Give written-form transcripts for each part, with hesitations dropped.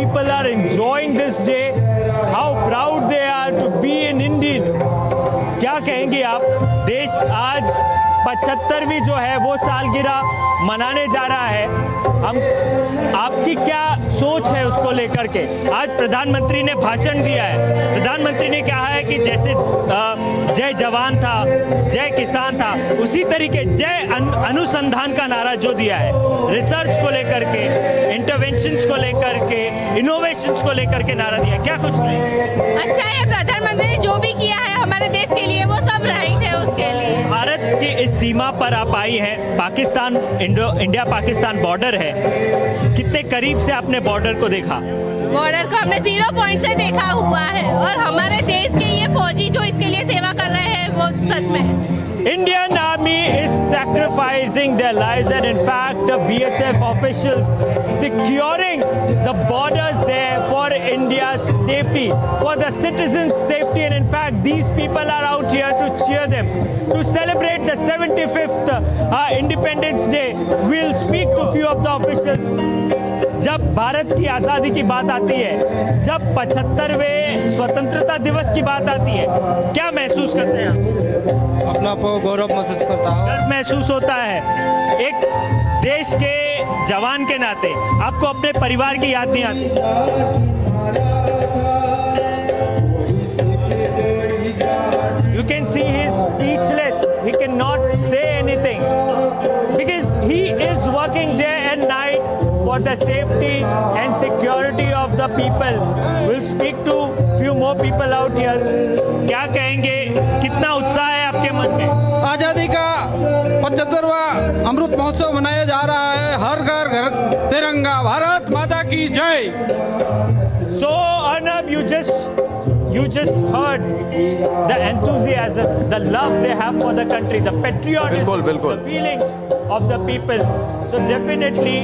people are enjoying this day, how proud they are to be an Indian. क्या कहेंगे आप? देश आज 75वीं जो है वो सालगिरह मनाने जा रहा है। हम आपकी क्या सोच है उसको लेकर के? आज प्रधानमंत्री ने भाषण दिया है। प्रधानमंत्री ने कहा है कि जैसे जय जवान था, जय किसान था, उसी तरीके जय अनुसंधान का नारा जो दिया है, रिसर्च को लेकर के, इंटरवेंशंस को लेकर के, इनोवेशंस को लेकर के नारा दिया। क्या कुछ नहीं? अच्छा है, प्रधानमंत्री ने जो भी किया है हमारे देश के लिए वो सब राइट है उसके लिए। भारत की इस सीमा पर आप आई हैं, पाकिस्तान इंडिया पाकिस्तान बॉर्डर है, कितने करीब से आपने बॉर्डर को देखा? बॉर्डर को हमने 0 पॉइंट से देखा हुआ है और हमारे देश के ये फौजी जो इसके लिए सेवा कर रहे हैं वो सच में Indian Army is sacrificing their lives, and in fact the BSF officials securing the borders there for India's safety, for the citizens' safety, and in fact these people are out here to cheer them, to celebrate the 75th Independence Day. We'll speak to few of the officials. जब भारत की आज़ादी की बात आती है, जब 75वें स्वतंत्रता दिवस की बात आती है, क्या महसूस करते हैं आप? अपना गौरव महसूस करता हूँ। गर्व महसूस होता है। एक देश के जवान के नाते आपको अपने परिवार की याद नहीं आती? You can see he is speechless. He cannot say anything because he is working day and night for the safety and security of the people. We'll speak to few more people out here. क्या कहेंगे? कितना उत्साह है आपके मन में? आजादी का 75वां अमृत महोत्सव मनाया जा रहा है। हर घर घर तिरंगा, भारत माता की जय। So Arnab, you just heard the enthusiasm, the love they have for the country, the patriotism, the feelings of the people. So definitely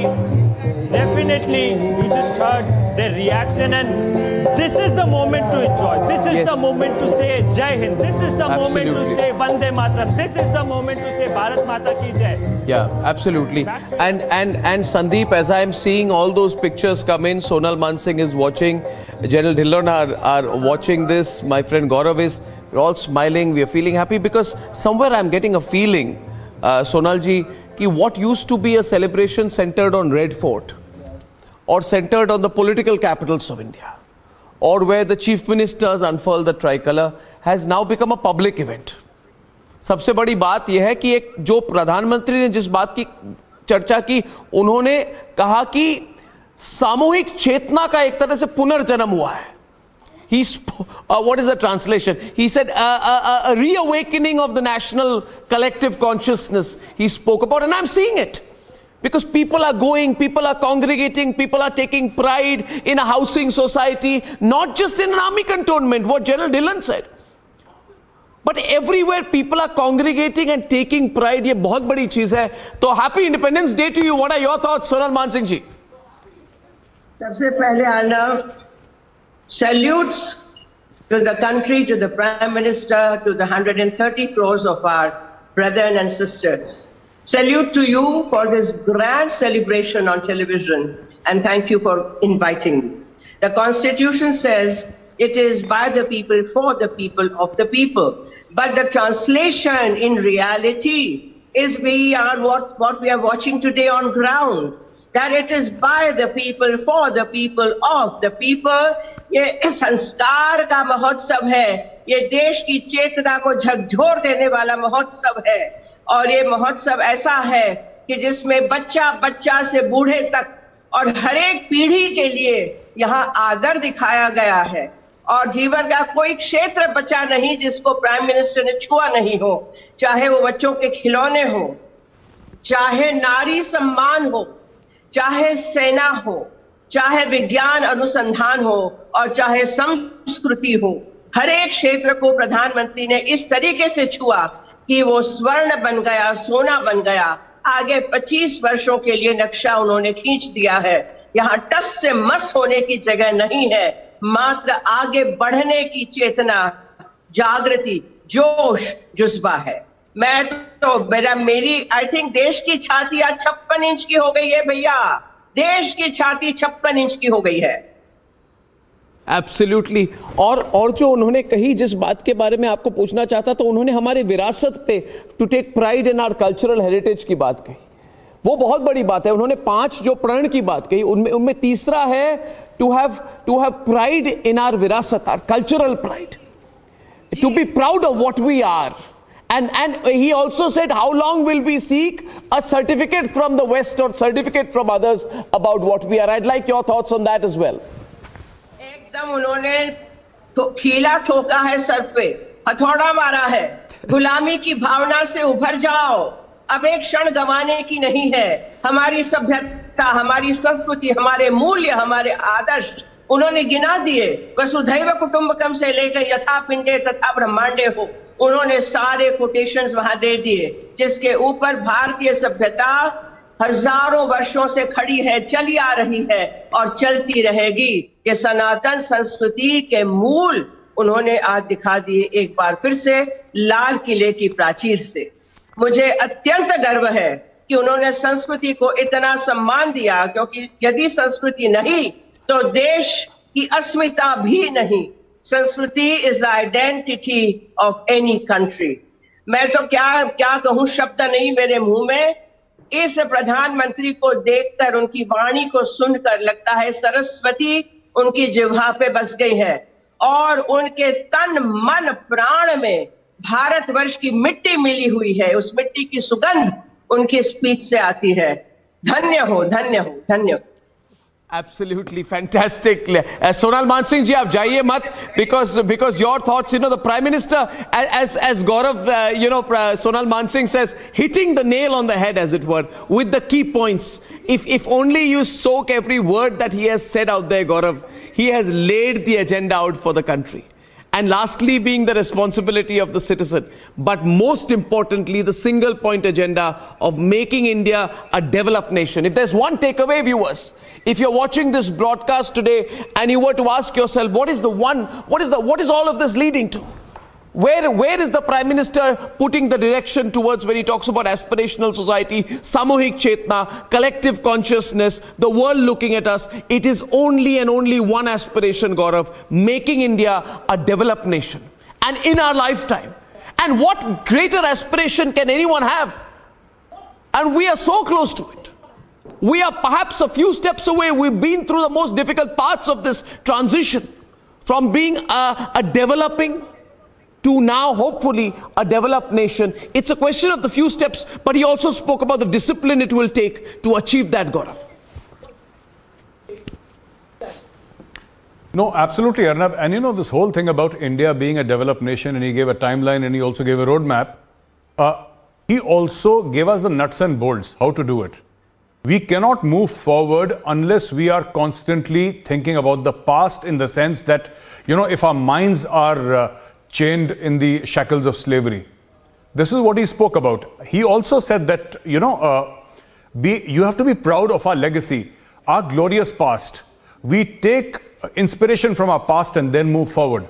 you just heard their reaction, and this is the moment to enjoy. This is the moment to say Jai Hind. This is the moment to say Vande Mataram. This is the moment to say Bharat Mata ki Jai. Yeah, absolutely. And Sandeep, as I am seeing all those pictures come in, Sonal Mansingh is watching, General Dhillon are watching this, my friend Gaurav is, we're all smiling, we are feeling happy because somewhere I'm getting a feeling, Sonal ji, ki what used to be a celebration centered on Red Fort or centered on the political capitals of India, or where the chief ministers unfurl the tricolor, has now become a public event. सबसे बड़ी बात यह है कि एक जो प्रधानमंत्री ने जिस बात की चर्चा की, उन्होंने कहा कि सामूहिक चेतना का एक तरह से पुनर्जन्म हुआ है. What is the translation? He said a reawakening of the national collective consciousness he spoke about, and I'm seeing it. Because people are going, people are congregating, people are taking pride in a housing society, not just in an army cantonment, what General Dhillon said. But everywhere people are congregating and taking pride. ये बहुत बड़ी चीज है. तो Happy Independence Day to you. What are your thoughts, Sonal Mansingh ji? सबसे पहले Arnab, salutes to the country, to the Prime Minister, to the 130 crores of our brethren and sisters. Salute to you for this grand celebration on television, and thank you for inviting me. The Constitution says it is by the people, for the people, of the people. But the translation in reality is what we are watching today on ground. That it is by the people, for the people, of the people. ये संस्कार का महोत्सव है, ये देश की चेतना को झकझोर देने वाला महोत्सव है, और ये महोत्सव ऐसा है कि जिसमें बच्चा बच्चा से बूढ़े तक और हर एक पीढ़ी के लिए यहाँ आदर दिखाया गया है, और जीवन का कोई क्षेत्र बचा नहीं जिसको प्राइम मिनिस्टर ने छुआ नहीं हो, चाहे वो बच्चों के खिलौने हो, चाहे नारी सम्मान हो, चाहे सेना हो, चाहे विज्ञान अनुसंधान हो, और चाहे संस्कृति हो. हर एक क्षेत्र को प्रधानमंत्री ने इस तरीके से छुआ कि वो स्वर्ण बन गया, सोना बन गया. आगे 25 वर्षों के लिए नक्शा उन्होंने खींच दिया है. यहाँ टस से मस होने की जगह नहीं है, मात्र आगे बढ़ने की चेतना, जागृति, जोश, जुज्बा है. मैं तो मेरी आई थिंक देश की छाती आज 56 इंच की हो गई है भैया. देश की छाती 56 इंच की हो गई है. एब्सोल्युटली। और जो उन्होंने कही, जिस बात के बारे में आपको पूछना चाहता, तो उन्होंने हमारे विरासत पे, to take pride in our cultural heritage की बात कही। वो बहुत बड़ी बात है। उन्होंने 5 जो प्रण की बात कही, उनमें तीसरा है to have pride in our विरासत, our cultural pride, to be proud of what we are. And he also said, how long will we seek a certificate from the West or certificate from others about what we are? I'd like your thoughts on that as well. एकदम उन्होंने खीला ठोका है, sir पे हथौड़ा मारा है। गुलामी की भावना से उभर जाओ, अब एक क्षण गंवाने की नहीं है। हमारी सभ्यता, हमारी संस्कृति, हमारे मूल्य, हमारे आदर्श उन्होंने गिना दिए। वसुधैव कुटुंबकम से लेकर यथा पिंडे तथा ब्रह्मांडे हो, उन्होंने सारे कोटेशंस वहां दे दिए, जिसके ऊपर भारतीय सभ्यता हजारों वर्षों से खड़ी है, चली आ रही है और चलती रहेगी। ये सनातन संस्कृति के मूल उन्होंने आज दिखा दिए एक बार फिर से लाल किले की प्राचीर से। मुझे अत्यंत गर्व है कि उन्होंने संस्कृति को इतना सम्मान दिया, क्योंकि यदि संस्कृति नहीं तो देश की अस्मिता भी नहीं। संस्कृति is the identity of any country. मैं तो क्या कहूं, शब्द नहीं मेरे मुंह में। इस प्रधानमंत्री को देखकर, उनकी वाणी को सुनकर लगता है सरस्वती उनकी जिह्वा पे बस गई है और उनके तन मन प्राण में भारतवर्ष की मिट्टी मिली हुई है। उस मिट्टी की सुगंध उनकी स्पीच से आती है। धन्य हो, धन्य हो, धन्य हो। Absolutely fantastic. Sonal Mansingh ji, aap jaiye mat, because your thoughts, the Prime Minister, as Gaurav, Sonal Mansingh says, hitting the nail on the head, as it were, with the key points. If only you soak every word that he has said out there, Gaurav, he has laid the agenda out for the country. And lastly, being the responsibility of the citizen, but most importantly, the single point agenda of making India a developed nation. If there's one takeaway, viewers, if you're watching this broadcast today and you were to ask yourself, what is all of this leading to? Where is the Prime Minister putting the direction towards when he talks about aspirational society, samuhik chetna, collective consciousness, the world looking at us? It is only and only one aspiration, Gaurav, making India a developed nation. And in our lifetime. And what greater aspiration can anyone have? And we are so close to it. We are perhaps a few steps away. We've been through the most difficult parts of this transition from being a developing to now hopefully a developed nation. It's a question of the few steps, but he also spoke about the discipline it will take to achieve that, Gaurav. No, absolutely, Arnab. And this whole thing about India being a developed nation, and he gave a timeline and he also gave a roadmap. He also gave us the nuts and bolts, how to do it. We cannot move forward unless we are constantly thinking about the past, in the sense that, if our minds are chained in the shackles of slavery. This is what he spoke about. He also said that, you have to be proud of our legacy, our glorious past. We take inspiration from our past and then move forward.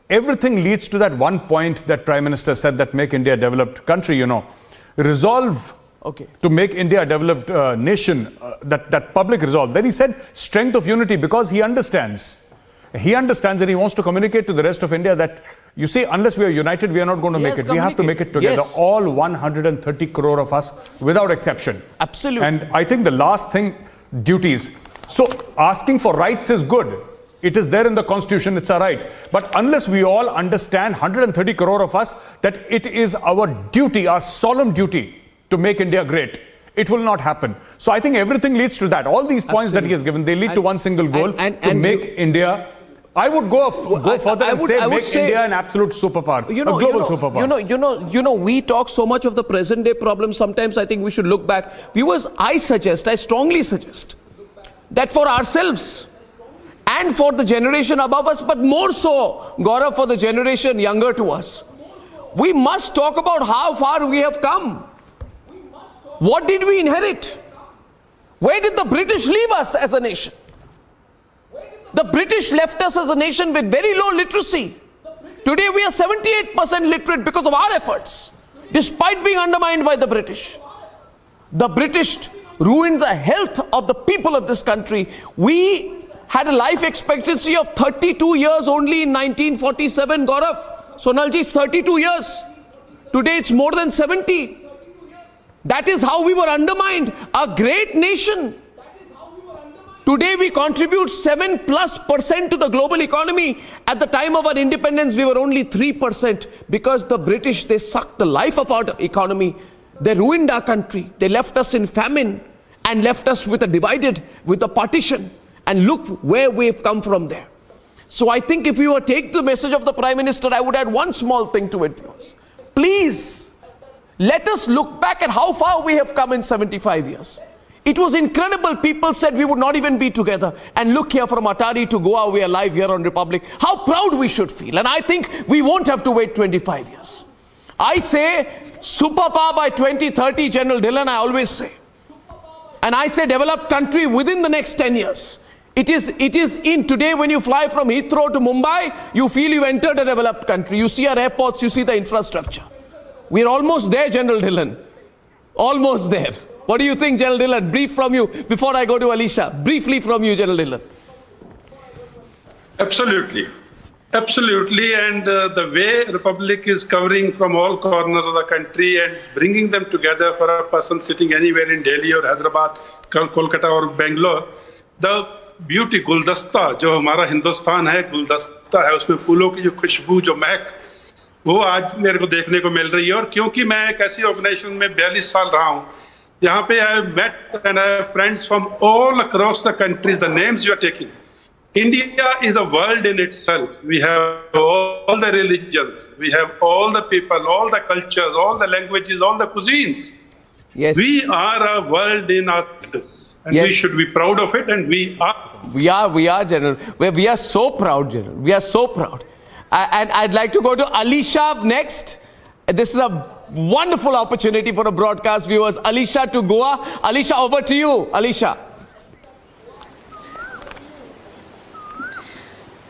Everything leads to that one point that Prime Minister said, that make India a developed country, resolve to make India a developed nation, that public resolve. Then he said strength of unity, because he understands. He understands and he wants to communicate to the rest of India that, you see, unless we are united, we are not going to make it. We have to make it together. Yes. All 130 crore of us, without exception. Absolutely. And I think the last thing, duties. So asking for rights is good. It is there in the constitution, it's a right. But unless we all understand, 130 crore of us, that it is our duty, our solemn duty, to make India great, it will not happen. So I think everything leads to that. All these points that he has given, they lead to one single goal, to make India. I would go further and say make India an absolute superpower, a global superpower. We talk so much of the present day problems. Sometimes I think we should look back. Viewers, I strongly suggest that for ourselves and for the generation above us, but more so, Gaurav, for the generation younger to us, we must talk about how far we have come. What did we inherit? Where did the British leave us as a nation? The British left us as a nation with very low literacy. Today we are 78% literate because of our efforts, despite being undermined by the British. The British ruined the health of the people of this country. We had a life expectancy of 32 years only in 1947, Gaurav. Sonalji is 32 years. Today it's more than 70. That is how we were undermined. A great nation. Today we contribute 7+% to the global economy. At the time of our independence, we were only 3% because the British, they sucked the life of our economy. They ruined our country. They left us in famine and left us with a partition. And look where we've come from there. So I think if we were to take the message of the Prime Minister, I would add one small thing to it. Please, let us look back at how far we have come in 75 years. It was incredible. People said we would not even be together. And look here, from Atari to Goa, we are live here on Republic. How proud we should feel. And I think we won't have to wait 25 years. I say superpower by 2030, General Dhillon, I always say. And I say developed country within the next 10 years. It is in today when you fly from Heathrow to Mumbai, you feel you entered a developed country. You see our airports, you see the infrastructure. We're almost there, General Dhillon. Almost there. What do you think, General Dhillon? Brief from you before I go to Alisha. Briefly from you, General Dhillon. Absolutely. Absolutely. And the way Republic is covering from all corners of the country and bringing them together for a person sitting anywhere in Delhi or Hyderabad, Kolkata or Bangalore, the beauty गुलदस्ता जो हमारा हिंदुस्तान है, गुलदस्ता है, उसमें फूलों की जो खुशबू, जो महक, वो आज मेरे को देखने को मिल रही है. और क्योंकि मैं एक ऐसी ऑर्गेनाइजेशन में 42 साल रहा हूँ, यहाँ पे I met and I have friends from all across the countries. The names you are taking, India is a world in itself. We have all the religions, we have all the people, all the cultures, all the languages, all the cuisines. Yes. We are a world in ourselves, and we should be proud of it, and we are. We are, General. We are so proud, General. We are so proud. And I'd like to go to Alisha next. This is a wonderful opportunity for a broadcast viewers. Alisha to Goa. Alisha, over to you. Alisha.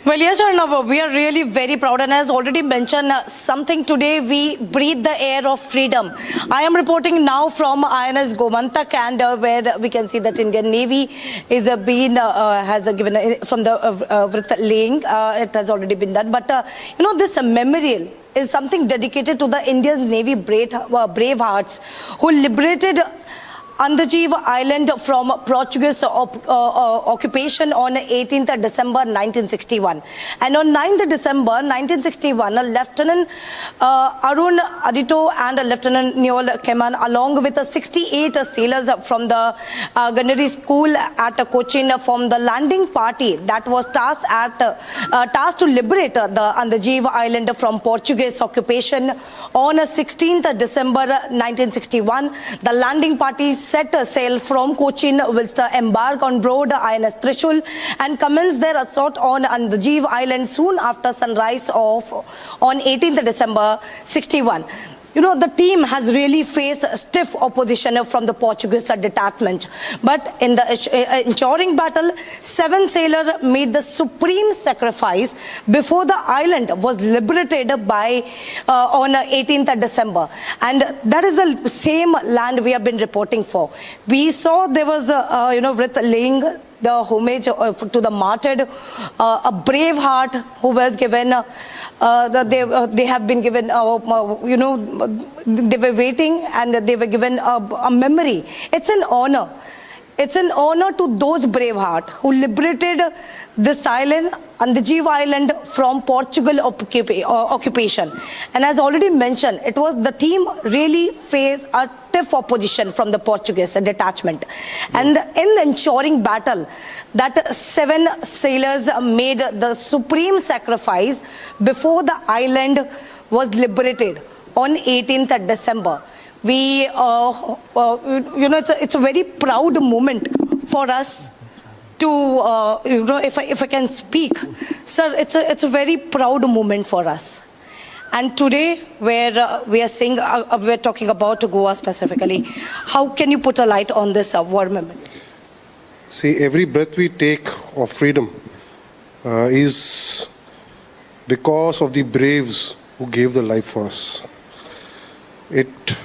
Well, yes, Arnab, we are really very proud, and as already mentioned, something today, we breathe the air of freedom. I am reporting now from INS Gomantak, and where we can see that Indian Navy is has given from the Wreath-laying. It has already been done, but you know, this memorial is something dedicated to the Indian Navy brave hearts who liberated Andajeev Island from Portuguese occupation on 18th December 1961. And on 9th December 1961, Lieutenant Arun Adito and Lieutenant Neol Keman, along with 68 sailors from the gunnery school at Cochin, formed the landing party that was tasked to liberate the Andajeev Island from Portuguese occupation on 16th December 1961. The landing party set sail from Cochin, whilst embark on board INS Trishul and commenced their assault on Andajeev Island soon after sunrise on 18th December 61. You know, the team has really faced stiff opposition from the Portuguese detachment. But in the ensuring battle, 7 sailors made the supreme sacrifice before the island was liberated by on 18th December. And that is the same land we have been reporting for. We saw there was, Wreath-laying, the homage to the martyred, a brave heart who was given, they have been given, they were waiting and they were given a memory. It's an honor. It's an honor to those brave hearts who liberated this island, Andajeev Island, from Portugal occupation. And as already mentioned, it was the team really faced a stiff opposition from the Portuguese detachment. And in the ensuring battle, that 7 sailors made the supreme sacrifice before the island was liberated on 18th December. We, it's a very proud moment for us to, if I can speak, sir, it's a very proud moment for us. And today, where we are saying, we're talking about Goa specifically, how can you put a light on this war moment? See, every breath we take of freedom is because of the braves who gave their life for us.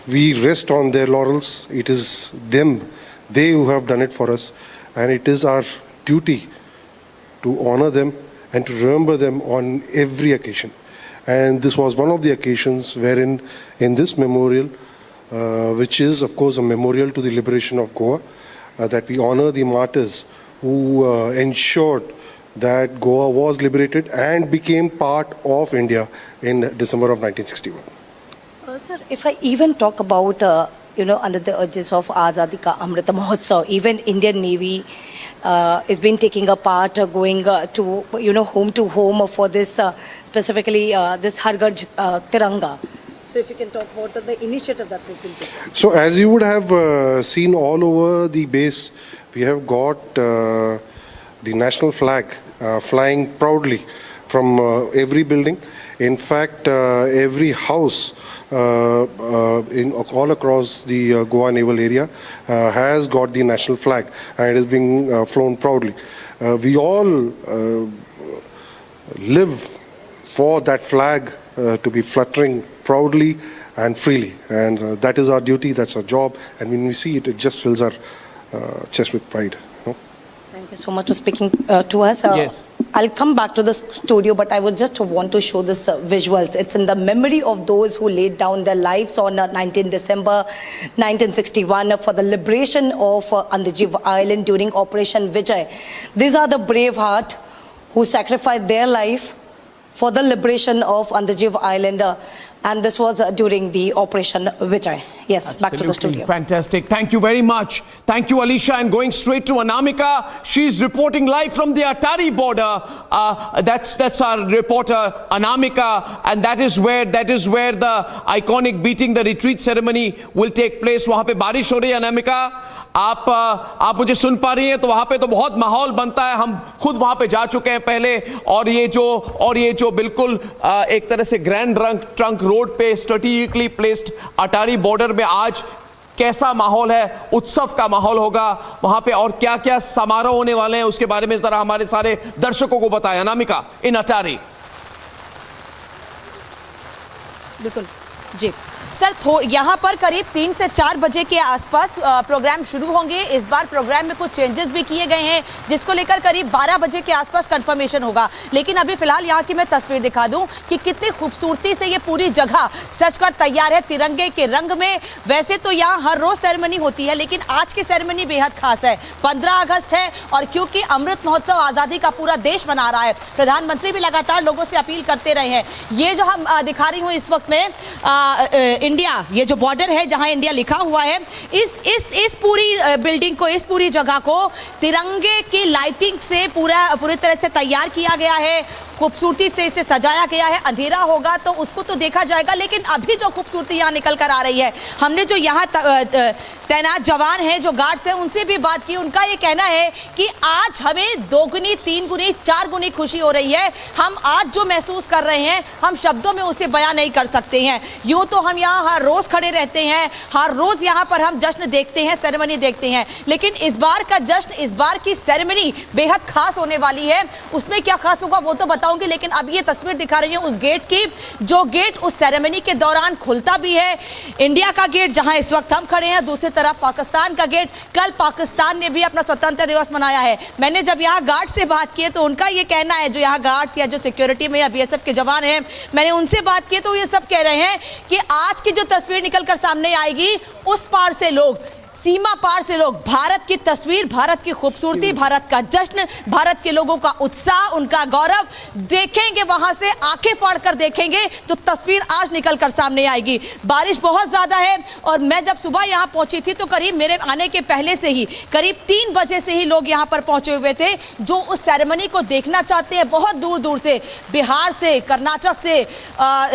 We rest on their laurels. It is they who have done it for us, and it is our duty to honor them and to remember them on every occasion. And this was one of the occasions wherein in this memorial, which is of course a memorial to the liberation of Goa, that we honor the martyrs who ensured that Goa was liberated and became part of India in December of 1961. Sir, if I even talk about, under the urges of Azadi Ka Amrit Mahotsav, even Indian Navy has been taking a part, going to, home to home for this, specifically this Har Ghar Tiranga. So if you can talk about the initiative that has been taken. So as you would have seen all over the base, we have got the national flag flying proudly from every building. In fact, every house all across the Goa naval area has got the national flag, and it is being flown proudly. We all live for that flag to be fluttering proudly and freely, and that is our duty, that's our job, and when we see it, it just fills our chest with pride. Thank you so much for speaking to us. Yes. I'll come back to the studio, but I would just want to show this visuals. It's in the memory of those who laid down their lives on 19 December 1961 for the liberation of Andaman Island during Operation Vijay. These are the brave heart who sacrificed their life for the liberation of Andaman Island, and this was during the Operation Vijay. Yes, Absolutely. back to the studio. Fantastic. Thank you very much. Thank you, Alisha. And going straight to Anamika, she's reporting live from the Atari border. That's our reporter, Anamika, and that is where the iconic beating the retreat ceremony will take place. वहाँ पे बारिश हो रही है, Anamika. आप मुझे सुन पा रही हैं? तो वहाँ पे तो बहुत माहौल बनता है. हम खुद वहाँ पे जा चुके हैं पहले, और ये जो बिल्कुल एक तरह से ग्रैंड ट्रंक रोड पे स्ट्रेटेजिकली प्लेस्ड अटारी बॉर्डर में आज कैसा माहौल है, उत्सव का माहौल होगा वहाँ पे, और क्या क्या समारोह होने वाले हैं उसके बारे में जरा हमारे सारे दर्शकों को बताएं. अनामिका, इन अटारी. बिल्कुल जी सर, यहाँ पर करीब 3 से 4 बजे के आसपास प्रोग्राम शुरू होंगे. इस बार प्रोग्राम में कुछ चेंजेस भी किए गए हैं, जिसको लेकर करीब 12 बजे के आसपास कंफर्मेशन होगा. लेकिन अभी फिलहाल यहाँ की मैं तस्वीर दिखा दूं कि कितनी खूबसूरती से ये पूरी जगह सजकर तैयार है तिरंगे के रंग में. वैसे तो यहाँ हर रोज सेरेमनी होती है, लेकिन आज की सेरेमनी बेहद खास है. 15 अगस्त है, और क्योंकि अमृत महोत्सव आजादी का पूरा देश मना रहा है, प्रधानमंत्री भी लगातार लोगों से अपील करते रहे हैं. ये जो हम दिखा रही हूँ इस वक्त में इंडिया, ये जो बॉर्डर है जहां इंडिया लिखा हुआ है, इस पूरी बिल्डिंग को, इस पूरी जगह को तिरंगे की लाइटिंग से पूरी तरह से तैयार किया गया है. खूबसूरती से इसे सजाया गया है. अंधेरा होगा तो उसको तो देखा जाएगा, लेकिन अभी जो खूबसूरती यहाँ निकल कर आ रही है, हमने जो यहाँ तैनात जवान हैं, जो गार्ड्स हैं, उनसे भी बात की. उनका ये कहना है कि आज हमें 2 गुनी, 3 गुनी, 4 गुनी खुशी हो रही है. हम आज जो महसूस कर रहे हैं, हम शब्दों में उसे बयां नहीं कर सकते हैं. यूं तो हम यहाँ हर रोज खड़े रहते हैं, हर रोज यहाँ पर हम जश्न देखते हैं, सेरेमनी देखते हैं, लेकिन इस बार का जश्न, इस बार की सेरेमनी बेहद खास होने वाली है. उसमें क्या खास होगा वो तो बताऊंगी, लेकिन अब ये तस्वीर दिखा रही हूं उस गेट की, जो गेट उस सेरेमनी के दौरान खुलता भी है. इंडिया का गेट जहां इस वक्त हम खड़े हैं, दूसरी तरफ पाकिस्तान का गेट. कल पाकिस्तान ने भी अपना स्वतंत्रता दिवस मनाया है. मैंने जब यहां गार्ड से बात की तो उनका ये कहना है, जो यहां गार्ड्स या जो सिक्योरिटी में या बीएसएफ के जवान हैं, मैंने उनसे बात की तो ये सब कह रहे हैं कि आज की जो तस्वीर निकलकर सामने आएगी, उस पार से लोग, सीमा पार से लोग भारत की तस्वीर, भारत की खूबसूरती, भारत का जश्न, भारत के लोगों का उत्साह, उनका गौरव देखेंगे. वहां से आंखें फाड़कर देखेंगे तो तस्वीर आज निकलकर सामने आएगी. बारिश बहुत ज्यादा है, और मैं जब सुबह यहां पहुंची थी तो करीब मेरे आने के पहले से ही करीब 3 बजे से ही लोग यहां पर पहुंचे हुए थे, जो उस सेरेमनी को देखना चाहते हैं. बहुत दूर दूर से, बिहार से, कर्नाटक से,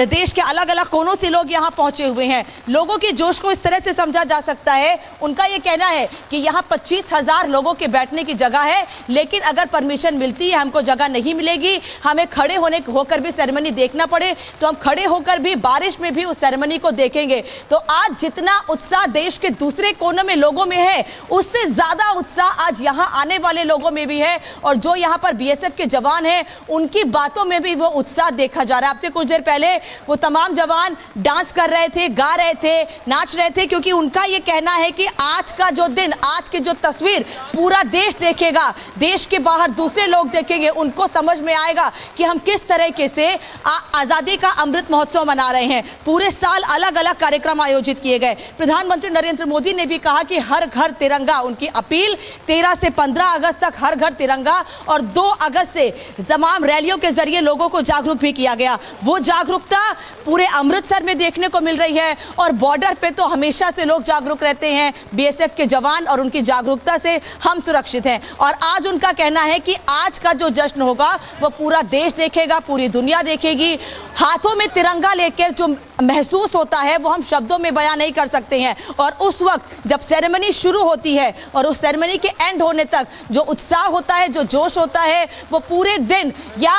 देश के अलग अलग कोनों से लोग यहां पहुंचे हुए हैं. लोगों की जोश को इस तरह से समझा जा सकता है, उनका यह कहना है कि यहां 25,000 लोगों के बैठने की जगह है, लेकिन अगर परमिशन मिलती है, हमको जगह नहीं मिलेगी, हमें खड़े होकर भी सेरेमनी देखना पड़े, तो हम खड़े होकर भी, बारिश में भी उस सेरेमनी को देखेंगे. तो आज जितना उत्साह देश के दूसरे कोनों में लोगों में है, उससे ज्यादा उत्साह आज यहां आने वाले लोगों में भी है. और जो यहां पर बीएसएफ के जवान हैं, उनकी बातों में भी वो उत्साह देखा जा रहा है. आपसे कुछ देर पहले वो तमाम जवान डांस कर रहे थे, गा रहे थे, नाच रहे थे, क्योंकि उनका यह कहना है कि आज का जो दिन, आज की जो तस्वीर पूरा देश देखेगा, देश के बाहर दूसरे लोग देखेंगे, उनको समझ में आएगा कि हम किस तरीके से आजादी का अमृत महोत्सव मना रहे हैं। पूरे साल अलग अलग कार्यक्रम आयोजित किए गए। प्रधानमंत्री नरेंद्र मोदी ने भी कहा कि हर घर तिरंगा, उनकी अपील 13 से 15 अगस्त तक हर घर तिरंगा, और 2 अगस्त से तमाम रैलियों के जरिए लोगों को जागरूक भी किया गया। वो जागरूकता पूरे अमृतसर में देखने को मिल रही है, और बॉर्डर पे तो हमेशा से लोग जागरूक रहते हैं, बीएसएफ के जवान, और उनकी जागरूकता से हम सुरक्षित हैं। और आज उनका कहना है कि आज का जो जश्न होगा वो पूरा देश देखेगा, पूरी दुनिया देखेगी। हाथों में तिरंगा लेकर जो महसूस होता है वो हम शब्दों में बयां नहीं कर सकते हैं। और उस वक्त जब सेरेमनी शुरू होती है और उस सेरेमनी के एंड होने तक जो उत्साह होता है, जो जोश होता है, वो पूरे दिन, या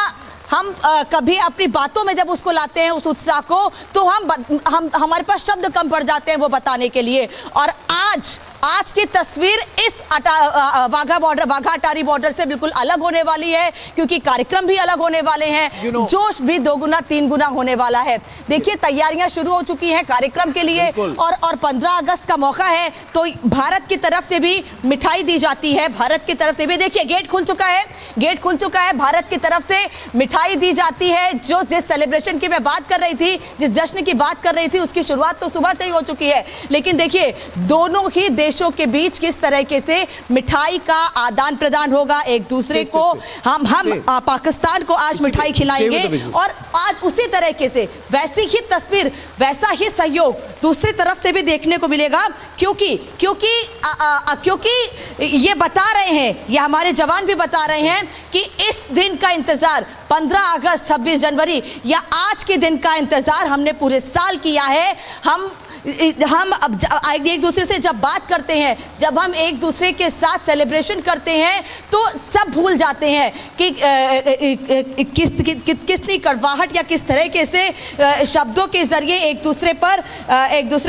हम कभी अपनी बातों में जब उसको लाते हैं उस उत्साह को, तो हम हमारे पास शब्द कम पड़ जाते हैं वो बताने के लिए। और आज की तस्वीर इस वाघा अटारी बॉर्डर से बिल्कुल अलग होने वाली है, क्योंकि कार्यक्रम भी अलग होने वाले हैं, जोश भी 2 गुना 3 गुना होने वाला है। देखिए, तैयारियां शुरू हो चुकी हैं कार्यक्रम के लिए, और 15 अगस्त का मौका है, तो भारत की तरफ से भी मिठाई दी जाती है। भारत की तरफ से भी देखिए गेट खुल चुका है, भारत की तरफ से मिठाई दी जाती है। जिस सेलिब्रेशन की मैं बात कर रही थी, जिस जश्न की बात कर रही थी, उसकी शुरुआत तो सुबह से ही हो चुकी है। लेकिन देखिए, दोनों ही देशों के बीच किस तरीके से मिठाई का आदान प्रदान होगा एक दूसरे को। हम पाकिस्तान को आज मिठाई खिलाएंगे, और आज उसी तरीके से वैसी ही तस्वीर, वैसा ही सहयोग दूसरी तरफ से भी देखने को मिलेगा, क्योंकि ये बता रहे हैं, ये हमारे जवान भी बता रहे हैं कि इस दिन का इंतजार 15 अगस्त, 26 जनवरी या आज के दिन का इंतजार हमने पूरे साल किया है। हम अब एक दूसरे से जब बात करते हैं, जब हम एक दूसरे के साथ सेलिब्रेशन करते हैं, तो सब भूल जाते हैं कि कितनी कड़वाहट या किस तरीके से शब्दों के जरिए एक दूसरे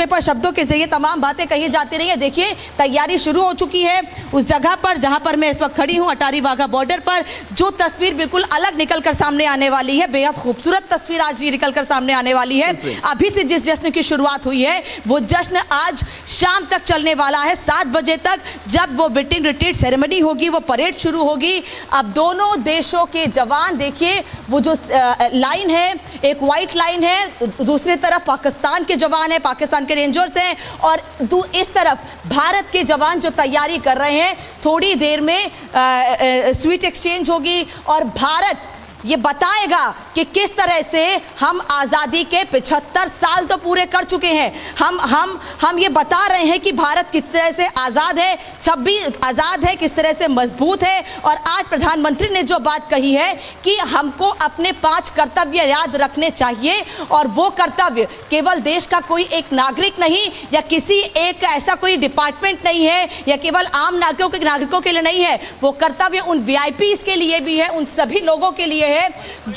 पर शब्दों के जरिए तमाम बातें कही जाती रही है। देखिए, तैयारी शुरू हो चुकी है उस जगह पर जहां पर मैं इस वक्त खड़ी हूं, अटारी वाघा बॉर्डर पर। जो तस्वीर बिल्कुल अलग निकलकर सामने आने वाली है, बेहद खूबसूरत तस्वीर आज ये निकलकर सामने आने वाली है। अभी से जिस जश्न की शुरुआत हुई है, वो जश्न आज शाम तक चलने वाला है, 7 बजे तक, जब वो बीटिंग रिट्रीट सेरेमनी होगी, वो परेड शुरू होगी। अब दोनों देशों के जवान, देखिए वो जो लाइन है, एक व्हाइट लाइन है, दूसरी तरफ पाकिस्तान के जवान हैं, पाकिस्तान के रेंजर्स हैं, और इस तरफ भारत के जवान जो तैयारी कर रहे हैं। थोड़ी देर में स्वीट एक्सचेंज होगी, और भारत ये बताएगा कि किस तरह से हम आजादी के 75 साल तो पूरे कर चुके हैं। हम ये बता रहे हैं कि भारत किस तरह से आजाद है, 26 आजाद है, किस तरह से मजबूत है। और आज प्रधानमंत्री ने जो बात कही है कि हमको अपने 5 कर्तव्य याद रखने चाहिए, और वो कर्तव्य केवल देश का कोई एक नागरिक नहीं, या किसी एक ऐसा कोई डिपार्टमेंट नहीं है, या केवल आम नागरिकों के लिए नहीं है। वो कर्तव्य उन वीआईपीज के लिए भी है, उन सभी लोगों के लिए है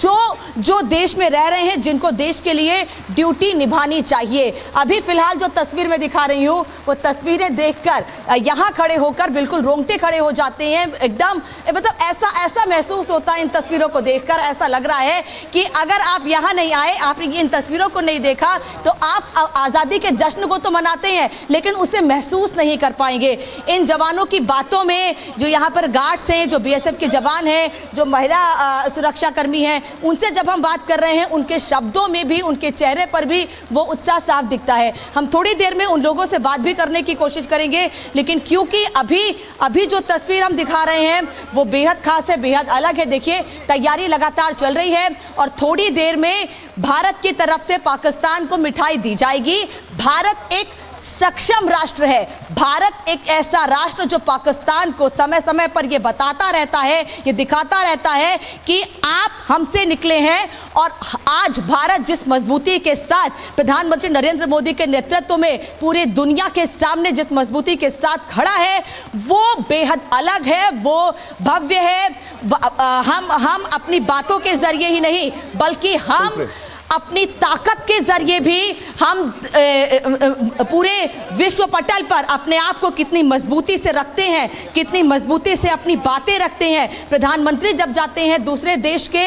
जो देश में रह रहे हैं, जिनको देश के लिए ड्यूटी निभानी चाहिए। अभी फिलहाल जो तस्वीर मैं दिखा रही हूं, वो तस्वीरें देखकर यहां खड़े होकर बिल्कुल रोंगटे खड़े हो जाते हैं। एकदम मतलब ऐसा महसूस होता है इन तस्वीरों को देखकर। ऐसा लग रहा है कि अगर आप यहां नहीं आए, आपने इन तस्वीरों को नहीं देखा, तो आप आजादी के जश्न को तो मनाते हैं, लेकिन उसे महसूस नहीं कर पाएंगे। इन जवानों की बातों में, जो यहां पर गार्ड्स हैं, जो बीएसएफ के जवान हैं, जो महिला सुरक्षा कर्मी हैं, उनसे जब हम बात कर रहे हैं, उनके शब्दों में भी, उनके चेहरे पर भी वो उत्साह साफ दिखता है। हम थोड़ी देर में उन लोगों से बात भी करने की कोशिश करेंगे, लेकिन क्योंकि अभी जो तस्वीर हम दिखा रहे हैं वो बेहद खास है, बेहद अलग है। देखिए, तैयारी लगातार चल रही है, और थोड़ी देर में भारत की तरफ से पाकिस्तान को मिठाई दी जाएगी। भारत एक सक्षम राष्ट्र है, भारत एक ऐसा राष्ट्र जो पाकिस्तान को समय समय पर यह बताता रहता है, ये दिखाता रहता है कि आप हमसे निकले हैं। और आज भारत जिस मजबूती के साथ प्रधानमंत्री नरेंद्र मोदी के नेतृत्व में पूरी दुनिया के सामने जिस मजबूती के साथ खड़ा है, वो बेहद अलग है, वो भव्य है। हम अपनी बातों के जरिए ही नहीं, बल्कि अपनी ताकत के जरिए भी हम पूरे विश्व पटल पर अपने आप को कितनी मजबूती से रखते हैं, कितनी मजबूती से अपनी बातें रखते हैं। प्रधानमंत्री जब जाते हैं दूसरे देश के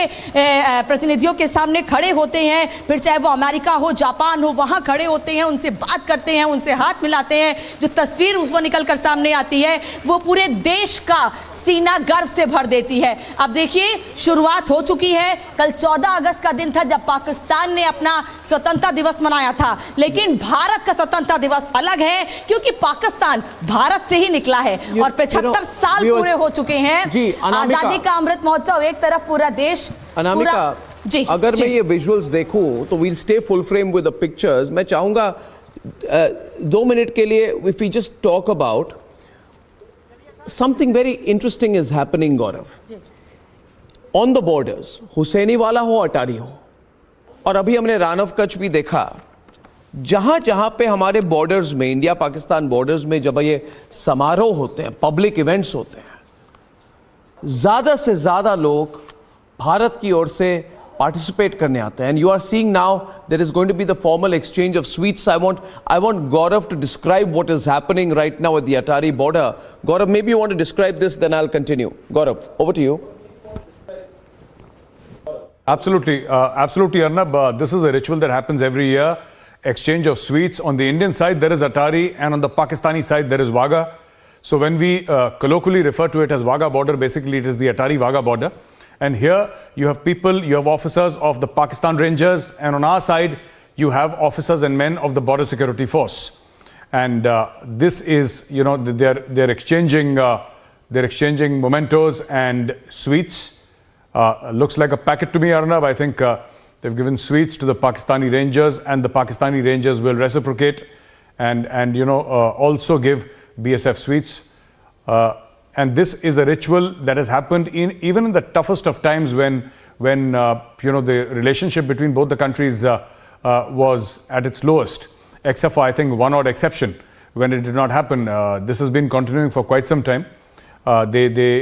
प्रतिनिधियों के सामने खड़े होते हैं, फिर चाहे वो अमेरिका हो, जापान हो, वहां खड़े होते हैं, उनसे बात करते हैं, उनसे हाथ मिलाते हैं, जो तस्वीर उसको निकलकर सामने आती है वो पूरे देश का सीना गर्व से भर देती है। अब देखिए शुरुआत हो चुकी है। कल 14 अगस्त का दिन था जब पाकिस्तान ने अपना स्वतंत्रता दिवस मनाया था, लेकिन भारत का स्वतंत्रता दिवस अलग है क्योंकि पाकिस्तान भारत से ही निकला है और 75 साल पूरे हो चुके हैं। आजादी का अमृत महोत्सव एक तरफ, पूरा देश। अनामिका, अगर मैं ये विजुअल्स देखूं तो we'll stay full frame with the pictures. मैं चाहूंगा 2 मिनट के लिए if we just talk about something very interesting is happening, Gaurav. On the borders, Hussainiwala हो, अटारी हो, और अभी हमने रान ऑफ कच्छ भी देखा, जहां जहां पे हमारे बॉर्डर्स में, इंडिया पाकिस्तान बॉर्डर्स में जब ये समारोह होते हैं, पब्लिक इवेंट्स होते हैं, ज्यादा से ज्यादा लोग भारत की ओर से पार्टिसिपेट करने आते हैं। And you are seeing now there is going to be the formal exchange of sweets. I want Gaurav to describe what is happening right now at the Attari border. Gaurav, maybe you want to describe this, then I will continue. Gaurav, over to you. Absolutely, Arnab. This is a ritual that happens every year. Exchange of sweets. On the Indian side, there is Atari, and on the Pakistani side, there is Wagah. So when we colloquially refer to it as Wagah border, basically it is the Atari-Wagah border. And here you have people, you have officers of the Pakistan Rangers, and on our side you have officers and men of the Border Security Force. And this is, you know, they're exchanging mementos and sweets. Looks like a packet to me, Arnab. I think they've given sweets to the Pakistani Rangers, and the Pakistani Rangers will reciprocate and you know also give BSF sweets. And this is a ritual that has happened even in the toughest of times when you know the relationship between both the countries was at its lowest, except for I think one odd exception when it did not happen. This has been continuing for quite some time. They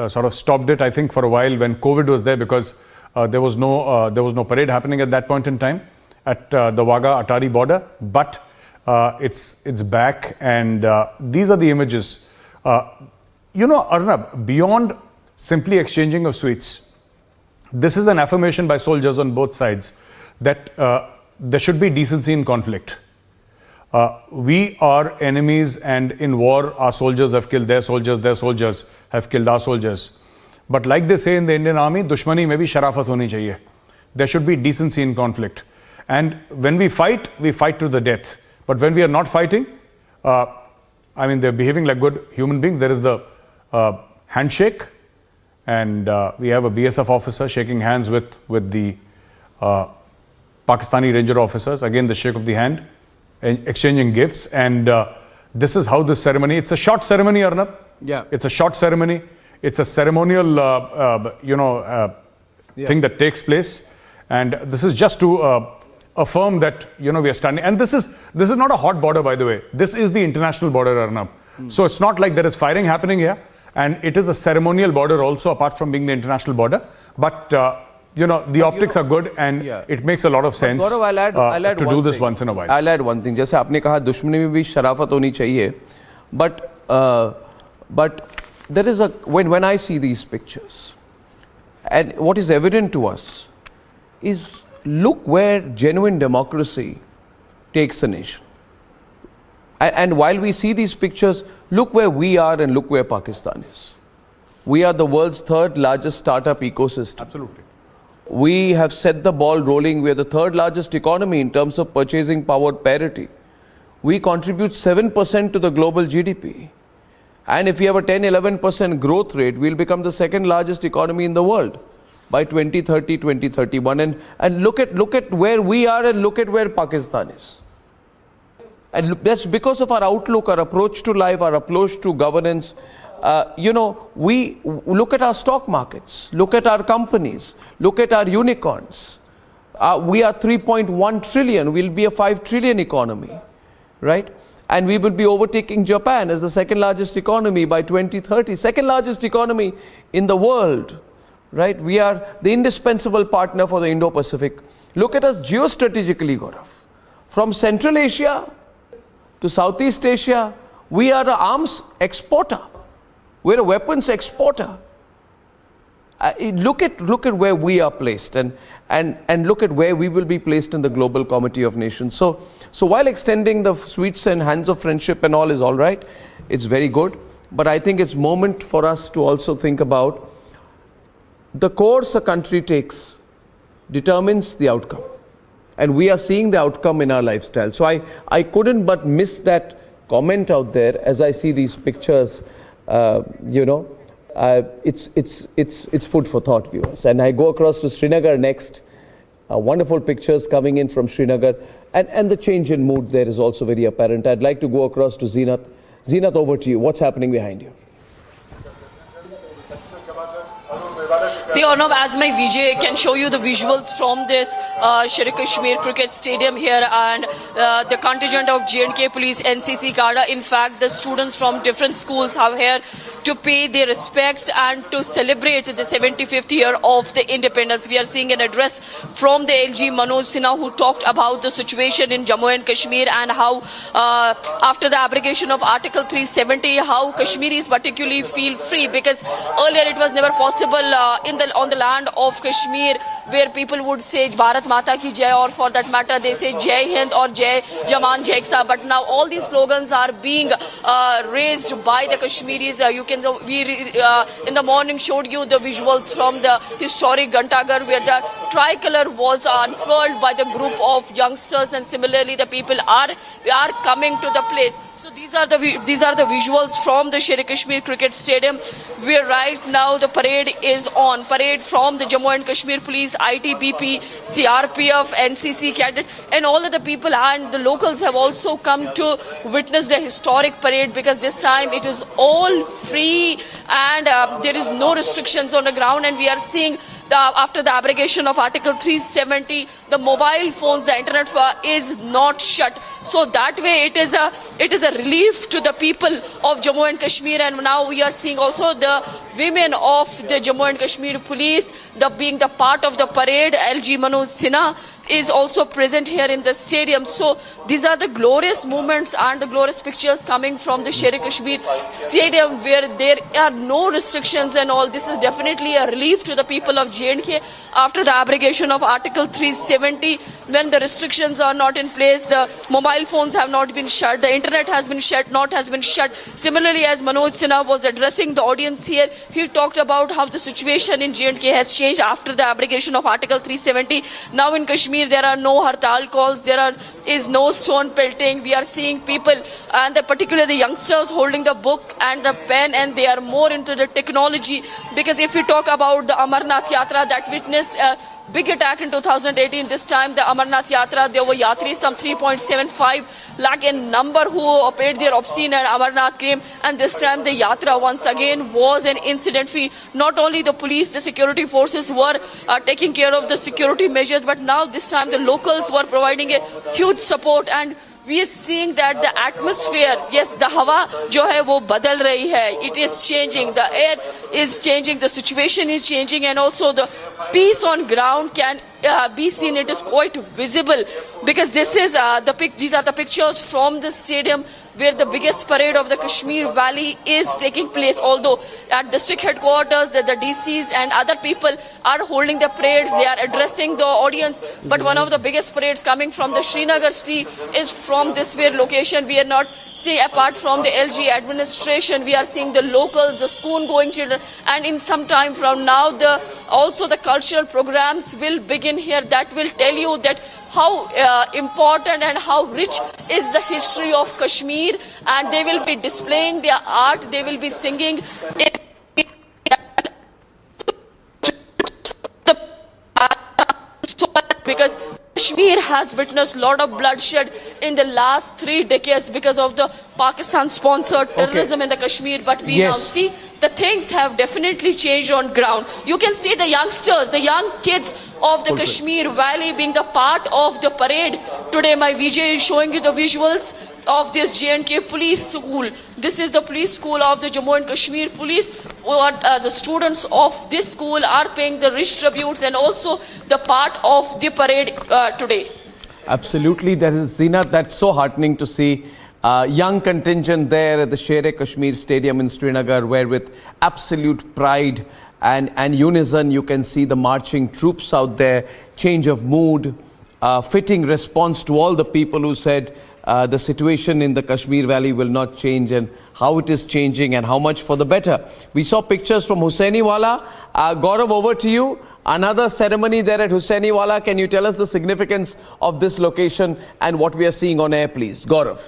sort of stopped it, I think, for a while when COVID was there, because there was no parade happening at that point in time at the Wagah Atari border. But it's back, and these are the images. You know, Arnab, beyond simply exchanging of sweets, this is an affirmation by soldiers on both sides that there should be decency in conflict. We are enemies, and in war our soldiers have killed their soldiers have killed our soldiers. But like they say in the Indian army, dushmani mein bhi sharafat honi chahiye. There should be decency in conflict. And when we fight to the death. But when we are not fighting, I mean, they're behaving like good human beings. There is the handshake, and we have a BSF officer shaking hands with the Pakistani Ranger officers. Again, the shake of the hand, and exchanging gifts. And this is how this ceremony. It's a short ceremony, Arnab. Yeah, it's a short ceremony. It's a ceremonial, thing that takes place, and this is just to affirm that we are standing. And this is not a hot border, by the way. This is the international border, Arnab. So it's not like there is firing happening here, and it is a ceremonial border also, apart from being the international border. But the optics are good, and it makes a lot of sense Gaurav, to do this once in a while. I'll add one thing. जैसे आपने कहा दुश्मनी में भी शराफत होनी चाहिए, but there is when I see these pictures, and what is evident to us is, look where genuine democracy takes a nation. And while we see these pictures, look where we are and look where Pakistan is. We are the world's third largest startup ecosystem. Absolutely. We have set the ball rolling. We are the third largest economy in terms of purchasing power parity. We contribute 7% to the global GDP. And if we have a 10-11% growth rate, we'll become the second largest economy in the world by 2030, 2031. And look at where we are, and look at where Pakistan is. And that's because of our outlook, our approach to life, our approach to governance. We look at our stock markets, look at our companies, look at our unicorns. We are 3.1 trillion, we'll be a 5 trillion economy, right? And we will be overtaking Japan as the second largest economy by 2030, second largest economy in the world, right? We are the indispensable partner for the Indo-Pacific Look at us geostrategically, Gaurav. From Central Asia to Southeast Asia, we are an arms exporter. We're a weapons exporter. Look at where we are placed, and look at where we will be placed in the global committee of nations. So while extending the sweets and hands of friendship and all is all right, it's very good, but I think it's moment for us to also think about the course a country takes determines the outcome, and we are seeing the outcome in our lifestyle. So I couldn't but miss that comment out there as I see these pictures. It's food for thought, viewers. And I go across to Srinagar next. Wonderful pictures coming in from Srinagar, and the change in mood there is also very apparent. I'd like to go across to Zeenat. Zeenat, over to you. What's happening behind you? See, Arnab, as my VJ can show you the visuals from this Kashmir cricket stadium here, and the contingent of J&K police, NCC, CADA. In fact, the students from different schools are here to pay their respects and to celebrate the 75th year of the independence. We are seeing an address from the LG Manoj Sinha, who talked about the situation in Jammu and Kashmir and how after the abrogation of Article 370, how Kashmiris particularly feel free, because earlier it was never possible on the land of Kashmir, where people would say Bharat Mata ki Jai, or for that matter they say Jai Hind or Jai Jawan Jai Kisa. But now all these slogans are being raised by the Kashmiris. We in the morning showed you the visuals from the historic Gantaghar, where the tricolor was unfurled by the group of youngsters, and similarly the people are coming to the place. So these are the visuals from the Kashmir cricket stadium, where right now the parade is on. Parade from the Jammu and Kashmir police, ITBP, CRPF, NCC cadet, and all of the people and the locals have also come to witness the historic parade, because this time it is all free and there is no restrictions on the ground. And we are seeing after the abrogation of Article 370, the mobile phones, the internet is not shut. So that way it is a relief to the people of Jammu and Kashmir. And now we are seeing also the women of the Jammu and Kashmir police being the part of the parade. LG Manoj Sinha is also present here in the stadium. So these are the glorious moments and the glorious pictures coming from the Kashmir stadium, where there are no restrictions and all. This is definitely a relief to the people of J&K after the abrogation of Article 370, when the restrictions are not in place, the mobile phones have not been shut, the internet has been shut. Similarly, as Manoj Sinha was addressing the audience here, he talked about how the situation in J&K has changed after the abrogation of Article 370. Now in Kashmir, there are no hartal calls, there is no stone pelting. We are seeing people, and particularly the youngsters, holding the book and the pen, and they are more into the technology. Because if we talk about the Amarnath Yatra that witnessed a big attack in 2018, this time the Amarnath Yatra, there were yatris, some 3.75 lakh in number, who paid their obscene and Amarnath came, and this time the Yatra once again was an incident fee. Not only the police, the security forces were taking care of the security measures, but now this time the locals were providing a huge support. And we are seeing that the atmosphere, yes, the hawa jo hai wo badal rahi hai, it is changing, the air is changing, the situation is changing, and also the peace on ground can be seen. It is quite visible, because this is these are the pictures from the stadium, where the biggest parade of the Kashmir Valley is taking place. Although at district headquarters, the DCs and other people are holding the parades, they are addressing the audience. But one of the biggest parades coming from the Srinagar city is from this very location. We are not seeing, apart from the LG administration, we are seeing the locals, the school-going children, and in some time from now, also the cultural programs will begin here. That will tell you that how important and how rich is the history of Kashmir, and they will be displaying their art, they will be singing because Kashmir has witnessed a lot of bloodshed in the last 3 decades because of the Pakistan-sponsored terrorism in the Kashmir. But we now see the things have definitely changed on ground. You can see the youngsters, the young kids of the Kashmir Valley being the part of the parade. Today my VJ is showing you the visuals of this J&K police school. This is the police school of the Jammu and Kashmir police. The students of this school are paying the rich tributes and also the part of the parade today. Absolutely, that is Zinat. That's so heartening to see. Young contingent there at the Sher-e-Kashmir Stadium in Srinagar, where with absolute pride and unison you can see the marching troops out there, change of mood, fitting response to all the people who said the situation in the Kashmir Valley will not change and how it is changing and how much for the better. We saw pictures from Hussainiwala. Gaurav, over to you. Another ceremony there at Hussainiwala. Can you tell us the significance of this location and what we are seeing on air, please? Gaurav.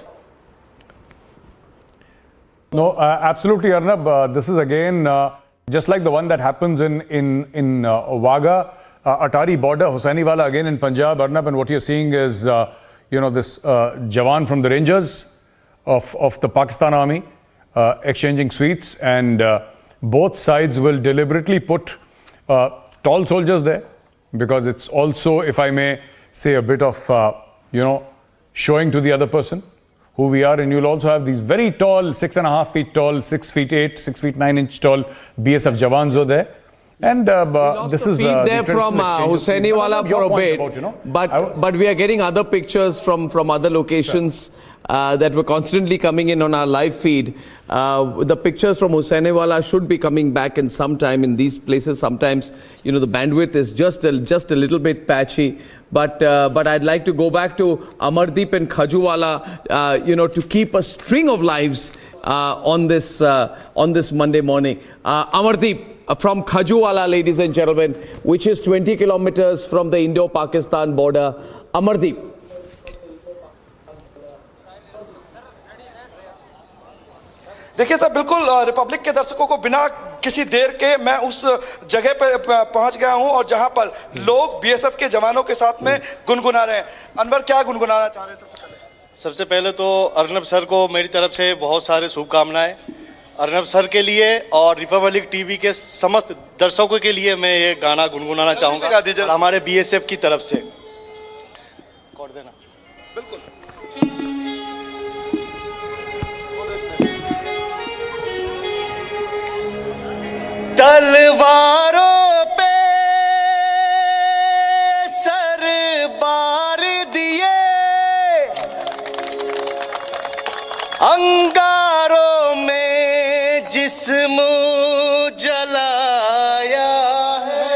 No, absolutely, Arnab. This is again just like the one that happens in Wagah, Atari border, Hussainiwala again in Punjab, Arnab, and what you're seeing is this Jawan from the Rangers of the Pakistan Army exchanging sweets, and both sides will deliberately put tall soldiers there because it's also, if I may say, a bit of showing to the other person who we are, and you'll also have these very tall, 6.5 feet tall, 6 feet 8, 6 feet 9 inch tall BSF Jawans over there. And this is there from Hussainiwala for a bit, but we are getting other pictures from other locations that were constantly coming in on our live feed. The pictures from Hussainiwala should be coming back in some time. In these places, sometimes the bandwidth is just a little bit patchy. But I'd like to go back to Amardeep and Khajuwala, to keep a string of lives on this Monday morning. Amardeep, from Khajuwala, ladies and gentlemen, which is 20 kilometers from the Indo-Pakistan border. Amardeep. देखिए sir, बिल्कुल Republic के दर्शकों को बिना किसी देर के मैं उस जगह पर पहुंच गया हूं और जहां पर लोग बीएसएफ के जवानों के साथ में गुनगुना रहे हैं। अनवर, क्या गुनगुनाना चाह रहे हैं? सबसे पहले तो अर्नब सर को मेरी तरफ से बहुत सारे शुभकामनाएं। अर्नब सर के लिए और रिपब्लिक टीवी के समस्त दर्शकों के लिए मैं ये गाना गुनगुनाना चाहूँगा हमारे बीएसएफ की तरफ से। कोड देना। बिल्कुल। तलवारों पे सर बार दिए, अंगारों में जिस्म जलाया है,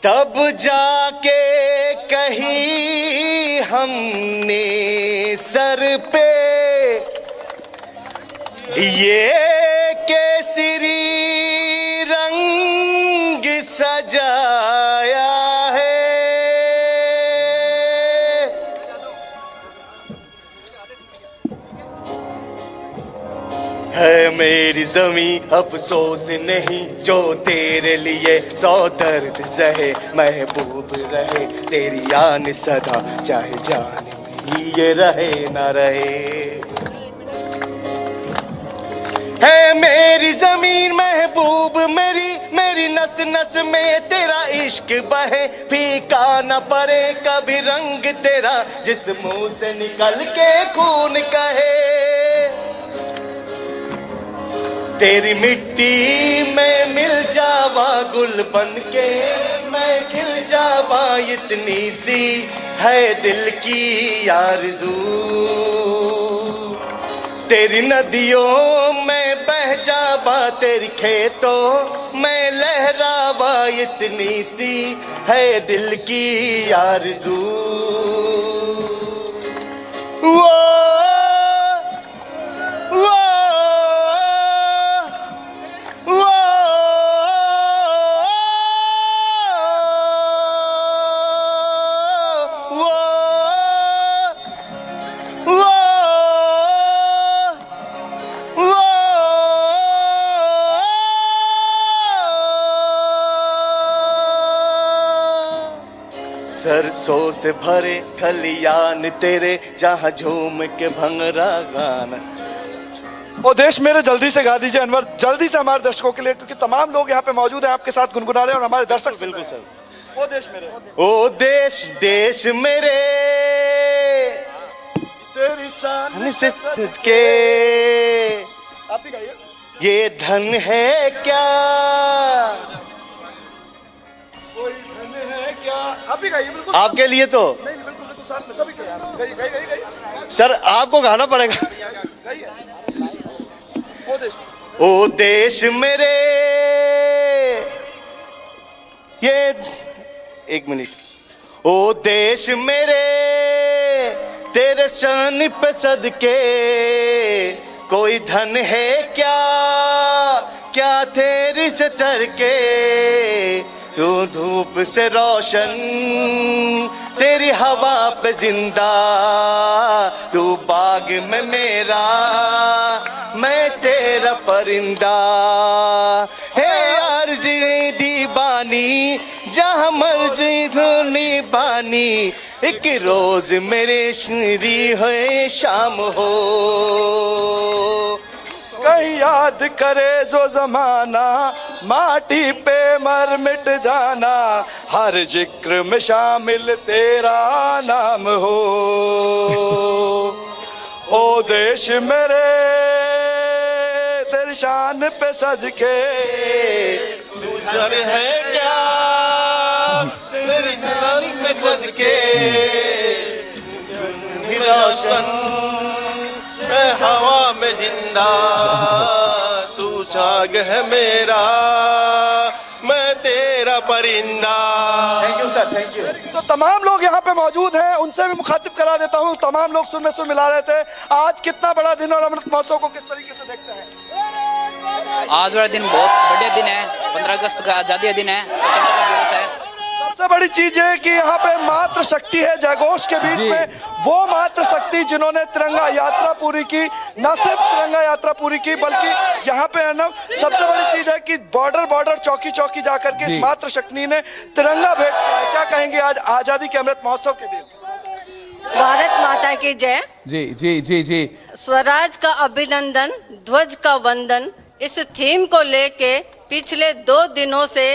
तब जाके कहीं हमने सर पे ये केसरी रंग सजाया है मेरी ज़मीं अफसोस नहीं जो तेरे लिए सौ दर्द सहे, महबूब रहे तेरी आन सदा, चाहे जान में ये रहे ना रहे। है मेरी जमीन महबूब मेरी नस नस में तेरा इश्क बहे, फीका न पड़े कभी रंग तेरा, जिस मुंह से निकल के खून कहे। तेरी मिट्टी में मिल जावा गुल बन के मैं खिल जावा, इतनी सी है दिल की आरज़ू। तेरी नदियों में बह जावा, तेरी खेतों में लहरावा, इतनी सी है दिल की आरज़ू। वो सरसों से भरे खलियान तेरे, जहाँ झूम के भंगरा गाना, ओ देश मेरे जल्दी से गा दीजिए अनवर, जल्दी से हमारे दर्शकों के लिए, क्योंकि तमाम लोग यहाँ पे मौजूद हैं आपके साथ गुनगुना रहे हैं और हमारे दर्शक। बिल्कुल सर। ओ देश मेरे, ओ देश देश मेरे तेरी शान से के आप भी गाइए। ये धन है क्या, कोई धन है क्या, आप भी गाइए। बिल्कुल आपके लिए तो नहीं, बिल्कुल बिल्कुल साथ में सभी गाइए गाइए गाइए। सर आपको गाना पड़ेगा। ओ देश मेरे, ये एक मिनट। ओ देश मेरे तेरे शान पे सदके, कोई धन है क्या, क्या तेरी से टरके, तू धूप से रोशन तेरी हवा पे जिंदा, तू बाग में मेरा मैं तेरा परिंदा, हे अर्जी दीवानी जहाँ मर्जी धुनी बानी, एक रोज मेरे श्री है शाम हो, कहीं याद करे जो जमाना, माटी पे मर मिट जाना, हर जिक्र में शामिल तेरा नाम हो। ओ देश मेरे तेरी शान पे सज के, डर है क्या तेरी शान पे सज के, रोशन हवा में जिंदा, तू जाग है मेरा मैं तेरा परिंदा। Thank you sir, thank you. तो तमाम लोग यहाँ पे मौजूद हैं, उनसे भी मुखातिब करा देता हूँ। तमाम लोग सुर में सुर मिला रहे थे। आज कितना बड़ा दिन और अमृत महोत्सव को किस तरीके से देखते हैं? आज वाला दिन बहुत बढ़िया दिन है। 15 अगस्त का आज़ादी का दिन है, स्वतंत्रता दिवस है। सबसे बड़ी चीज है कि यहाँ पे मातृ शक्ति है जयघोष के बीच में, वो मातृ शक्ति जिन्होंने तिरंगा यात्रा पूरी की, न सिर्फ तिरंगा यात्रा पूरी की बल्कि यहाँ पे अर्नब सबसे बड़ी चीज है कि बॉर्डर चौकी चौकी जाकर के इस मातृ शक्ति ने तिरंगा भेंट किया है। क्या कहेंगे आज आजादी के अमृत महोत्सव के दिन? भारत माता की जय। जी जी जी जी। स्वराज का अभिनंदन, ध्वज का वंदन, इस थीम को लेके पिछले 2 दिनों से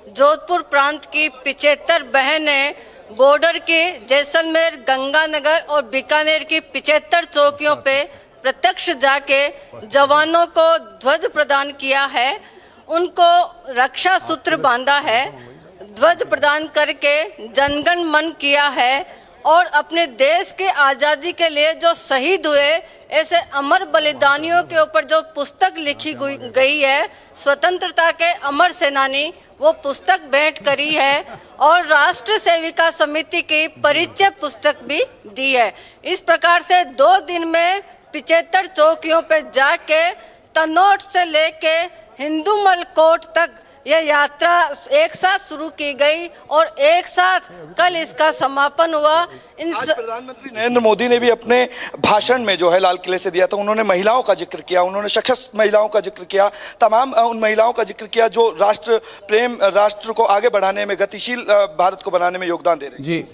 जोधपुर प्रांत की 75 बहनें बॉर्डर के जैसलमेर, गंगानगर और बीकानेर की 75 चौकियों पे प्रत्यक्ष जाके जवानों को ध्वज प्रदान किया है, उनको रक्षा सूत्र बांधा है, ध्वज प्रदान करके जनगण मन किया है और अपने देश के आज़ादी के लिए जो शहीद हुए ऐसे अमर बलिदानियों के ऊपर जो पुस्तक लिखी गई है, स्वतंत्रता के अमर सेनानी, वो पुस्तक भेंट करी है और राष्ट्र सेविका समिति की परिचय पुस्तक भी दी है। इस प्रकार से 2 दिन में 75 चौकियों पे जाके तनोट से लेके हिंदूमल कोट तक यह यात्रा एक साथ शुरू की गई और एक साथ कल इसका समापन हुआ। आज प्रधानमंत्री नरेंद्र मोदी ने भी अपने भाषण में जो है लाल किले से दिया था, उन्होंने महिलाओं का जिक्र किया, उन्होंने सशक्त महिलाओं का जिक्र किया, तमाम उन महिलाओं का जिक्र किया जो राष्ट्र प्रेम, राष्ट्र को आगे बढ़ाने में, गतिशील भारत को बनाने में योगदान दे रहे हैं। जी,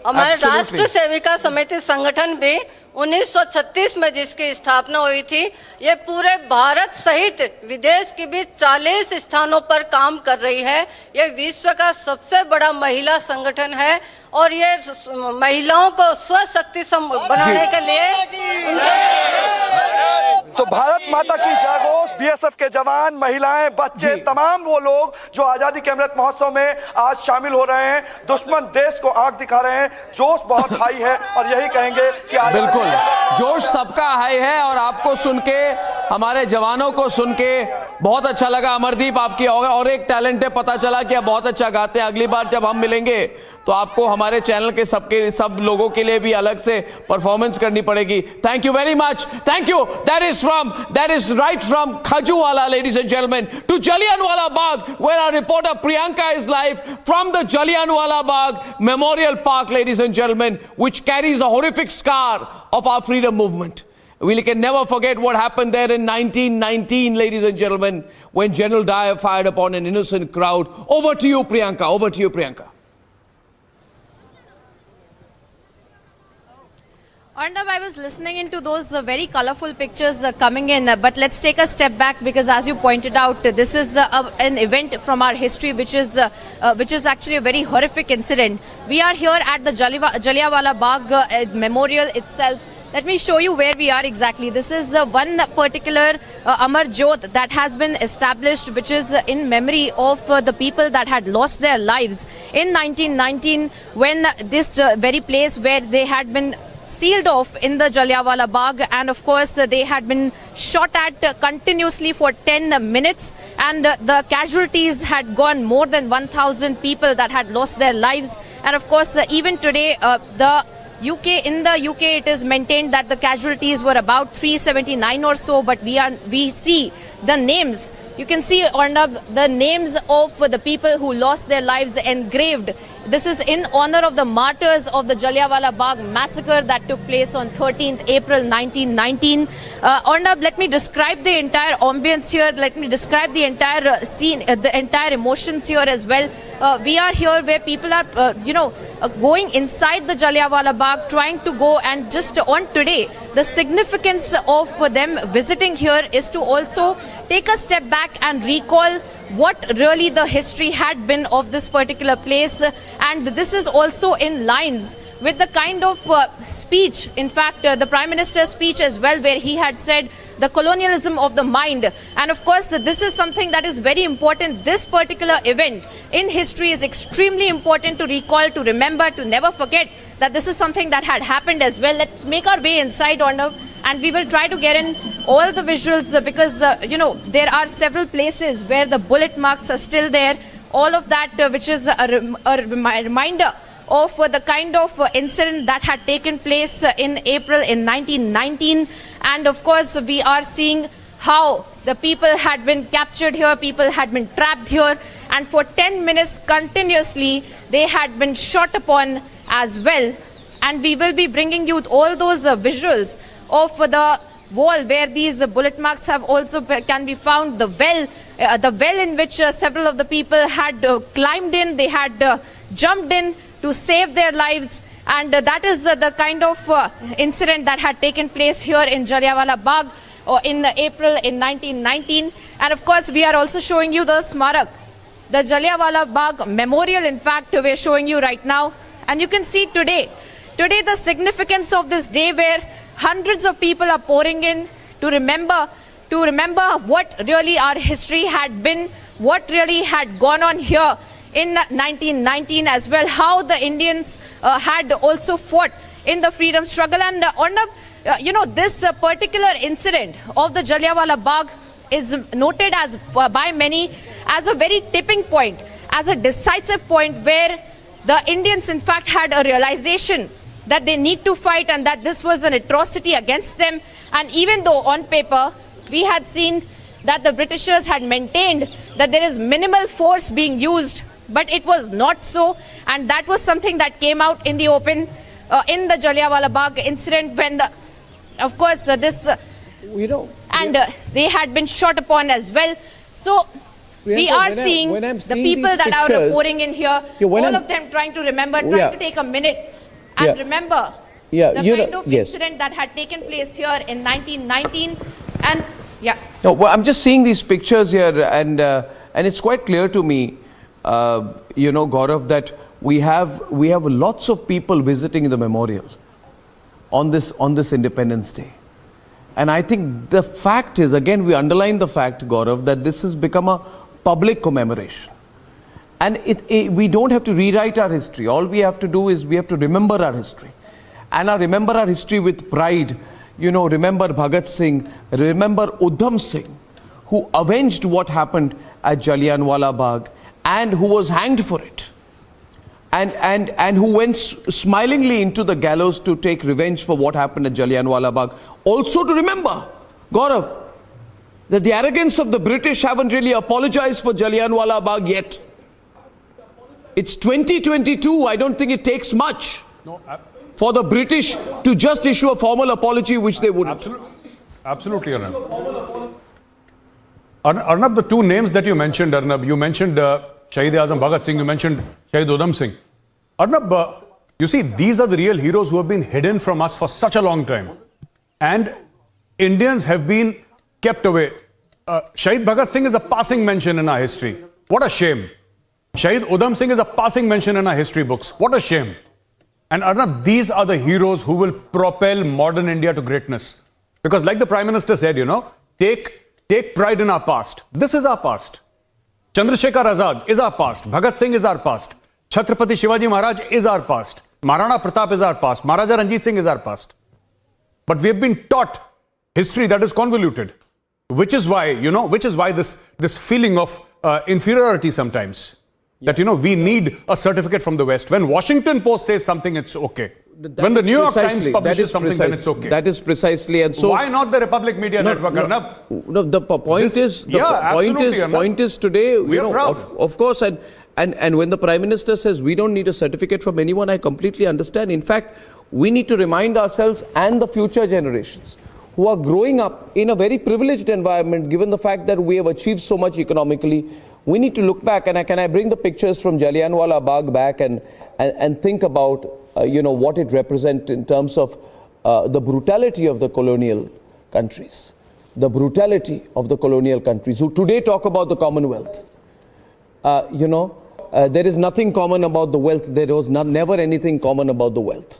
हमारे राष्ट्र सेविका समिति संगठन भी 1936 में जिसकी स्थापना हुई थी, ये पूरे भारत सहित विदेश की भी 40 स्थानों पर काम कर रही है। ये विश्व का सबसे बड़ा महिला संगठन है और ये महिलाओं को स्वशक्ति बनाने के लिए तो भारत माता की जयघोष, बीएसएफ के जवान, महिलाएं, बच्चे, तमाम वो लोग जो आजादी के अमृत महोत्सव में आज शामिल हो रहे हैं, दुश्मन देश को आंख दिखा रहे हैं। जोश बहुत हाई है और यही कहेंगे कि बिल्कुल जोश सबका हाई है। और आपको सुन के, हमारे जवानों को सुन के बहुत अच्छा लगा। अमरदीप, आपकी और एक टैलेंट है, पता चला कि आप बहुत अच्छा गाते हैं। अगली बार जब हम मिलेंगे तो आपको हमारे चैनल के सब लोगों के लिए भी अलग से परफॉर्मेंस करनी पड़ेगी। Thank you very much, thank you. That is right from Khajuraho, ladies and gentlemen, to Jallianwala Bagh, where our reporter Priyanka is live from the Jallianwala Bagh Memorial Park, ladies and gentlemen, which carries a horrific scar of our freedom movement. We can never forget what happened there in 1919, ladies and gentlemen, when General Dyer fired upon an innocent crowd. Over to you, Priyanka. Over to you, Priyanka. Arnab, I was listening into those very colorful pictures coming in, but let's take a step back because, as you pointed out, this is an event from our history which is actually a very horrific incident. We are here at the Jallianwala Bagh memorial itself. Let me show you where we are exactly. This is one particular Amar Jyot that has been established, which is in memory of the people that had lost their lives in 1919 when this very place where they had been sealed off in the Jallianwala Bagh, and of course they had been shot at continuously for 10 minutes, and the casualties had gone more than 1,000 people that had lost their lives. And of course even today in the UK it is maintained that the casualties were about 379 or so, but we see the names. You can see, Arnab, the names of the people who lost their lives engraved. This is in honor of the martyrs of the Jallianwala Bagh massacre that took place on 13th April 1919. Arnab, let me describe the entire ambience here. Let me describe the entire scene, the entire emotions here as well. We are here where people are, going inside the Jallianwala Bagh, trying to go, and just on today, the significance of them visiting here is to also take a step back and recall what really the history had been of this particular place. And this is also in lines with the kind of speech, in fact, the Prime Minister's speech as well, where he had said the colonialism of the mind. And of course, this is something that is very important. This particular event in history is extremely important to recall, to remember, to never forget that this is something that had happened as well. Let's make our way inside, Arnab, and we will try to get in all the visuals because, there are several places where the bullet marks are still there. All of that, which is a reminder of the kind of incident that had taken place in April in 1919. And of course, we are seeing how the people had been captured here, people had been trapped here, and for 10 minutes continuously, they had been shot upon as well. And we will be bringing you all those visuals of the wall where these bullet marks have also can be found, the well in which several of the people had climbed in, they had jumped in to save their lives. And that is the kind of incident that had taken place here in Jallianwala Bagh in April in 1919. And of course, we are also showing you the Smarak, the Jallianwala Bagh memorial, in fact, we are showing you right now. And you can see today the significance of this day where hundreds of people are pouring in to remember what really our history had been, what really had gone on here in 1919 as well, how the Indians had also fought in the freedom struggle. And Arnab, this particular incident of the Jallianwala Bagh is noted as by many as a very tipping point, as a decisive point where the Indians in fact had a realization that they need to fight and that this was an atrocity against them. And even though on paper we had seen that the Britishers had maintained that there is minimal force being used, but it was not so. And that was something that came out in the open in the Jallianwala Bagh incident when, of course, they had been shot upon as well. So we are seeing the people that are pouring in here, all of them trying to remember, trying to take a minute and remember the kind of incident that had taken place here in 1919. And I'm just seeing these pictures here, and it's quite clear to me, Gaurav, that we have lots of people visiting the memorial on this Independence Day. And I think the fact is, again, we underline the fact, Gaurav, that this has become a public commemoration. And we don't have to rewrite our history. All we have to do is we have to remember our history. And remember our history with pride. Remember Bhagat Singh, remember Udham Singh, who avenged what happened at Jallianwala Bagh and who was hanged for it. And who went smilingly into the gallows to take revenge for what happened at Jallianwala Bagh. Also to remember, Gaurav, that the arrogance of the British haven't really apologized for Jallianwala Bagh yet. It's 2022. I don't think it takes much for the British to just issue a formal apology, which they wouldn't. Absolutely, Arnab. Arnab, the two names that you mentioned, Arnab, you mentioned Shahid-e-Azam Bhagat Singh, you mentioned Shahid Udham Singh. Arnab, You see, these are the real heroes who have been hidden from us for such a long time. And Indians have been kept away. Shahid Bhagat Singh is a passing mention in our history. What a shame. Shahid Udham Singh is a passing mention in our history books. What a shame. And Arnab, these are the heroes who will propel modern India to greatness. Because like the Prime Minister said, take pride in our past. This is our past. Chandrasekhar Azad is our past. Bhagat Singh is our past. Chhatrapati Shivaji Maharaj is our past. Maharana Pratap is our past. Maharaja Ranjit Singh is our past. But we have been taught history that is convoluted. Which is why, this feeling of inferiority sometimes. Yeah. That, we need a certificate from the West. When Washington Post says something, it's okay. When the New York Times publishes something, then it's okay. That is precisely. And so why not the Republic Media Network, Arnab? No, the point is today, of course, and when the Prime Minister says we don't need a certificate from anyone, I completely understand. In fact, we need to remind ourselves and the future generations who are growing up in a very privileged environment, given the fact that we have achieved so much economically. We need to look back, and can I bring the pictures from Jallianwala Bagh back and think about what it represents in terms of the brutality of the colonial countries. The brutality of the colonial countries who today talk about the Commonwealth. There is nothing common about the wealth. There was never anything common about the wealth.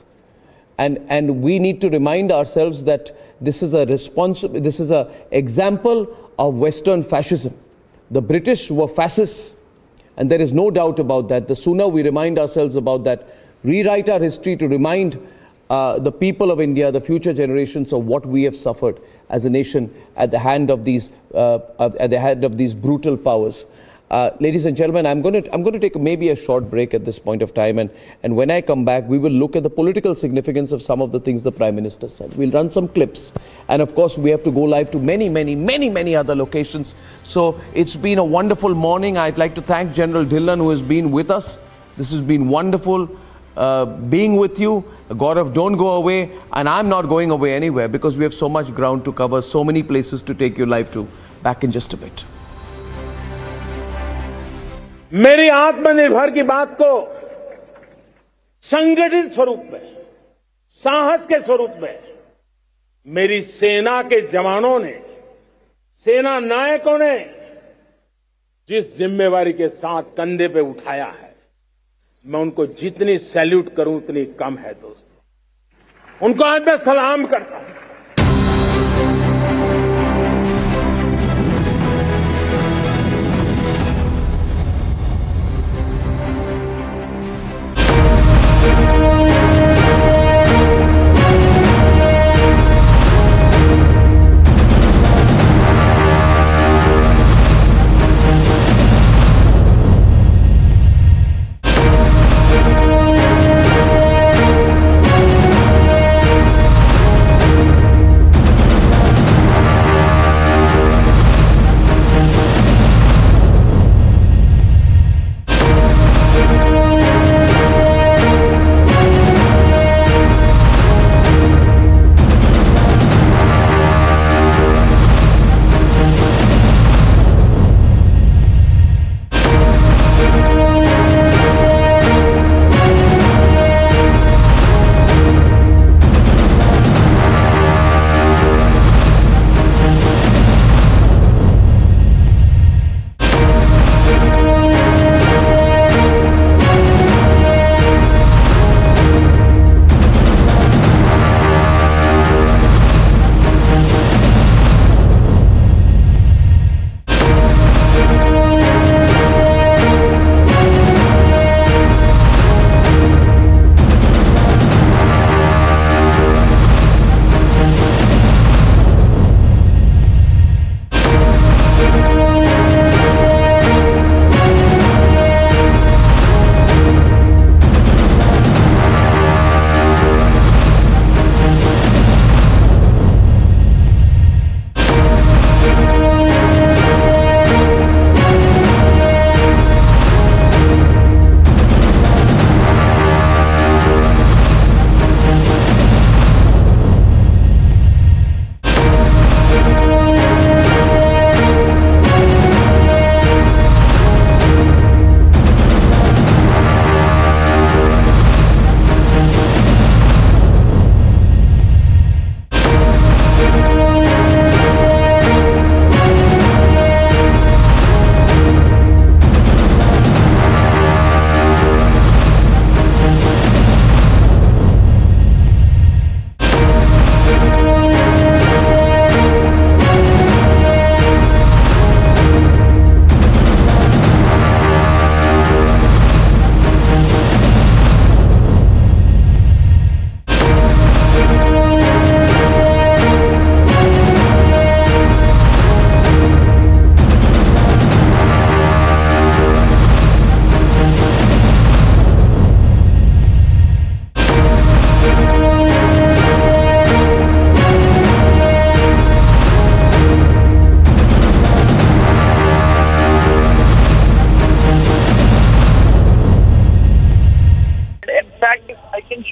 And we need to remind ourselves that this is an example of Western fascism. The British were fascists, and there is no doubt about that. The sooner we remind ourselves about that, rewrite our history to remind the people of India, the future generations, of what we have suffered as a nation at the hand of these brutal powers. Ladies and gentlemen, I'm going to take maybe a short break at this point of time, and when I come back, we will look at the political significance of some of the things the Prime Minister said. We'll run some clips, and of course, we have to go live to many other locations. So it's been a wonderful morning. I'd like to thank General Dhillon, who has been with us. This has been wonderful being with you. Gaurav, don't go away, and I'm not going away anywhere because we have so much ground to cover, so many places to take you live to. Back in just a bit. मेरी आत्मनिर्भर की बात को संगठित स्वरूप में, साहस के स्वरूप में मेरी सेना के जवानों ने, सेना नायकों ने जिस जिम्मेवारी के साथ कंधे पे उठाया है, मैं उनको जितनी सैल्यूट करूं उतनी कम है दोस्तों। उनको आज मैं सलाम करता हूं।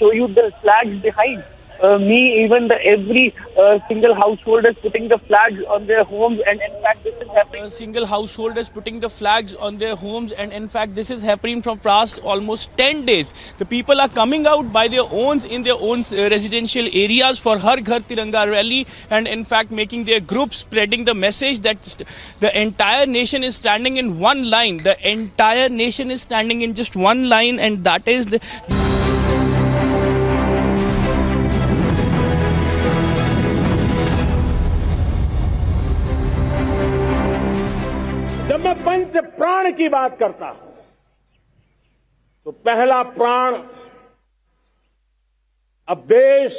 show you the flags behind me. Even every single household is putting the flags on their homes, and in fact this is happening. Single household is putting the flags on their homes, and in fact this is happening from past almost 10 days. The people are coming out by their own in their own residential areas for Har Ghar Tiranga rally, and in fact making their groups, spreading the message that the entire nation is standing in one line. The entire nation is standing in just one line, and that is the जब मैं पंच प्राण की बात करता हूं तो पहला प्राण अब देश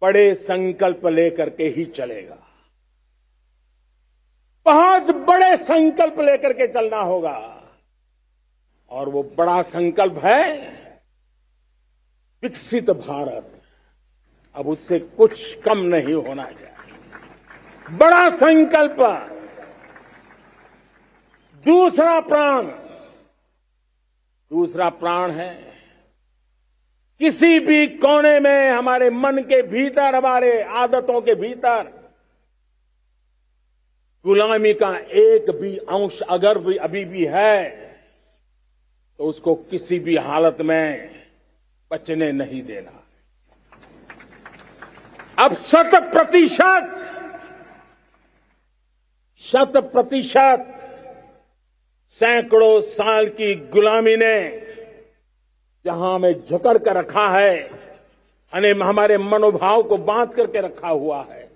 बड़े संकल्प लेकर के ही चलेगा। बहुत बड़े संकल्प लेकर के चलना होगा, और वो बड़ा संकल्प है विकसित भारत। अब उससे कुछ कम नहीं होना चाहिए। बड़ा संकल्प। दूसरा प्राण है किसी भी कोने में, हमारे मन के भीतर, हमारे आदतों के भीतर गुलामी का एक भी अंश अगर भी अभी भी है तो उसको किसी भी हालत में बचने नहीं देना। अब 100% सैकड़ों साल की गुलामी ने जहां हमें झकड़ कर रखा है, हमारे मनोभाव को बांध करके रखा हुआ है,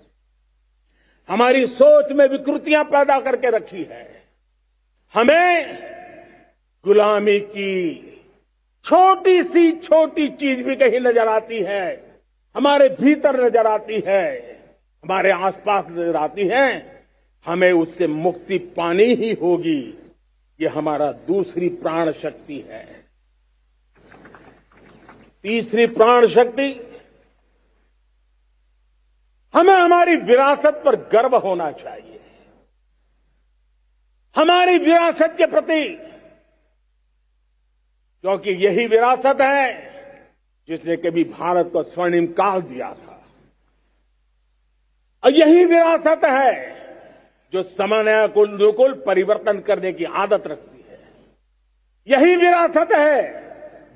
हमारी सोच में विकृतियां पैदा करके रखी है, हमें गुलामी की छोटी सी छोटी चीज भी कहीं नजर आती है, हमारे भीतर नजर आती है, हमारे आसपास नजर आती है, हमें उससे मुक्ति पानी ही होगी। ये हमारा दूसरी प्राण शक्ति है। तीसरी प्राण शक्ति, हमें हमारी विरासत पर गर्व होना चाहिए। हमारी विरासत के प्रति, क्योंकि यही विरासत है जिसने कभी भारत को स्वर्णिम काल दिया था, और यही विरासत है जो समय को अनुकूल परिवर्तन करने की आदत रखती है। यही विरासत है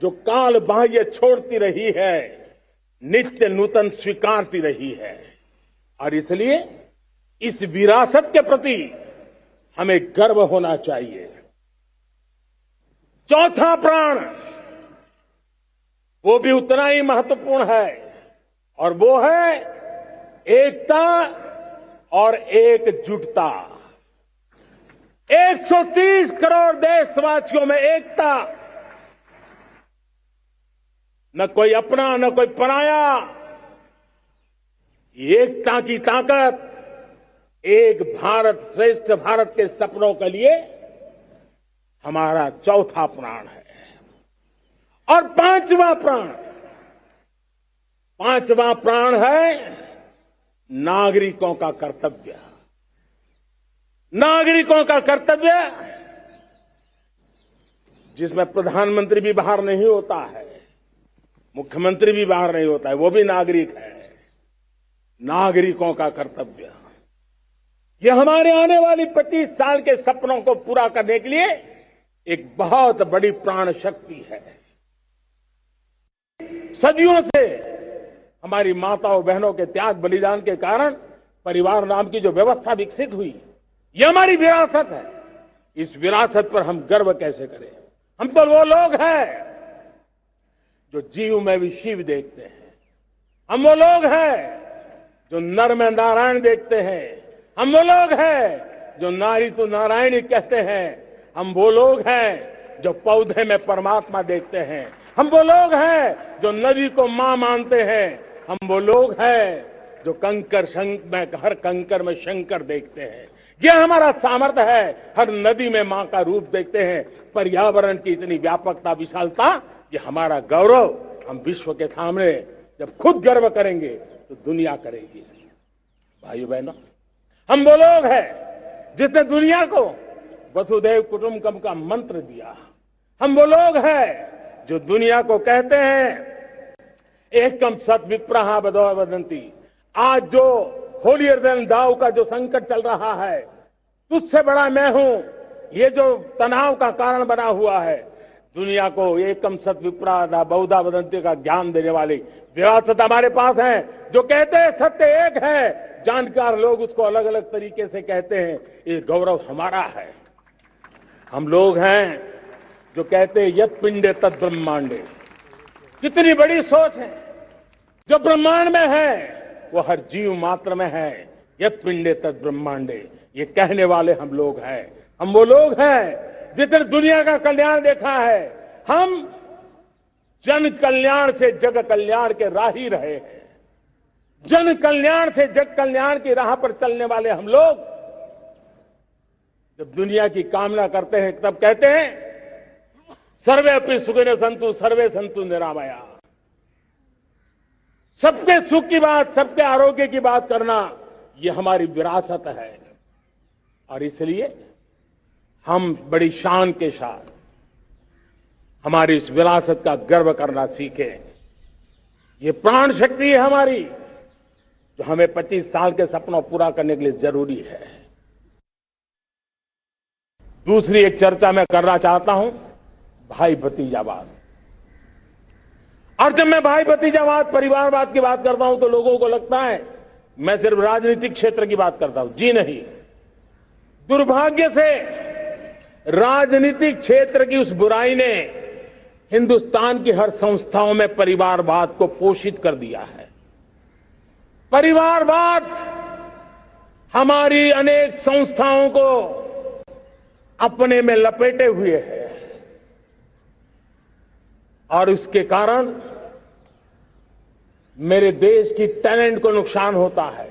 जो काल बाह्य छोड़ती रही है, नित्य नूतन स्वीकारती रही है, और इसलिए इस विरासत के प्रति हमें गर्व होना चाहिए। चौथा प्राण, वो भी उतना ही महत्वपूर्ण है, और वो है एकता और एकजुटता। 130 करोड़ देशवासियों में एकता, न कोई अपना न कोई पराया। एकता की ताकत एक भारत श्रेष्ठ भारत के सपनों के लिए हमारा चौथा प्राण है। और पांचवा प्राण है नागरिकों का कर्तव्य। नागरिकों का कर्तव्य जिसमें प्रधानमंत्री भी बाहर नहीं होता है, मुख्यमंत्री भी बाहर नहीं होता है, वो भी नागरिक है। नागरिकों का कर्तव्य, यह हमारे आने वाली 25 साल के सपनों को पूरा करने के लिए एक बहुत बड़ी प्राण शक्ति है। सदियों से हमारी माताओं बहनों के त्याग बलिदान के कारण परिवार नाम की जो व्यवस्था विकसित हुई, यह हमारी विरासत है। इस विरासत पर हम गर्व कैसे करें? हम तो वो लोग हैं जो जीव में भी शिव देखते हैं। हम वो लोग हैं जो नर में नारायण देखते हैं। हम वो लोग हैं जो नारी तो नारायणी कहते हैं। हम वो लोग हैं जो पौधे में परमात्मा देखते हैं। हम वो लोग हैं जो नदी को मां मानते हैं। हम वो लोग हैं जो हर कंकर में शंकर देखते हैं। यह हमारा सामर्थ्य है। हर नदी में मां का रूप देखते हैं। पर्यावरण की इतनी व्यापकता, विशालता, ये हमारा गौरव। हम विश्व के सामने जब खुद गर्व करेंगे तो दुनिया करेगी। भाइयों बहनों, हम वो लोग हैं जिसने दुनिया को वसुधैव कुटुंबकम का मंत्र दिया। हम वो लोग हैं जो दुनिया को कहते हैं एकम सत विप्रहा बदौ वदंती, आज जो होलियर देन दाऊ का जो संकट चल रहा है, तुझसे बड़ा मैं हूं, ये जो तनाव का कारण बना हुआ है, दुनिया को एकम सत विप्रा बहुधा वदंती का ज्ञान देने वाली विरासत हमारे पास है। जो कहते हैं सत्य एक है, जानकार लोग उसको अलग अलग तरीके से कहते हैं, ये गौरव हमारा है। हम लोग हैं जो कहते हैं यत पिंडे तत् ब्रह्मांडे, कितनी बड़ी सोच है। जो ब्रह्मांड में है वो हर जीव मात्र में है, यत पिंडे तत् ब्रह्मांडे, ये कहने वाले हम लोग हैं। हम वो लोग हैं जितने दुनिया का कल्याण देखा है, हम जन कल्याण से जग कल्याण के राही रहे हैं। जन कल्याण से जग कल्याण की राह पर चलने वाले हम लोग जब दुनिया की कामना करते हैं तब कहते हैं सर्वे अपनी सुखिनो संतु सर्वे संतु निरामया। सबके सुख की बात, सबके आरोग्य की बात करना, ये हमारी विरासत है। और इसलिए हम बड़ी शान के साथ हमारी इस विरासत का गर्व करना सीखें। ये प्राण शक्ति है हमारी, जो हमें 25 साल के सपनों पूरा करने के लिए जरूरी है। दूसरी एक चर्चा मैं करना चाहता हूं, भाई भतीजावाद। और जब मैं भाई भतीजावाद, परिवारवाद की बात करता हूं तो लोगों को लगता है मैं सिर्फ राजनीतिक क्षेत्र की बात करता हूं। जी नहीं, दुर्भाग्य से राजनीतिक क्षेत्र की उस बुराई ने हिंदुस्तान की हर संस्थाओं में परिवारवाद को पोषित कर दिया है। परिवारवाद हमारी अनेक संस्थाओं को अपने में लपेटे हुए है और उसके कारण मेरे देश की टैलेंट को नुकसान होता है,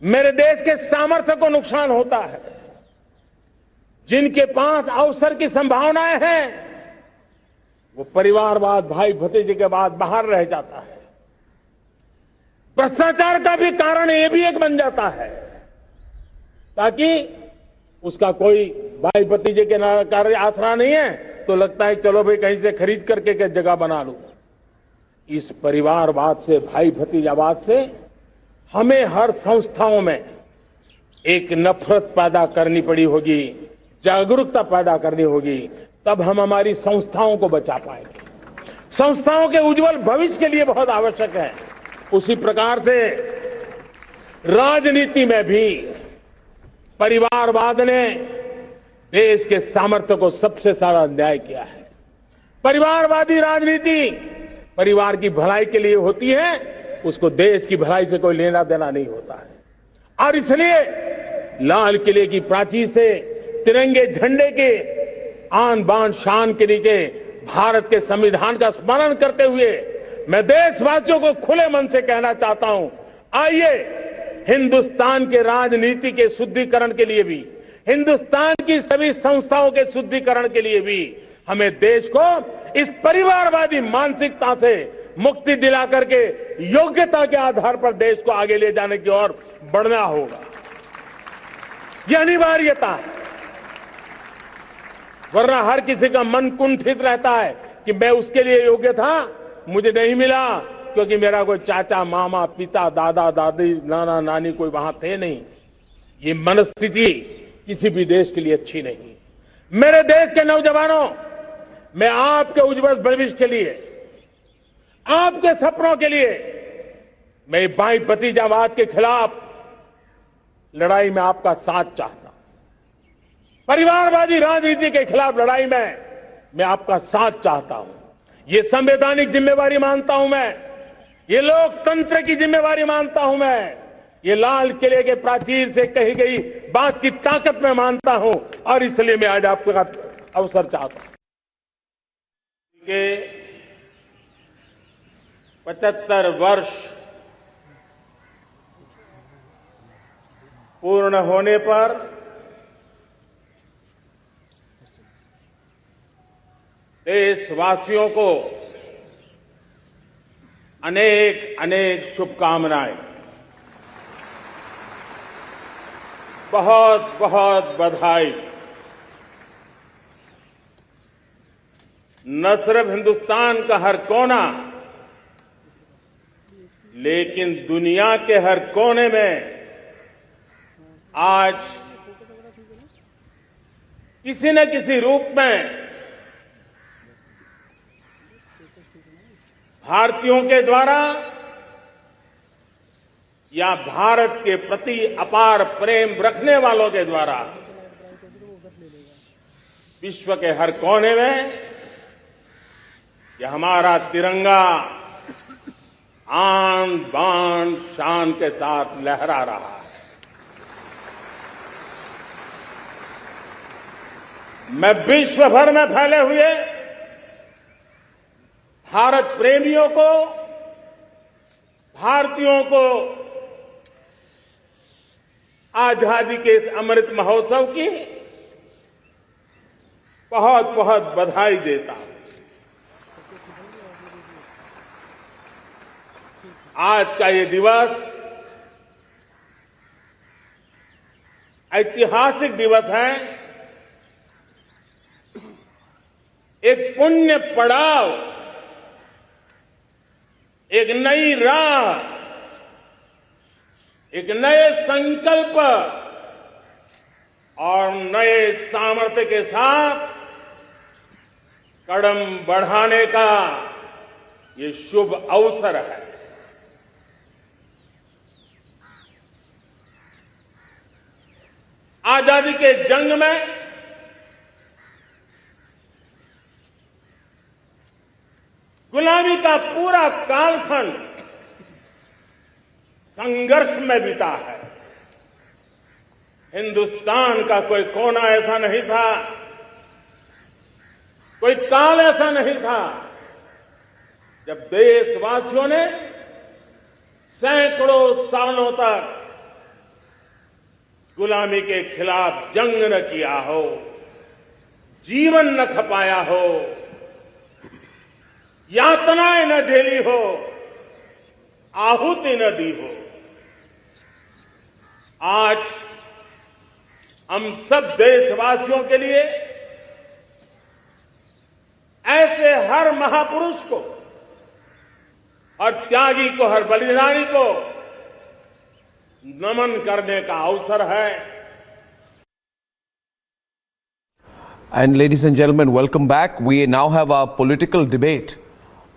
मेरे देश के सामर्थ्य को नुकसान होता है। जिनके पास अवसर की संभावनाएं हैं वो परिवारवाद, भाई भतीजे के बाद बाहर रह जाता है। भ्रष्टाचार का भी कारण ये भी एक बन जाता है, ताकि उसका कोई भाई भतीजे के कार्य आसरा नहीं है तो लगता है चलो भाई कहीं से खरीद करके के जगह बना लूं। इस परिवारवाद से, भाई भतीजावाद से हमें हर संस्थाओं में एक नफरत पैदा करनी पड़ी होगी, जागरूकता पैदा करनी होगी, तब हम हमारी संस्थाओं को बचा पाएंगे। संस्थाओं के उज्जवल भविष्य के लिए बहुत आवश्यक है। उसी प्रकार से राजनीति में भी परिवारवाद ने देश के सामर्थ्य को सबसे सारा अन्याय किया है। परिवारवादी राजनीति परिवार की भलाई के लिए होती है, उसको देश की भलाई से कोई लेना देना नहीं होता है। और इसलिए लाल किले की प्राचीर से तिरंगे झंडे के आन बान शान के नीचे भारत के संविधान का स्मरण करते हुए मैं देशवासियों को खुले मन से कहना चाहता हूं, आइए हिंदुस्तान के राजनीति के शुद्धिकरण के लिए भी, हिंदुस्तान की सभी संस्थाओं के शुद्धिकरण के लिए भी हमें देश को इस परिवारवादी मानसिकता से मुक्ति दिला करके योग्यता के आधार पर देश को आगे ले जाने की ओर बढ़ना होगा। यह अनिवार्यता है, वरना हर किसी का मन कुंठित रहता है कि मैं उसके लिए योग्य था, मुझे नहीं मिला क्योंकि मेरा कोई चाचा, मामा, पिता, दादा, दादी, नाना, नानी कोई वहां थे नहीं। ये मनस्थिति किसी भी देश के लिए अच्छी नहीं। मेरे देश के नौजवानों, मैं आपके उज्जवल भविष्य के लिए, आपके सपनों के लिए, मैं भाई भतीजावाद के खिलाफ लड़ाई में आपका साथ चाहता हूं। परिवारवादी राजनीति के खिलाफ लड़ाई में मैं आपका साथ चाहता हूं। ये संवैधानिक जिम्मेवारी मानता हूं मैं, ये लोकतंत्र की जिम्मेवारी मानता हूं मैं, ये लाल किले के प्राचीर से कही गई बात की ताकत में मानता हूं और इसलिए मैं आज आपका अवसर चाहता हूं कि 75 वर्ष पूर्ण होने पर देशवासियों को अनेक अनेक शुभकामनाएं, बहुत बहुत बधाई। न सिर्फ हिंदुस्तान का हर कोना, लेकिन दुनिया के हर कोने में आज किसी न किसी रूप में भारतीयों के द्वारा या भारत के प्रति अपार प्रेम रखने वालों के द्वारा विश्व के हर कोने में यह हमारा तिरंगा आन बान शान के साथ लहरा रहा है। मैं विश्व भर में फैले हुए भारत प्रेमियों को, भारतीयों को आजादी के इस अमृत महोत्सव की बहुत बहुत बधाई देता हूं। आज का ये दिवस ऐतिहासिक दिवस है, एक पुण्य पड़ाव, एक नई राह, एक नए संकल्प और नए सामर्थ्य के साथ कदम बढ़ाने का ये शुभ अवसर है। आजादी के जंग में गुलामी का पूरा कालखंड संघर्ष में बीता है। हिंदुस्तान का कोई कोना ऐसा नहीं था, कोई काल ऐसा नहीं था जब देशवासियों ने सैकड़ों सालों तक गुलामी के खिलाफ जंग न किया हो, जीवन न खपाया हो, यातनाएं न झेली हो, आहुति न दी हो। आज हम सब देशवासियों के लिए ऐसे हर महापुरुष को, हर त्यागी को, हर बलिदानी को नमन करने का अवसर है। And ladies and gentlemen, welcome back. We now have our political debate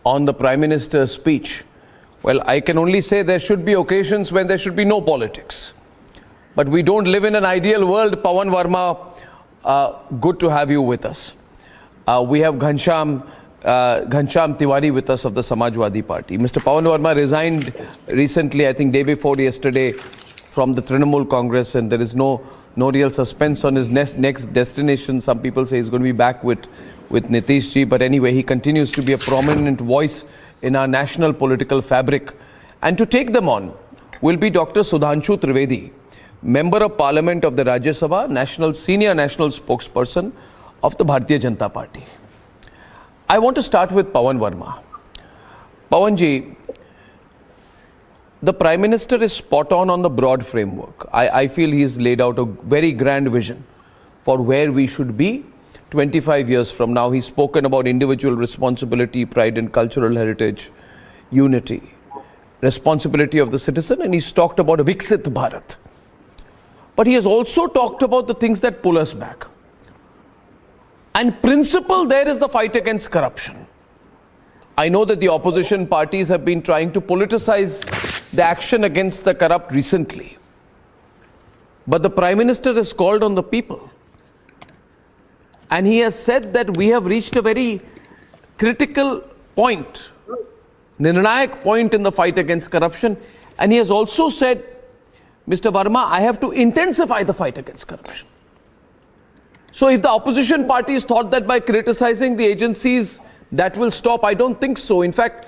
on the Prime Minister's speech. Well, I can only say there should be occasions when there should be no politics. But we don't live in an ideal world. Pawan Verma, good to have you with us. We have Ghanshyam Tiwari with us of the Samajwadi Party. Mr. Pawan Verma resigned recently, I think day before yesterday, from the Trinamool Congress, and there is no real suspense on his next destination. Some people say he's going to be back with Nitish ji, but anyway, he continues to be a prominent voice in our national political fabric. And to take them on will be Dr. Sudhanshu Trivedi, Member of Parliament of the Rajya Sabha, senior national spokesperson of the Bharatiya Janata Party. I want to start with Pawan Verma. Pawan ji, the Prime Minister is spot on the broad framework. I feel he's laid out a very grand vision for where we should be 25 years from now. He's spoken about individual responsibility, pride and cultural heritage, unity, responsibility of the citizen, and he's talked about a Viksit Bharat. But he has also talked about the things that pull us back. And principle there is the fight against corruption. I know that the opposition parties have been trying to politicize the action against the corrupt recently. But the Prime Minister has called on the people. And he has said that we have reached a very critical point, Nirnayak point in the fight against corruption. And he has also said, Mr. Verma, I have to intensify the fight against corruption. So if the opposition parties thought that by criticizing the agencies that will stop, I don't think so. In fact,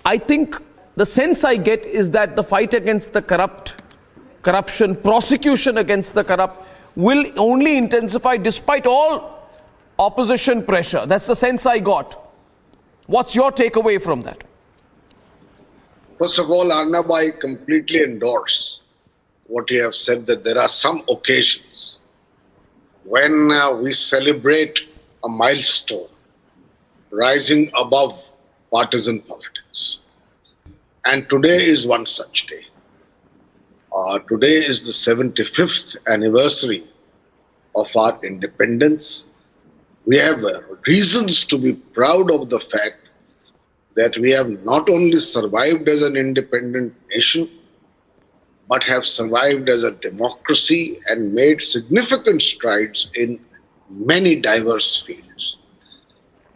I think the sense I get is that the fight against the corruption, prosecution against the corrupt will only intensify despite all opposition pressure. That's the sense I got. What's your takeaway from that? First of all, Arnab, I completely endorse what you have said, that there are some occasions when we celebrate a milestone rising above partisan politics. And today is one such day. Today is the 75th anniversary of our independence. We have reasons to be proud of the fact that we have not only survived as an independent nation, but have survived as a democracy and made significant strides in many diverse fields.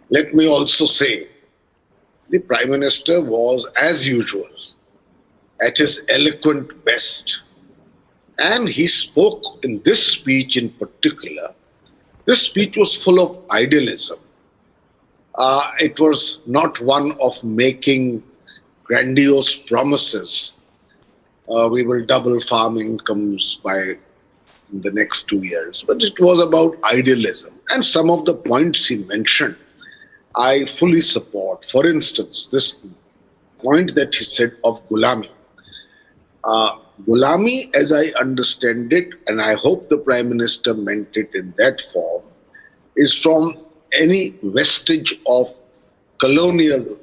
Let me also say, the Prime Minister was, as usual, at his eloquent best. And he spoke in this speech in particular. This speech was full of idealism. It was not one of making grandiose promises. We will double farm incomes by the next 2 years. But it was about idealism. And some of the points he mentioned, I fully support. For instance, this point that he said of Gulami. Gulami, as I understand it, and I hope the Prime Minister meant it in that form, is from any vestige of colonially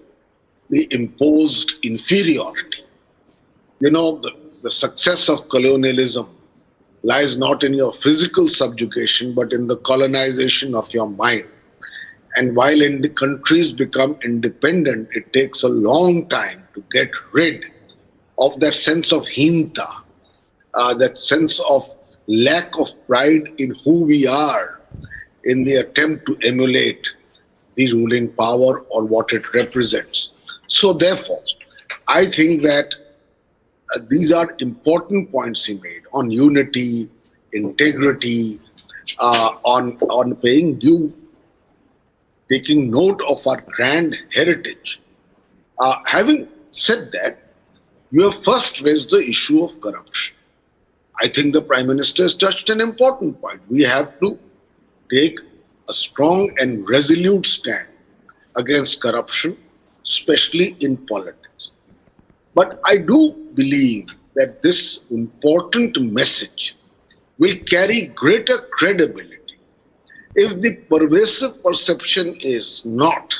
imposed inferiority. You know, the success of colonialism lies not in your physical subjugation, but in the colonization of your mind. And while the countries become independent, it takes a long time to get rid of that sense of heenta, that sense of lack of pride in who we are in the attempt to emulate the ruling power or what it represents. So therefore, I think that these are important points he made on unity, integrity, on paying due, taking note of our grand heritage. Having said that, you have first raised the issue of corruption. I think the Prime Minister has touched an important point. We have to take a strong and resolute stand against corruption, especially in politics. But I do believe that this important message will carry greater credibility if the pervasive perception is not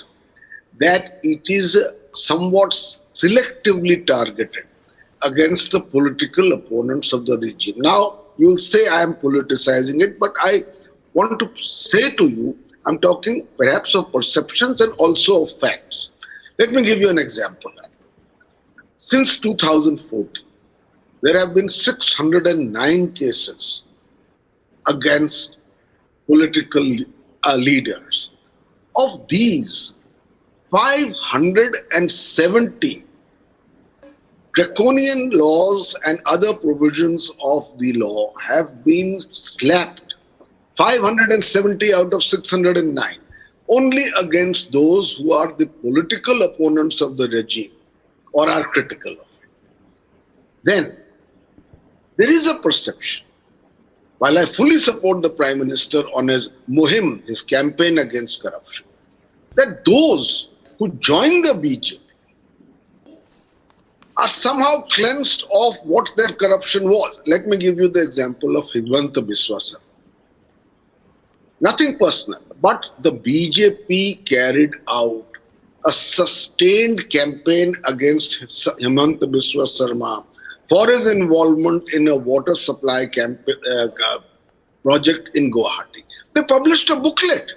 that it is somewhat selectively targeted against the political opponents of the regime. Now, you will say I am politicizing it, but I want to say to you, I'm talking perhaps of perceptions and also of facts. Let me give you an example. Since 2014, there have been 609 cases against political leaders. Of these, 570 draconian laws and other provisions of the law have been slapped. 570 out of 609, only against those who are the political opponents of the regime or are critical of it. Then, there is a perception, while I fully support the Prime Minister on his muhim, his campaign against corruption, that those who join the BJP are somehow cleansed of what their corruption was. Let me give you the example of Himanta Biswa Sarma. Nothing personal, but the BJP carried out a sustained campaign against Himanta Biswa Sarma for his involvement in a water supply project in Guwahati. They published a booklet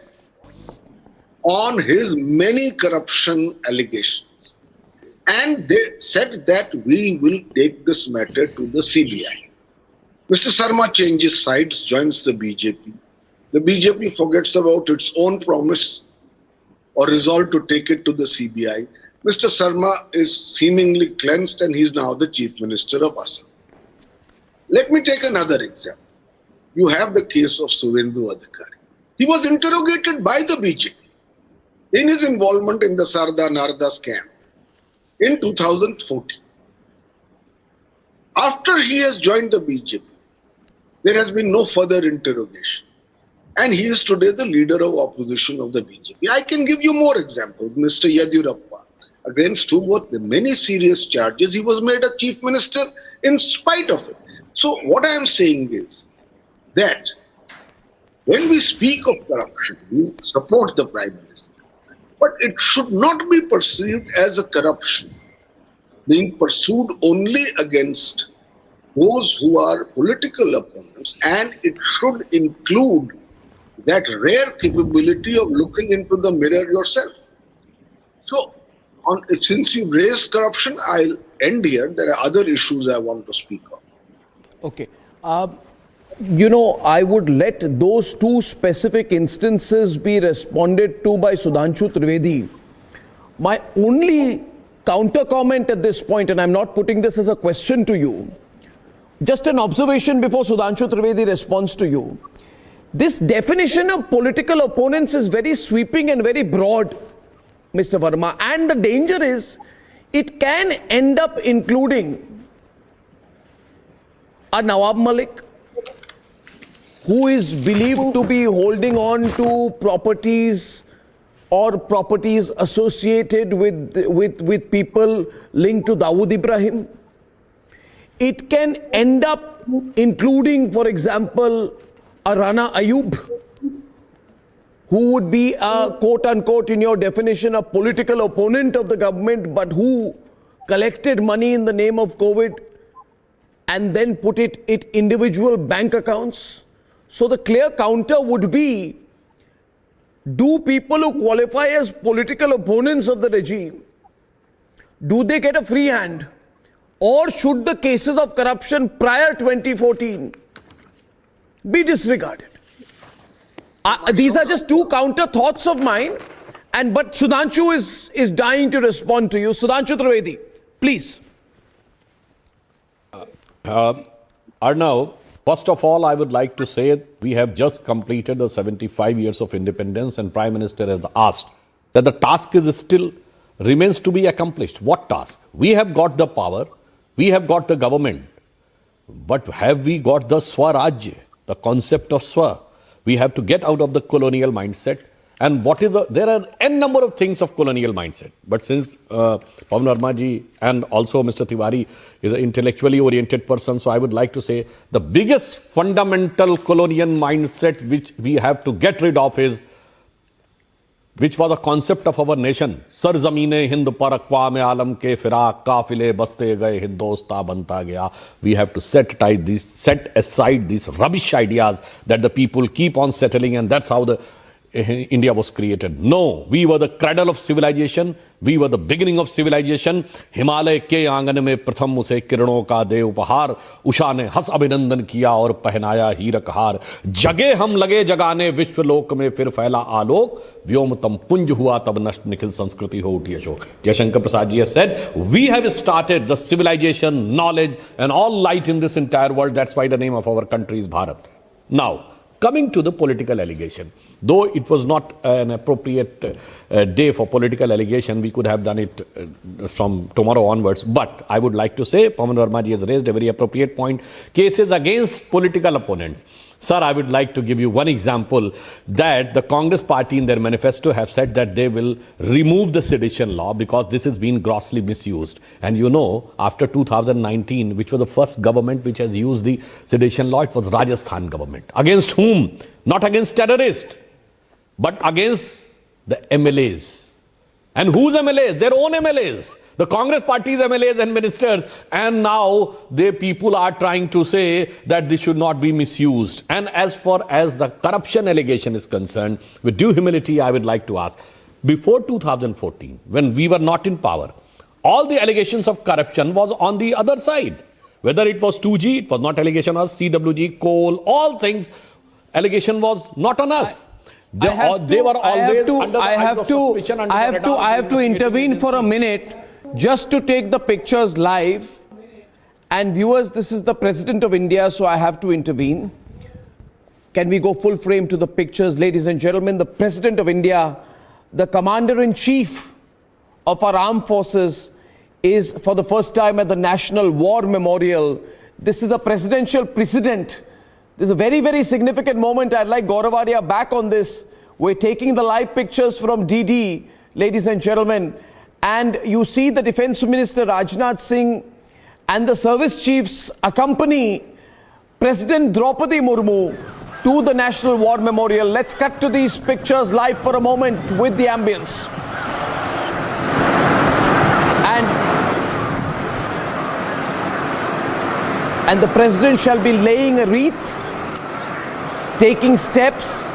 on his many corruption allegations. And they said that we will take this matter to the CBI. Mr. Sarma changes sides, joins the BJP. The BJP forgets about its own promise or resolve to take it to the CBI. Mr. Sarma is seemingly cleansed and he is now the Chief Minister of Assam. Let me take another example. You have the case of Suvendu Adhikari. He was interrogated by the BJP in his involvement in the Sarda Narda scam in 2014. After he has joined the BJP, there has been no further interrogation. And he is today the leader of opposition of the BJP. I can give you more examples. Mr. Yadurappa, against whom were many serious charges, he was made a chief minister in spite of it. So what I am saying is that when we speak of corruption, we support the Prime Minister. But it should not be perceived as a corruption being pursued only against those who are political opponents, and it should include that rare capability of looking into the mirror yourself. So, since you raised corruption, I'll end here. There are other issues I want to speak on. Okay. You know, I would let those two specific instances be responded to by Sudhanshu Trivedi. My only counter comment at this point, and I'm not putting this as a question to you, just an observation before Sudhanshu Trivedi responds to you. This definition of political opponents is very sweeping and very broad, Mr. Verma, and the danger is it can end up including a Nawab Malik, who is believed to be holding on to properties or properties associated with people linked to Dawood Ibrahim. It can end up including, for example, a Rana Ayub, who would be a quote-unquote, in your definition, a political opponent of the government, but who collected money in the name of COVID and then put it in individual bank accounts. So the clear counter would be, do people who qualify as political opponents of the regime, do they get a free hand? Or should the cases of corruption prior 2014 be disregarded? These are just two counter thoughts of mine, but Sudhanshu is dying to respond to you. Sudhanshu Trivedi, please. Arnab, first of all, I would like to say we have just completed the 75 years of independence, and Prime Minister has asked that the task is still remains to be accomplished. What task? We have got the power, we have got the government, but have we got the Swaraj, the concept of Swa? We have to get out of the colonial mindset. And there are n number of things of colonial mindset. But since Pawan Verma ji and also Mr. Tiwari is an intellectually oriented person, so I would like to say the biggest fundamental colonial mindset which we have to get rid of is, which was a concept of our nation. Sar zamine Hind par aqwam alam ke firak kafile baste gaye Hindostan banta gaya. We have to set aside these rubbish ideas that the people keep on settling, and that's how India was created. No, we were the cradle of civilization. We were the beginning of civilization. Himalay ke aangan mein pratham use kiranon ka de upahar. Usha ne has abhinandan kiya aur pehnaya hirak har. Jage hum lage jagane vishwa lok mein fir phaila alok. Vyomtam punj hua tab nasht nikhil sanskriti ho uthi ashok. Jaishankar Prasad ji has said, we have started the civilization, knowledge and all light in this entire world. That's why the name of our country is Bharat. Now, coming to the political allegation, though it was not an appropriate day for political allegation, we could have done it from tomorrow onwards. But I would like to say, Pawan Verma ji has raised a very appropriate point. Cases against political opponents. Sir, I would like to give you one example that the Congress party in their manifesto have said that they will remove the sedition law because this has been grossly misused. And you know, after 2019, which was the first government which has used the sedition law, it was Rajasthan government. Against whom? Not against terrorists, but against the MLAs. And whose MLAs? Their own MLAs. The Congress party's MLAs and ministers. And now the people are trying to say that this should not be misused. And as far as the corruption allegation is concerned, with due humility, I would like to ask, before 2014, when we were not in power, all the allegations of corruption was on the other side. Whether it was 2G, it was not allegation of CWG, coal, all things, allegation was not on us. They were always under the eyes of suspicion. I have to intervene for a minute just to take the pictures live. And viewers, this is the President of India, so I have to intervene. Can we go full frame to the pictures? Ladies and gentlemen, the President of India, the Commander-in-Chief of our armed forces, is for the first time at the National War Memorial. This is a presidential precedent. This is a very, very significant moment. I'd like Gauravaria back on this. We're taking the live pictures from DD, ladies and gentlemen. And you see the Defense Minister Rajnath Singh and the service chiefs accompany President Draupadi Murmu to the National War Memorial. Let's cut to these pictures live for a moment with the ambience. and the President shall be laying a wreath, taking steps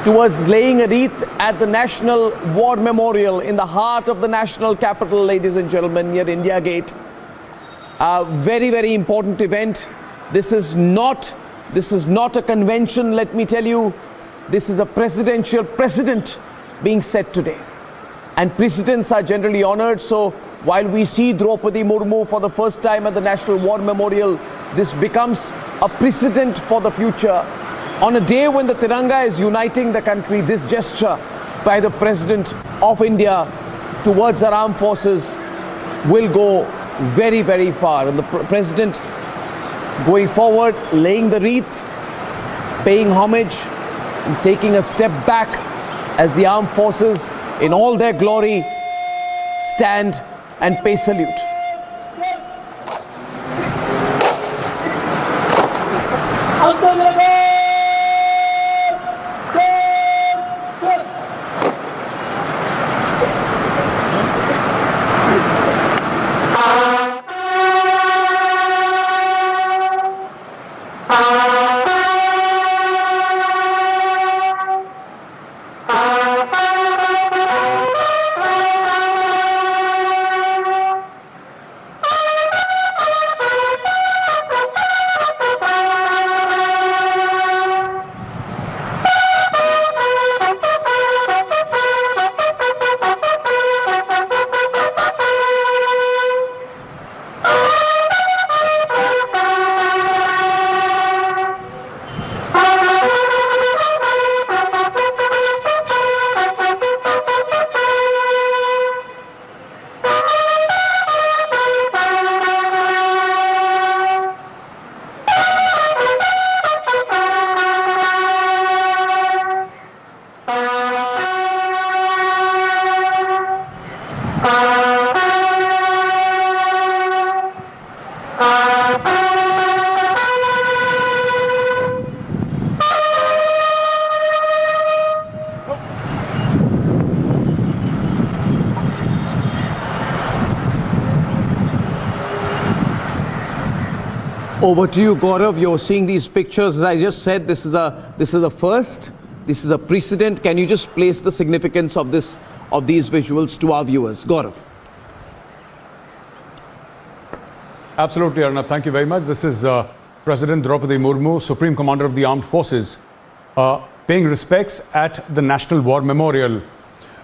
towards laying a wreath at the National War Memorial in the heart of the national capital, ladies and gentlemen, near India Gate. A very, very important event. This is not a convention, let me tell you. This is a presidential precedent being set today. And precedents are generally honored. So while we see Draupadi Murmu for the first time at the National War Memorial, this becomes a precedent for the future. On a day when the Tiranga is uniting the country, this gesture by the President of India towards our armed forces will go very, very far. And the President going forward, laying the wreath, paying homage, and taking a step back as the armed forces in all their glory stand and pay salute. Over to you, Gaurav. You're seeing these pictures. As I just said, this is a first. This is a precedent. Can you just place the significance of these visuals to our viewers, Gaurav? Absolutely, Arnab. Thank you very much. This is President Draupadi Murmu, Supreme Commander of the Armed Forces, paying respects at the National War Memorial.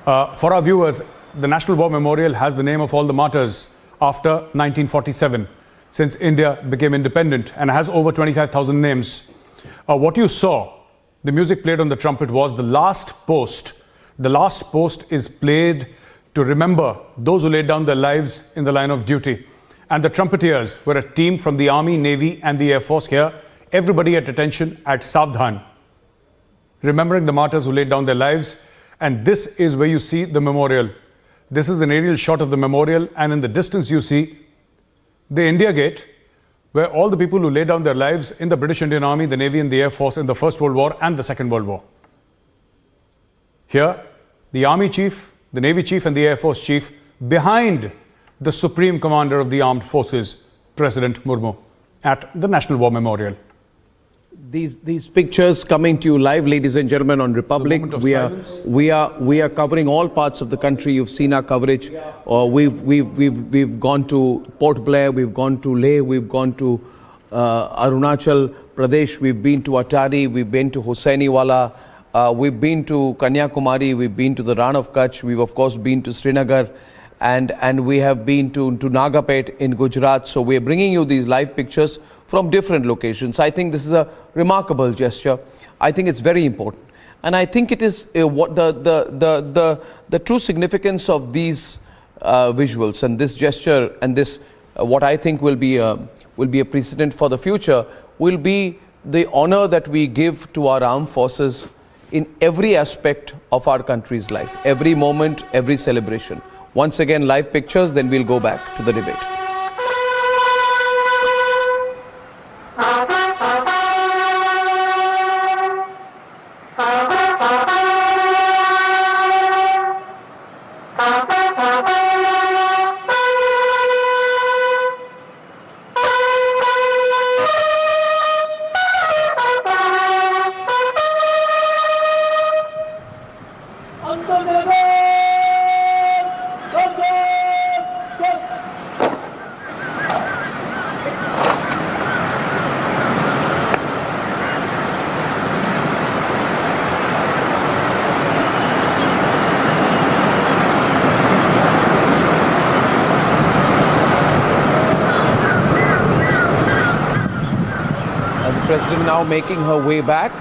For our viewers, the National War Memorial has the name of all the martyrs after 1947. Since India became independent, and has over 25,000 names. What you saw, the music played on the trumpet, was the last post. The last post is played to remember those who laid down their lives in the line of duty. And the trumpeters were a team from the Army, Navy and the Air Force here. Everybody at attention at Savdhan, remembering the martyrs who laid down their lives. And this is where you see the memorial. This is an aerial shot of the memorial, and in the distance you see the India Gate, where all the people who laid down their lives in the British Indian Army, the Navy and the Air Force in the First World War and the Second World War. Here, the Army Chief, the Navy Chief and the Air Force Chief behind the Supreme Commander of the Armed Forces, President Murmu, at the National War Memorial. These pictures coming to you live, ladies and gentlemen, on Republic. We are covering all parts of the country. You've seen our coverage. We've gone to Port Blair, we've gone to Leh, we've gone to Arunachal Pradesh, we've been to Atari, we've been to Hussainiwala, we've been to Kanyakumari, we've been to the Ran of Kutch, we've of course been to Srinagar, and we have been to Nagapet in Gujarat. So we're bringing you these live pictures from different locations. I think this is a remarkable gesture. I think it's very important, and I think it is what the true significance of these visuals and this gesture and this what I think will be a precedent for the future will be the honor that we give to our armed forces in every aspect of our country's life, every moment, every celebration. Once again, live pictures, then we'll go back to the debate. now making her way back,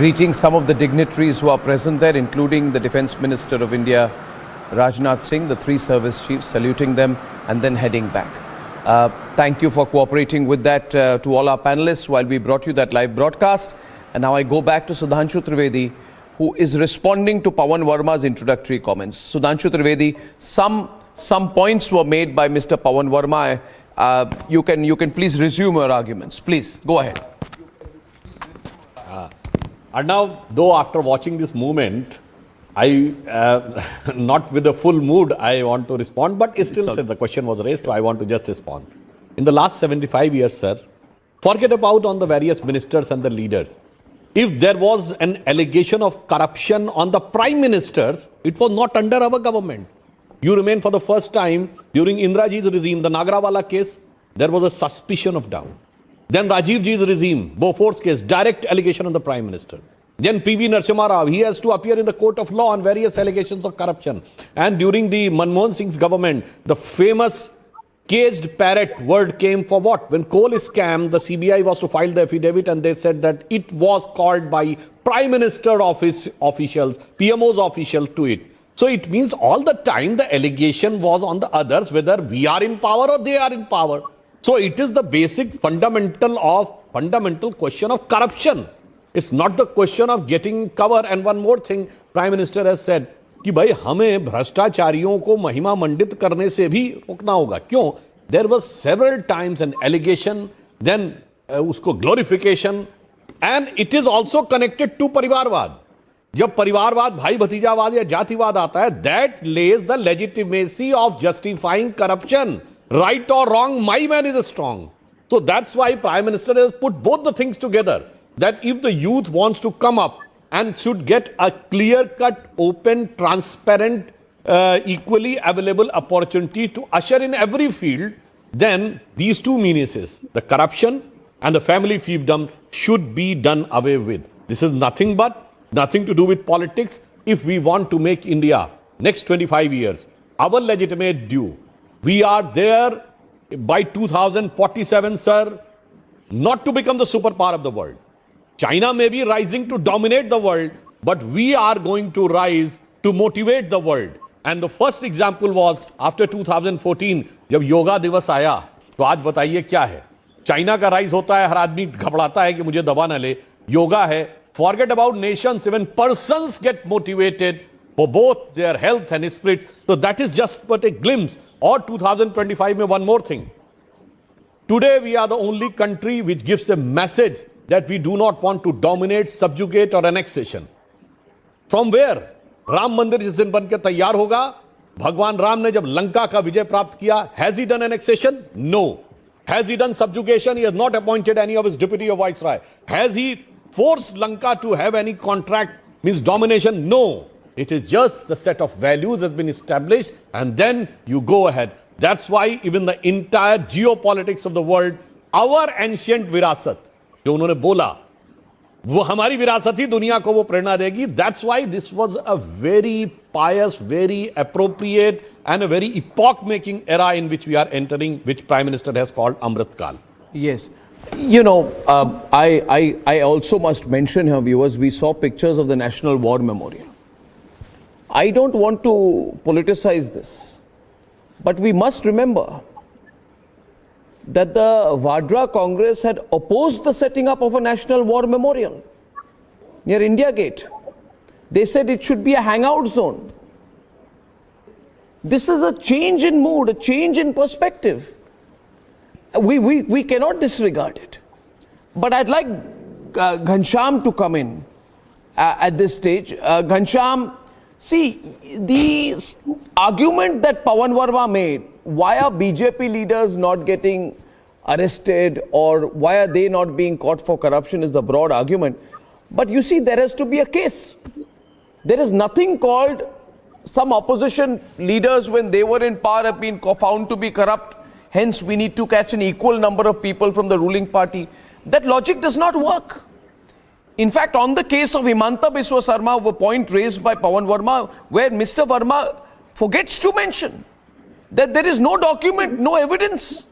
greeting some of the dignitaries who are present there, including the Defence Minister of India, Rajnath Singh, the three service chiefs, saluting them and then heading back. Thank you for cooperating with that to all our panelists while we brought you that live broadcast. And now I go back to Sudhanshu Trivedi, who is responding to Pawan Verma's introductory comments. Sudhanshu Trivedi, some points were made by Mr. Pawan Verma. You can please resume your arguments. Please, go ahead. Arnab, though after watching this movement, I, not with a full mood, I want to respond, but still, sir, the question was raised, so I want to just respond. In the last 75 years, sir, forget about on the various ministers and the leaders. If there was an allegation of corruption on the prime ministers, it was not under our government. You remain for the first time during Indraji's regime, the Nagrawala case, there was a suspicion of doubt. Then Rajiv Ji's regime, Bofor's case, direct allegation on the Prime Minister. Then P.V. Narasimha Rao, he has to appear in the court of law on various allegations of corruption. And during the Manmohan Singh's government, the famous caged parrot word came for what? When coal is scam, the CBI was to file the affidavit and they said that it was called by Prime Minister office officials, PMO's officials to it. So it means all the time the allegation was on the others, whether we are in power or they are in power. So it is the basic fundamental question of corruption. It's not the question of getting cover. And one more thing, Prime Minister has said, कि भाई हमें भ्रष्टाचारियों को महिमा मंडित करने से भी रोकना होगा. क्यों? There was several times an allegation, then उसको glorification, and it is also connected to परिवारवाद. जब परिवारवाद, भाई भतीजावाद या जातिवाद आता है, that lays the legitimacy of justifying corruption. Right or wrong, my man is strong. So that's why Prime Minister has put both the things together. That if the youth wants to come up and should get a clear-cut, open, transparent, equally available opportunity to usher in every field, then these two menaces, the corruption and the family fiefdom, should be done away with. This is nothing to do with politics. If we want to make India next 25 years our legitimate due, we are there by 2047, sir, not to become the superpower of the world. China may be rising to dominate the world, but we are going to rise to motivate the world. And the first example was after 2014, जब योगा दिवस आया, तो आज बताइए क्या है? China का rise होता है, हर आदमी घबराता है कि मुझे दबा न ले. योगा है. Forget about nations, even persons get motivated for both their health and spirit. So that is just but a glimpse. Or 2025 mein one more thing. Today we are the only country which gives a message that we do not want to dominate, subjugate or annexation. From where? Ram मंदिर जिस दिन बनकर तैयार होगा, भगवान राम ने जब लंका का विजय प्राप्त किया, has he done annexation? No. Has he done subjugation? He has not appointed any of his deputy or viceroy. Has he forced Lanka to have any contract, means domination? No. It is just the set of values that has been established and then you go ahead. That's why even the entire geopolitics of the world, our ancient virasat, जो उन्होंने बोला, वो हमारी विरासत ही दुनिया को वो प्रेरणा देगी. That's why this was a very pious, very appropriate and a very epoch-making era in which we are entering, which Prime Minister has called Amrit Kal. Yes. You know, I also must mention here, viewers, we saw pictures of the National War Memorial. I don't want to politicize this, but we must remember that the Vadra Congress had opposed the setting up of a National War Memorial near India Gate. They said it should be a hangout zone. This is a change in mood, a change in perspective. We cannot disregard it. But I'd like Ghanshyam to come in at this stage. Ghanshyam, see, the argument that Pawan Verma made, why are BJP leaders not getting arrested or why are they not being caught for corruption is the broad argument. But you see, there has to be a case. There is nothing called some opposition leaders when they were in power have been found to be corrupt. Hence, we need to catch an equal number of people from the ruling party. That logic does not work. In fact, on the case of Himanta Biswa Sarma, a point raised by Pawan Verma, where Mr. Verma forgets to mention that there is no document, no evidence.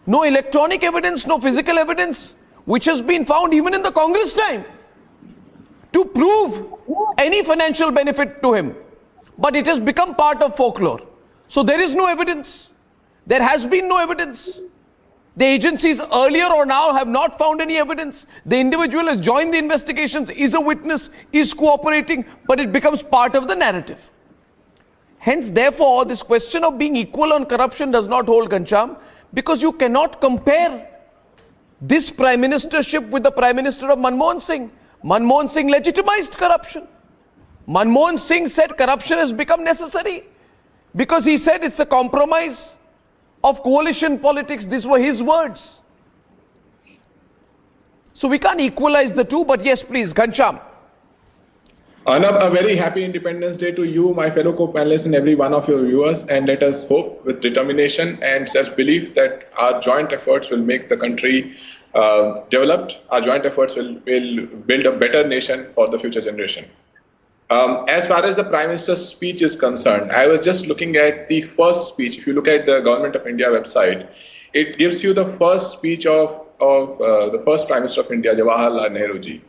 No electronic evidence, no physical evidence, which has been found even in the Congress time to prove any financial benefit to him. But it has become part of folklore. So there is no evidence. There has been no evidence. The agencies earlier or now have not found any evidence. The individual has joined the investigations, is a witness, is cooperating, but it becomes part of the narrative. Hence, therefore, this question of being equal on corruption does not hold, Ghanshyam, because you cannot compare this prime ministership with the prime minister of Manmohan Singh. Manmohan Singh legitimized corruption. Manmohan Singh said corruption has become necessary because he said it's a compromise of coalition politics. These were his words. So we can't equalize the two, but yes, please, Ghanshyam. Arnab, a very happy Independence Day to you, my fellow co-panelists, and every one of your viewers. And let us hope with determination and self-belief that our joint efforts will make the country developed. Our joint efforts will build a better nation for the future generation. As far as the Prime Minister's speech is concerned, I was just looking at the first speech. If you look at the Government of India website, it gives you the first speech of the first Prime Minister of India, Jawaharlal Nehru ji.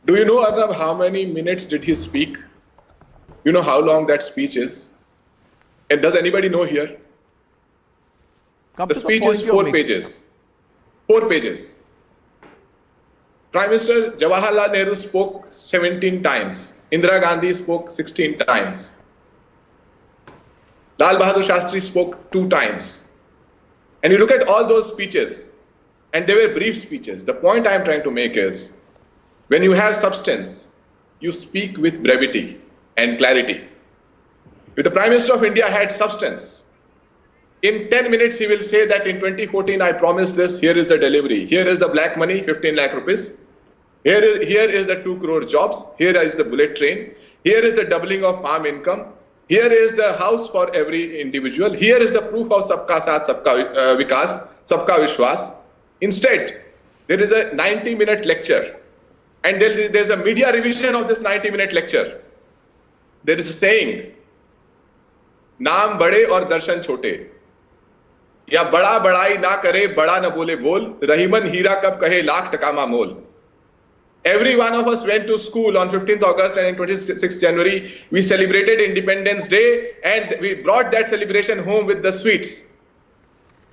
Do you know, Arnab, how many minutes did he speak? You know how long that speech is? And does anybody know here? The speech is 4 pages. 4 pages. Prime Minister Jawaharlal Nehru spoke 17 times. Indira Gandhi spoke 16 times. Lal Bahadur Shastri spoke 2 times. And you look at all those speeches, and they were brief speeches. The point I am trying to make is, when you have substance, you speak with brevity and clarity. If the Prime Minister of India had substance, in 10 minutes he will say that in 2014 I promised this, here is the delivery. Here is the black money, 15 lakh rupees. Here is the 2 crore jobs. Here is the bullet train. Here is the doubling of farm income. Here is the house for every individual. Here is the proof of Sabka Saath, Sabka Vikas, Sabka Vishwas. Instead, there is a 90-minute lecture. And there's a media revision of this 90-minute lecture. There is a saying, नाम बड़े और दर्शन छोटे, या बड़ा बड़ाई ना करे बड़ा न बोले बोल, रहीमन हीरा कब कहे लाख टकामा मोल. Every one of us went to school on 15th August and on 26th January. We celebrated Independence Day and we brought that celebration home with the sweets.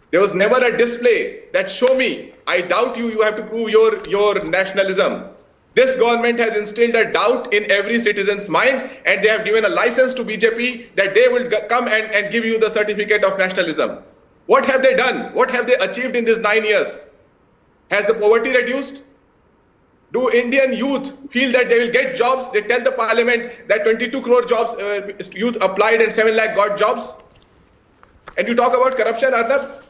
There was never a display that show me, I doubt you, you have to prove your nationalism. This government has instilled a doubt in every citizen's mind, and they have given a license to BJP that they will come and give you the certificate of nationalism. What have they done? What have they achieved in these 9 years? Has the poverty reduced? Do Indian youth feel that they will get jobs? They tell the parliament that 22 crore jobs youth applied and 7 lakh got jobs. And you talk about corruption, Arnab?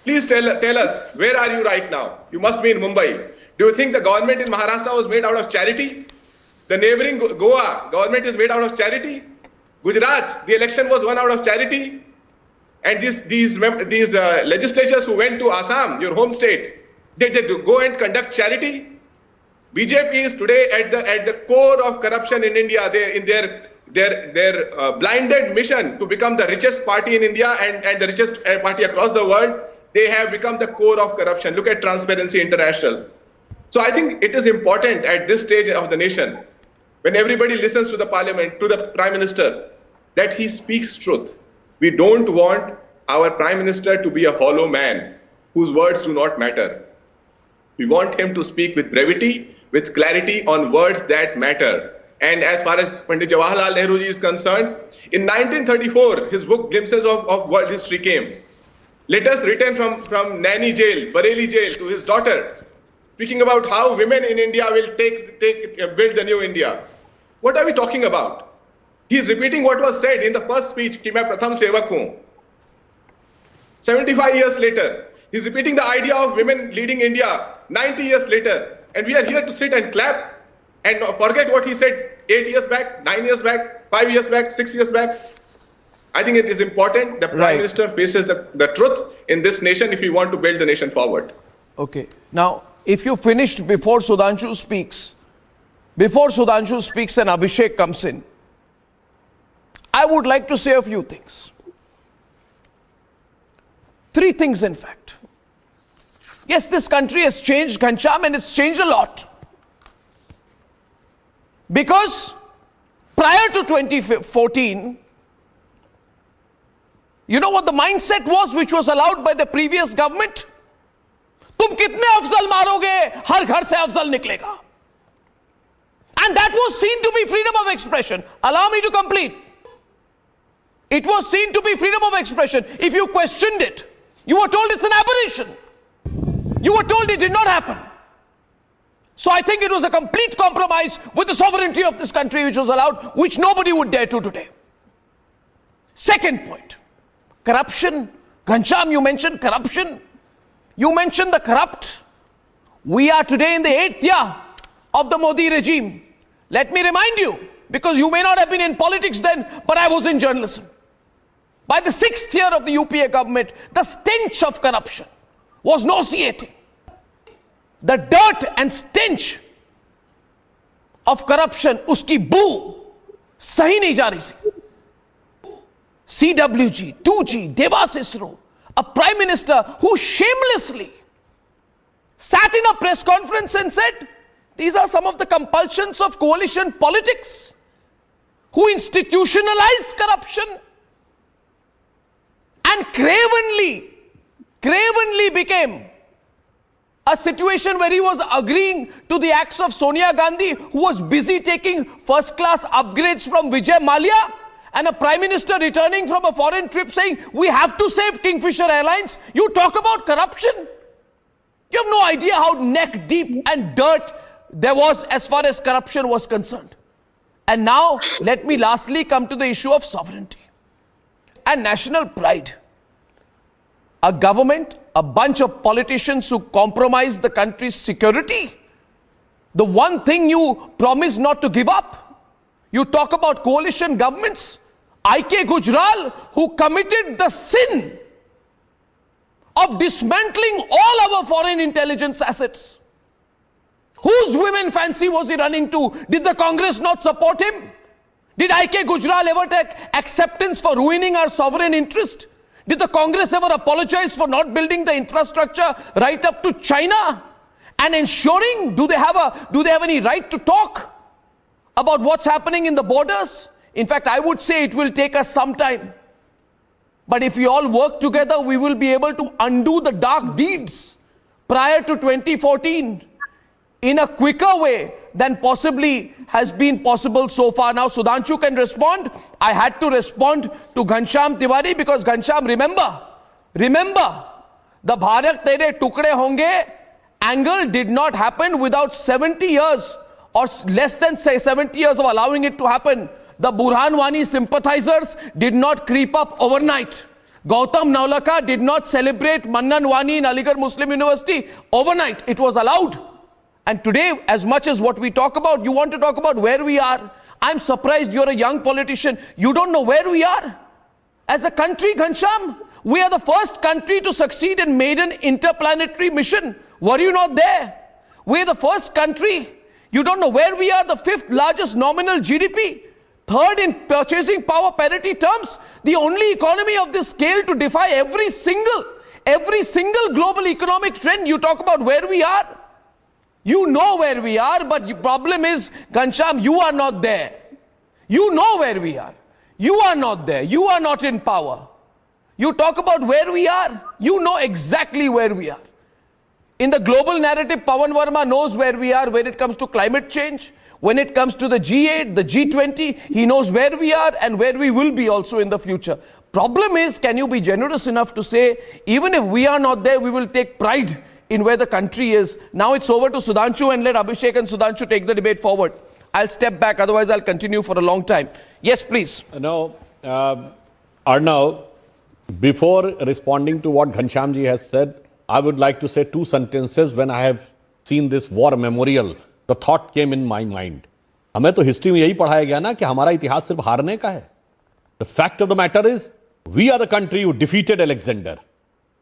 Please tell us, where are you right now? You must be in Mumbai. Do you think the government in Maharashtra was made out of charity? The neighboring Goa government is made out of charity? Gujarat, the election was won out of charity? And these legislatures who went to Assam, your home state, did they go and conduct charity? BJP is today at the core of corruption in India. They in their blinded mission to become the richest party in India and the richest party across the world, they have become the core of corruption. Look at Transparency International. So I think it is important at this stage of the nation, when everybody listens to the parliament, to the Prime Minister, that he speaks truth. We don't want our Prime Minister to be a hollow man whose words do not matter. We want him to speak with brevity, with clarity on words that matter. And as far as Pandit Jawaharlal Nehru ji is concerned, in 1934, his book Glimpses of World History came. Letters written from Naini jail, Bareilly jail, to his daughter, speaking about how women in India will build the new India. What are we talking about? He's repeating what was said in the first speech, कि मैं प्रथम सेवक हूं. 75 years later, he's repeating the idea of women leading India 90 years later. And we are here to sit and clap and forget what he said 8 years back, 9 years back, 5 years back, 6 years back. I think it is important the Prime Minister faces the truth in this nation if we want to build the nation forward. Okay. Now, if you finished before Sudhanshu speaks and Abhishek comes in, I would like to say a few things. 3 things, in fact. Yes, this country has changed, Ghanshyam, and it's changed a lot. Because prior to 2014, you know what the mindset was which was allowed by the previous government? तुम कितने अफजल मारोगे, हर घर से अफजल निकलेगा. And that was seen to be freedom of expression. Allow me to complete. It was seen to be freedom of expression. If you questioned it, you were told it's an aberration. You were told it did not happen. So I think it was a complete compromise with the sovereignty of this country which was allowed, which nobody would dare to today. Second point, corruption. Ghanshyam, you mentioned corruption. You mentioned the corrupt. We are today in the 8th year of the Modi regime. Let me remind you, because you may not have been in politics then, but I was in journalism. By the 6th year of the UPA government, the stench of corruption was nauseating. The dirt and stench of corruption, uski boo, sahi nahi ja rahi si. CWG, 2G, Devasisro, a prime minister who shamelessly sat in a press conference and said, these are some of the compulsions of coalition politics, who institutionalized corruption and cravenly became a situation where he was agreeing to the acts of Sonia Gandhi, who was busy taking first-class upgrades from Vijay Mallya, and a prime minister returning from a foreign trip saying, we have to save Kingfisher Airlines. You talk about corruption. You have no idea how neck deep and dirt there was as far as corruption was concerned. And now, let me lastly come to the issue of sovereignty and national pride. A government, a bunch of politicians who compromise the country's security. The one thing you promise not to give up. You talk about coalition governments. I.K. Gujral, who committed the sin of dismantling all our foreign intelligence assets. Whose women fancy was he running to? Did the Congress not support him? Did I.K. Gujral ever take acceptance for ruining our sovereign interest? Did the Congress ever apologize for not building the infrastructure right up to China and ensuring, do they have any right to talk about what's happening in the borders? In fact, I would say it will take us some time. But if we all work together, we will be able to undo the dark deeds prior to 2014 in a quicker way than possibly has been possible so far. Now, Sudhanshu can respond. I had to respond to Ghanshyam Tiwari because Ghanshyam, remember, the Bharat Tere Tukde Honge angle did not happen without 70 years or less than say 70 years of allowing it to happen. The Burhan Wani sympathizers did not creep up overnight. Gautam Naulaka did not celebrate Mannan Wani in Aligarh Muslim University overnight. It was allowed. And today, as much as what we talk about, you want to talk about where we are. I'm surprised you're a young politician. You don't know where we are. As a country, Ghanshyam, we are the first country to succeed in maiden interplanetary mission. Were you not there? We're the first country. You don't know where we are, the 5th largest nominal GDP. 3rd in purchasing power parity terms. The only economy of this scale to defy every single global economic trend. You talk about where we are. You know where we are, but the problem is, Ghanshyam, you are not there. You know where we are. You are not there. You are not in power. You talk about where we are. You know exactly where we are. In the global narrative, Pawan Verma knows where we are when it comes to climate change. When it comes to the G8, the G20, he knows where we are and where we will be also in the future. Problem is, can you be generous enough to say, even if we are not there, we will take pride in where the country is. Now it's over to Sudhanshu and let Abhishek and Sudhanshu take the debate forward. I'll step back, otherwise I'll continue for a long time. Yes, please. No, Arnab, before responding to what Ghanshyamji has said, I would like to say 2 sentences. When I have seen this war memorial, the thought came in my mind. हमें तो history में यही पढ़ाया गया ना कि हमारा इतिहास सिर्फ हारने का है. The fact of the matter is, we are the country who defeated Alexander,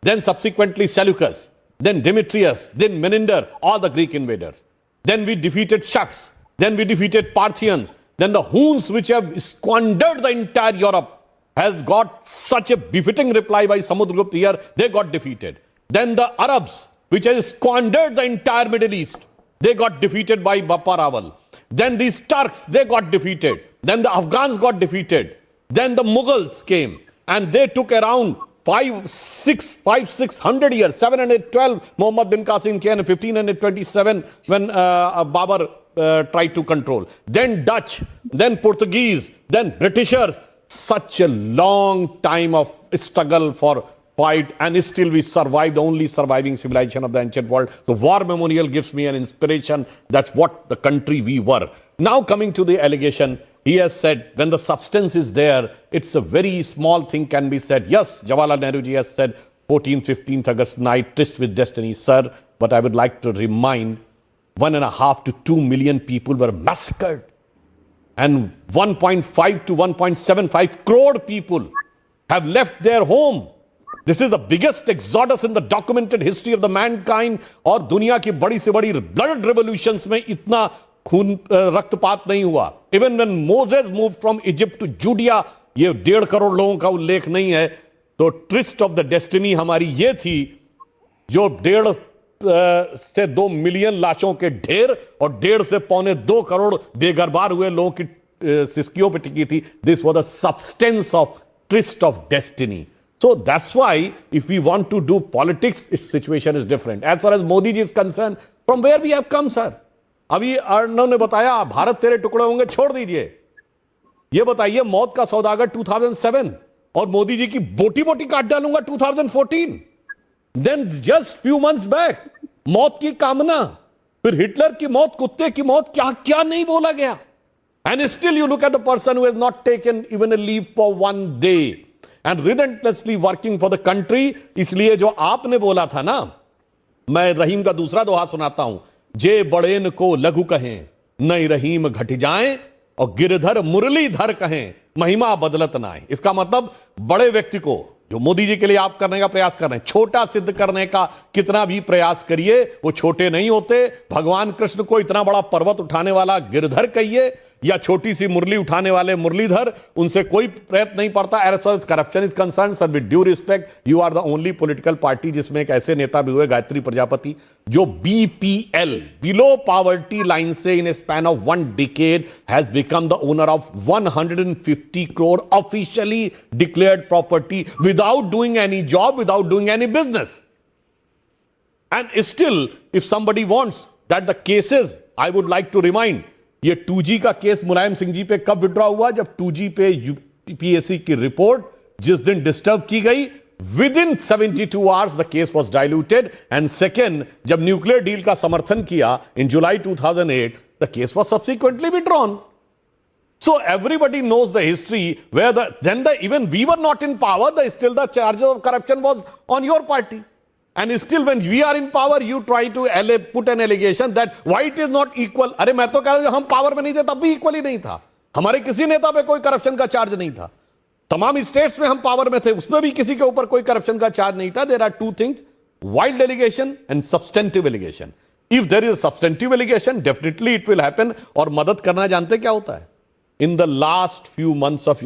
then subsequently Seleucus, then Demetrius, then Menander, all the Greek invaders. Then we defeated Shaks, then we defeated Parthians, then the Huns, which have squandered the entire Europe, has got such a befitting reply by Samudragupta here, they got defeated. Then the Arabs, which has squandered the entire Middle East. They got defeated by Bappa Rawal. Then these Turks, they got defeated. Then the Afghans got defeated. Then the Mughals came and they took around 600 years, 712 Muhammad bin Qasim came, 1527 when Babur tried to control. Then Dutch, then Portuguese, then Britishers. Such a long time of struggle for fight, and still we survived, only surviving civilization of the ancient world. The war memorial gives me an inspiration. That's what the country we were. Now coming to the allegation, he has said when the substance is there, it's a very small thing can be said. Yes, Jawaharlal Nehru ji has said 14th, 15th August night, tryst with destiny, sir. But I would like to remind 1.5 to 2 million people were massacred. And 1.5 to 1.75 crore people have left their home. This is the biggest exodus in the documented history of the mankind. और दुनिया की बड़ी से बड़ी blood revolutions में इतना खून रक्तपात नहीं हुआ. Even when Moses moved from Egypt to Judea, ये 1.5 करोड़ लोगों का उल्लेख नहीं है. तो ट्रिस्ट ऑफ द डेस्टिनी हमारी ये थी, जो 1.5 से 2 मिलियन लाशों के ढेर और 1.5 से 2.25 करोड़ बेघरबार हुए लोगों की सिस्कियों पे टिकी थी. This was the substance of tryst of destiny. So that's why if we want to do politics, its situation is different. As far as Modi ji is concerned, from where we have come, sir? अभी अर्नब ने बताया भारत तेरे टुकड़े होंगे, छोड़ दीजिए. ये बताइए मौत का सौदागर 2007 और मोदी जी की बोटी बोटी काट डालूंगा 2014. Then just few months back, मौत की कामना, फिर हिटलर की मौत, कुत्ते की मौत, क्या क्या नहीं बोला गया. And still you look at the person who has not taken even a leave for one day and relentlessly working for the country. इसलिए जो आपने बोला था ना, मैं रहीम का दूसरा दोहा सुनाता हूं. जे बड़ेन को लघु कहें, नई रहीम घट जाएं, और गिरधर मुरलीधर कहें, महिमा बदलत ना आए. इसका मतलब बड़े व्यक्ति को, जो मोदी जी के लिए आप करने का प्रयास कर रहे हैं, छोटा सिद्ध करने का कितना भी प्रयास करिए, वो छोटे नहीं होते. भगवान कृष्ण को इतना बड़ा पर्वत उठाने वाला गिरधर कहिए या छोटी सी मुरली उठाने वाले मुरलीधर, उनसे कोई प्रयत्न नहीं पड़ता. As far as corruption is concerned, sir with due respect, you are the only political party जिसमें एक ऐसे नेता भी हुए, गायत्री प्रजापति, जो BPL, बिलो पॉवर्टी लाइन से in a span of 1 decade has become the owner of 150 crore officially declared property without doing any job, without doing any business. And still if somebody wants that the cases, I would like to remind, ये 2G का case Mulayam Singh ji पे कब withdraw हुआ? जब 2G पे UPSC की report जिस दिन डिस्टर्ब की गई, with in 72 hours the case was diluted. And second, जब न्यूक्लियर डील का समर्थन किया इन जुलाई 2008, the case was subsequently withdrawn. So everybody knows the history where even we were not in power, still the charge of corruption was on your party. And still when we are in power, you try to put an allegation that why it is not equal. अरे मैं तो कह रहा हूं, हम power में नहीं थे तब भी इक्वली नहीं था. हमारे किसी नेता पे कोई करप्शन का चार्ज नहीं था. तमाम स्टेट्स में हम पावर में थे, उसमें भी किसी के ऊपर कोई करप्शन का चार्ज नहीं था. There are two things, wild allegation and substantive allegation. If there is a substantive allegation, definitely it will happen. और मदद करना जानते क्या होता है? In the last few months of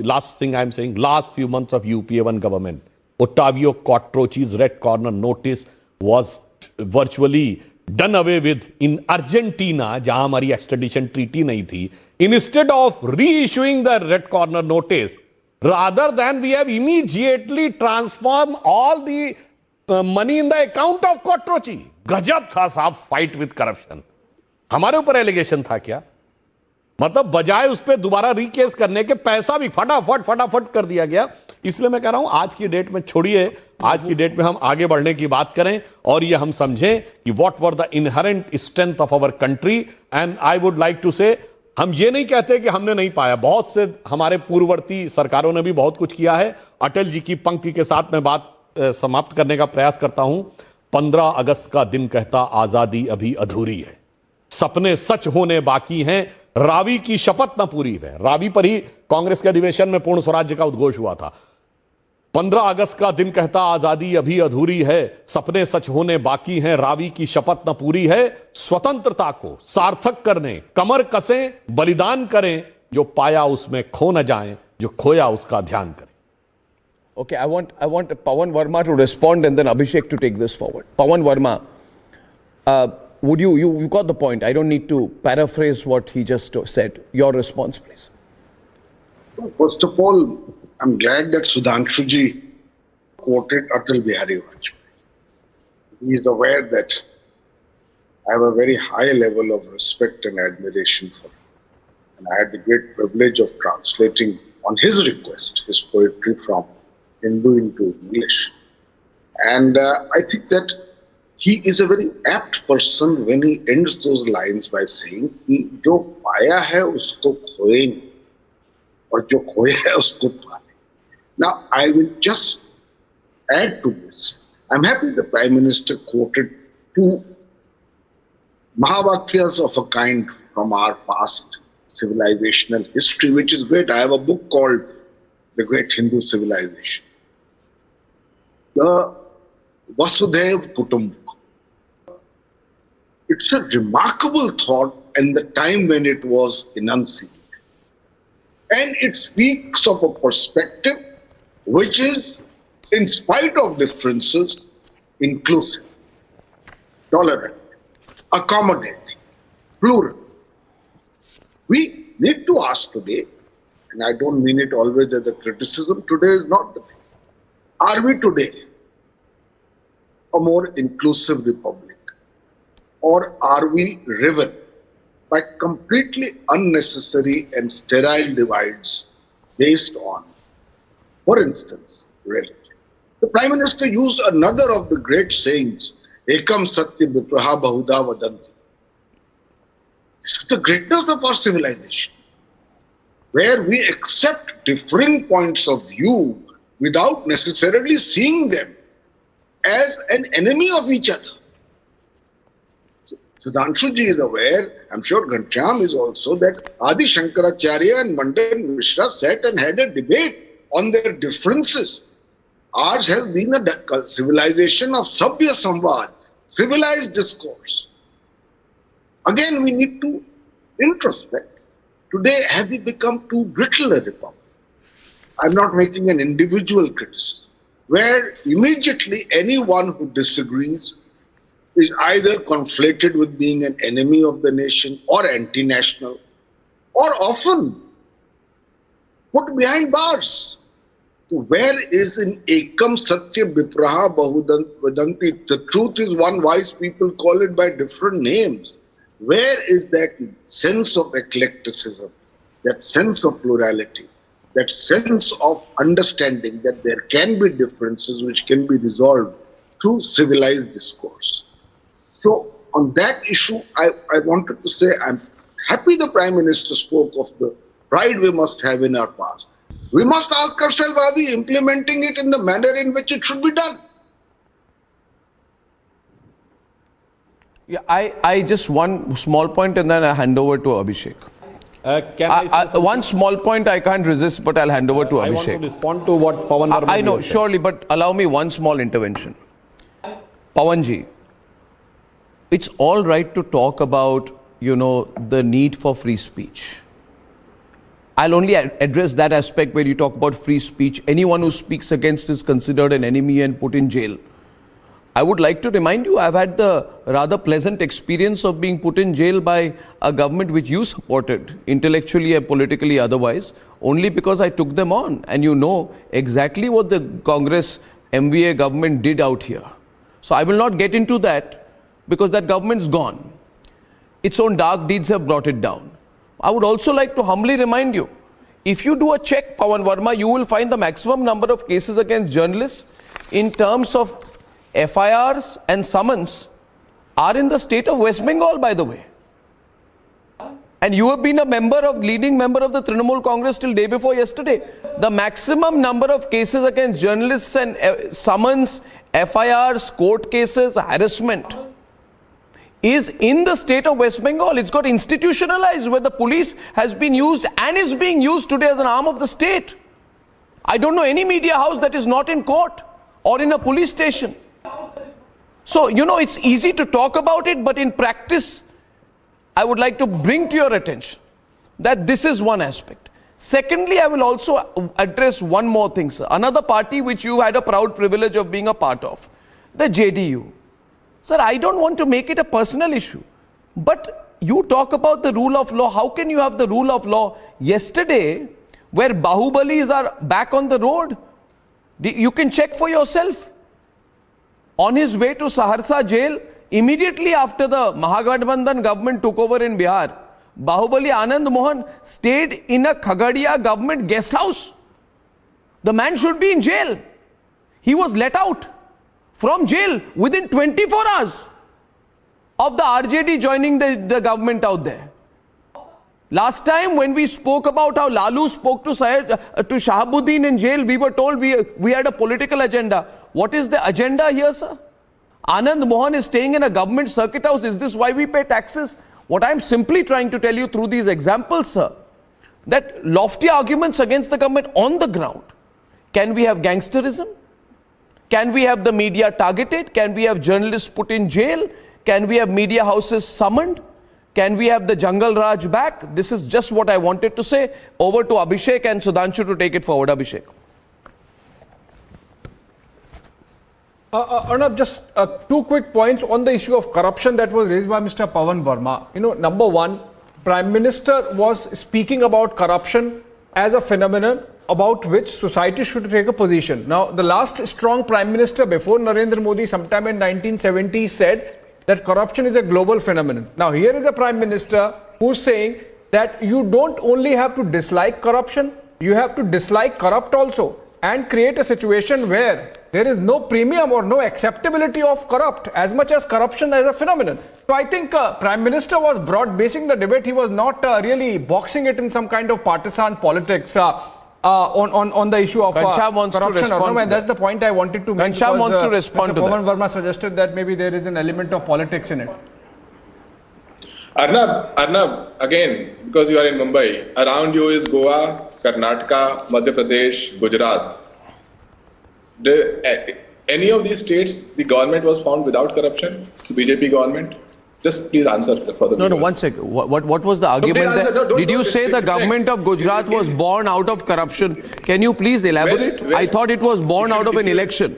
UPA 1 government, Ottavio Quattroci's Red Corner notice was virtually done away with in Argentina, जहां हमारी extradition treaty नहीं थी. Instead of reissuing the Red Corner notice, rather than we have immediately transformed all the money in the account of Quattroci. गजब था साहब fight with corruption. हमारे ऊपर allegation था क्या? मतलब बजाय उस पर दोबारा रीकेस करने के पैसा भी फटाफट कर दिया गया. इसलिए मैं कह रहा हूं आज की डेट में छोड़िए, आज की डेट में हम आगे बढ़ने की बात करें और ये हम समझें कि what were the inherent strength of our country. And I would like to say, हम ये नहीं कहते कि हमने नहीं पाया, बहुत से हमारे पूर्ववर्ती सरकारों ने भी बहुत कुछ किया है. अटल जी की पंक्ति के साथ मैं बात समाप्त करने का प्रयास करता हूं. 15 अगस्त का दिन कहता आजादी अभी अधूरी है, सपने सच होने बाकी हैं, रावी की शपथ न पूरी है. रावी पर ही कांग्रेस के अधिवेशन में पूर्ण स्वराज्य का उद्घोष हुआ था. 15 अगस्त का दिन कहता आजादी अभी अधूरी है, सपने सच होने बाकी हैं, रावी की शपथ न पूरी है. स्वतंत्रता को सार्थक करने कमर कसें, बलिदान करें, जो पाया उसमें खो न जाएं, जो खोया उसका ध्यान करें. Okay, I want Pawan Verma to respond and then Abhishek to take this forward. Pawan Verma, you got the point. I don't need to paraphrase what he just said. Your response, please. First of all, I'm glad that Sudhanshuji quoted Atal Bihari Vajpayee. He is aware that I have a very high level of respect and admiration for him. And I had the great privilege of translating, on his request, his poetry from Hindu into English. And I think that he is a very apt person when he ends those lines by saying, "Jo paya hai usko khoye nahi, aur jo khoya hai usko paale." Now, I will just add to this. I'm happy the Prime Minister quoted two Mahavakyas of a kind from our past civilizational history, which is great. I have a book called The Great Hindu Civilization. The Vasudhaiv Kutumbakam. It's a remarkable thought in the time when it was enunciated. And it speaks of a perspective which is, in spite of differences, inclusive, tolerant, accommodating, plural. We need to ask today, and I don't mean it always as a criticism, today is not the day. Are we today a more inclusive republic? Or are we riven by completely unnecessary and sterile divides based on, for instance, religion? The Prime Minister used another of the great sayings, Ekam Satya Vipraha Bahuda Vadanti. This is the greatness of our civilization, where we accept different points of view without necessarily seeing them as an enemy of each other. Sudhanshuji is aware, I'm sure Ghanshyam is also, that Adi Shankaracharya and Mandan Mishra sat and had a debate on their differences. Ours has been a civilization of Sabya Samvad, civilized discourse. Again, we need to introspect. Today, have we become too brittle a republic? I'm not making an individual criticism, where immediately anyone who disagrees is either conflated with being an enemy of the nation or anti-national, or often put behind bars. So where is in Ekam Satya Vipraha Bahudanti? The truth is, one wise people call it by different names. Where is that sense of eclecticism, that sense of plurality, that sense of understanding that there can be differences which can be resolved through civilized discourse? So on that issue, I wanted to say I'm happy the Prime Minister spoke of the pride we must have in our past. We must ask ourselves, are we implementing it in the manner in which it should be done? Yeah, I just one small point and then I hand over to Abhishek. One small point I can't resist, but I'll hand over to Abhishek. I want to respond to what Pawan Verma I know, said. surely, but allow me one small intervention. Pawanji, it's all right to talk about, the need for free speech. I'll only address that aspect where you talk about free speech. Anyone who speaks against is considered an enemy and put in jail. I would like to remind you, I've had the rather pleasant experience of being put in jail by a government which you supported, intellectually and politically otherwise, only because I took them on. And you know exactly what the Congress MVA government did out here. So I will not get into that because that government's gone. Its own dark deeds have brought it down. I would also like to humbly remind you, if you do a check, Pawan Verma, you will find the maximum number of cases against journalists in terms of FIRs and summons are in the state of West Bengal, by the way. And you have been leading member of the Trinamool Congress till day before yesterday. The maximum number of cases against journalists and summons, FIRs, court cases, harassment is in the state of West Bengal. It's got institutionalized where the police has been used and is being used today as an arm of the state. I don't know any media house that is not in court or in a police station. So, it's easy to talk about it, but in practice, I would like to bring to your attention that this is one aspect. Secondly, I will also address one more thing, sir. Another party which you had a proud privilege of being a part of, the JDU. Sir, I don't want to make it a personal issue. But you talk about the rule of law. How can you have the rule of law yesterday where Bahubalis are back on the road? You can check for yourself. On his way to Saharsa jail, immediately after the Mahagathbandhan government took over in Bihar, Bahubali Anand Mohan stayed in a Khagadia government guest house. The man should be in jail. He was let out from jail within 24 hours of the RJD joining the government out there. Last time when we spoke about how Lalu spoke to Shahabuddin in jail, we were told we had a political agenda. What is the agenda here, sir? Anand Mohan is staying in a government circuit house. Is this why we pay taxes? What I'm simply trying to tell you through these examples, sir, that lofty arguments against the government on the ground. Can we have gangsterism? Can we have the media targeted? Can we have journalists put in jail? Can we have media houses summoned? Can we have the Jungle Raj back? This is just what I wanted to say. Over to Abhishek and Sudhanshu to take it forward. Abhishek. Arnab, just two quick points on the issue of corruption that was raised by Mr. Pawan Verma. Number one, Prime Minister was speaking about corruption as a phenomenon about which society should take a position. Now, the last strong Prime Minister before Narendra Modi, sometime in 1970, said that corruption is a global phenomenon. Now, here is a Prime Minister who's saying that you don't only have to dislike corruption, you have to dislike corrupt also, and create a situation where there is no premium or no acceptability of corrupt as much as corruption as a phenomenon. So I think Prime Minister was broad-basing the debate. He was not really boxing it in some kind of partisan politics on the issue of corruption. And that's the point I wanted to make. Ghanshyam wants to respond to that. Pawan Verma suggested that maybe there is an element of politics in it. Arnab, again, because you are in Mumbai, around you is Goa, Karnataka, Madhya Pradesh, Gujarat. Any of these states, the government was found without corruption? It's a BJP government? Just please answer for the viewers. No, 1 second. What was the argument there? Did you say the government of Gujarat was born out of corruption? Can you please elaborate? I thought it was born out of an election.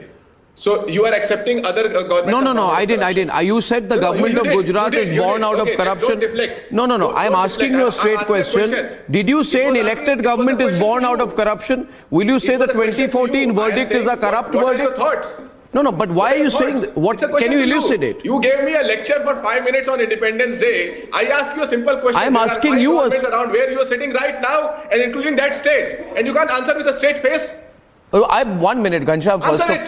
So you are accepting other governments? No, I didn't. You said the government of Gujarat is born out of corruption. No. I'm asking you a straight question. Did you say an elected government is born out of corruption? Will you say the 2014 verdict is a corrupt verdict? What are your thoughts? No, but why are you saying what? Can you elucidate? You gave me a lecture for 5 minutes on Independence Day. I asked you a simple question. I'm asking you around where you are sitting right now and including that state, and you can't answer with a straight face. 1 minute, Ghanshyam.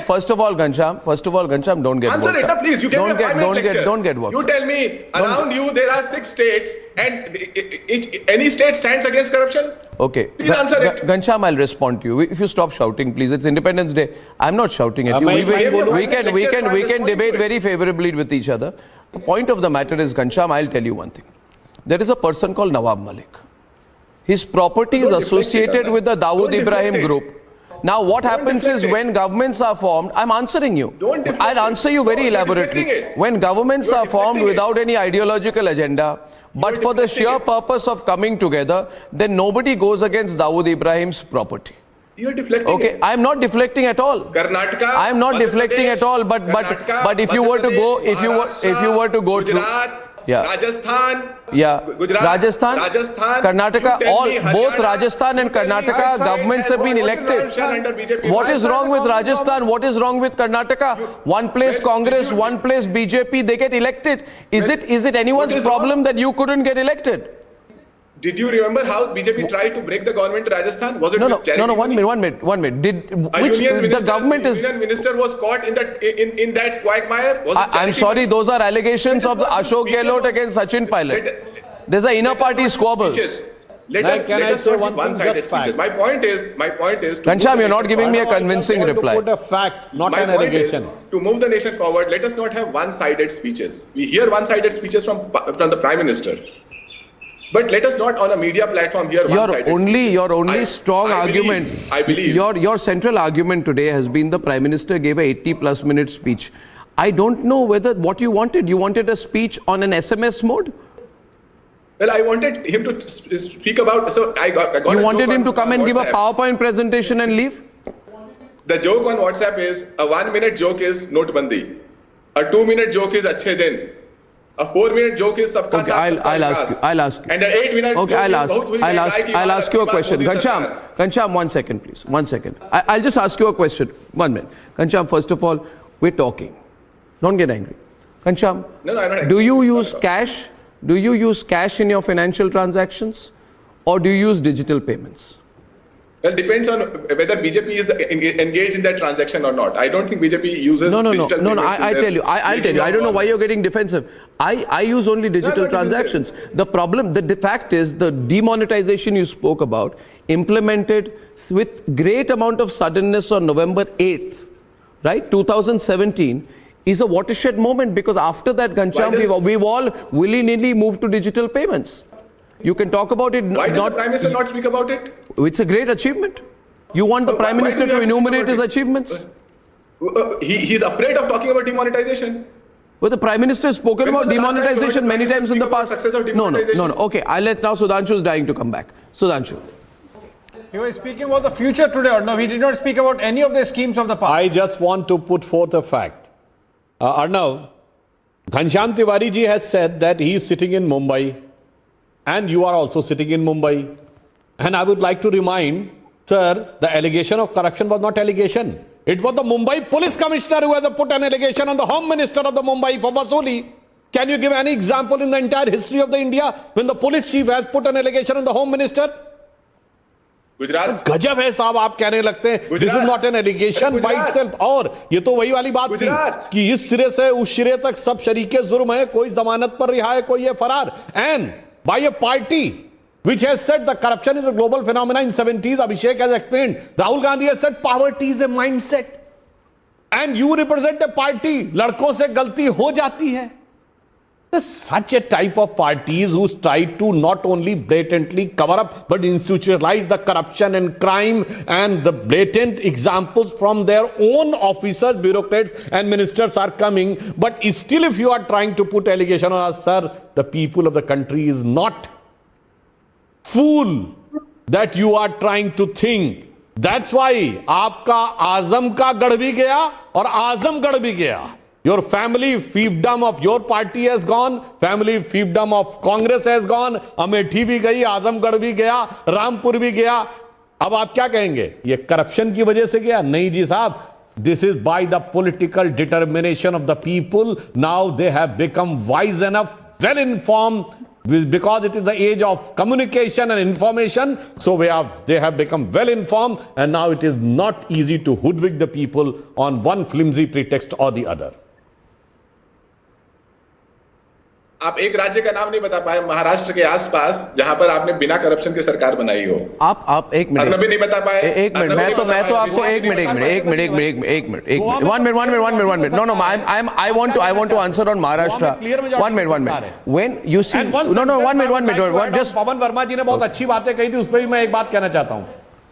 First of all, Ghanshyam, don't get answer worked it up, please. You gave me a 5 minute lecture. Don't get worked. You tell me, around you there are 6 states, and any state stands against corruption? Okay. Please answer it. Ghanshyam, I'll respond to you. If you stop shouting, please. It's Independence Day. I'm not shouting at you. We can debate very favorably with each other. The point of the matter is, Ghanshyam, I'll tell you one thing. There is a person called Nawab Malik. His property is associated with the Dawood Ibrahim group. Now, what happens is when governments are formed, I'm answering you. I'll answer you very elaborately. When governments are formed without any ideological agenda, but for the sheer purpose of coming together, then nobody goes against Dawood Ibrahim's property. You're deflecting. Okay, I'm not deflecting at all. Karnataka. I'm not deflecting at all. But if you were to go, if you were to go Gujarat, Rajasthan. Gujarat, Rajasthan, Karnataka, both Rajasthan and Karnataka governments have been elected. What is wrong with Rajasthan? What is wrong with Karnataka? One place Congress, one place BJP, they get elected. Is it anyone's problem that you couldn't get elected? Did you remember how BJP tried to break the government to Rajasthan? Was it No, 1 minute. Union minister was caught in that quagmire? I'm sorry, those are allegations of Ashok Gehlot against Sachin Pilot. There's an inner party squabbles. Can I say one thing? Just fact. My point is. Ghanshyam, you're not giving me a convincing reply. Put a fact, not an allegation. To move the nation forward, let us not have one-sided speeches. We hear one-sided speeches from the Prime Minister. But let us not on a media platform hear your only strong argument. I believe your central argument today has been the Prime Minister gave a 80+ minute speech. I don't know what you wanted. You wanted a speech on an SMS mode? Well, I wanted him to speak about. So I got you wanted him to come and give a PowerPoint presentation and leave? The joke on WhatsApp is a 1 minute joke is Notebandi. A 2-minute joke is Achhe Din. A 4-minute joke is Sabka Okay, Saath I'll ask you. And an 8-minute Okay, joke I'll is Bahut Huri Mehgai Ki I'll Baat ask you a Baat question. Modi Sarkar. Kancham, 1 second, please. 1 second. I'll just ask you a question. 1 minute. Kancham, first of all, we're talking. Don't get angry. Kancham, No, I'm not angry. do you use cash? Do you use cash in your financial transactions, or do you use digital payments? Well, depends on whether BJP is engaged in that transaction or not. I don't think BJP uses digital payments. I'll tell you. I don't know why you're getting defensive. I use only digital transactions. The problem, the fact is, the demonetization you spoke about, implemented with great amount of suddenness on November 8th, right? 2017, is a watershed moment, because after that, Ghanshyam, we've all willy-nilly moved to digital payments. You can talk about it. Why does the Prime Minister not speak about it? It's a great achievement. You want the Prime Minister to enumerate his achievements? He's afraid of talking about demonetization. Well, the Prime Minister has spoken about demonetization many times in the past. No. Okay, I'll let now Sudhanshu is dying to come back. Sudhanshu. He was speaking about the future today, Arnab. He did not speak about any of the schemes of the past. I just want to put forth a fact. Arnab, Ghanshyam Tiwari ji has said that he is sitting in Mumbai, and you are also sitting in Mumbai. And I would like to remind, sir, the allegation of corruption was not allegation. It was the Mumbai Police Commissioner who has put an allegation on the Home Minister of the Mumbai for Vasuli. Can you give any example in the entire history of the India when the police chief has put an allegation on the Home Minister? Gujarat गजब है साहब, आप कहने लगते हैं this is not an allegation by itself. और ये तो वही वाली बात थी कि इस सिरे से उस सिरे तक सब शरीके जुर्म है, कोई जमानत पर रिहा है, कोई है फरार। And by a party which has said the corruption is a global phenomenon in 70s, Abhishek has explained, Rahul Gandhi has said poverty is a mindset, and you represent a party, लड़कों से गलती हो जाती है। Such a type of parties who try to not only blatantly cover up but institutionalize the corruption and crime, and the blatant examples from their own officers, bureaucrats and ministers are coming. But still, if you are trying to put allegation on us, sir, the people of the country is not fool that you are trying to think. That's why आपका आजम का गढ़ भी गया और आजमगढ़ भी गया. Your family fiefdom of your party has gone, family fiefdom of Congress has gone, Amethi भी गई, आजमगढ़ भी गया, रामपुर भी गया. अब आप क्या कहेंगे? ये करप्शन की वजह से गया? नहीं जी साहब. This is by the political determination of the people. Now they have become wise enough, well informed, because it is the age of communication and information. So they have become well informed, and now it is not easy to hoodwink the people on one flimsy pretext or the other. आप एक राज्य का नाम नहीं बता पाए महाराष्ट्र के आसपास जहां पर आपने बिना करप्शन के सरकार बनाई हो। आप एक मिनट, अर्नब भी नहीं बता पाए। एक मिनट, मैं तो आपको एक minute, no, I want to answer on Maharashtra. One minute. When you see, no, one minute, just पवन वर्मा जी ने बहुत अच्छी बातें कही थी, उस पर भी मैं एक बात कहना चाहता हूं।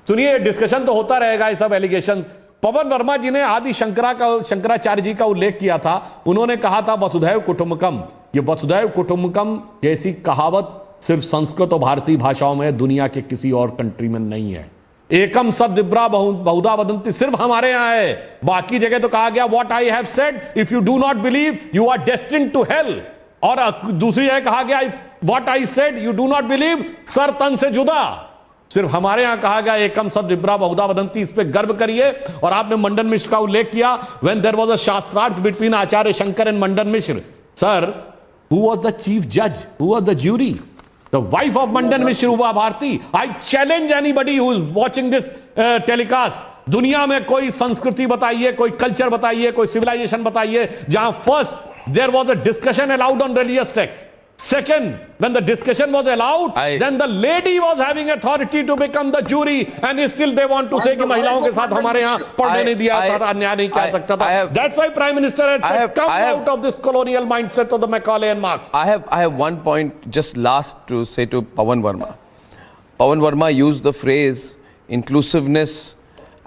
सुनिए, डिस्कशन तो होता रहेगा, ये सब एलिगेशन। पवन वर्मा जी ने आदि शंकराचार्य जी का उल्लेख किया था। उन्होंने कहा था वसुधैव कुटुंबकम। ये वसुधैव कुटुंबकम जैसी कहावत सिर्फ संस्कृत और भारतीय भाषाओं में, दुनिया के किसी और कंट्री में नहीं है। एकम सद्विप्रा बहुधा वदंती सिर्फ हमारे यहां है, बाकी जगह तो कहा गया what I have said if you do not believe you are destined to hell, और दूसरी जगह कहा गया what I said you do not believe सर तन से जुदा। सिर्फ हमारे यहां कहा गया एकम सद्विप्रा बहुधा वदंती, इस पे गर्व करिए। और आपने मंडन मिश्र का उल्लेख किया, व्हेन देयर वाज अ शास्त्रार्थ between Acharya Shankar and Mandan Mishra, sir who was the chief judge, who was the jury? The wife of Mandan Mishra, Uba Bharti. I challenge anybody who is watching this telecast, दुनिया में कोई संस्कृति बताइए, कोई culture बताइए, कोई civilisation बताइए जहां first there was a discussion allowed on religious texts. Second, when the discussion was allowed, then the lady was having authority to become the jury, and still they want to say कि महिलाओं के साथ हमारे यहाँ पढ़ने नहीं दिया था, अन्याय नहीं किया सकता था. That's why Prime Minister had said, come out of this colonial mindset of the Macaulay and Marx. I have one point just last to say to Pawan Verma. Pawan Verma used the phrase inclusiveness,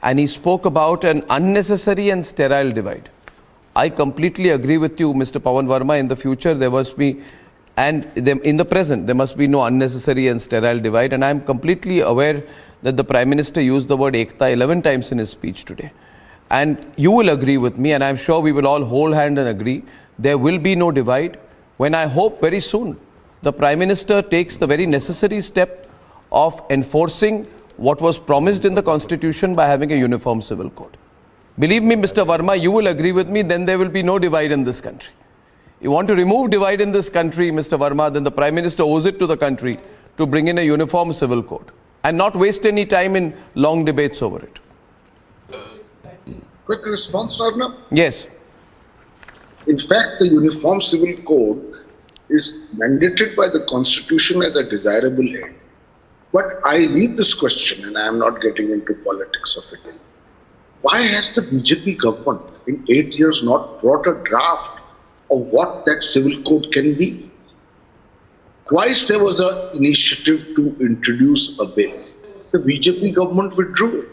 and he spoke about an unnecessary and sterile divide. I completely agree with you, Mr. Pawan Verma. In the future, there must be, and in the present, there must be no unnecessary and sterile divide. And I am completely aware that the Prime Minister used the word Ekta 11 times in his speech today. And you will agree with me, and I'm sure we will all hold hand and agree, there will be no divide when I hope very soon the Prime Minister takes the very necessary step of enforcing what was promised in the Constitution by having a uniform civil code. Believe me, Mr. Verma, you will agree with me, then there will be no divide in this country. You want to remove divide in this country, Mr. Verma, then the Prime Minister owes it to the country to bring in a uniform civil code and not waste any time in long debates over it. Quick response, Arnab? Yes. In fact, the Uniform Civil Code is mandated by the Constitution as a desirable end. But I leave this question, and I am not getting into politics of it. Why has the BJP government in 8 years not brought a draft of what that civil code can be? Twice there was an initiative to introduce a bill. The BJP government withdrew it.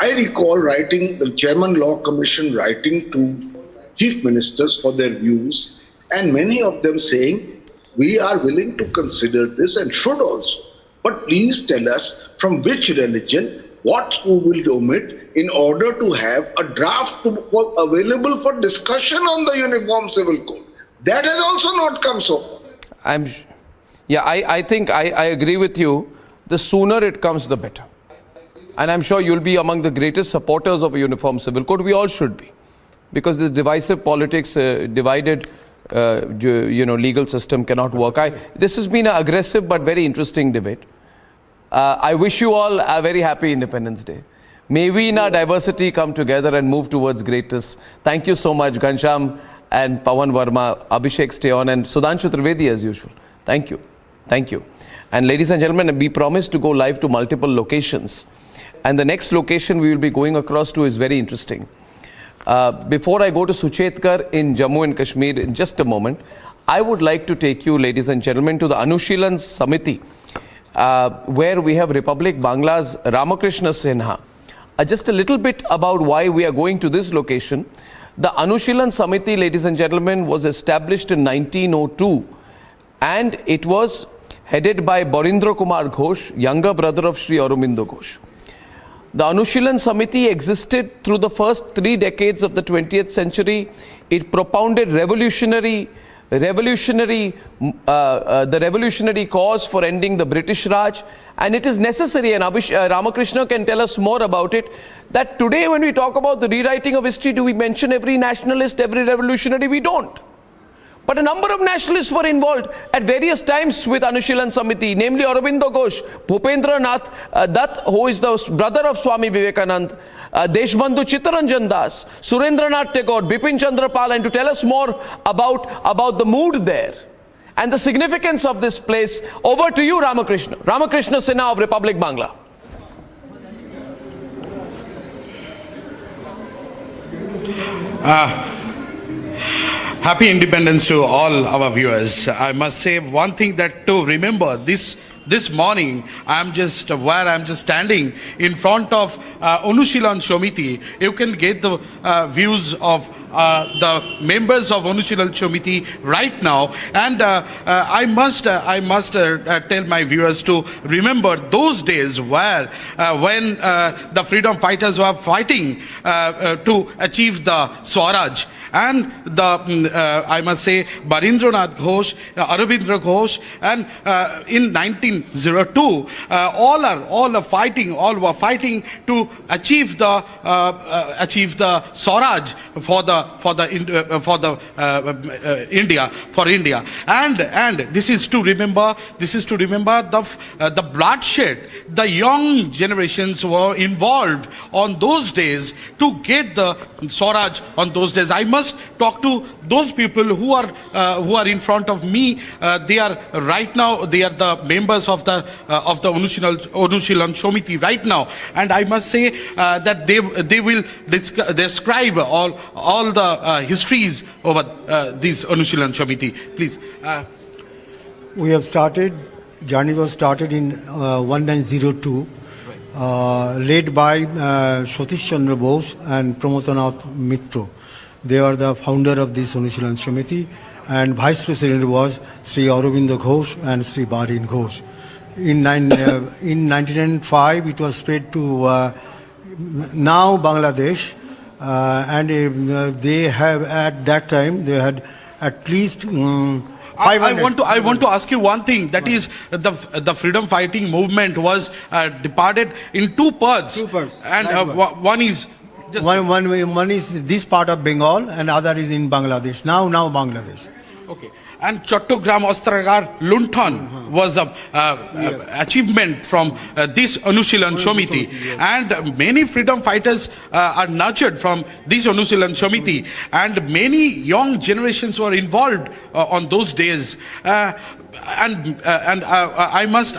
I recall the Chairman Law Commission writing to chief ministers for their views, and many of them saying, we are willing to consider this and should also. But please tell us from which religion, what you will omit in order to have a draft available for discussion on the Uniform Civil Code. That has also not come so far. I think I agree with you. The sooner it comes, the better. And I'm sure you'll be among the greatest supporters of a uniform civil code. We all should be. Because this divisive politics, divided legal system cannot work. This has been an aggressive but very interesting debate. I wish you all a very happy Independence Day. May we in our diversity come together and move towards greatness. Thank you so much, Ghanshyam and Pawan Verma. Abhishek, stay on, and Sudhanshu Trivedi as usual. Thank you. Thank you. And ladies and gentlemen, we promised to go live to multiple locations. And the next location we will be going across to is very interesting. Before I go to Suchetkar in Jammu and Kashmir in just a moment, I would like to take you, ladies and gentlemen, to the Anushilan Samiti, where we have Republic Bangla's Ramakrishna Sinha. Just a little bit about why we are going to this location. The Anushilan Samiti, ladies and gentlemen, was established in 1902, and it was headed by Borindra Kumar Ghosh, younger brother of Sri Aurobindo Ghosh. The Anushilan Samiti existed through the first 3 decades of the 20th century. It propounded the revolutionary cause for ending the British Raj. And it is necessary, and Ramakrishna can tell us more about it, that today when we talk about the rewriting of history, do we mention every nationalist, every revolutionary? We don't. But a number of nationalists were involved at various times with Anushilan Samiti, namely Aurobindo Ghosh, Bhupendra Nath Dutt, who is the brother of Swami Vivekanand, Deshbandhu Chittaranjan Das, Surendranath Tagore, Bipin Chandra Pal, and to tell us more about the mood there and the significance of this place, over to you, Ramakrishna. Ramakrishna Sinha of Republic Bangla. Happy Independence to all our viewers. I must say one thing, that to remember this morning, I'm just standing in front of Anushilan Samiti. You can get the views of the members of Anushilan Samiti right now, and I must tell my viewers to remember those days when the freedom fighters were fighting to achieve the Swaraj. And I must say, Barindranath Ghosh, Aurobindo Ghosh, and in 1902, all were fighting to achieve the Swaraj for India. And this is to remember the bloodshed. The young generations were involved on those days to get the Swaraj on those days. I must talk to those people who are in front of me. They are right now. They are the members of the Anushilan Samiti right now, and I must say that they will describe all the histories over this Anushilan Samiti. Please. We have started. Journey was started in 1902, led by Satish Chandra Bose and Pramodanath Mitra. They are the founder of this Anushilan Samiti, and vice president was Sri Aurobindo Ghosh and Sri Barin Ghosh. In 1905, it was spread to now Bangladesh, and they have at that time they had at least 500. I want to ask you one thing. That is, the freedom fighting movement was divided in two parts. And one is one is this part of Bengal, and other is in Bangladesh. Now Bangladesh. Okay. And Chattogram Ostragar Lunthon was a achievement from this Anushilan Samiti, and many freedom fighters are nurtured from this Anushilan Samiti, and many young generations were involved on those days. I must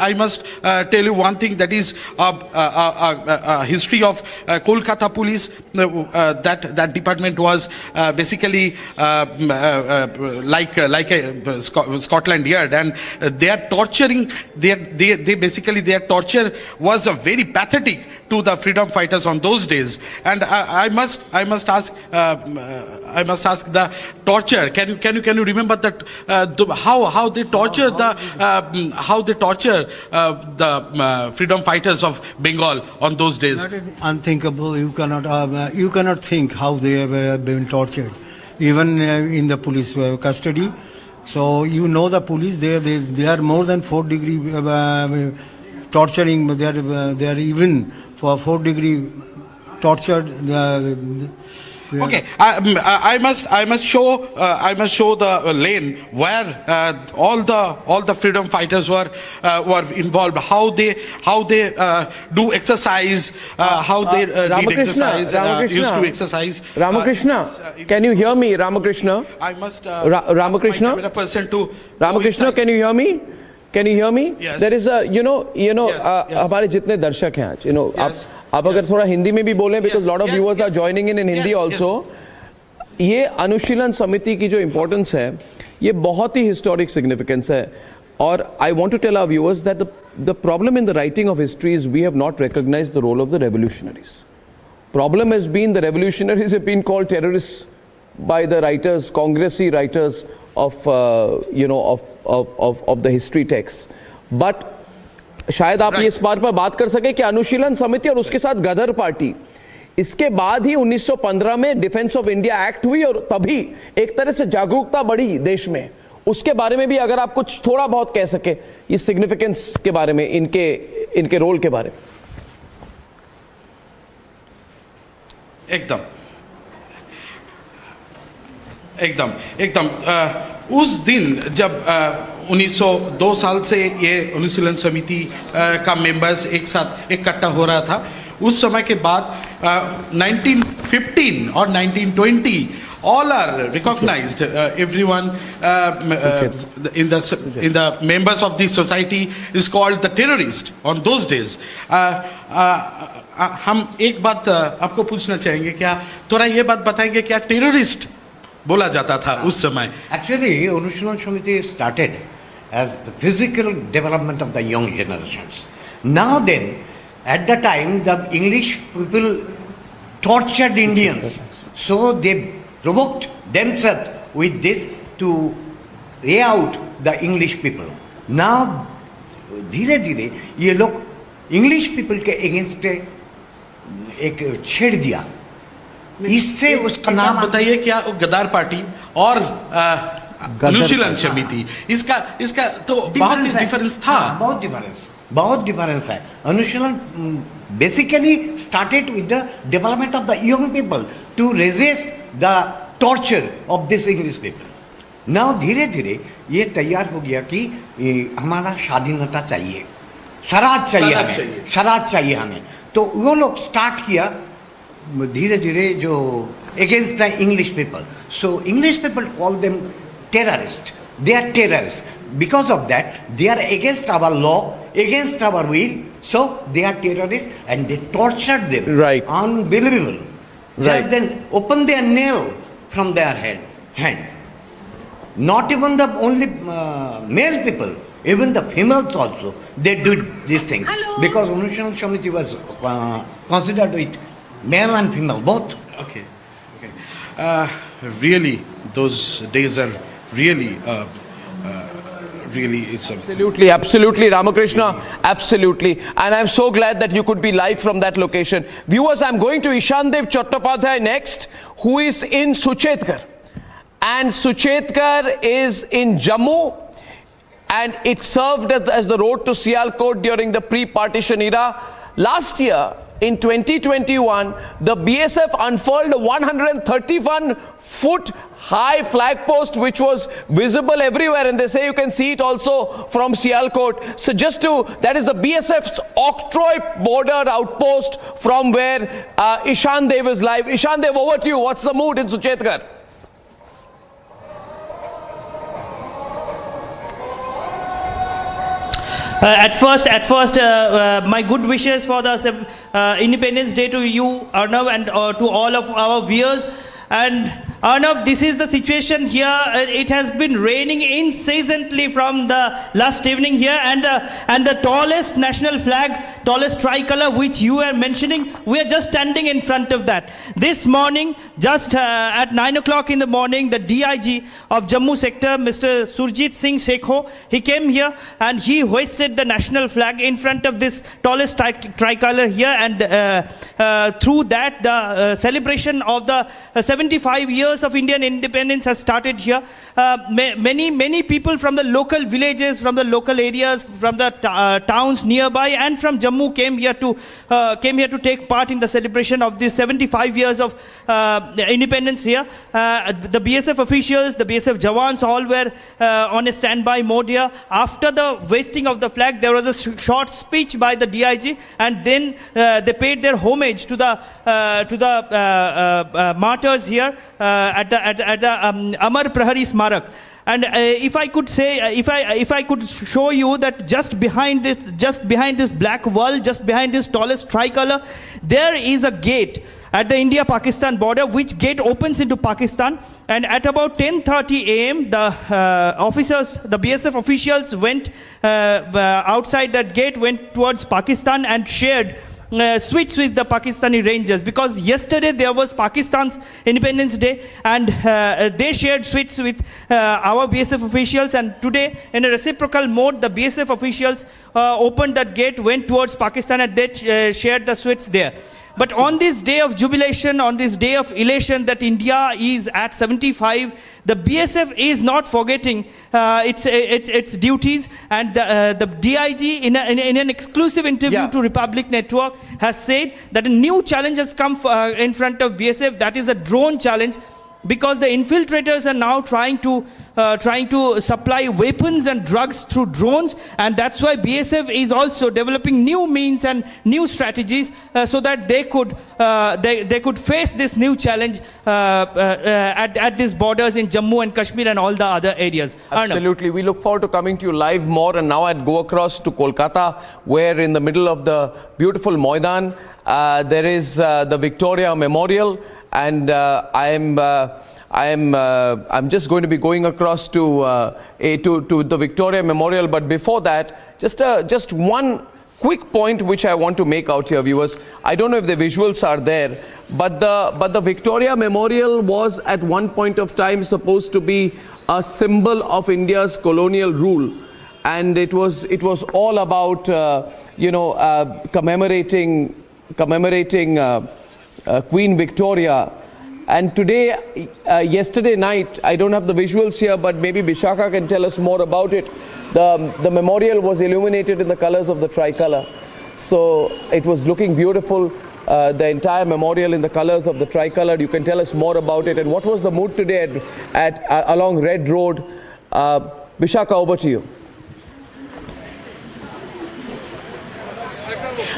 tell you one thing, that is a history of Kolkata police. That department was basically like a Scotland Yard, and their torturing, their torture was very pathetic to the freedom fighters on those days. And I must ask the torture. Can you remember that how they torture the freedom fighters of Bengal on those days? That is unthinkable. You cannot think how they have been tortured, even in the police custody. So you know the police, they are more than 4-degree torturing. They are even for 4-degree tortured. Okay, I must show the lane where all the freedom fighters were involved. How they do exercise, how they did exercise, used to exercise. Ramakrishna, can you hear me, Ramakrishna? I must Ramakrishna, ask my camera person to Ramakrishna, can you hear me? Can you hear me? Yes. There is a, हमारे जितने दर्शक हैं आज, आप अगर थोड़ा हिंदी में भी बोलें, because lot of viewers are joining in Hindi also. ये अनुशीलन समिति की जो importance है, ये बहुत ही historic significance है. और I want to tell our viewers that the problem in the writing of history is we have not recognized the role of the revolutionaries. Problem has been the revolutionaries have been called terrorists by the writers, Congressy writers of the history texts. But शायद आप ये इस बात पर बात कर सके कि अनुशीलन समिति और उसके साथ गदर पार्टी, इसके बाद ही 1915 में डिफेंस ऑफ इंडिया एक्ट हुई और तभी एक तरह से जागरूकता बढ़ी देश में. उसके बारे में भी अगर आप कुछ थोड़ा बहुत कह सके, ये सिग्निफिकेंस के बारे में, इनके रोल के बारे में. एकदम उस दिन जब 1902 साल से ये अनुशीलन समिति का मेंबर्स एक साथ इकट्ठा हो रहा था, उस समय के बाद 1915 और 1920 all are recognized. Everyone in the members of this society is called the terrorist on those days. हम एक बात आपको पूछना चाहेंगे, क्या थोड़ा ये बात बताएंगे, क्या टेररिस्ट बोला जाता था उस समय? Actually, Anushilan Samiti started as the physical development of the young generations. Now then, at the time, the English people tortured Indians, so they provoked themselves with this to lay out the English people. Now, धीरे धीरे ये लोग English people के against एक छेड़ दिया. इससे उसका नाम बताइए, क्या गद्दार पार्टी और अनुशीलन समिति, इसका तो बहुत डिफरेंस था. बहुत डिफरेंस है. अनुशीलन basically started with the development of the young people to resist the torture of this English people. Now धीरे धीरे ये तैयार हो गया कि हमारा स्वाधीनता चाहिए, स्वराज चाहिए हमें. तो वो लोग स्टार्ट किया धीरे धीरे जो against the English people. So English people call them terrorists. They are terrorists. Because of that, they are against our law, against our will. So they are terrorists and they tortured them. Right. Unbelievable. Right. Just then open their nail from their hand. Not even the only male people, even the females also, they do these things. Hello. Because Anushilan Samiti was considered with male and female both. Okay. Really, those days are really really is a... Absolutely, absolutely, Ramakrishna, absolutely. And I'm so glad that you could be live from that location. Viewers, I'm going to Ishandev Chattopadhyay next, who is in Suchetkar. And Suchetkar is in Jammu, and it served as the road to Sialkot during the pre-partition era. Last year, in 2021, the BSF unfurled a 131-foot high flag post which was visible everywhere, and they say you can see it also from Sialkot. So that is the BSF's Octroy border outpost from where Ishandev is live. Ishandev, over to you. What's the mood in Suchetkar? At first, my good wishes for the Independence Day to you, Arnab, and to all of our viewers. And Arnab, this is the situation here. It has been raining incessantly from the last evening here, and the tallest national flag, tallest tricolor, which you are mentioning, we are just standing in front of that. This morning, just at 9 o'clock in the morning, the DIG of Jammu sector, Mr. Surjit Singh Sekho, he came here and he hoisted the national flag in front of this tallest tricolor here, and through that, the celebration of the 75 years of Indian independence has started here. Many people from the local villages, from the local areas, from the towns nearby, and from Jammu came here to take part in the celebration of this 75 years of independence here. The BSF officials, the BSF Jawans, all were on a standby mode here. After the hoisting of the flag, there was a short speech by the DIG, and then they paid their homage to the martyrs here at the Amar Prahari Smarak. And if I could say, if I could show you that just behind this black wall, just behind this tallest tricolor, there is a gate at the India-Pakistan border, which gate opens into Pakistan. And at about 10:30 a.m., the officers, the BSF officials went outside that gate, went towards Pakistan and shared sweets with the Pakistani Rangers, because yesterday there was Pakistan's Independence Day, and they shared sweets with our BSF officials, and today in a reciprocal mode the BSF officials opened that gate, went towards Pakistan, and they shared the sweets there. But on this day of jubilation, on this day of elation that India is at 75, the BSF is not forgetting its duties, and the DIG in an exclusive interview to Republic Network has said that a new challenge has come in front of BSF, that is a drone challenge, because the infiltrators are now trying to supply weapons and drugs through drones, and that's why BSF is also developing new means and new strategies so that they could face this new challenge at these borders in Jammu and Kashmir and all the other areas. Absolutely. We look forward to coming to you live more, and now I'd go across to Kolkata, where in the middle of the beautiful Maidan there is the Victoria Memorial, and I'm just going to be going across to the Victoria Memorial. But before that, just one quick point which I want to make out here, viewers. I don't know if the visuals are there, but the Victoria Memorial was at one point of time supposed to be a symbol of India's colonial rule, and it was all about commemorating Queen Victoria. And today, yesterday night, I don't have the visuals here, but maybe Bishaka can tell us more about it. The memorial was illuminated in the colors of the tricolor. So it was looking beautiful, the entire memorial in the colors of the tricolor. You can tell us more about it. And what was the mood today along Red Road? Bishaka, over to you.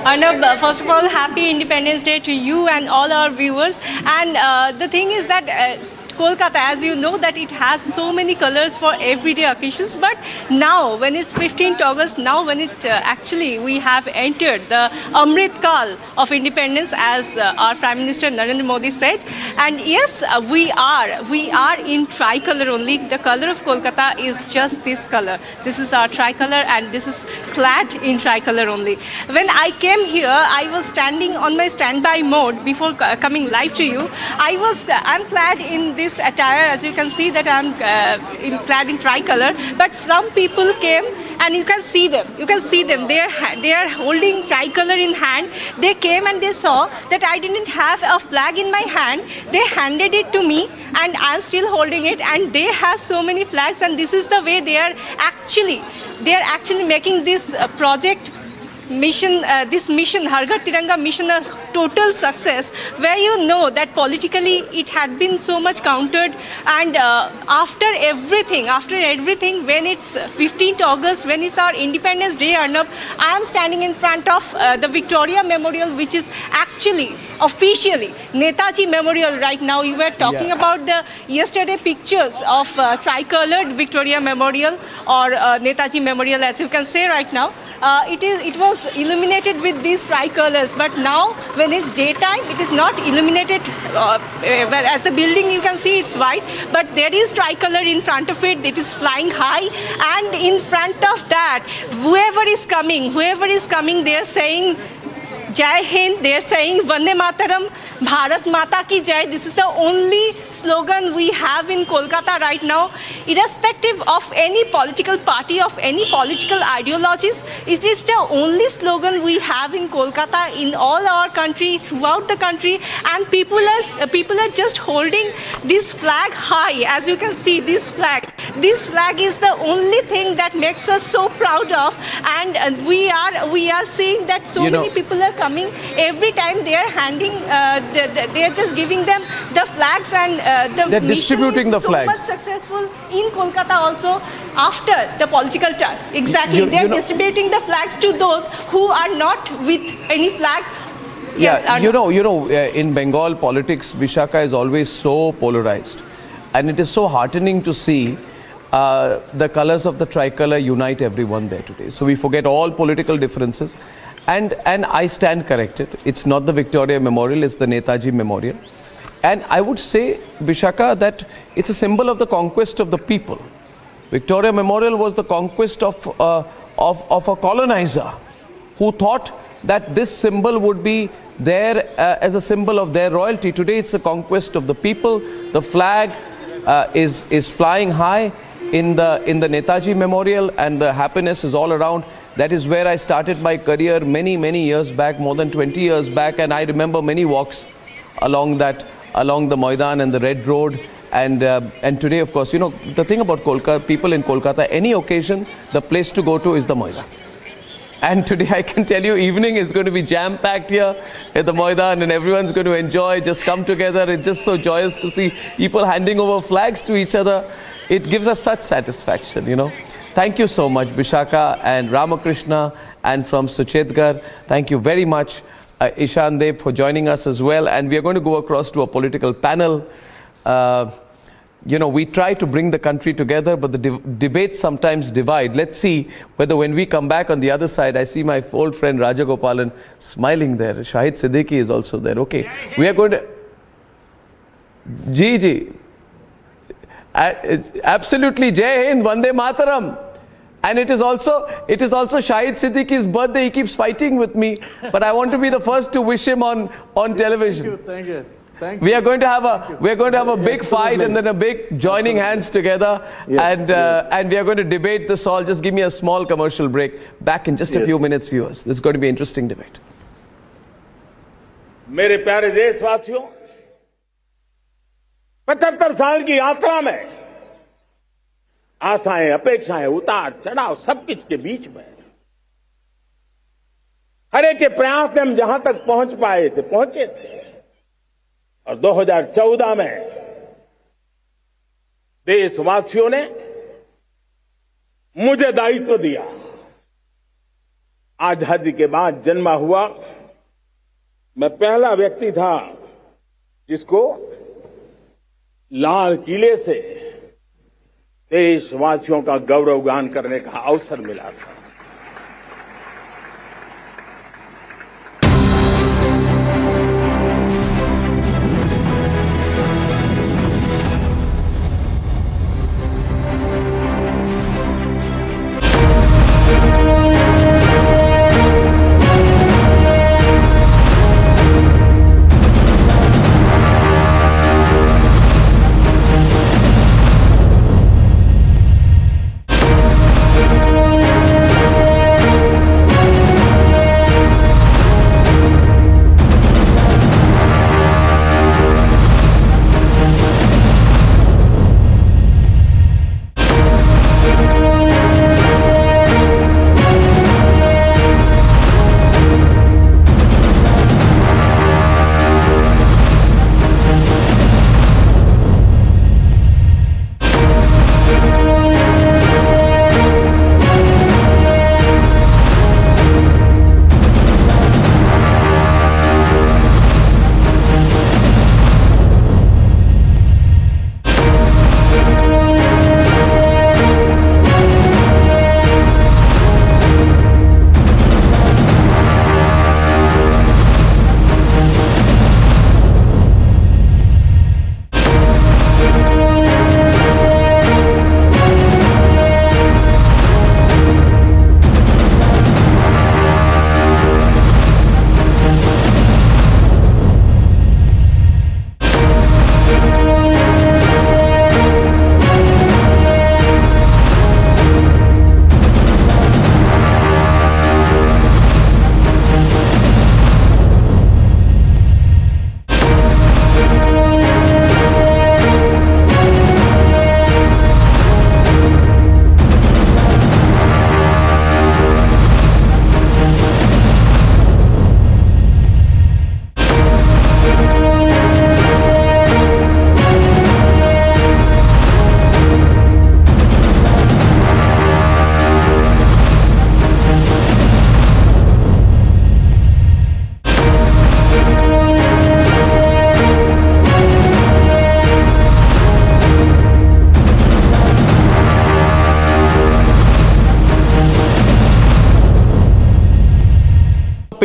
Arnab, first of all, happy Independence Day to you and all our viewers. And the thing is that Kolkata, as you know, that it has so many colors for everyday occasions. But now, when it's 15th August, now when it actually we have entered the Amrit Kal of independence, as our Prime Minister Narendra Modi said. And yes, we are in tricolor only. The color of Kolkata is just this color. This is our tricolor, and this is clad in tricolor only. When I came here, I was standing on my standby mode before coming live to you. I'm clad in this this attire, as you can see that I'm clad in tricolor, but some people came and you can see them. They are holding tricolor in hand. They came and they saw that I didn't have a flag in my hand. They handed it to me and I'm still holding it, and they have so many flags, and this is the way they are actually making this project mission, this mission, Har Ghar Tiranga mission, a total success, where you know that politically it had been so much countered, and after everything, when it's 15th August, when it's our Independence Day, Arnab, I am standing in front of the Victoria Memorial, which is actually officially Netaji Memorial right now. You were talking about the yesterday pictures of tricolored Victoria Memorial or Netaji Memorial, as you can say right now. It was illuminated with these tricolors, but now when it's daytime, it is not illuminated. Well, as the building you can see it's white, but there is tricolor in front of it. It is flying high, and in front of that, whoever is coming, they are saying Jai Hind, they are saying Vande Mataram, Bharat Mata Ki Jai. This is the only slogan we have in Kolkata right now. Irrespective of any political party, of any political ideologies, it is the only slogan we have in Kolkata, in all our country, throughout the country, and people are just holding this flag high. As you can see, this flag is the only thing that makes us so proud of, and we are seeing that so many people are coming. Every time they are handing, they are just giving them the flags, and they're distributing the flags. So much successful in Kolkata also after the political turn. Exactly, they are distributing the flags to those who are not with any flag. Yes, in Bengal politics, Vishaka is always so polarized, and it is so heartening to see the colors of the tricolor unite everyone there today. So we forget all political differences. And I stand corrected. It's not the Victoria Memorial, it's the Netaji Memorial. And I would say, Vishaka, that it's a symbol of the conquest of the people. Victoria Memorial was the conquest of a colonizer who thought that this symbol would be there as a symbol of their royalty. Today it's the conquest of the people. The flag is flying high in the Netaji Memorial, and the happiness is all around. That is where I started my career many years back, more than 20 years back, and I remember many walks along the Maidan and the Red Road. And today, of course, the thing about Kolkata, people in Kolkata, any occasion, the place to go to is the Maidan. And today I can tell you, evening is going to be jam-packed here at the Maidan, and everyone's going to enjoy, just come together. It's just so joyous to see people handing over flags to each other. It gives us such satisfaction, Thank you so much, Vishaka and Ramakrishna, and from Suchetgarh. Thank you very much, Ishan Dev, for joining us as well. And we are going to go across to a political panel. We try to bring the country together, but the debates sometimes divide. Let's see whether when we come back on the other side, I see my old friend Rajagopalan smiling there. Shahid Siddiqui is also there. Okay, we are going to... Ji. Absolutely, Jai Hind, Vande Mataram. And it is also Shahid Siddiqui's birthday. He keeps fighting with me, but I want to be the first to wish him on television. Thank you. We are going to have a big fight and then a big joining hands together, and we are going to debate this all. Just give me a small commercial break. Back in just a few minutes, viewers. This is going to be an interesting debate. मेरे प्यारे देशवासियों, 75 साल की यात्रा में आशाएं, अपेक्षाएं, उतार चढ़ाव सब कुछ के बीच में हर एक के प्रयास में हम जहां तक पहुंचे थे और 2014 में देशवासियों ने मुझे दायित्व दिया। आजादी के बाद जन्मा हुआ मैं पहला व्यक्ति था जिसको लाल किले से देशवासियों का गौरवगान करने का अवसर मिला था।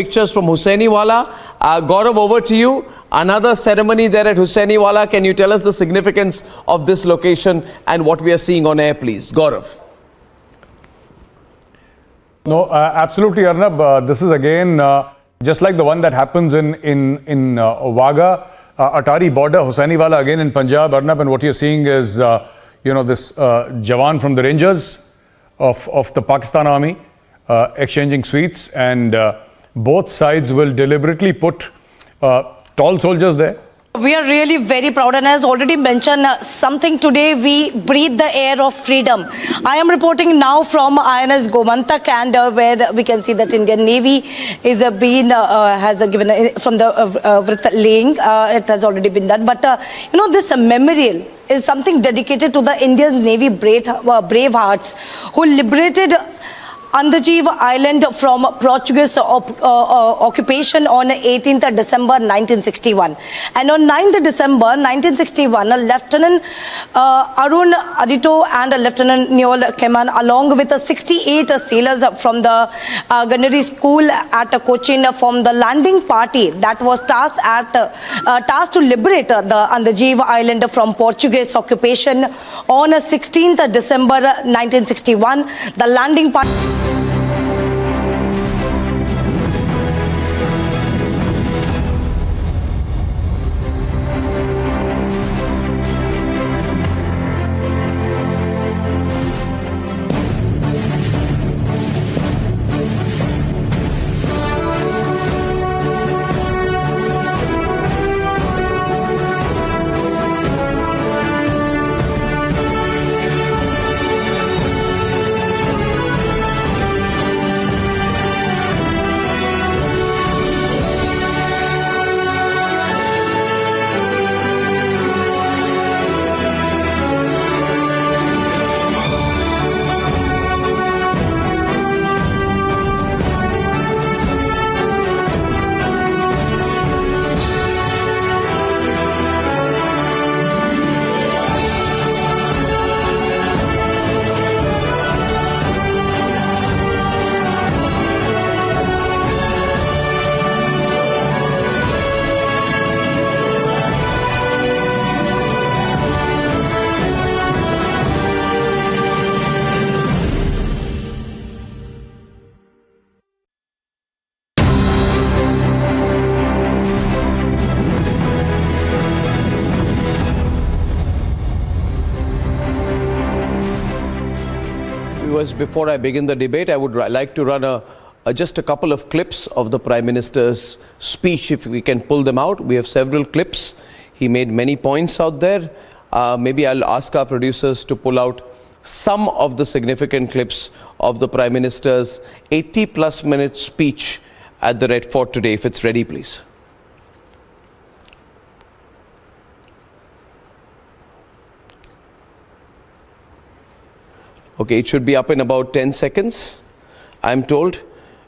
pictures from Hussainiwala. Gaurav, over to you. Another ceremony there at Hussainiwala. Can you tell us the significance of this location and what we are seeing on air, please? Gaurav. No, absolutely, Arnab. This is again just like the one that happens in Wagah, Atari border, Hussainiwala again in Punjab, Arnab, and what you're seeing is this Jawan from the Rangers of the Pakistan Army exchanging sweets, and both sides will deliberately put tall soldiers there. We are really very proud, and as already mentioned something today, we breathe the air of freedom. I am reporting now from INS Gomantak, and where we can see that Indian Navy is has given from the Wreath-laying. It has already been done, but this memorial is something dedicated to the Indian Navy brave hearts who liberated Andajeev Island from Portuguese occupation on 18th December 1961. And on 9th December 1961, Lieutenant Arun Adito and Lieutenant Neol Keman, along with 68 sailors from the gunnery school at Cochin, formed the landing party that was tasked to liberate the Andajeev Island from Portuguese occupation on 16th December 1961. The landing party... Before I begin the debate, I would like to run just a couple of clips of the Prime Minister's speech, if we can pull them out. We have several clips. He made many points out there. Maybe I'll ask our producers to pull out some of the significant clips of the Prime Minister's 80+ minute speech at the Red Fort today, if it's ready, please. Okay, it should be up in about 10 seconds, I'm told.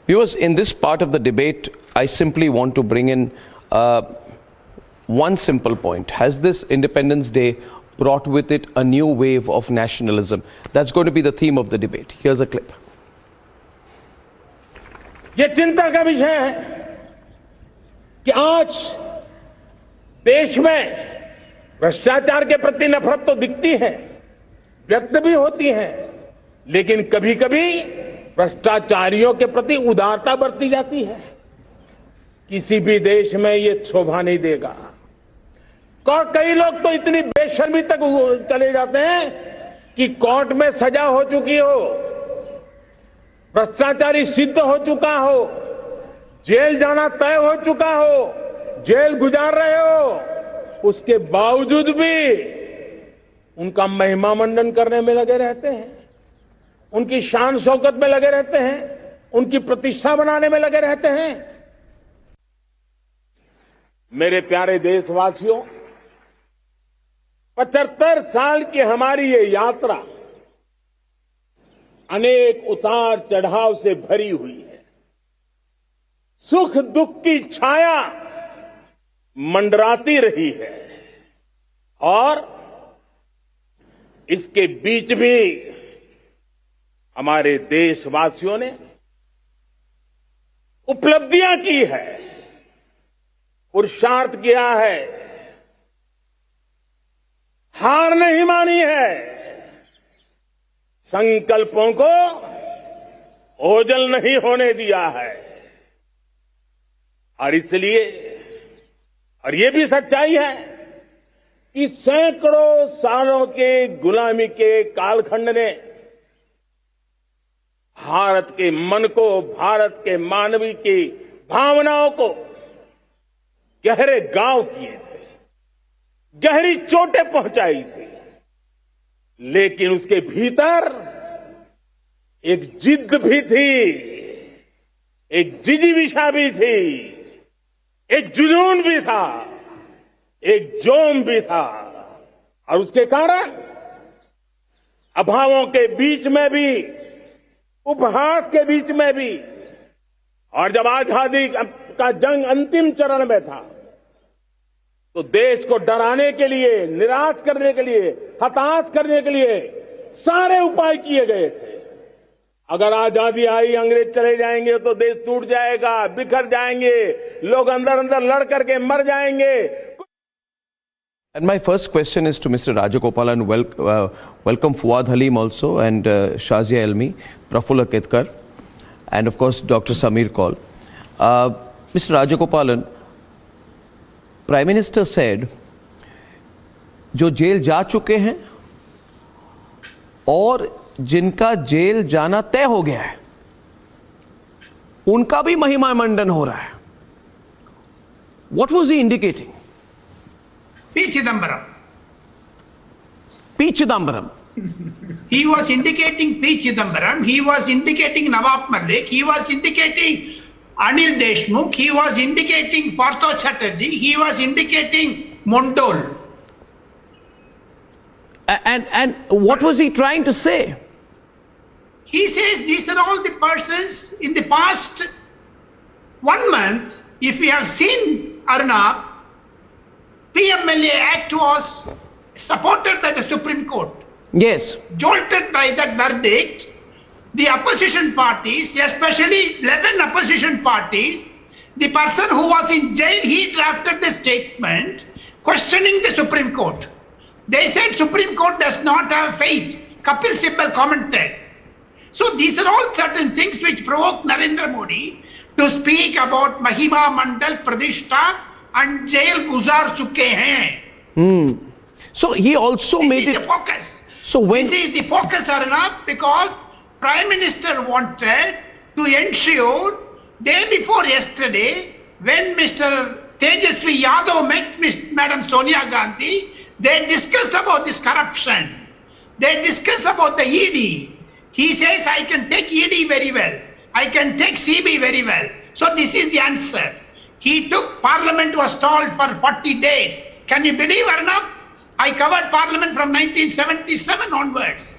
Viewers, in this part of the debate, I simply want to bring in one simple point. Has this Independence Day brought with it a new wave of nationalism? That's going to be the theme of the debate. Here's a clip. ये चिंता का विषय है कि आज देश में भ्रष्टाचार के प्रति नफरत तो दिखती है, व्यक्त भी होती है, लेकिन कभी-कभी भ्रष्टाचारियों के प्रति उदारता बरती जाती है। किसी भी देश में ये शोभा नहीं देगा। और कई लोग तो इतनी बेशर्मी तक चले जाते हैं कि कोर्ट में सजा हो चुकी हो, भ्रष्टाचारी सिद्ध हो चुका हो, जेल जाना तय हो चुका हो, जेल गुजार रहे हो, उसके बावजूद भी उनका महिमा मंडन करने में लगे रहते हैं, उनकी शान शौकत में लगे रहते हैं, उनकी प्रतिष्ठा बनाने में लगे रहते हैं। मेरे प्यारे देशवासियों, 75 साल की हमारी ये यात्रा अनेक उतार चढ़ाव से भरी हुई है। सुख दुख की छाया मंडराती रही है और इसके बीच भी हमारे देशवासियों ने उपलब्धियां की है, पुरुषार्थ किया है, हार नहीं मानी है, संकल्पों को ओझल नहीं होने दिया है। और इसलिए, और ये भी सच्चाई है कि सैकड़ों सालों के गुलामी के कालखंड ने भारत के मन को, भारत के मानवीय की भावनाओं को गहरे गांव किए थे, गहरी चोटें पहुंचाई थी, लेकिन उसके भीतर एक जिद भी थी, एक जिजीविषा भी थी, एक जुनून भी था, एक जोम भी था। और उसके कारण अभावों के बीच में भी, उपहास के बीच में भी, और जब आजादी का जंग अंतिम चरण में था, तो देश को डराने के लिए, निराश करने के लिए, हताश करने के लिए सारे उपाय किए गए थे। अगर आजादी आई, अंग्रेज चले जाएंगे तो देश टूट जाएगा, बिखर जाएंगे, लोग अंदर अंदर लड़ करके मर जाएंगे। And my first question is to Mr. Rajagopalan. Welcome Fuad Halim also, and Shazia Elmi, Prafulla Ketkar, and of course Dr. Samir Kaul. Mr. Rajagopalan, Prime Minister said, जो जेल जा चुके हैं और जिनका जेल जाना तय हो गया है, उनका भी महिमा मंडन हो रहा है. What was he indicating? P. Chidambaram. P. Chidambaram. He was indicating P. Chidambaram. He was indicating Nawab Malik. He was indicating Anil Deshmukh. He was indicating Partho Chatterjee. He was indicating Mondol. And what was he trying to say? He says these are all the persons in the past 1 month. If we have seen Arnab, PMLA Act was supported by the Supreme Court. Yes. Jolted by that verdict, the opposition parties, especially 11 opposition parties, the person who was in jail, he drafted the statement questioning the Supreme Court. They said Supreme Court does not have faith. Kapil Sibal commented. So these are all certain things which provoke Narendra Modi to speak about Mahima Mandal Pradishta and jail guzar chuke hain. So he also made it the focus. So when this is the focus, Arnab, because Prime Minister wanted to ensure day before yesterday, when Mr. Tejasvi Yadav met Madam Sonia Gandhi, they discussed about this corruption. They discussed about the ED. He says, I can take ED very well. I can take CB very well. So this is the answer. He took, Parliament was stalled for 40 days. Can you believe, Arnab? I covered Parliament from 1977 onwards.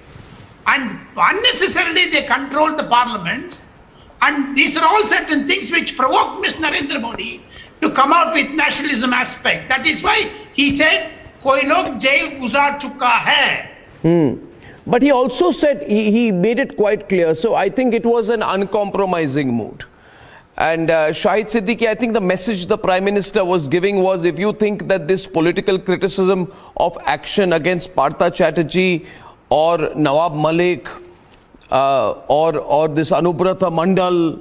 And unnecessarily they controlled the Parliament. And these are all certain things which provoke Mr. Narendra Modi to come out with nationalism aspect. That is why he said, koi log jail guzar chuka hai. But he also said, he made it quite clear. So I think it was an uncompromising mood. And Shahid Siddiqui, I think the message the Prime Minister was giving was, if you think that this political criticism of action against Partha Chatterjee or Nawab Malik or this Anubrata Mandal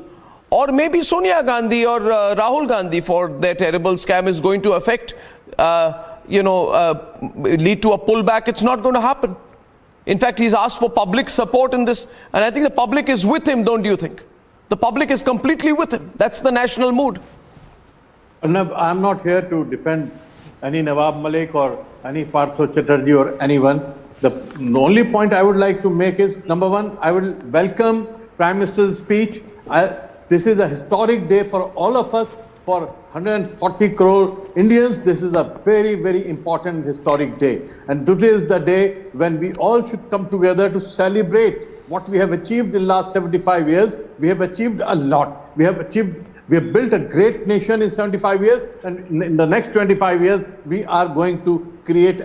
or maybe Sonia Gandhi or Rahul Gandhi for their terrible scam is going to affect, lead to a pullback, it's not going to happen. In fact, he's asked for public support in this, and I think the public is with him, don't you think? The public is completely with him. That's the national mood. Arnab, I'm not here to defend any Nawab Malik or any Partho Chatterjee or anyone. The only point I would like to make is, number one, I will welcome Prime Minister's speech. This is a historic day for all of us, for 140 crore Indians. This is a very, very important historic day. And today is the day when we all should come together to celebrate what we have achieved in last 75 years, we have achieved a lot. We have built a great nation in 75 years, and in the next 25 years, we are going to create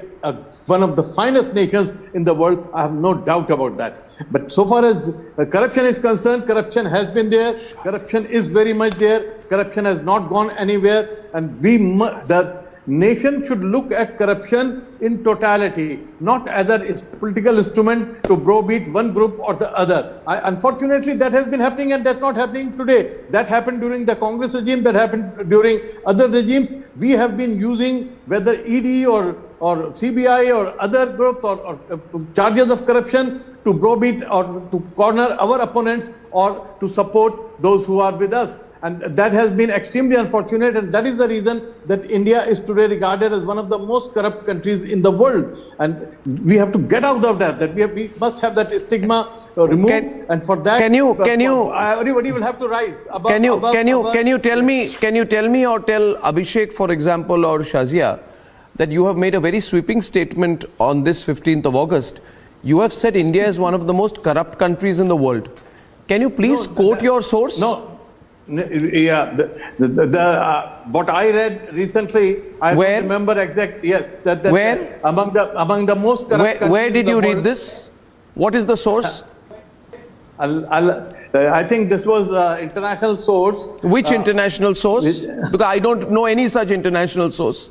one of the finest nations in the world. I have no doubt about that. But so far as corruption is concerned, corruption has been there. Corruption is very much there. Corruption has not gone anywhere, and the nation should look at corruption in totality, not as a political instrument to browbeat one group or the other. Unfortunately, that has been happening, and that's not happening today. That happened during the Congress regime, that happened during other regimes. We have been using whether ED or CBI or other groups or charges of corruption to browbeat or to corner our opponents or to support those who are with us. And that has been extremely unfortunate, and that is the reason that India is today regarded as one of the most corrupt countries in the world. And we have to get out of that, we must have that stigma removed, and for that everybody will have to rise above. Can you tell me or tell Abhishek, for example, or Shazia, that you have made a very sweeping statement on this 15th of August. You have said India is one of the most corrupt countries in the world. Can you please quote your source? Yeah, what I read recently, I don't remember exact. Yes, where among the most corrupt countries. Where did you read this? What is the source? I think this was international source. Which international source? Because I don't know any such international source.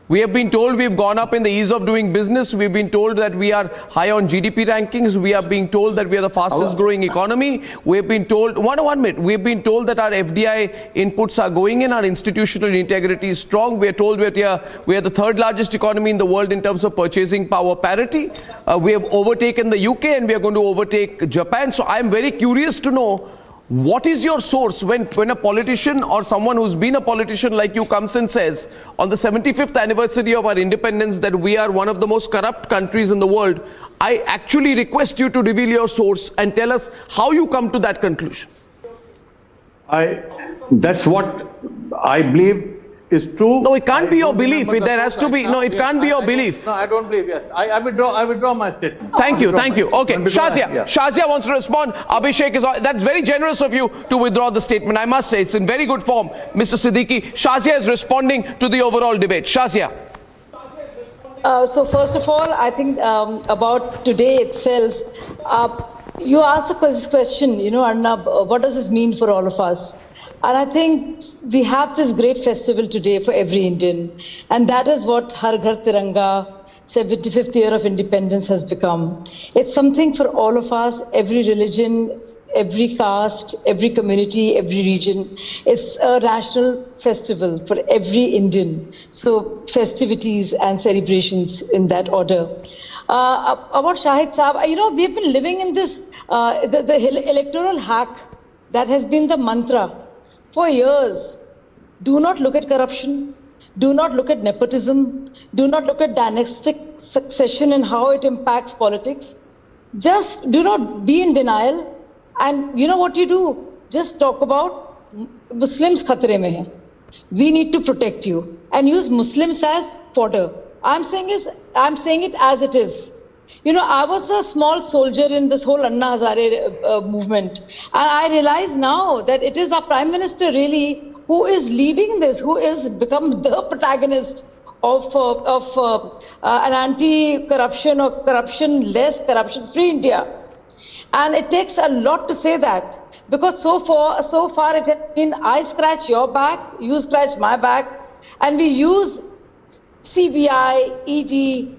We have been told we've gone up in the ease of doing business. We've been told that we are high on GDP rankings. We are being told that we are the fastest growing economy. We've been told, one minute, we've been told that our FDI inputs are going in, our institutional integrity is strong. We are told we are the third largest economy in the world in terms of purchasing power parity. We have overtaken the UK, and we are going to overtake Japan. So I'm very curious to know, what is your source when a politician or someone who's been a politician like you comes and says on the 75th anniversary of our independence that we are one of the most corrupt countries in the world? I actually request you to reveal your source and tell us how you come to that conclusion. That's what I believe is true. No, it can't be your belief. There has to be. No, it can't be your belief. No, I don't believe. Yes, I withdraw my statement. Thank you. Okay, Shazia wants to respond. Abhishek that's very generous of you to withdraw the statement. I must say it's in very good form, Mr. Siddiqui. Shazia is responding to the overall debate. Shazia. So first of all, I think about today itself. You asked this question, Arnab, what does this mean for all of us? And I think we have this great festival today for every Indian. And that is what Har Ghar Tiranga, 75th year of independence has become. It's something for all of us, every religion, every caste, every community, every region. It's a national festival for every Indian. So festivities and celebrations in that order. About Shahid Saab, we've been living in this, the electoral hack that has been the mantra for years. Do not look at corruption. Do not look at nepotism. Do not look at dynastic succession and how it impacts politics. Just do not be in denial. And you know what you do? Just talk about Muslims khatre mein hai. We need to protect you and use Muslims as fodder. I'm saying it as it is. I was a small soldier in this whole Anna Hazare movement, and I realize now that it is our Prime Minister really who is leading this, who is become the protagonist of an anti-corruption or corruption-less, corruption-free India. And it takes a lot to say that, because so far it has been I scratch your back, you scratch my back, and we use CBI, ED,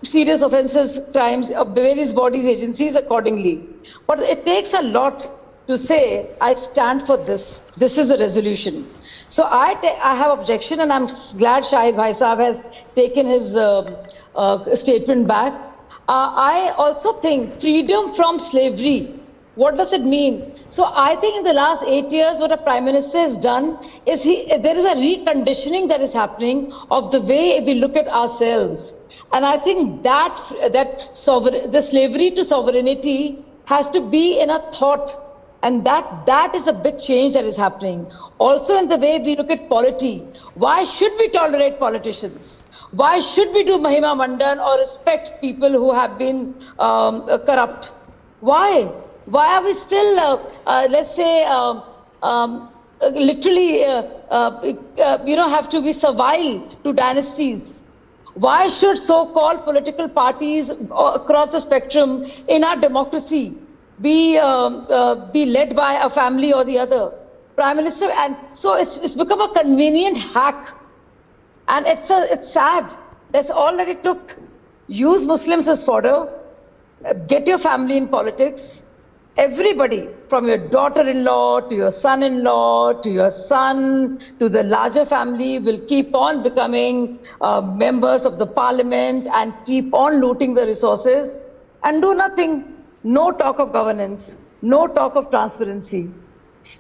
serious offences, crimes of various bodies, agencies accordingly. But it takes a lot to say, I stand for this. This is the resolution. So I have objection, and I'm glad Shahid Bhai Saab has taken his statement back. I also think freedom from slavery, what does it mean? So I think in the last 8 years, what a Prime Minister has done is there is a reconditioning that is happening of the way we look at ourselves. And I think that the slavery to sovereignty has to be in a thought. And that is a big change that is happening. Also in the way we look at polity. Why should we tolerate politicians? Why should we do Mahima Mandan or respect people who have been corrupt? Why? Why are we still, let's say, literally, have to be servile to dynasties? Why should so-called political parties across the spectrum in our democracy be led by a family or the other? Prime Minister, and so it's become a convenient hack, and it's sad. That's all that it took. Use Muslims as fodder. Get your family in politics. Everybody, from your daughter-in-law to your son-in-law to your son to the larger family, will keep on becoming members of the parliament and keep on looting the resources and do nothing. No talk of governance, no talk of transparency.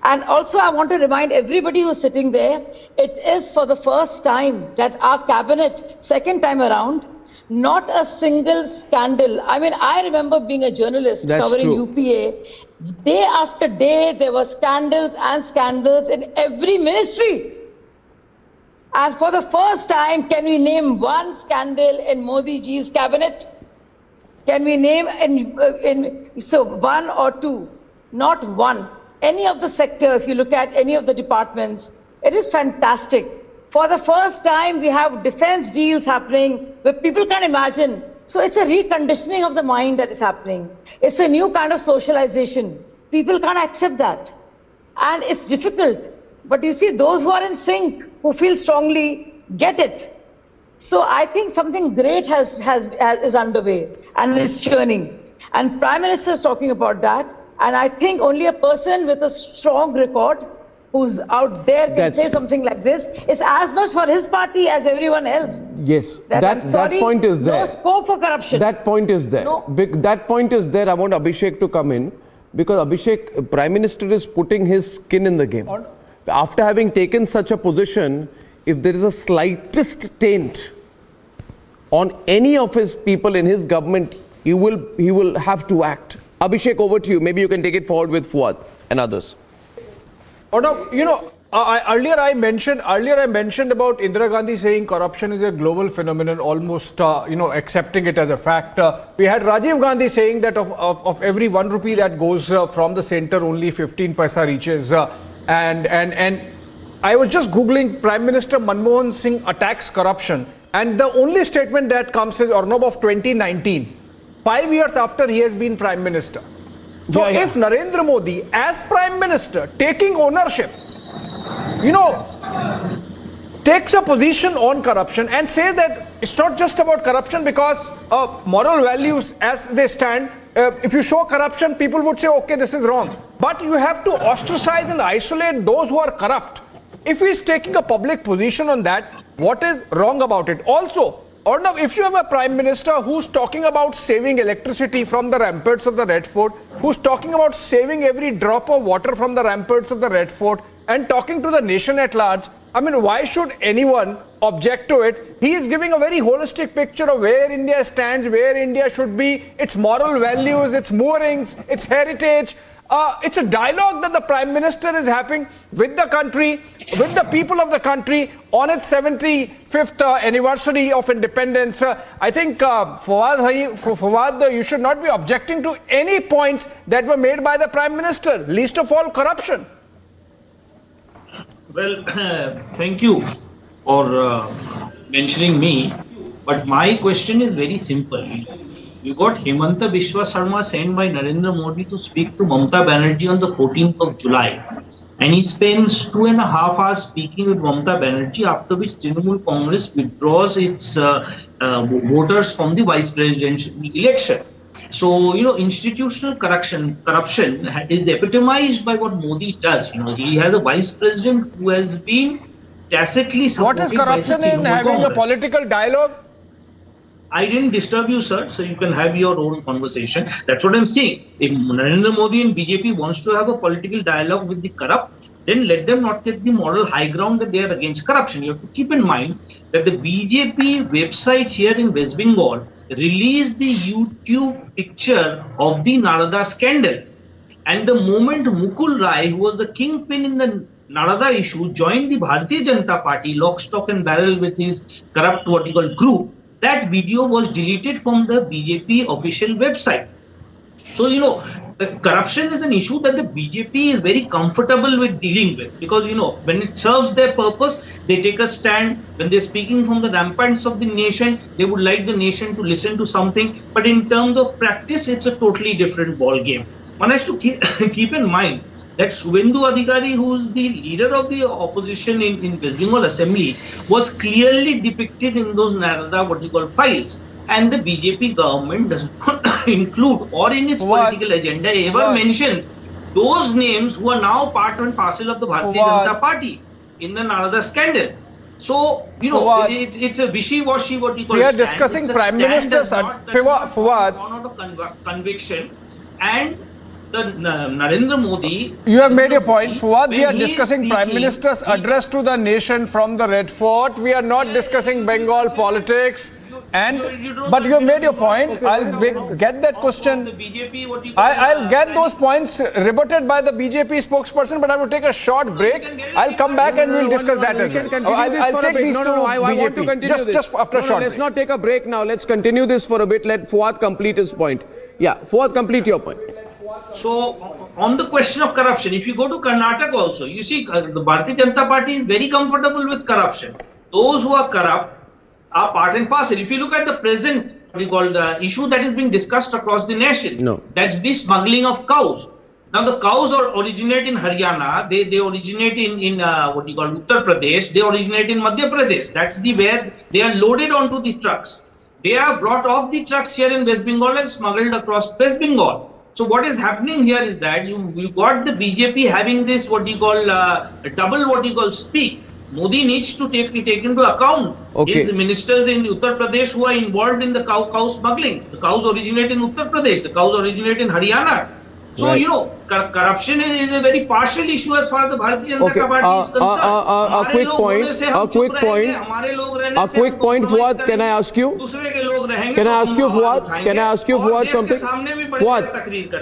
And also I want to remind everybody who's sitting there, it is for the first time that our cabinet, second time around, not a single scandal. I mean, I remember being a journalist covering UPA. Day after day, there were scandals and scandals in every ministry. And for the first time, can we name one scandal in Modi ji's cabinet? Can we name one or two? Not one. Any of the sector, if you look at any of the departments, it is fantastic. For the first time, we have defense deals happening where people can't imagine. So it's a reconditioning of the mind that is happening. It's a new kind of socialization. People can't accept that. And it's difficult. But you see, those who are in sync, who feel strongly, get it. So I think something great is underway and is churning. And Prime Minister is talking about that. And I think only a person with a strong record who's out there can say something like this. It's as much for his party as everyone else. Yes, that point is there. No scope for corruption. That point is there. No. That point is there. I want Abhishek to come in because Abhishek, Prime Minister is putting his skin in the game. After having taken such a position, if there is a slightest taint on any of his people in his government, he will have to act. Abhishek, over to you. Maybe you can take it forward with Fuad and others. Earlier I mentioned about Indira Gandhi saying corruption is a global phenomenon, almost accepting it as a fact. We had Rajiv Gandhi saying that of every 1 rupee that goes from the center, only 15 paisa reaches. And I was just googling Prime Minister Manmohan Singh attacks corruption, and the only statement that comes is Arnab of 2019, 5 years after he has been Prime Minister. So if Narendra Modi, as Prime Minister, taking ownership, takes a position on corruption and says that it's not just about corruption because moral values as they stand, if you show corruption, people would say, okay, this is wrong. But you have to ostracize and isolate those who are corrupt. If he is taking a public position on that, what is wrong about it? Also, Arnab, if you have a Prime Minister who's talking about saving electricity from the ramparts of the Red Fort, who's talking about saving every drop of water from the ramparts of the Red Fort, and talking to the nation at large, I mean, why should anyone object to it? He is giving a very holistic picture of where India stands, where India should be, its moral values, its moorings, its heritage. It's a dialogue that the Prime Minister is having with the country, with the people of the country on its 75th anniversary of independence. I think, Fawad, you should not be objecting to any points that were made by the Prime Minister, least of all corruption. Well, thank you for mentioning me, but my question is very simple. We got Hemanta Biswa Sarma sent by Narendra Modi to speak to Mamata Banerjee on the 14th of July. And he spends 2.5 hours speaking with Mamata Banerjee, after which Trinamool Congress withdraws its voters from the vice presidential election. So, institutional corruption is epitomized by what Modi does. He has a vice president who has been tacitly supported. What is corruption in having a political dialogue? I didn't disturb you, sir, so you can have your own conversation. That's what I'm saying. If Narendra Modi and BJP wants to have a political dialogue with the corrupt, then let them not take the moral high ground that they are against corruption. You have to keep in mind that the BJP website here in West Bengal released the YouTube picture of the Narada scandal. And the moment Mukul Rai, who was the kingpin in the Narada issue, joined the Bharatiya Janata Party, lock, stock and barrel with his corrupt group, that video was deleted from the BJP official website. So, corruption is an issue that the BJP is very comfortable with dealing with, because, when it serves their purpose, they take a stand. When they're speaking from the ramparts of the nation, they would like the nation to listen to something. But in terms of practice, it's a totally different ball game. One has to keep in mind that Suvendu Adhikari, who is the leader of the opposition in West Bengal Assembly, was clearly depicted in those Narada files. And the BJP government does not include or in its political agenda ever mentions those names who are now part and parcel of the Bharatiya Janata Party in the Narada scandal. So, it's a wishy-washy we are discussing Prime Minister's conviction, and the Narendra Modi. You have made your point, Fuad. We are discussing Prime Minister's address to the nation from the Red Fort. We are not discussing Bengal politics. But you have made your point. I'll get that question. I'll get those points rebutted by the BJP spokesperson, but I will take a short break. I'll come back and we'll discuss that as well. I'll take these two I want to continue this. Just after a short break. Let's not take a break now. Let's continue this for a bit. Let Fuad complete his point. Yeah, Fuad, complete your point. So, on the question of corruption, if you go to Karnataka also, you see the Bharatiya Janata Party is very comfortable with corruption. Those who are corrupt are part and parcel. If you look at the present, issue that is being discussed across the nation, that's the smuggling of cows. Now, the cows originate in Haryana, they originate in Uttar Pradesh, they originate in Madhya Pradesh. That's where they are loaded onto the trucks. They are brought off the trucks here in West Bengal and smuggled across West Bengal. So what is happening here is that you got the BJP having this double speak. Modi needs to take into account his ministers in Uttar Pradesh who are involved in the cow smuggling. The cows originate in Uttar Pradesh, the cows originate in Haryana. So, corruption is a very partial issue as far as the Bharatiya Janata Party is concerned. A quick point, Fuad, can I ask you? Fuad, something?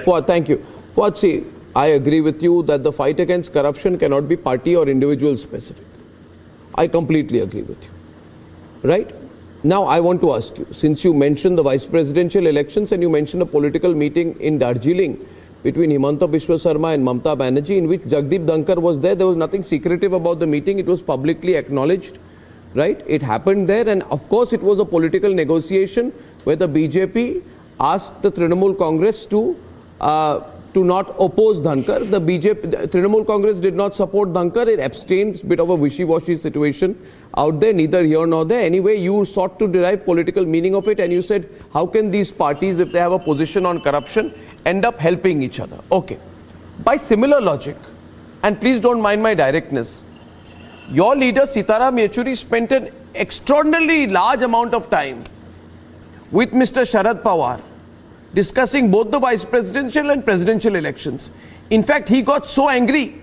Fuad, thank you. Fuad, see, I agree with you that the fight against corruption cannot be party or individual specific. I completely agree with you. Right? Now, I want to ask you, since you mentioned the vice presidential elections and you mentioned a political meeting in Darjeeling between Himanta Biswa Sarma and Mamta Banerjee, in which Jagdeep Dhankar was there was nothing secretive about the meeting. It was publicly acknowledged. Right? It happened there, and of course, it was a political negotiation where the BJP asked the Trinamool Congress to not oppose Dhankar. The Trinamool Congress did not support Dhankar. It abstained. It's a bit of a wishy-washy situation out there, neither here nor there. Anyway, you sought to derive political meaning of it, and you said, how can these parties, if they have a position on corruption, end up helping each other? Okay. By similar logic, and please don't mind my directness, your leader Sitaram Yechuri spent an extraordinarily large amount of time with Mr. Sharad Pawar discussing both the vice presidential and presidential elections. In fact, he got so angry,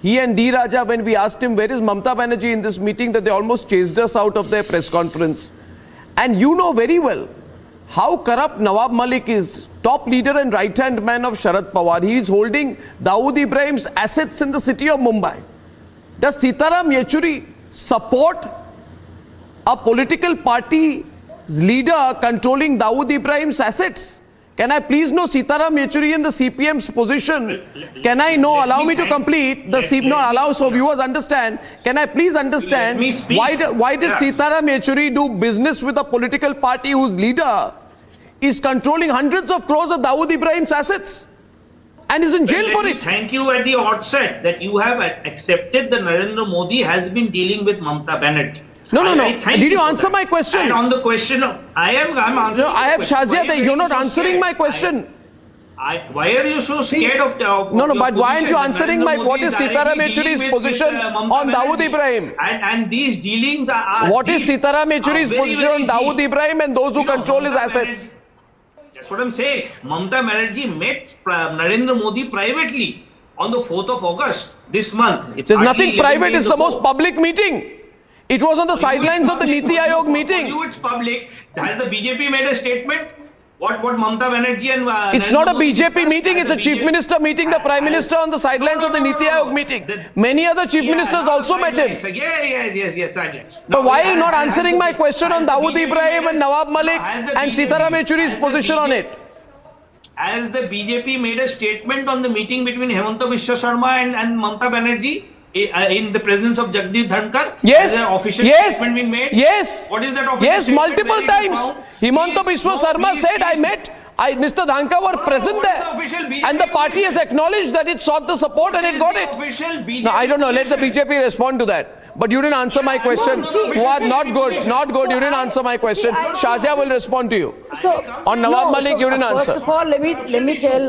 he and D. Raja, when we asked him, where is Mamta Banerjee in this meeting, that they almost chased us out of their press conference. And you know very well how corrupt Nawab Malik is, top leader and right-hand man of Sharad Pawar. He is holding Dawood Ibrahim's assets in the city of Mumbai. Does Sitaram Yechuri support a political party's leader controlling Dawood Ibrahim's assets? Can I please know Sitaram Yechuri in the CPM's position? Can I know, allow me to complete, so viewers understand, can I please understand why did Sitaram Yechuri do business with a political party whose leader is controlling hundreds of crores of Dawood Ibrahim's assets and is in jail for it? Thank you at the outset that you have accepted that Narendra Modi has been dealing with Mamta Banerjee. No. Did you answer my question? And on the question of, I'm answering. No, I have Shazia that you're not answering my question. Why are you so scared of No, but why aren't you answering what is Sitaram Yechury's position on Dawood Ibrahim? And these dealings are... What is Sitaram Yechury's position on Dawood Ibrahim and those who control his assets? That's what I'm saying. Mamta Banerjee met Narendra Modi privately on the 4th of August this month. There's nothing private. It's the most public meeting. It was on the sidelines of the Niti Aayog meeting. For you, it's public. Has the BJP made a statement? What Mamta Banerjee and... It's not a BJP meeting, it's a chief minister meeting the prime minister on the sidelines of the Niti Aayog meeting. Many other chief ministers also met him. Yes. But why are you not answering my question on Dawood Ibrahim and Nawab Malik and Sitaram Yechury's position on it? as the BJP made a statement on the meeting between Hemanta Biswa Sharma and Mamata Banerjee in the presence of Jagdeep Dhankar? Yes. Has an official Yes. statement been made? Yes. What is that official Yes, statement? multiple Where it is times. found? Hemanta Biswa Sharma said, I met. Mr. Dhankar were present there. And the party has acknowledged that it sought the support and it got it. No, I don't know. Let the BJP respond to that. But you didn't answer my question. Fuad, not good. Not good. You didn't answer my question. Shazia will respond to you. So On Nawab Malik, you didn't answer. First of all, let me tell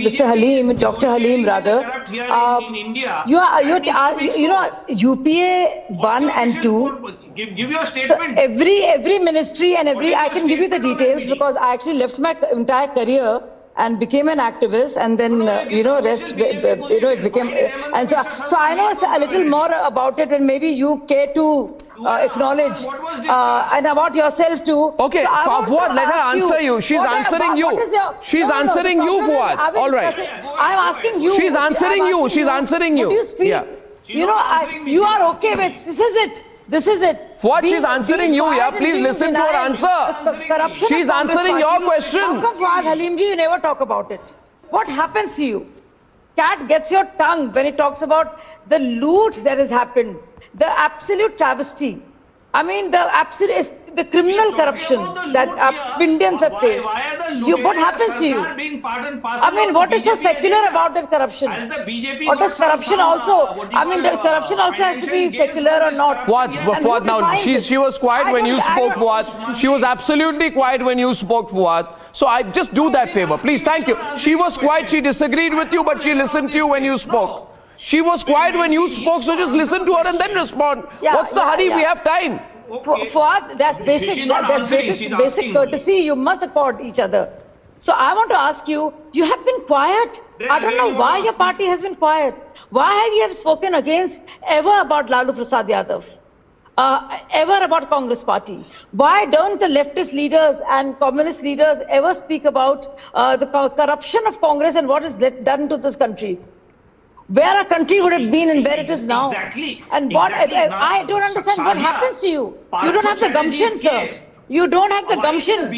Mr. Halim, Dr. Halim rather, you know UPA 1 and 2. Give your So statement. every ministry and I can give you the details because I actually left my entire career and became an activist, and then it became and so I know a little more about it, and maybe you care to acknowledge and about yourself too. Okay, so Fuad, let her answer you. She's answering you. She's answering you, Fuad. All right. I'm asking you. She's answering you. She's answering you. Would you speak? Yeah. You know, you are okay with this is it. This is it. Fuad, she's answering you, yeah? Please listen to her answer. Corruption She's of Congress answering your party. question. How come, Fuad Halimji, you never talk about it? What happens to you? Cat gets your tongue when it talks about the loot that has happened, the absolute travesty. I mean, the criminal corruption that Indians have faced. What happens to you? I mean, what is so secular about that corruption? What does corruption also? I mean, the corruption also has to be secular or not. Fuad, now she was quiet when you spoke, Fuad. She was absolutely quiet when you spoke, Fuad. So I just do that favor, please. Thank you. She was quiet. She disagreed with you, but she listened to you when you spoke. She was quiet when you spoke, so just listen to her and then respond. What's the hurry? We have time. Fuad, that's basic. That's basic courtesy. You must accord each other. So I want to ask you, you have been quiet. I don't know why your party has been quiet. Why have you spoken against ever about Lalu Prasad Yadav? Ever about Congress party? Why don't the leftist leaders and communist leaders ever speak about the corruption of Congress and what is done to this country? Where our country would have been and where it is now. Exactly. And what I don't understand what happens to you. You don't have the gumption, sir. You don't have the gumption.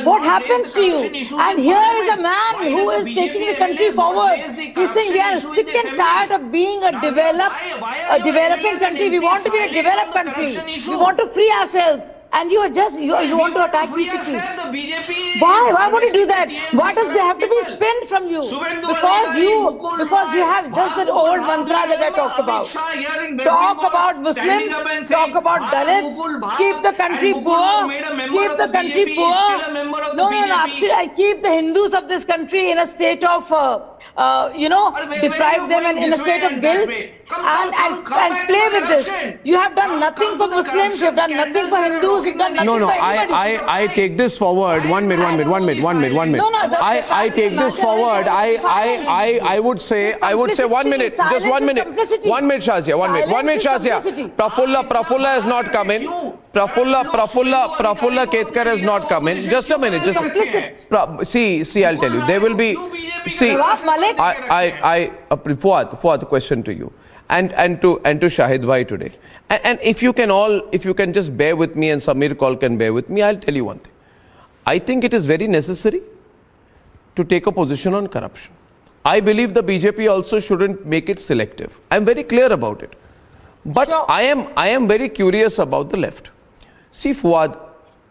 What happens to you? And here is a man who is taking the country forward. He's saying we are sick and tired of being a developing country. We want to be a developed country. We want to free ourselves. And you are just you want to attack BJP. Why would you do that? Why does there have to be spin from you? Because you have just that old mantra that I talked about. Talk about Muslims, talk about Dalits, keep the country poor, keep the country poor. No, absolutely. Keep the Hindus of this country in a state of deprive them and in a state of guilt and play with this. You have done nothing for Muslims, you have done nothing for Hindus, you've done nothing for anybody. I take this forward. One minute. I take this forward. I would say 1 minute. Just 1 minute. 1 minute, Shazia. 1 minute. 1 minute, Shazia. Prafulla has not come in. Prafulla Ketkar has not come in. Just a minute. See, I'll tell you. There will be. See, Fuad, question to you, and to Shahid Bhai today, and if you can just bear with me, and Samir Kaul can bear with me, I'll tell you one thing. I think it is very necessary to take a position on corruption. I believe the BJP also shouldn't make it selective. I'm very clear about it, but sure. I am very curious about the left. See, Fuad,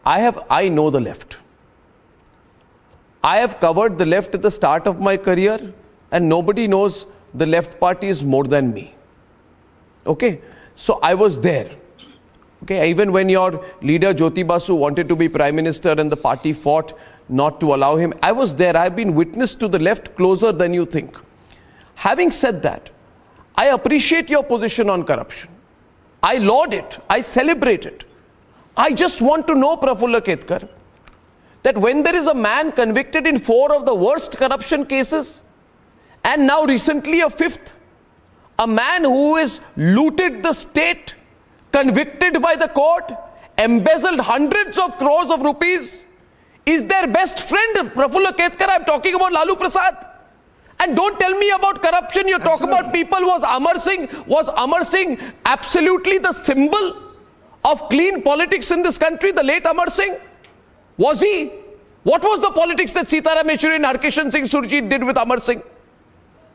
I know the left. I have covered the left at the start of my career, and nobody knows the left parties more than me. Okay, so I was there. Okay, even when your leader Jyoti Basu wanted to be Prime Minister and the party fought not to allow him, I was there. I've been witness to the left closer than you think. Having said that, I appreciate your position on corruption. I laud it. I celebrate it. I just want to know, Prafulla Ketkar, that when there is a man convicted in 4 of the worst corruption cases, and now recently a 5th, a man who has looted the state, convicted by the court, embezzled hundreds of crores of rupees, is their best friend, Prafulla Ketkar. I'm talking about Lalu Prasad. And don't tell me about corruption. You talk about people. Was Amar Singh absolutely the symbol of clean politics in this country, the late Amar Singh? Was he What was the politics that Sitaram Yechuri and Harkishan Singh Surjit did with Amar Singh?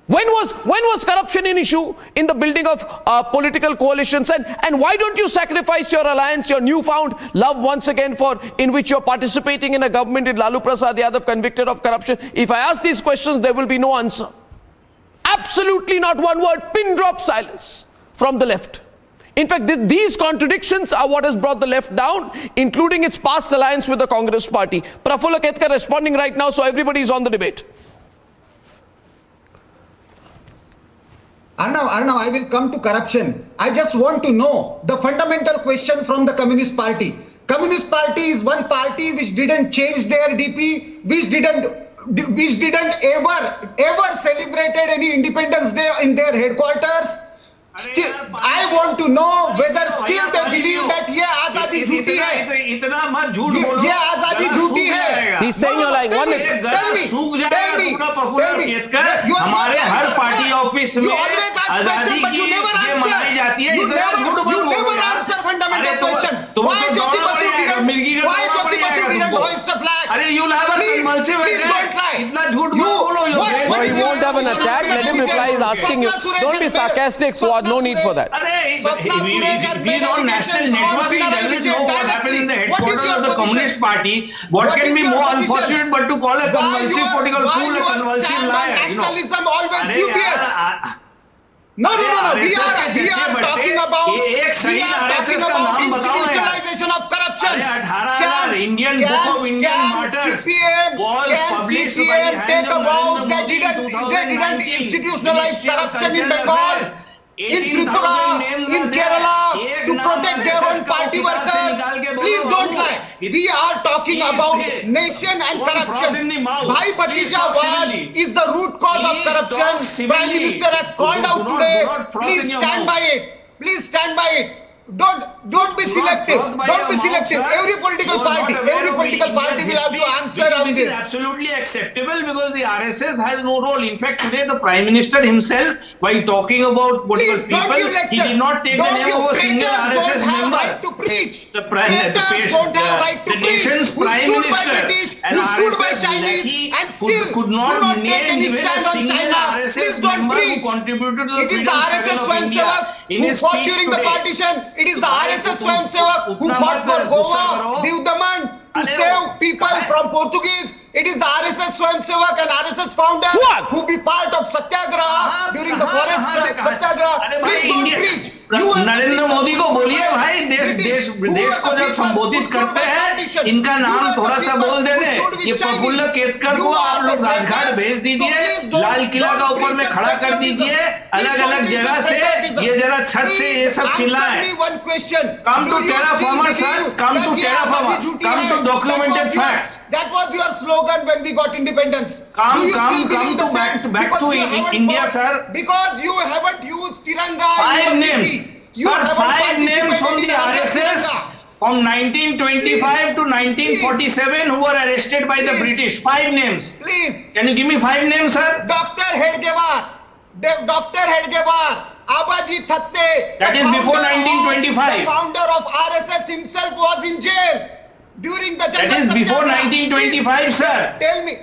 When was corruption an issue in the building of political coalitions? And why don't you sacrifice your alliance, your newfound love once again, in which you're participating in a government with Lalu Prasad Yadav convicted of corruption? If I ask these questions, there will be no answer. Absolutely not one word, pin drop silence from the left. In fact, these contradictions are what has brought the left down, including its past alliance with the Congress party. Prafulla Ketkar responding right now, so everybody is on the debate. Arnab, I will come to corruption. I just want to know the fundamental question from the Communist Party. Communist Party is one party which didn't change their DP, which didn't ever celebrated any Independence Day in their headquarters. Still, I want to know whether still they believe that ये आजादी झूठी है. इतना मत झूठ बोलो. ये आजादी झूठी है. He's saying you're lying. One minute. Tell me. हमारे हर पार्टी ऑफिस में आजादी की ये मनाई जाती है. You never answer fundamental questions. Why Jyoti Basu didn't hoist the flag? अरे you have a convulsive attack. इतना झूठ मत बोलो. No, he won't have an attack. Let him reply. He's asking you. Don't be sarcastic, Fuad. No need for that. We on national network, we doesn't know what happened in the headquarters of the Communist Party. What can be more unfortunate but to call a convulsive political fool a convulsive liar? Nationalism always dubious. No. We are talking about institutionalization of corruption. Indian Book of Indian Martyrs Can CPM take a vow that they didn't institutionalize corruption in Bengal, in Tripura, in Kerala, to protect their own party workers? Please don't lie. We are talking about nation and corruption. Bhai Bhatija Waj is the root cause of corruption. Prime Minister has called out today. Please stand by it. Please stand by it. Don't be selective. Don't be selective. Every political party will have to answer on this. It is absolutely acceptable because the RSS has no role. In fact, today the Prime Minister himself, while talking about political people, he did not take the name of a single RSS member. Right to preach. The nation's Prime Minister who stood by Chinese and still could do not not take name any even stand a on single China. RSS Please don't member preach. who contributed to the It is the freedom RSS struggle of India. Swayamsevak In who his fought speech during the today, partition. It is the RSS Swayamsevak who fought for Goa, Divdaman, to save people from Portuguese. It is the RSS Swayamsevak and RSS founder who be part of Satyagraha during the forest Satyagraha. Please don't preach. Narendra Modi को बोलिए भाई देश को जब संबोधित करते हैं इनका नाम थोड़ा सा बोल दे दे. ये प्रफुल्ल केतकर को आप लोग राजघाट भेज दीजिए, लाल किला का ऊपर में खड़ा कर दीजिए, अलग अलग जगह से ये जरा छत से ये सब चिल्लाए. Come to terra firma, sir. Come to terra firma. Come to documented facts. That was your slogan when we got independence. Come to back to India, sir. Because you haven't used Tiranga. 5 names. Sir, 5 names from the RSS from 1925 to 1947 who were arrested by the British. 5 names. Please. Can you give me 5 names, sir? Dr. Hedgewar, Abaji Thatte. That is before 1925. The founder of RSS himself was in jail during the That is before 1925, sir. Tell me.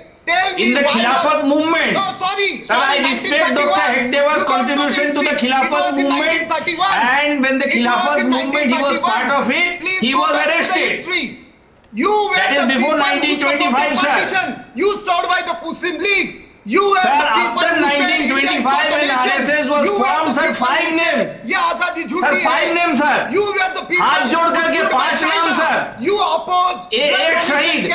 In the Khilafat movement. No, sorry. Sir, I respect Dr. Hedgewar's contribution to the Khilafat movement. And when the Khilafat movement, he was part of it, he was arrested. That is before 1925, sir. You stood by the Muslim League. You were sir, the people after who 1925 when RSS was formed, sir, 5 names. Sir, 5 names, sir. You were the people हाथ जोड़ करके 5 नाम, sir. You oppose एक शहीद.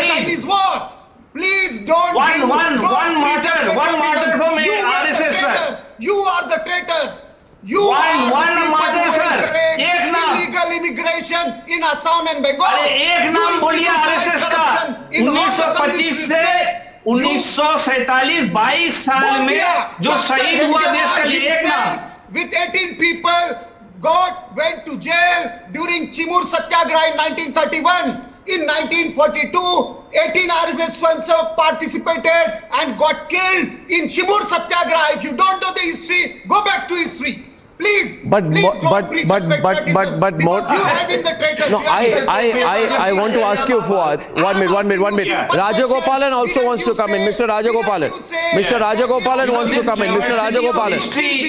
Chinese war. Please don't one martyr for me, RSS, sir. You are the traitors. You one martyr, sir. एक नाम. Illegal immigration in Assam and Bengal. अरे एक नाम बोलिए RSS का. 1925 से 1947 22 साल में जो शहीद हुआ देश का लिए एक नाम. With 18 people went to jail during Chimur Satyagraha in 1931. In 1942, 18 RSS Swayamsevak participated and got killed in Chimur Satyagraha. If you don't know the history, go back to history. Please, But please more, don't preach patriotism more. because you have been the traitors. No, You have been the traitors. I want to ask you, Fuad. 1 minute. Rajagopalan also wants to come in. Mr. Rajagopalan. Mr. Rajagopalan wants to come in. Mr. Rajagopalan.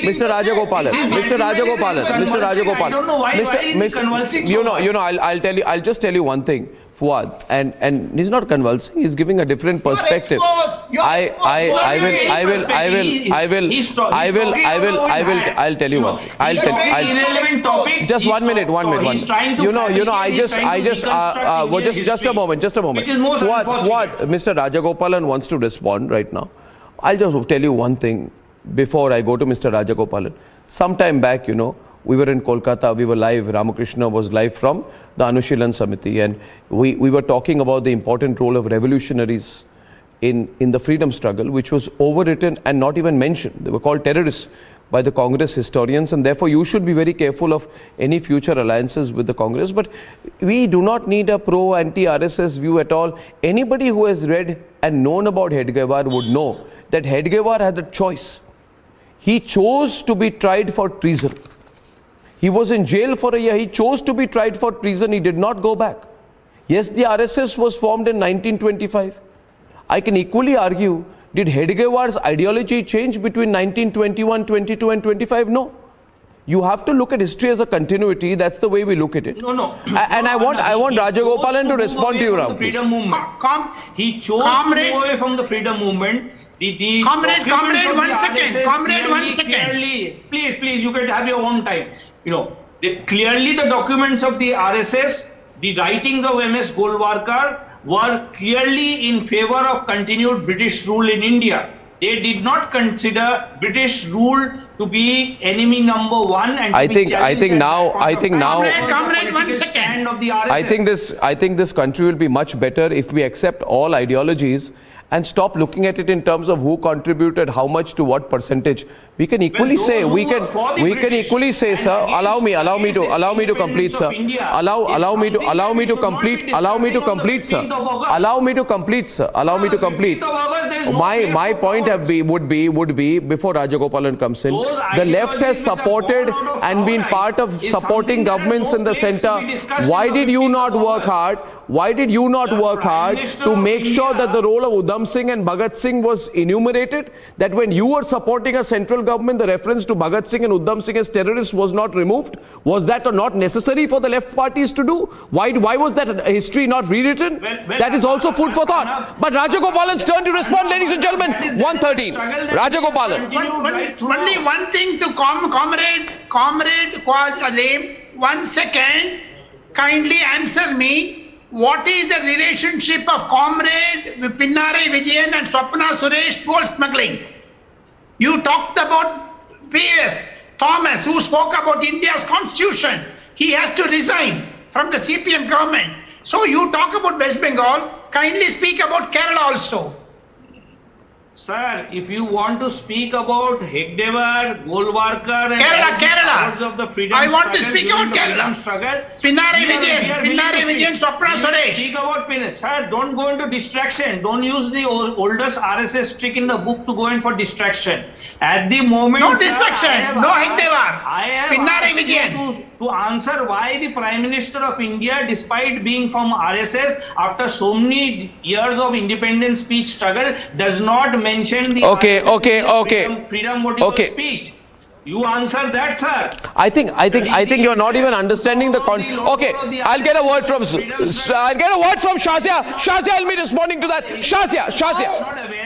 Mr. Rajagopalan. Mr. Rajagopalan. Mr. Rajagopalan. I don't know why is he convulsing so much? I'll tell you. I'll just tell you one thing. Fuad, and he's not convulsing, he's giving a different perspective. I'll tell you one thing. Just 1 minute. Just a moment. Fuad, Mr. Rajagopalan wants to respond right now. I'll just tell you one thing before I go to Mr. Rajagopalan. Sometime back, we were in Kolkata, we were live, Ramakrishna was live from the Anushilan Samiti, and we were talking about the important role of revolutionaries in the freedom struggle, which was overwritten and not even mentioned. They were called terrorists by the Congress historians, and therefore you should be very careful of any future alliances with the Congress. But we do not need a pro-anti-RSS view at all. Anybody who has read and known about Hedgewar would know that Hedgewar had a choice. He chose to be tried for treason. He was in jail for a year. He chose to be tried for treason. He did not go back. Yes, the RSS was formed in 1925. I can equally argue, did Hedgewar's ideology change between 1921, 22 and 25? No. You have to look at history as a continuity. That's the way we look at it. No. And I want Rajagopalan to respond to you, Ram. Freedom movement. He chose to move away from the freedom movement. Comrade, one second. Comrade, 1 second. Clearly, please, you can have your own time. Clearly the documents of the RSS, the writings of MS Golwalkar were clearly in favor of continued British rule in India. They did not consider British rule to be enemy number one. And I think now. Comrade, 1 second. I think this country will be much better if we accept all ideologies and stop looking at it in terms of who contributed how much to what percentage. We can equally say, sir, allow me to complete, sir. Allow me to complete. My point would be before Rajagopalan comes in, the left has supported and been part of supporting governments in the center. Why did you not work hard? To make sure that the role of Udham Singh and Bhagat Singh was enumerated? That when you were supporting a central government, the reference to Bhagat Singh and Udham Singh as terrorists was not removed? Was that not necessary for the left parties to do? Why was that history not rewritten? That is also food for thought. But Rajagopalan's turn to respond, ladies and gentlemen. 1:13. Rajagopalan. Only one thing to comrade Quad Alim. 1 second. Kindly answer me. What is the relationship of comrade Pinnarai Vijayan and Swapna Suresh gold smuggling? You talked about P.S. Thomas, who spoke about India's constitution. He has to resign from the CPM government. So you talk about West Bengal. Kindly speak about Kerala also. Sir, if you want to speak about Hedgewar, Golwalkar and Kerala. of the freedom I want to speak about Kerala. Pinnarai Vijayan, Swapna Suresh. Speak about Pinnarai. Sir, don't go into distraction. Don't use the oldest RSS trick in the book to go in for distraction. At the moment, no distraction, no Hedgewar. Pinnarai Vijayan. To answer why the Prime Minister of India, despite being from RSS, after so many years of independence speech struggle, does not mention the freedom motive speech. You answer that, sir. I think you're not even understanding the Okay, I'll get a word from Shazia. Shazia, I'll be responding to that. Shazia.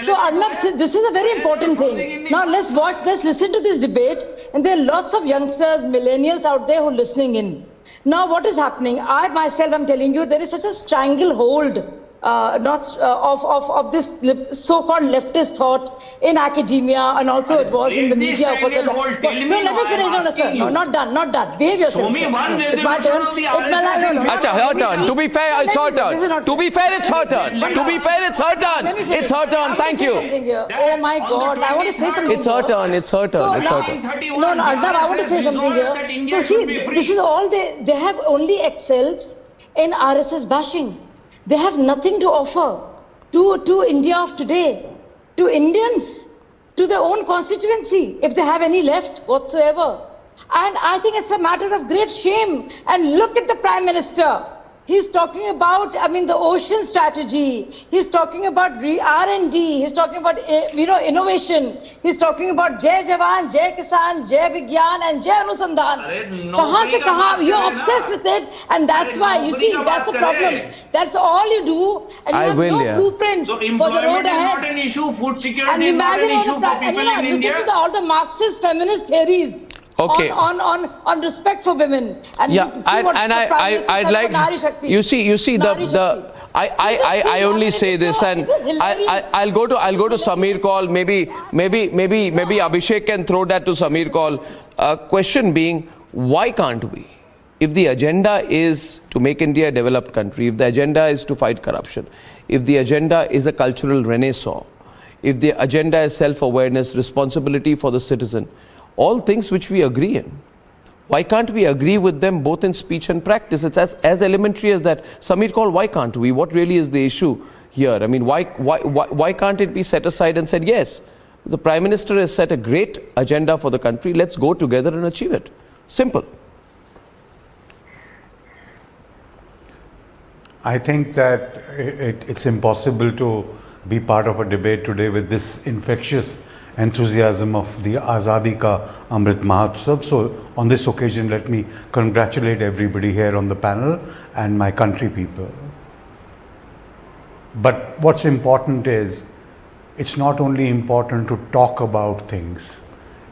So Arnab, this is a very important thing. Now let's listen to this debate, and there are lots of youngsters, millennials out there who are listening in. Now what is happening? I myself am telling you, there is such a stranglehold of this so-called leftist thought in academia, and also it was in the media for the. No, let me finish. No, sir. No, not done. Behave yourself, sir. It's my turn. Her turn. To be fair, it's her turn. To be fair, it's her turn. It's her turn. Thank you. Oh my God! I want to say something. It's her turn. No, Arnab, I want to say something here. So see, this is all they have only excelled in RSS bashing. They have nothing to offer to India of today, to Indians, to their own constituency, if they have any left whatsoever. And I think it's a matter of great shame. And look at the Prime Minister. He's talking about, the ocean strategy. He's talking about R&D. He's talking about, innovation. He's talking about Jai Jawan, Jai Kisan, Jai Vigyan, and Jai Anusandhan. Kahan se kahan? You're obsessed with it, and that's why, you see, that's a problem. That's all you do, and you have no blueprint for the road ahead. Not an issue. Food security And is not imagine an issue for people in listen India. to all the Marxist feminist theories. Okay. On respect for women, and Yeah, you see what the Prime Minister I'd said like, for Nari Shakti. you see Nari Shakti. I only say this, and I'll go to Samir call. Maybe Abhishek can throw that to Samir call. Question being, why can't we? If the agenda is to make India a developed country, if the agenda is to fight corruption, if the agenda is a cultural renaissance, if the agenda is self-awareness, responsibility for the citizen, all things which we agree in, why can't we agree with them both in speech and practice? It's as elementary as that. Samir call, why can't we? What really is the issue here? I mean, why can't it be set aside and said, yes, the Prime Minister has set a great agenda for the country, let's go together and achieve it. Simple. I think that it's impossible to be part of a debate today with this infectious enthusiasm of the Azadi Ka Amrit Mahotsav. So on this occasion, let me congratulate everybody here on the panel and my country people. But what's important is, it's not only important to talk about things,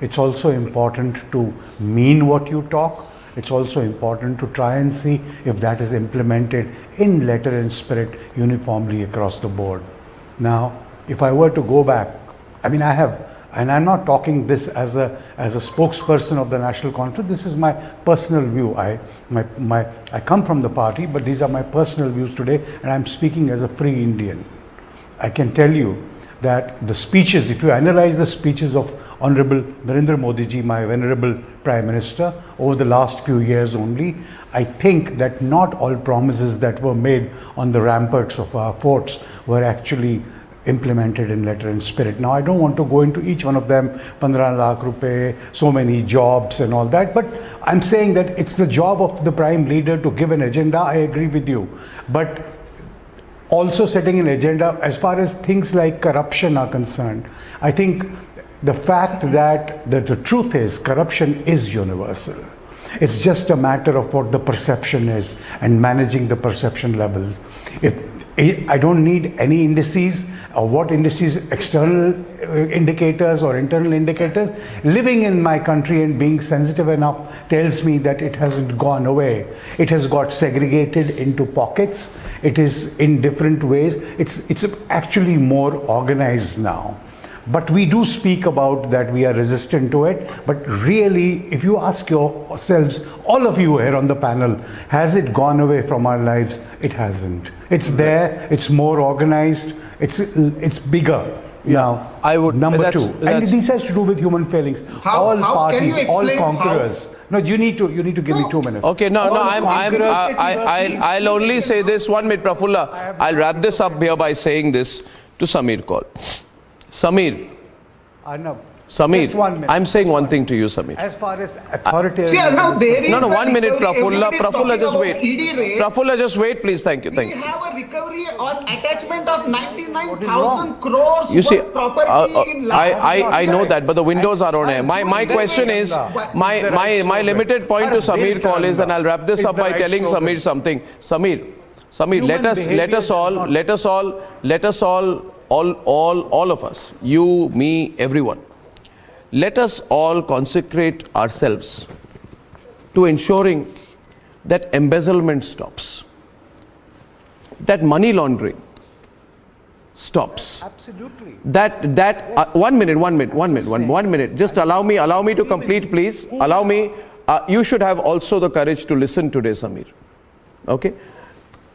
it's also important to mean what you talk. It's also important to try and see if that is implemented in letter and spirit uniformly across the board. Now, if I were to go back, and I'm not talking this as a spokesperson of the National Conference. This is my personal view. I come from the party, but these are my personal views today, and I'm speaking as a free Indian. I can tell you that the speeches, if you analyze the speeches of Honorable Narendra Modi ji, my venerable Prime Minister, over the last few years only, I think that not all promises that were made on the ramparts of our forts were actually implemented in letter and spirit. Now, I don't want to go into each one of them, 15 lakh rupees, so many jobs and all that, but I'm saying that it's the job of the prime leader to give an agenda. I agree with you. But also setting an agenda as far as things like corruption are concerned, I think the fact that the truth is corruption is universal. It's just a matter of what the perception is and managing the perception levels. I don't need any indices or what indices, external indicators or internal indicators. Living in my country and being sensitive enough tells me that it hasn't gone away. It has got segregated into pockets. It is in different ways. It's actually more organized now. But we do speak about that we are resistant to it. But really, if you ask yourselves, all of you here on the panel, has it gone away from our lives? It hasn't. It's there. It's more organized. It's bigger. Now, number two, and this has to do with human failings. All parties, all conquerors. No, you need to give me 2 minutes. Okay, I'll only say this. 1 minute, Prafulla. I'll wrap this up here by saying this to Samir Kaul. Samir, Arnab, I'm saying one thing to you, Samir. As far as authoritarian... See, Arnab, there is 1 minute, Prafulla. Prafulla, Just wait. Prafulla, just wait, please. Thank you. We have a recovery on attachment of 99,000 crores You see, property in last I know that, but the windows are on air. My question is, my limited point to Samir Kaul is, and I'll wrap this up by telling Samir something. Samir, let us all of us, you, me, everyone, let us all consecrate ourselves to ensuring that embezzlement stops, that money laundering stops. Absolutely. That 1 minute. Just allow me to complete, please. Allow me. You should have also the courage to listen today, Samir. Okay.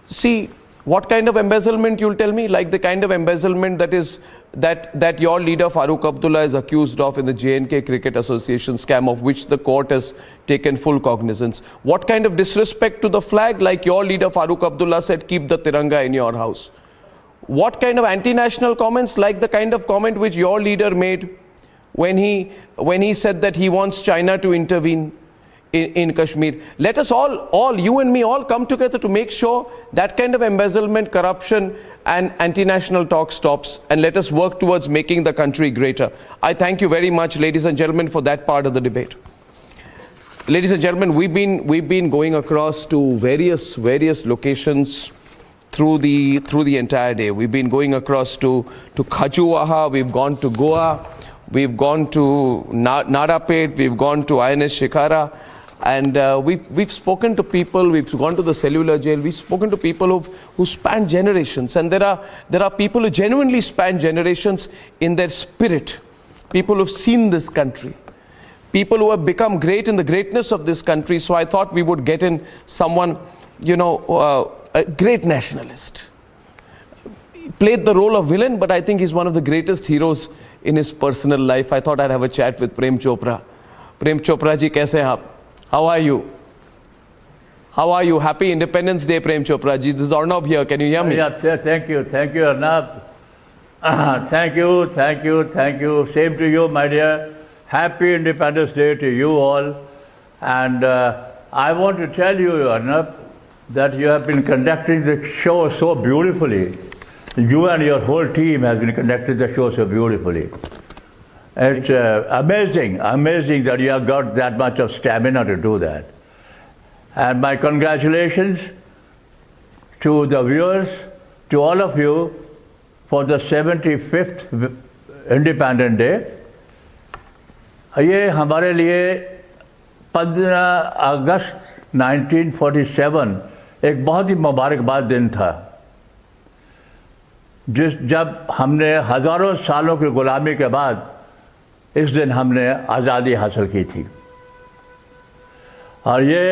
See, what kind of embezzlement, you'll tell me? Like the kind of embezzlement that your leader Farooq Abdullah is accused of in the J&K Cricket Association scam, of which the court has taken full cognizance. What kind of disrespect to the flag, like your leader Farooq Abdullah said, keep the Tiranga in your house? What kind of anti-national comments, like the kind of comment which your leader made when he said that he wants China to intervene? in Kashmir. Let us all, you and me, all come together to make sure that kind of embezzlement, corruption and anti-national talk stops, and let us work towards making the country greater. I thank you very much, ladies and gentlemen, for that part of the debate. Ladies and gentlemen, we've been going across to various locations through the entire day. We've been going across to Khajuwaha, we've gone to Goa, we've gone to Narapet, we've gone to INS Shikara, and we've spoken to people, we've gone to the cellular jail, we've spoken to people who span generations, and there are people who genuinely span generations in their spirit, people who've seen this country, people who have become great in the greatness of this country. So I thought we would get in someone, a great nationalist. He played the role of villain, but I think he's one of the greatest heroes in his personal life. I thought I'd have a chat with Prem Chopra. Prem Chopra ji, kaise hain aap? How are you? How are you? Happy Independence Day, Prem Chopra ji. This is Arnab here. Can you hear me? Yeah, thank you, Arnab. Thank you. Same to you, my dear. Happy Independence Day to you all. And I want to tell you, Arnab, that you have been conducting the show so beautifully. You and your whole team has been conducting the show so beautifully. It's amazing that you have got that much of stamina to do that. And my congratulations to the viewers, to all of you, for the 75th Independence Day. ये हमारे लिए 15 अगस्त 1947 एक बहुत ही मुबारकबाद दिन था, जब हमने हजारों सालों की गुलामी के बाद इस दिन हमने आज़ादी हासिल की थी। और ये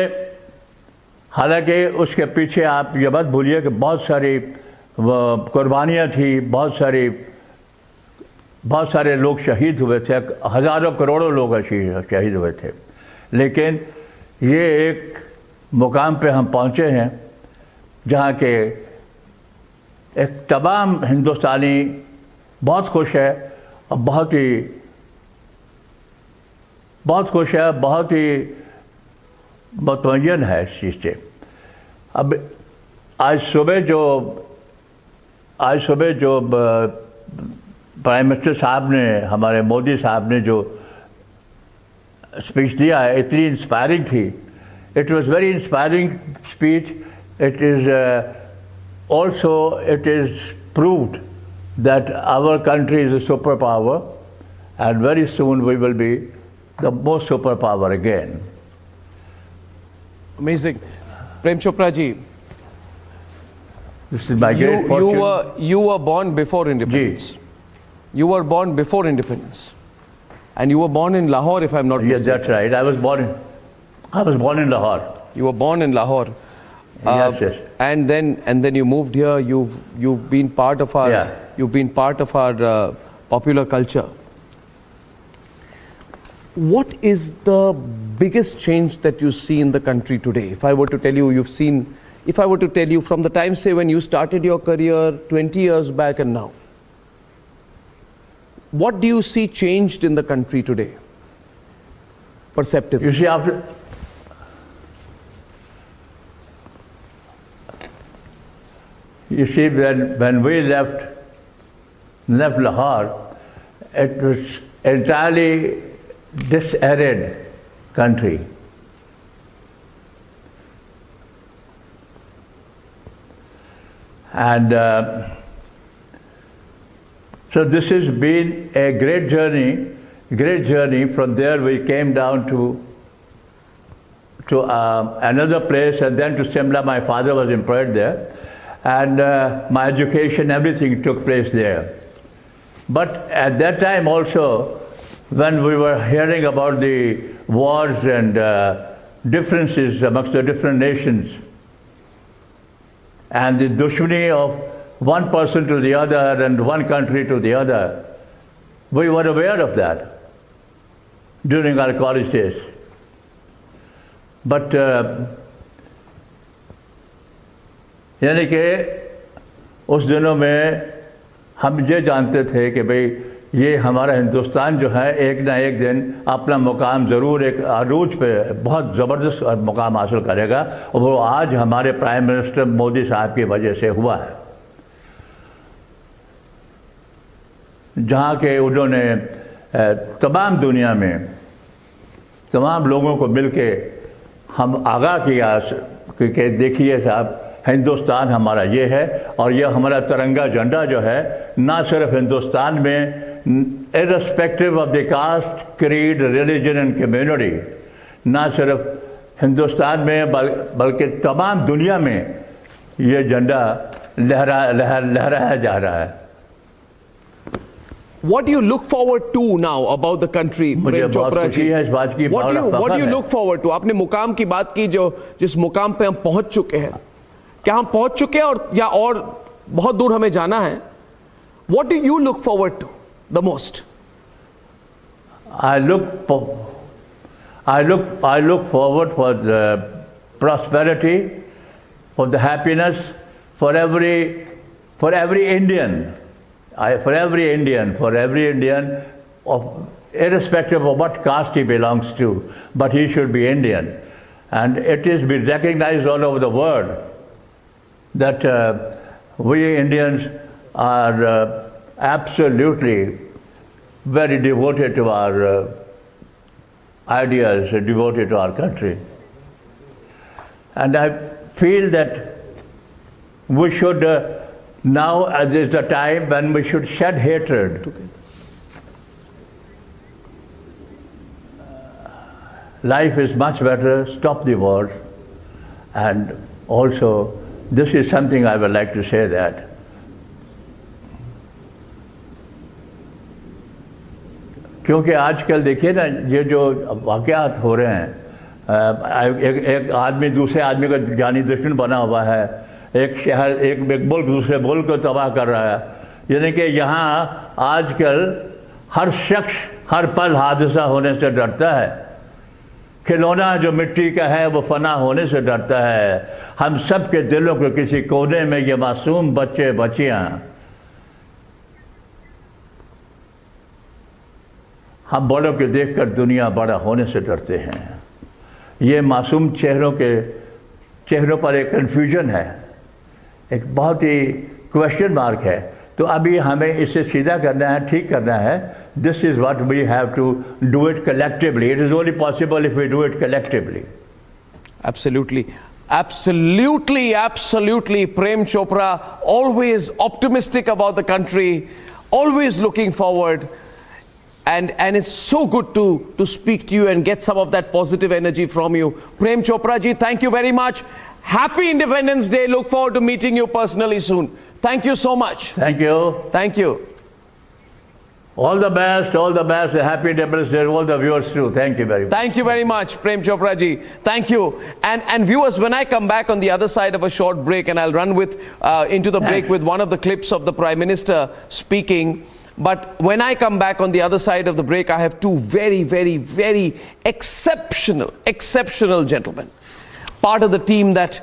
हालांकि उसके पीछे आप ये मत भूलिए कि बहुत सारी कुर्बानियाँ थी, बहुत सारे लोग शहीद हुए थे, हज़ारों करोड़ों लोग शहीद हुए थे। लेकिन ये एक मुकाम पे हम पहुँचे हैं जहाँ के एक तमाम हिंदुस्तानी बहुत खुश है और बहुत ही मुतमय्यन है इस चीज़ से। अब आज सुबह जो प्राइम मिनिस्टर साहब ने, हमारे मोदी साहब ने जो स्पीच दिया है, इतनी इंस्पायरिंग थी। It was very inspiring speech. It is proved that our country is a superpower, and very soon we will be the most superpower again. Amazing. Prem Chopra ji, this is my great fortune. You were born before independence. You were born before independence. And you were born in Lahore, if I'm not mistaken. Yes, that's right. I was born in Lahore. You were born in Lahore. Yes. And then you moved here. You've been part of our popular culture. What is the biggest change that you see in the country today? If I were to tell you, from the time, say, when you started your career 20 years back and now, what do you see changed in the country today, perceptively? You see, when we left Lahore, it was entirely disarid country. And so this has been a great journey. From there we came down to another place, and then to Simla. My father was employed there, and my education, everything took place there. But at that time also, when we were hearing about the wars and differences amongst the different nations, and the dushmani of one person to the other and one country to the other, we were aware of that during our college days. But यानी कि उस दिनों में हम ये जानते थे कि भाई ये हमारा हिंदुस्तान जो है एक ना एक दिन अपना मुकाम ज़रूर एक अरूज पे बहुत ज़बरदस्त मुकाम हासिल करेगा, और वो आज हमारे प्राइम मिनिस्टर मोदी साहब की वजह से हुआ है, जहाँ के उन्होंने तमाम दुनिया में तमाम लोगों को मिलके हम आगाह किया कि देखिए साहब, हिंदुस्तान हमारा ये है, और ये हमारा तिरंगा झंडा जो है ना सिर्फ हिंदुस्तान में irrespective of the caste, creed, religion and community, ना सिर्फ हिंदुस्तान में बल्कि तमाम दुनिया में ये झंडा लहराया जा रहा है। What do you look forward to now about the country, Prem Chopra ji? What do you look forward to? आपने मुकाम की बात की, जो जिस मुकाम पे हम पहुंच चुके हैं, क्या हम पहुंच चुके हैं और बहुत दूर हमें जाना है? What do you look forward to the most? I look forward for the prosperity, for the happiness, for every Indian. For every Indian, irrespective of what caste he belongs to, but he should be Indian. And it is been recognized all over the world that we Indians are absolutely very devoted to our ideas, devoted to our country. And I feel that we should now is the time when we should shed hatred. Life is much better, stop the wars. And also, this is something I would like to say that क्योंकि आजकल देखिए ना, ये जो वाक़यात हो रहे हैं, एक आदमी दूसरे आदमी का जानी दुश्मन बना हुआ है, एक शहर एक मुल्क दूसरे मुल्क को तबाह कर रहा है, यानी कि यहाँ आजकल हर शख्स हर पल हादसा होने से डरता है। खिलौना जो मिट्टी का है वो फना होने से डरता है। हम सब के दिलों के किसी कोने में ये मासूम बच्चे बच्चियाँ, हम बड़ों के देखकर दुनिया बड़ा होने से डरते हैं। ये मासूम चेहरों पर एक कन्फ्यूजन है, एक बहुत ही क्वेश्चन मार्क है। तो अभी हमें इसे सीधा करना है, ठीक करना है। This is what we have to do it collectively. It is only possible if we do it collectively. Absolutely. Prem Chopra, always optimistic about the country, always looking forward. And it's so good to speak to you and get some of that positive energy from you. Prem Chopra ji, thank you very much. Happy Independence Day. Look forward to meeting you personally soon. Thank you so much. Thank you. Thank you. All the best. Happy Independence Day. All the viewers too. Thank you very much. Thank you very much, Prem Chopra ji. Thank you. And viewers, when I come back on the other side of a short break, and I'll run into the break with one of the clips of the Prime Minister speaking. But when I come back on the other side of the break, I have two very exceptional gentlemen, part of the team that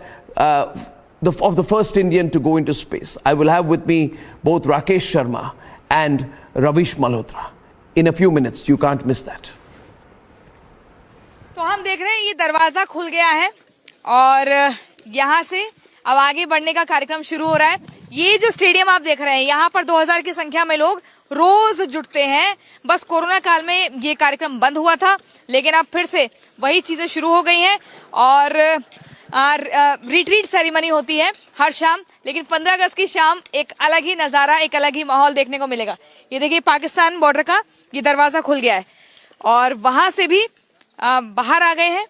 of the first Indian to go into space. I will have with me both Rakesh Sharma and Ravish Malhotra in a few minutes. You can't miss that. तो हम देख रहे हैं ये दरवाजा खुल गया है और यहाँ से अब आगे बढ़ने का कार्यक्रम शुरू हो रहा है। ये जो स्टेडियम आप देख रहे हैं, यहाँ पर 2000 की संख्या में लोग रोज जुटते हैं। बस कोरोना काल में ये कार्यक्रम बंद हुआ था, लेकिन अब फिर से वही चीजें शुरू हो गई हैं और रिट्रीट सेरेमनी होती है हर शाम, लेकिन 15 अगस्त की शाम एक अलग ही नज़ारा, एक अलग ही माहौल देखने को मिलेगा। ये देखिए पाकिस्तान बॉर्डर का ये दरवाजा खुल गया है और वहां से भी बाहर आ गए हैं।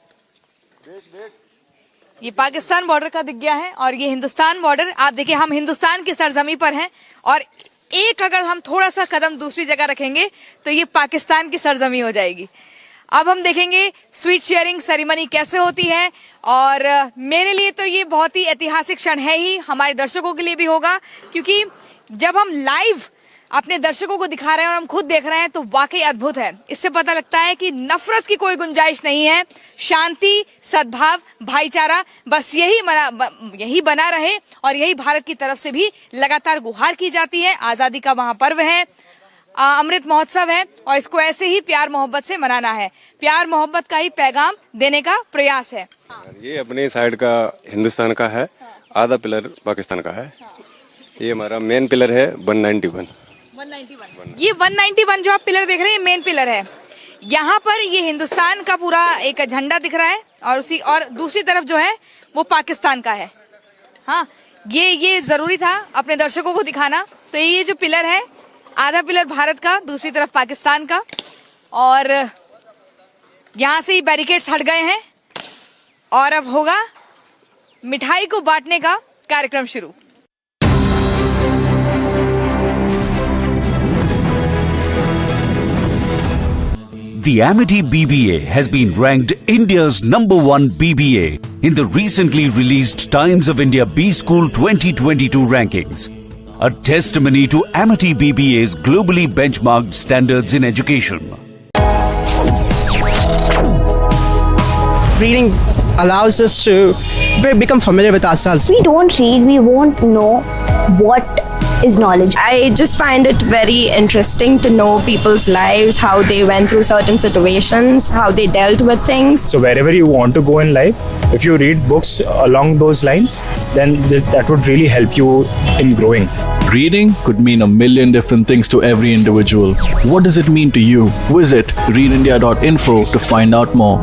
ये पाकिस्तान बॉर्डर का दिख गया है और ये हिंदुस्तान बॉर्डर। आप देखिए हम हिंदुस्तान की सरजमी पर हैं और एक अगर हम थोड़ा सा कदम दूसरी जगह रखेंगे तो ये पाकिस्तान की सरजमी हो जाएगी। अब हम देखेंगे स्वीट शेयरिंग सेरेमनी कैसे होती है और मेरे लिए तो ये बहुत ही ऐतिहासिक क्षण है ही, हमारे दर्शकों के लिए भी होगा, क्योंकि जब हम लाइव अपने दर्शकों को दिखा रहे हैं और हम खुद देख रहे हैं तो वाकई अद्भुत है। इससे पता लगता है कि नफरत की कोई गुंजाइश नहीं है, शांति, सद्भाव, भाईचारा, बस यही बना रहे और यही भारत की तरफ से भी लगातार गुहार की जाती है। आजादी का महापर्व है, अमृत महोत्सव है और इसको ऐसे ही प्यार मोहब्बत से मनाना है। प्यार मोहब्बत का ही पैगाम देने का प्रयास है। ये अपने साइड का हिंदुस्तान का है, आधा पिलर पाकिस्तान का है। ये हमारा मेन पिलर है 191। ये 191 जो आप पिलर देख रहे हैं, मेन पिलर है। यहाँ पर ये हिंदुस्तान का पूरा एक झंडा दिख रहा है और दूसरी तरफ जो है वो पाकिस्तान का है। हाँ, ये जरूरी था अपने दर्शकों को दिखाना। तो ये जो पिलर है, आधा पिलर भारत का, दूसरी तरफ पाकिस्तान का, और यहाँ से ही बैरिकेड्स हट गए हैं और अब होगा मिठाई को बांटने का कार्यक्रम शुरू। The Amity BBA has been ranked India's #1 BBA in the recently released Times of India B School 2022 rankings, a testimony to Amity BBA's globally benchmarked standards in education. Reading allows us to become familiar with ourselves. We don't read, we won't know what is knowledge. I just find it very interesting to know people's lives, how they went through certain situations, how they dealt with things. So wherever you want to go in life, if you read books along those lines, then that would really help you in growing. Reading could mean a million different things to every individual. What does it mean to you? Visit readindia.info to find out more.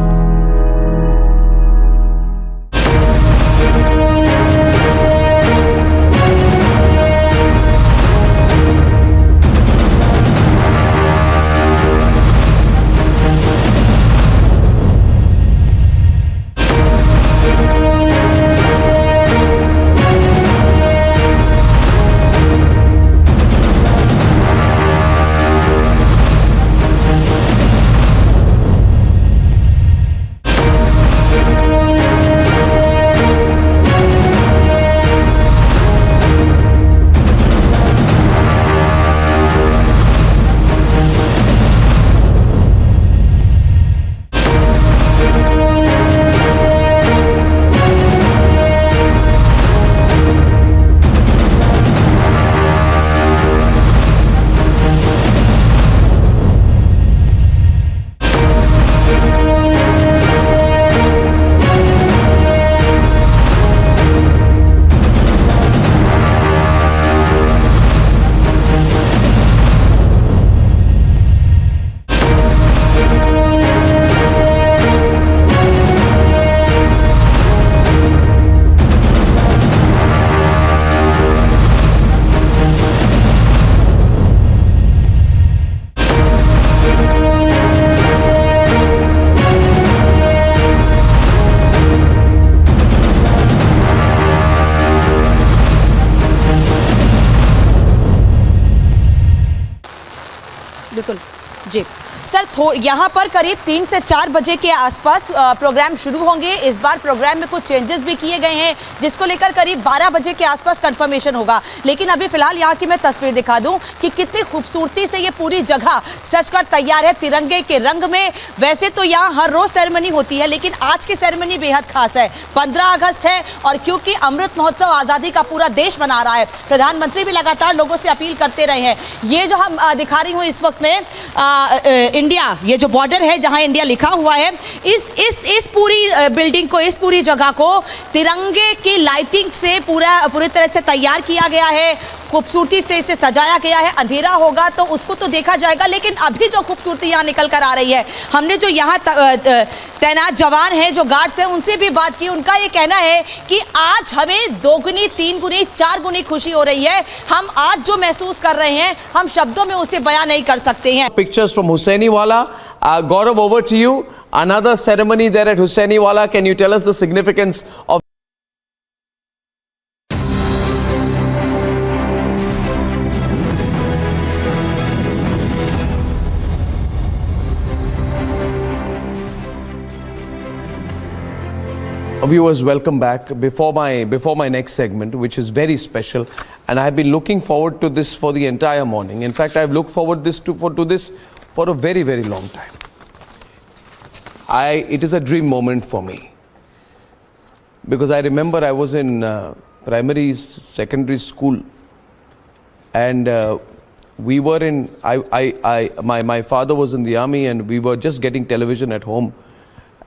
बिल्कुल जी sir, यहाँ पर करीब 3 से 4 बजे के आसपास programme शुरू होंगे। इस बार प्रोग्राम में कुछ चेंजेस भी किए गए हैं, जिसको लेकर करीब 12 बजे के आसपास कंफर्मेशन होगा। लेकिन अभी फिलहाल यहाँ की मैं तस्वीर दिखा दूं कि कितनी खूबसूरती से ये पूरी जगह सजकर तैयार है तिरंगे के रंग में। वैसे तो यहाँ हर रोज सेरेमनी होती है, लेकिन आज की सेरेमनी बेहद खास है। 15 अगस्त है और क्योंकि अमृत महोत्सव आजादी का पूरा देश मना रहा है, प्रधानमंत्री भी लगातार लोगों से अपील करते रहे हैं। ये जो हम दिखा रही हूँ इस वक्त में इंडिया, ये जो बॉर्डर है जहां इंडिया लिखा हुआ है, इस पूरी बिल्डिंग को, इस पूरी जगह को तिरंगे की लाइटिंग से पूरी तरह से तैयार किया गया है। खूबसूरती से इसे सजाया गया है। अंधेरा होगा तो उसको तो देखा जाएगा, लेकिन अभी जो खूबसूरती यहाँ निकल कर आ रही है, हमने जो यहाँ तैनात जवान हैं, जो गार्ड्स हैं, उनसे भी बात की। उनका ये कहना है कि आज हमें 2 गुनी, 3 गुनी, 4 गुनी खुशी हो रही है। हम आज जो महसूस कर रहे हैं, हम शब्दों में उसे बयां नहीं कर सकते हैं। Pictures from Hussainiwala. Gaurav, over to you. Another ceremony there at Hussainiwala. Can you tell us the significance of viewers? Welcome back. Before my next segment, which is very special, and I have been looking forward to this for the entire morning. In fact, I have looked forward to this for a very, very long time. It is a dream moment for me, because I remember I was in primary, secondary school, and we were in, my father was in the army and we were just getting television at home.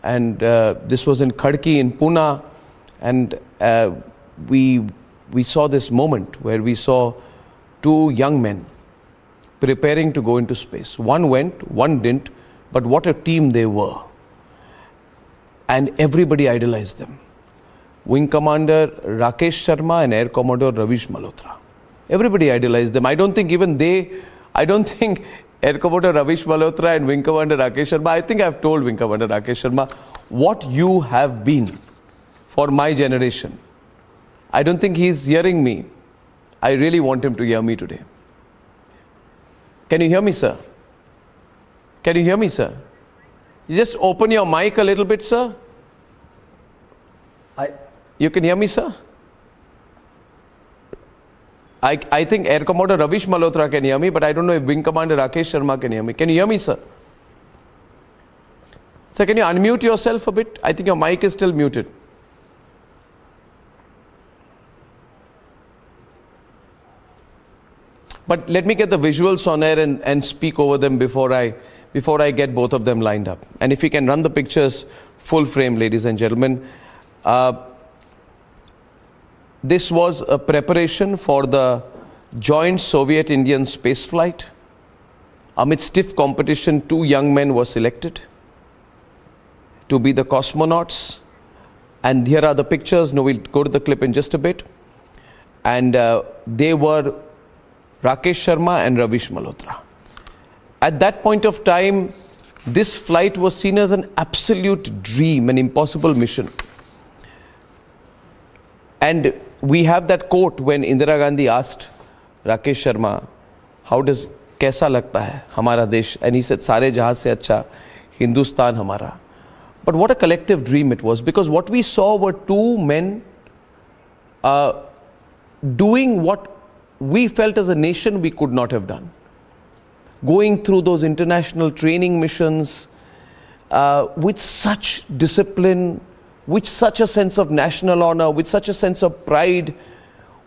And this was in Khadki in Pune. And we saw this moment where we saw two young men preparing to go into space. One went, one didn't, but what a team they were. And everybody idolized them. Wing Commander Rakesh Sharma and Air Commodore Ravish Malhotra. Everybody idolized them. I don't think Air Commodore Ravish Malhotra and Wing Commander Rakesh Sharma, I think I've told Wing Commander Rakesh Sharma what you have been for my generation. I don't think he's hearing me. I really want him to hear me today. Can you hear me, sir? Can you hear me, sir? You just open your mic a little bit, sir. You can hear me, sir? I think Air Commodore Ravish Malhotra can hear me, but I don't know if Wing Commander Rakesh Sharma can hear me. Can you hear me, sir? Sir, can you unmute yourself a bit? I think your mic is still muted. But let me get the visuals on air and speak over them before I get both of them lined up. And if you can run the pictures full frame, ladies and gentlemen. This was a preparation for the joint Soviet-Indian space flight. Amid stiff competition, two young men were selected to be the cosmonauts. And here are the pictures. No, we'll go to the clip in just a bit. And they were Rakesh Sharma and Ravish Malhotra. At that point of time, this flight was seen as an absolute dream, an impossible mission. And we have that quote when Indira Gandhi asked Rakesh Sharma, kaisa lagta hai hamara desh? And he said, Sare jahan se acha Hindustan hamara. But what a collective dream it was, because what we saw were two men doing what we felt as a nation we could not have done. Going through those international training missions with such discipline, with such a sense of national honor, with such a sense of pride.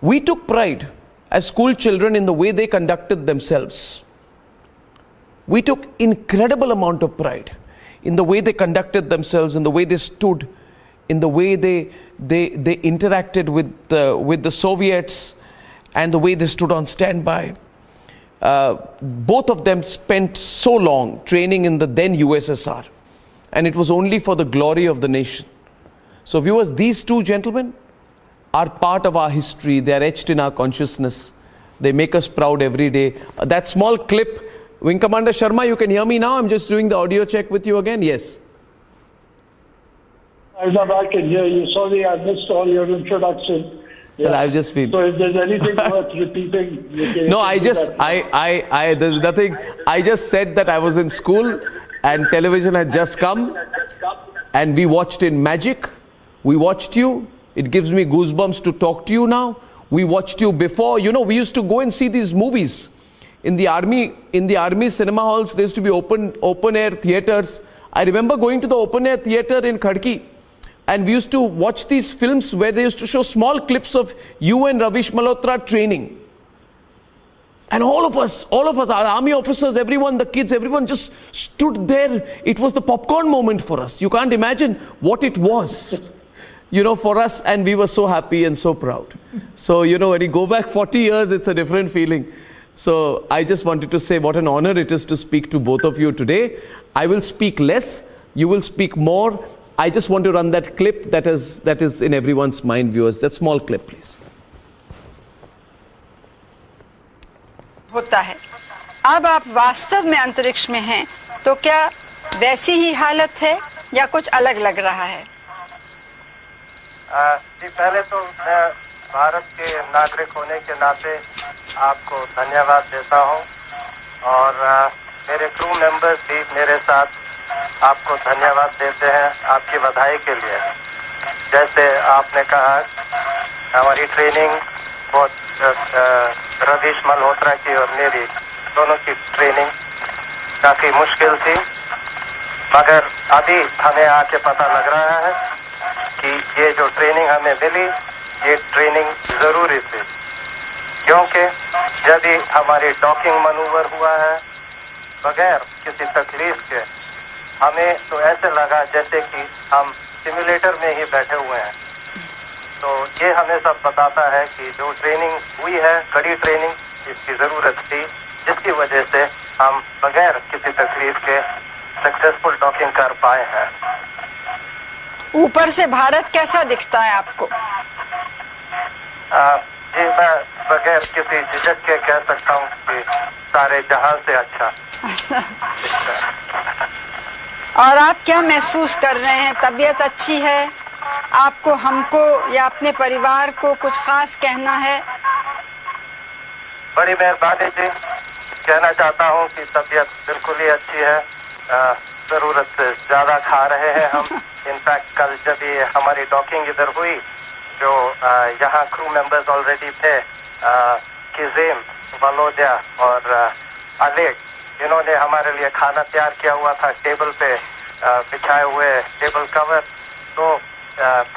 We took pride as school children in the way they conducted themselves. We took incredible amount of pride in the way they conducted themselves, in the way they stood, in the way they interacted with the Soviets, and the way they stood on standby. Both of them spent so long training in the then USSR, and it was only for the glory of the nation. So viewers, these two gentlemen are part of our history. They are etched in our consciousness. They make us proud every day. That small clip, Wing Commander Sharma, you can hear me now? I'm just doing the audio check with you again. Yes. Arnab, I can hear you. Sorry, I missed all your introduction. Well, I just feel. So if there's anything worth repeating, you can. No, there's nothing. I just said that I was in school and television had just come and we watched in Magic. We watched you. It gives me goosebumps to talk to you now. We watched you before. You know, we used to go and see these movies in the army cinema halls. There used to be open air theaters. I remember going to the open air theater in Khadki, and we used to watch these films where they used to show small clips of you and Ravish Malhotra training. And all of us, our army officers, everyone, the kids, everyone just stood there. It was the popcorn moment for us. You can't imagine what it was, you know, for us. And we were so happy and so proud. So, you know, when you go back 40 years, it's a different feeling. So I just wanted to say what an honor it is to speak to both of you today. I will speak less. You will speak more. I just want to run that clip that is in everyone's mind, viewers. That small clip, please. होता है। अब आप वास्तव में अंतरिक्ष में हैं, तो क्या वैसी ही हालत है या कुछ अलग लग रहा है? जी, पहले तो मैं भारत के नागरिक होने के नाते आपको धन्यवाद देता हूं और मेरे क्रू मेंबर्स भी मेरे साथ आपको धन्यवाद देते हैं आपकी बधाई के लिए। जैसे आपने कहा, हमारी ट्रेनिंग बहुत रवीश मल्होत्रा की और मेरी दोनों की ट्रेनिंग काफ़ी मुश्किल थी, मगर अभी हमें आके पता लग रहा है कि ये जो ट्रेनिंग हमें मिली, ये ट्रेनिंग ज़रूरी थी, क्योंकि जब भी हमारी डॉकिंग मनूवर हुआ है बगैर किसी तकलीफ के, हमें तो ऐसे लगा जैसे कि हम सिमुलेटर में ही बैठे हुए हैं। तो ये हमें सब बताता है कि जो ट्रेनिंग हुई है, कड़ी ट्रेनिंग, इसकी ज़रूरत थी, जिसकी वजह से हम बगैर किसी तकलीफ के सक्सेसफुल डॉकिंग कर पाए हैं। ऊपर से भारत कैसा दिखता है आपको? जी, मैं बगैर किसी झिझक के कह सकता हूँ कि सारे जहां से अच्छा। और आप क्या महसूस कर रहे हैं? तबीयत अच्छी है आपको, हमको या अपने परिवार को कुछ खास कहना है? बड़ी मेहरबानी जी, कहना चाहता हूँ कि तबीयत बिल्कुल ही अच्छी है। ज़रूरत से ज़्यादा खा रहे हैं हम। इनफैक्ट कल जब ये हमारी डॉकिंग इधर हुई, जो यहाँ क्रू मेंबर्स ऑलरेडी थे, किजेम, वलोदिया और अलेट, इन्होंने हमारे लिए खाना तैयार किया हुआ था, टेबल पे बिछाए हुए टेबल कवर, तो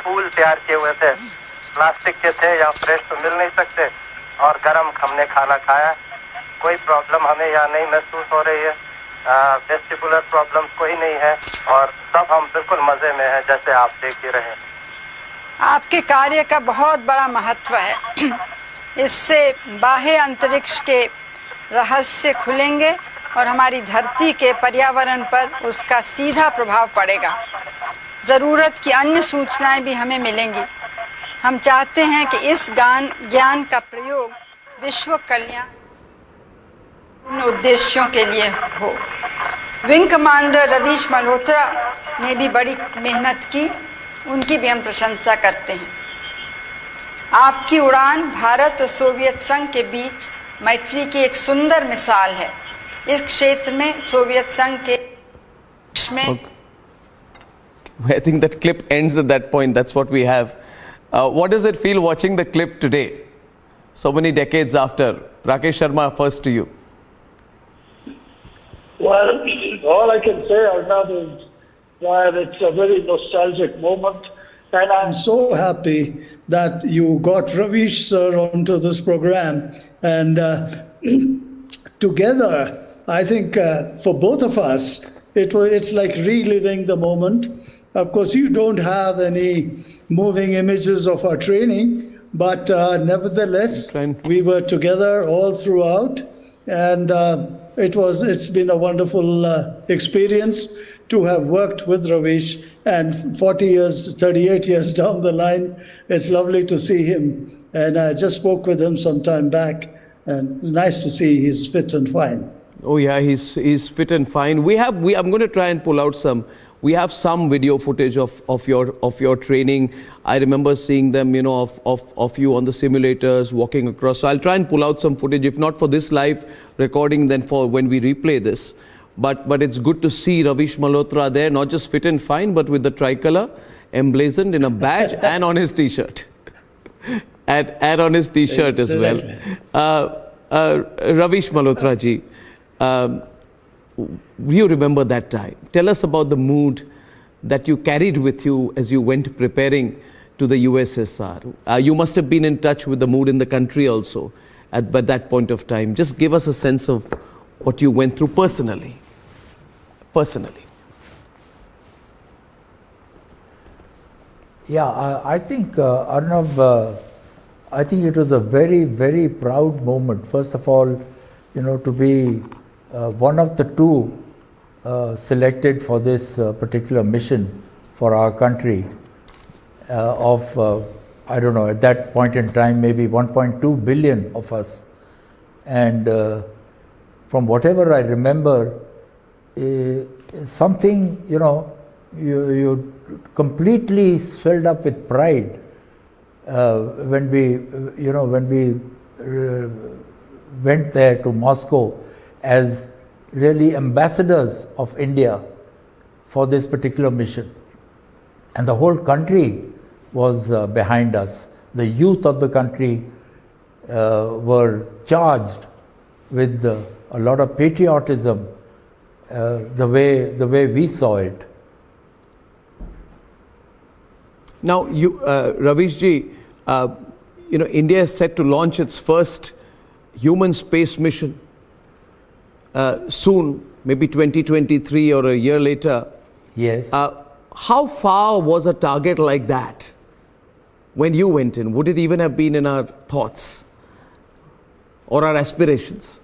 फूल तैयार किए हुए थे, प्लास्टिक के थे, या फ्रेश तो मिल नहीं सकते, और गरम हमने खाना खाया। कोई प्रॉब्लम हमें यहाँ नहीं महसूस हो रही है, वेस्टिबुलर प्रॉब्लम कोई नहीं है, और सब हम बिल्कुल मज़े में हैं, जैसे आप देख ही रहे हैं। आपके कार्य का बहुत बड़ा महत्व है। इससे बाह्य अंतरिक्ष के रहस्य खुलेंगे और हमारी धरती के पर्यावरण पर उसका सीधा प्रभाव पड़ेगा। ज़रूरत की अन्य सूचनाएं भी हमें मिलेंगी। हम चाहते हैं कि इस ज्ञान का प्रयोग विश्व कल्याण उद्देश्यों के लिए हो। विंग कमांडर रवीश मल्होत्रा ने भी बड़ी मेहनत की, उनकी भी हम प्रशंसा करते हैं। आपकी उड़ान भारत और सोवियत संघ के बीच मैत्री की एक सुंदर मिसाल है। इस क्षेत्र में सोवियत संघ के में I think that clip ends at that point. That's what we have. What does it feel watching the clip today, so many decades after? Rakesh Sharma, first to you. Well, all I can say, Arnab, is that it's a very nostalgic moment, and I'm so happy that you got Ravish sir onto this program, and together, I think for both of us, it's like reliving the moment. Of course, you don't have any moving images of our training, but nevertheless, we were together all throughout, and it's been a wonderful experience to have worked with Ravish, and 38 years down the line, it's lovely to see him. And I just spoke with him some time back, and nice to see he's fit and fine. Oh yeah, he's fit and fine. I'm going to try and pull out some. We have some video footage of your training. I remember seeing them, of you on the simulators walking across. So I'll try and pull out some footage, if not for this live recording, then for when we replay this. But it's good to see Ravish Malhotra there, not just fit and fine, but with the tricolor emblazoned in a badge and on his T-shirt. and on his T-shirt as well. Ravish Malhotra ji, you remember that time. Tell us about the mood that you carried with you as you went preparing to the USSR. You must have been in touch with the mood in the country also at that point of time. Just give us a sense of what you went through personally. Yeah, I think, Arnab, I think it was a very, very proud moment. First of all, to be one of the two selected for this particular mission for our country I don't know, at that point in time, maybe 1.2 billion of us. And from whatever I remember, something, you completely swelled up with pride when we went there to Moscow as really ambassadors of India for this particular mission. And the whole country was behind us. The youth of the country were charged with a lot of patriotism, the way we saw it. Now, Ravish ji, India is set to launch its first human space mission soon, maybe 2023 or a year later. Yes. How far was a target like that when you went in? Would it even have been in our thoughts or our aspirations?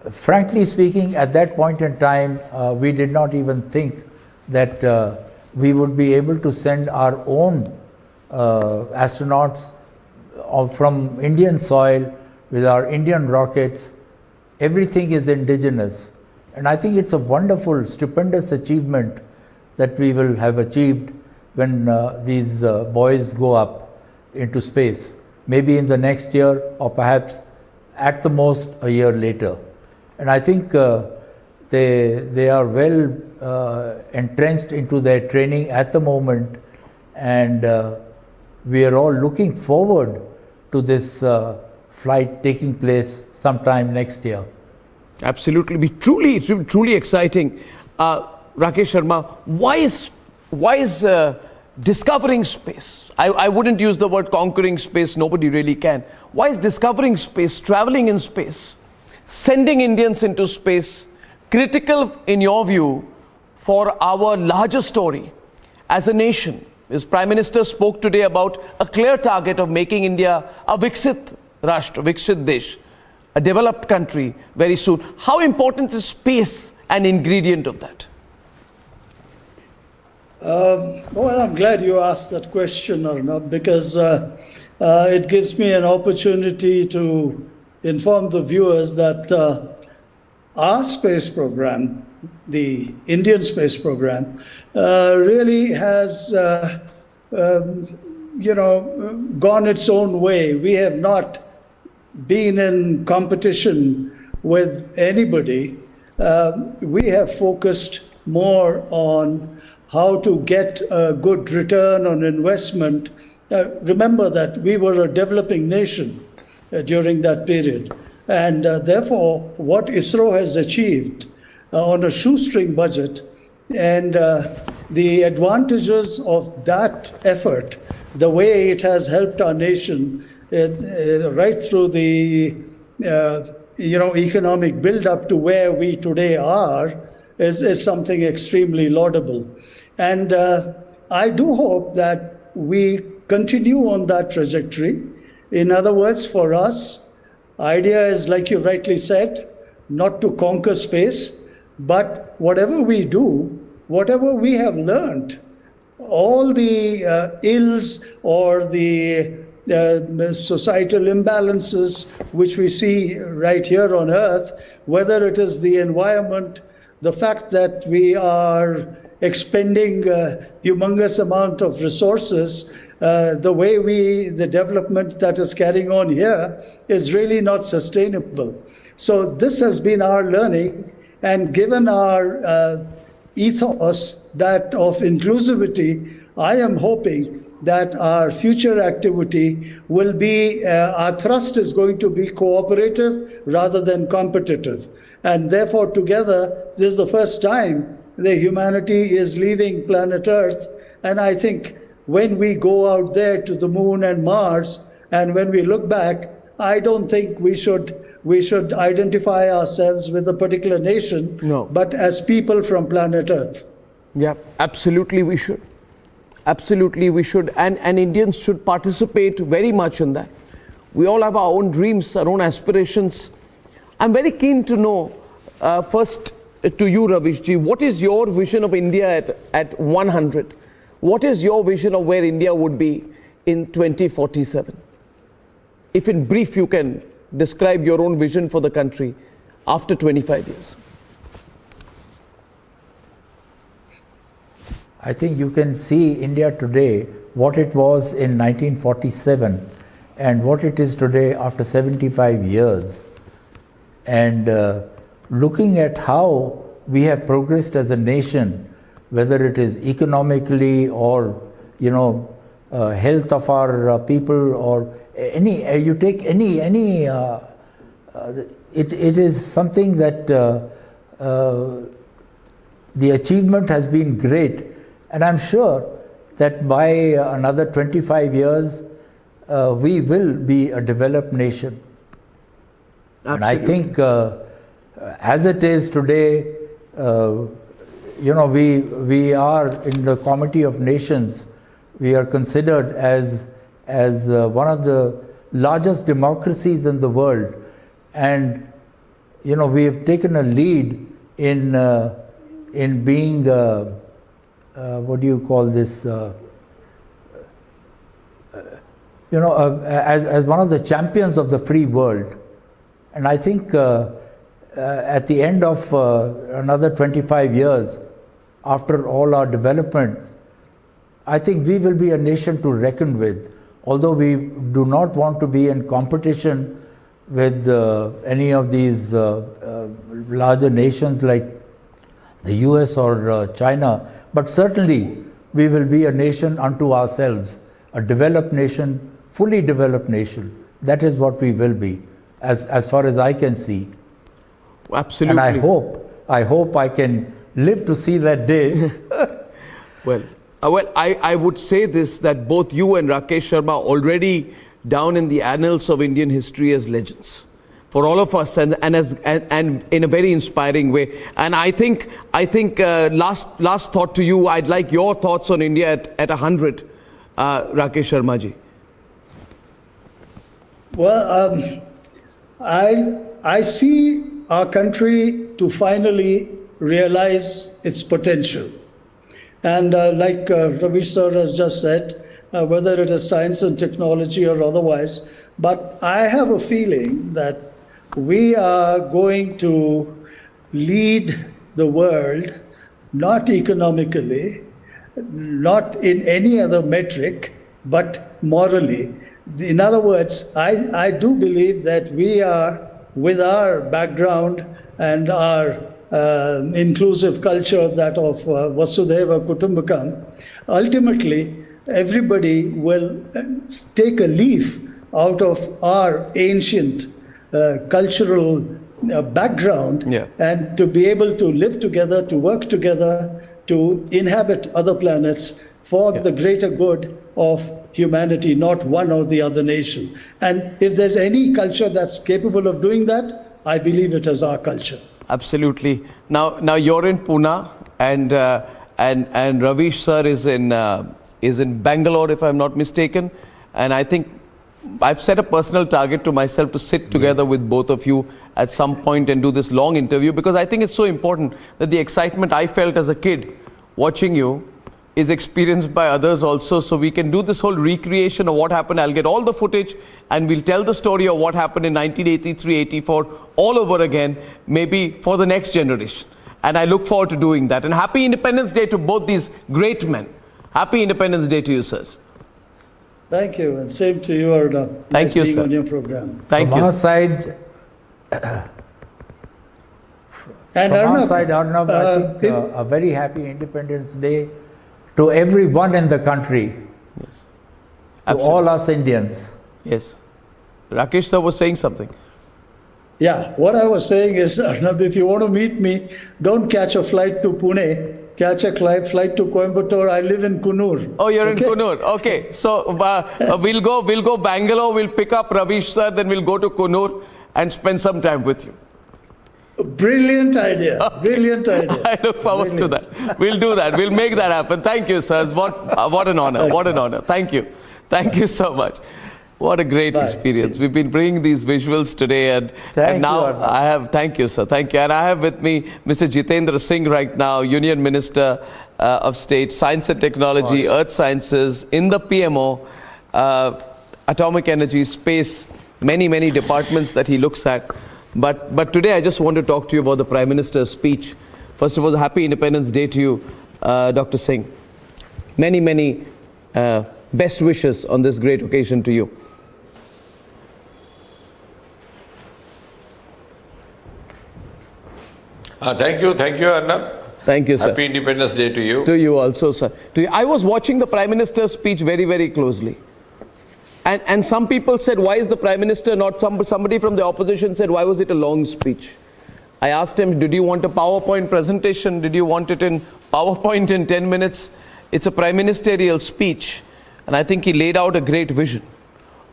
Frankly speaking, at that point in time, we did not even think that we would be able to send our own astronauts from Indian soil with our Indian rockets. Everything is indigenous. And I think it's a wonderful, stupendous achievement that we will have achieved when these boys go up into space. Maybe in the next year, or perhaps at the most a year later. And I think they are well entrenched into their training at the moment, and we are all looking forward to this flight taking place sometime next year. Absolutely, be truly exciting. Rakesh Sharma, why is discovering space? I wouldn't use the word conquering space, nobody really can. Why is discovering space, traveling in space, sending Indians into space critical in your view for our larger story as a nation? His Prime Minister spoke today about a clear target of making India a Viksit Rashtra, Viksit Desh, a developed country very soon. How important is space an ingredient of that? Well, I'm glad you asked that question, Arnab, because it gives me an opportunity to inform the viewers that our space program, the Indian space program, really has, gone its own way. We have not been in competition with anybody. We have focused more on how to get a good return on investment. Remember that we were a developing nation during that period. And therefore, what ISRO has achieved on a shoestring budget and the advantages of that effort, the way it has helped our nation right through the economic build-up to where we today are, is something extremely laudable. And I do hope that we continue on that trajectory. In other words, for us, idea is, like you rightly said, not to conquer space, but whatever we do, whatever we have learned, all the ills or the societal imbalances which we see right here on Earth, whether it is the environment, the fact that we are expending a humongous amount of resources, the development that is carrying on here is really not sustainable. So this has been our learning, and given our ethos that of inclusivity, I am hoping that our future activity will be, our thrust is going to be cooperative rather than competitive. And therefore, together, this is the first time the humanity is leaving planet Earth. And I think when we go out there to the moon and Mars, and when we look back, I don't think we should identify ourselves with a particular nation, but as people from planet Earth. Yeah, absolutely we should. Absolutely we should. And Indians should participate very much in that. We all have our own dreams, our own aspirations. I'm very keen to know, first to you, Ravishji, what is your vision of India at 100? What is your vision of where India would be in 2047? If in brief you can describe your own vision for the country after 25 years. I think you can see India today, what it was in 1947 and what it is today after 75 years. And looking at how we have progressed as a nation, whether it is economically or, health of our people or you take any, it is something that the achievement has been great. And I'm sure that by another 25 years, we will be a developed nation. Absolutely. And I think as it is today, we are in the Committee of Nations. We are considered as one of the largest democracies in the world, and we have taken a lead in being what do you call this? As one of the champions of the free world. And I think at the end of another 25 years, after all our development, I think we will be a nation to reckon with. Although we do not want to be in competition with any of these larger nations like the US or China, but certainly we will be a nation unto ourselves, a developed nation, fully developed nation. That is what we will be, as far as I can see. Absolutely. And I hope I can live to see that day. Well, I would say this, that both you and Rakesh Sharma are already down in the annals of Indian history as legends for all of us, and in a very inspiring way. And I think last thought to you, I'd like your thoughts on India at 100, Rakesh Sharma ji. Well, I see our country to finally realize its potential. And like Ravish sir has just said, whether it is science and technology or otherwise, but I have a feeling that we are going to lead the world, not economically, not in any other metric, but morally. In other words, I do believe that we are, with our background and our inclusive culture, that of Vasudhaiva Kutumbakam, ultimately everybody will take a leaf out of our ancient cultural background, and to be able to live together, to work together, to inhabit other planets for the greater good of humanity, not one or the other nation. And if there's any culture that's capable of doing that, I believe it is our culture. Absolutely. Now you're in Pune, and Ravish sir is in Bangalore, if I'm not mistaken. And I think I've set a personal target to myself to sit together with both of you at some point and do this long interview, because I think it's so important that the excitement I felt as a kid watching you is experienced by others also, so we can do this whole recreation of what happened. I'll get all the footage and we'll tell the story of what happened in 1983-84 all over again, maybe for the next generation. And I look forward to doing that. And happy Independence Day to both these great men. Happy Independence Day to you, sirs. Thank you, and same to you, Arnab. Thank you, being sir. on your program. Thank From you. our side, Arnab, I think a very happy Independence Day to everyone in the country. Yes. To all us Indians. Yes. Rakesh sir was saying something. Yeah, what I was saying is, Arnab, if you want to meet me, don't catch a flight to Pune. Catch a flight to Coimbatore. I live in Kunur. Oh, you're in Kunur. Okay. So we'll go Bangalore. We'll pick up Ravish sir. Then we'll go to Kunur and spend some time with you. Brilliant idea. Okay. Brilliant idea. I look forward to that. We'll do that. We'll make that happen. Thank you, sirs. What an honor. What an honor. Thank you. Thank you so much. What a great experience. We've been bringing these visuals today, and now I have, thank you, sir, thank you. And I have with me Mr. Jitendra Singh right now, Union Minister of State, Science and Technology, Earth Sciences, in the PMO, Atomic Energy, Space, many departments that he looks at. But today I just want to talk to you about the Prime Minister's speech. First of all, Happy Independence Day to you, Dr. Singh. Many best wishes on this great occasion to you. Thank you, Arnab. Thank you, sir. Happy Independence Day to you. To you also, sir. To you. I was watching the Prime Minister's speech very closely. And some people said, why is the Prime Minister not, somebody from the opposition said, why was it a long speech? I asked him, did you want a PowerPoint presentation? Did you want it in PowerPoint in 10 minutes? It's a prime ministerial speech. And I think he laid out a great vision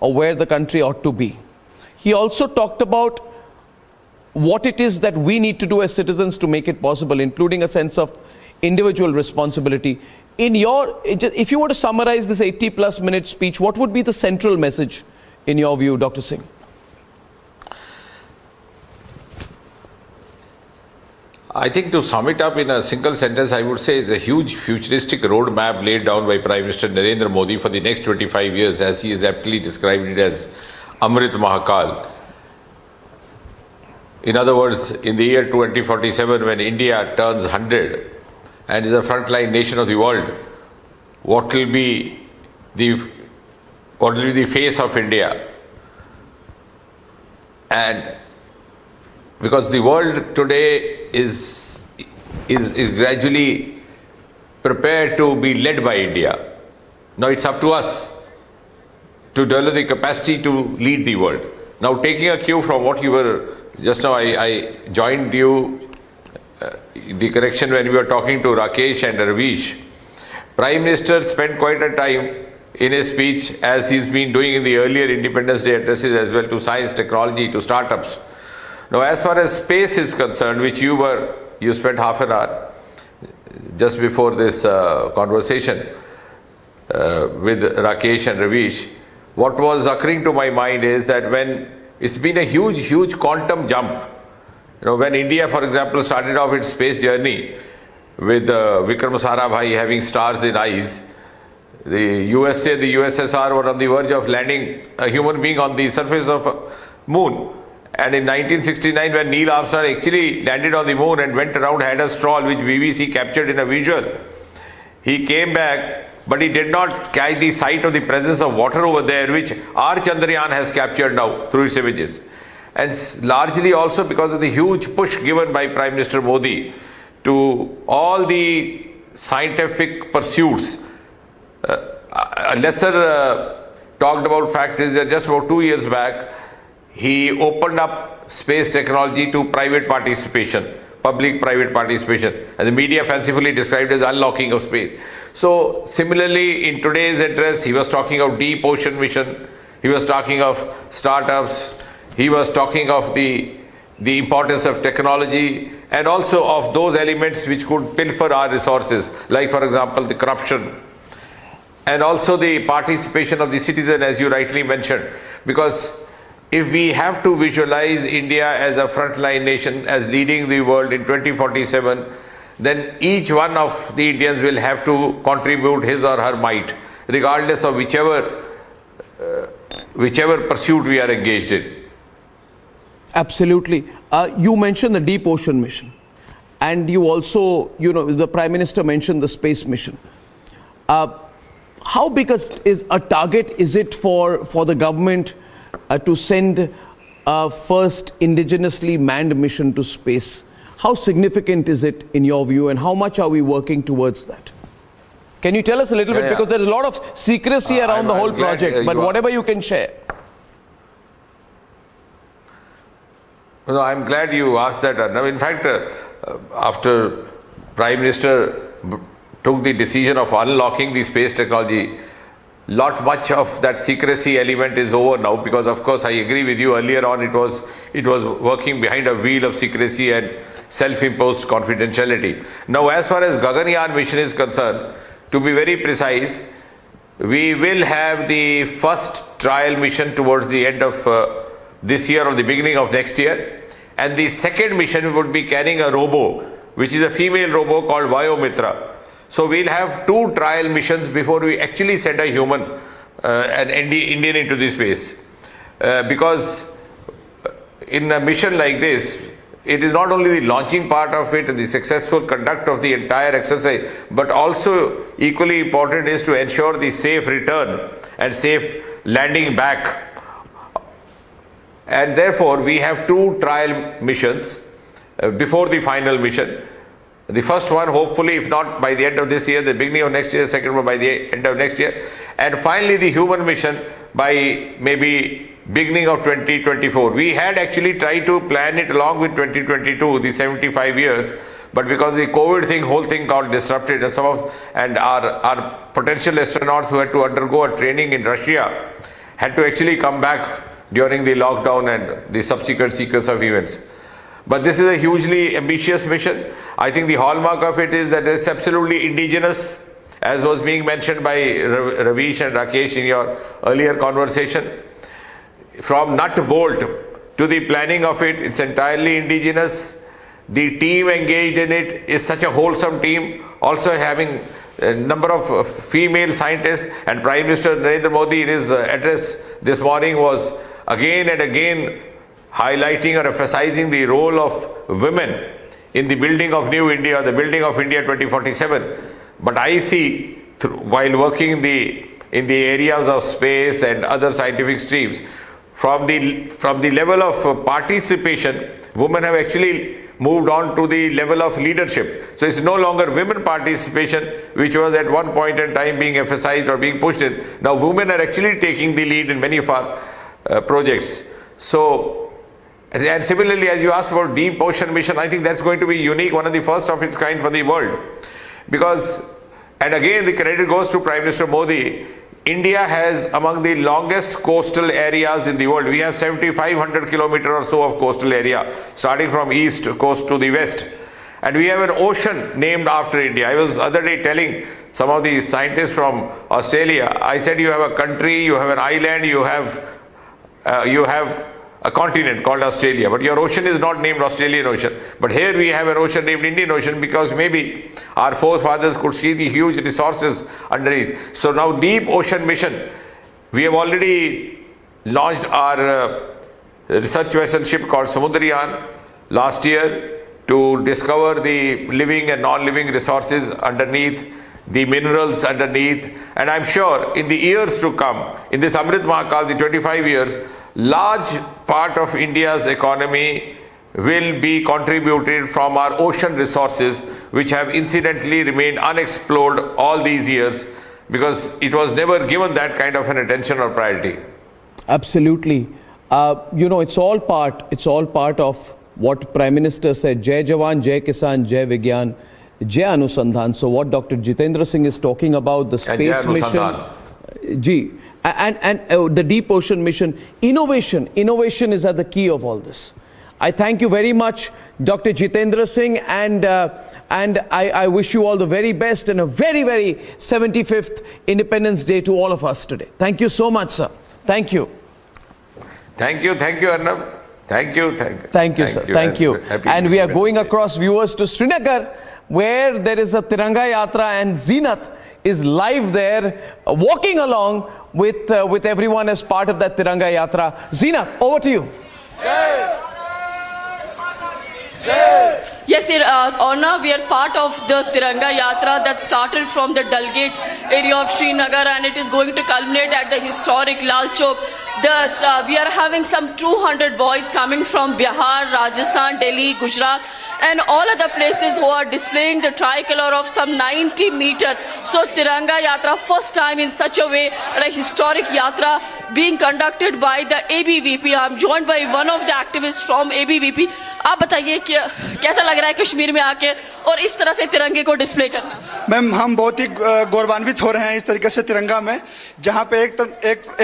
or where the country ought to be. He also talked about what it is that we need to do as citizens to make it possible, including a sense of individual responsibility. If you were to summarize this 80+ minute speech, what would be the central message in your view, Dr. Singh? I think to sum it up in a single sentence, I would say it's a huge futuristic roadmap laid down by Prime Minister Narendra Modi for the next 25 years, as he has aptly described it as Amrit Mahakal. In other words, in the year 2047, when India turns 100 and is a frontline nation of the world, what will be the face of India? And because the world today is gradually prepared to be led by India. Now it's up to us to develop the capacity to lead the world. Now, taking a cue from what you were just now, I joined you the correction when we were talking to Rakesh and Ravish. Prime Minister spent quite a time in his speech, as he's been doing in the earlier Independence Day addresses as well, to science, technology, to startups. Now, as far as space is concerned, which you spent half an hour just before this conversation with Rakesh and Ravish, what was occurring to my mind is that when it's been a huge quantum jump. When India, for example, started off its space journey with Vikram Sarabhai having stars in eyes, the USA, the USSR were on the verge of landing a human being on the surface of moon. And in 1969, when Neil Armstrong actually landed on the moon and went around, had a stroll, which BBC captured in a visual, he came back, but he did not catch the sight of the presence of water over there, which our Chandrayaan has captured now through its images. And largely also because of the huge push given by Prime Minister Modi to all the scientific pursuits. A lesser talked about fact is that just about 2 years back, he opened up space technology to private participation, public-private participation, and the media fancifully described as unlocking of space. So similarly, in today's address, he was talking of deep ocean mission, he was talking of startups, he was talking of the importance of technology, and also of those elements which could pilfer our resources, like for example the corruption, and also the participation of the citizen, as you rightly mentioned. Because if we have to visualize India as a frontline nation, as leading the world in 2047, then each one of the Indians will have to contribute his or her might, regardless of whichever pursuit we are engaged in. Absolutely. You mentioned the deep ocean mission, and you also, the Prime Minister mentioned the space mission. How big a target is it for the government to send a first indigenously manned mission to space? How significant is it in your view, and how much are we working towards that? Can you tell us a little bit? Because there's a lot of secrecy around the whole project, but whatever you can share. No, I'm glad you asked that, Arnab. In fact, after Prime Minister took the decision of unlocking the space technology, much of that secrecy element is over now, because of course I agree with you, earlier on it was working behind a veil of secrecy and self-imposed confidentiality. Now, as far as Gaganyaan mission is concerned, to be very precise, we will have the first trial mission towards the end of this year or the beginning of next year, and the second mission would be carrying a robo, which is a female robo called Vayomitra. So we'll have 2 trial missions before we actually send a human, an Indian into the space. Because in a mission like this, it is not only the launching part of it and the successful conduct of the entire exercise, but also equally important is to ensure the safe return and safe landing back. And therefore, we have 2 trial missions before the final mission. The first one, hopefully, if not by the end of this year, the beginning of next year, the second one by the end of next year, and finally the human mission by maybe beginning of 2024. We had actually tried to plan it along with 2022, the 75 years, but because the COVID thing, whole thing got disrupted, and our potential astronauts who had to undergo a training in Russia had to actually come back during the lockdown and the subsequent sequence of events. But this is a hugely ambitious mission. I think the hallmark of it is that it's absolutely indigenous, as was being mentioned by Ravish and Rakesh in your earlier conversation. From nut bolt to the planning of it, it's entirely indigenous. The team engaged in it is such a wholesome team, also having a number of female scientists, and Prime Minister Narendra Modi in his address this morning was again and again highlighting or emphasizing the role of women in the building of New India, the building of India 2047. But I see, while working in the areas of space and other scientific streams, from the level of participation, women have actually moved on to the level of leadership. So it's no longer women participation, which was at one point in time being emphasized or being pushed in. Now women are actually taking the lead in many of our projects. So, and similarly, as you asked about deep ocean mission, I think that's going to be unique, one of the first of its kind for the world. Because, and again the credit goes to Prime Minister Modi, India has among the longest coastal areas in the world. We have 7,500 kilometers or so of coastal area, starting from east coast to the west. And we have an ocean named after India. I was the other day telling some of the scientists from Australia, I said, you have a country, you have an island, you have a continent called Australia, but your ocean is not named Australian Ocean. But here we have an ocean named Indian Ocean because maybe our forefathers could see the huge resources underneath. So now deep ocean mission, we have already launched our research vessel ship called Samudrayan last year to discover the living and non-living resources underneath, the minerals underneath, and I'm sure in the years to come, in this Amrit Mahakal, the 25 years, large part of India's economy will be contributed from our ocean resources, which have incidentally remained unexplored all these years because it was never given that kind of an attention or priority. Absolutely. You know, it's all part of what Prime Minister said, Jai Jawan, Jai Kisan, Jai Vigyan, Jai Anusandhan. So what Dr. Jitendra Singh is talking about, the space mission, and the deep ocean mission, innovation is at the key of all this. I thank you very much, Dr. Jitendra Singh, and I wish you all the very best and a very, very 75th Independence Day to all of us today. Thank you so much, sir. Thank you. Thank you, Arnab. Thank you, sir. Thank you. And we are going across, viewers, to Srinagar, where there is a Tiranga Yatra, and Zinat is live there, walking along with everyone as part of that Tiranga Yatra. Zinat, over to you. Yes, Arnab, we are part of the Tiranga Yatra that started from the Dal Gate area of Srinagar, and it is going to culminate at the historic Lal Chowk. We are having some 200 boys coming from Bihar, Rajasthan, Delhi, Gujarat, and all other places who are displaying the tricolor of some 90 meters. So Tiranga Yatra, first time in such a way, a historic yatra being conducted by the ABVP. I am joined by one of the activists from ABVP. आप बताइए कैसा लग रहा है कश्मीर में आके और इस तरह से तिरंगे को डिस्प्ले करना? मैम, हम बहुत ही गौरवान्वित हो रहे हैं इस तरीके से तिरंगा में, जहाँ पे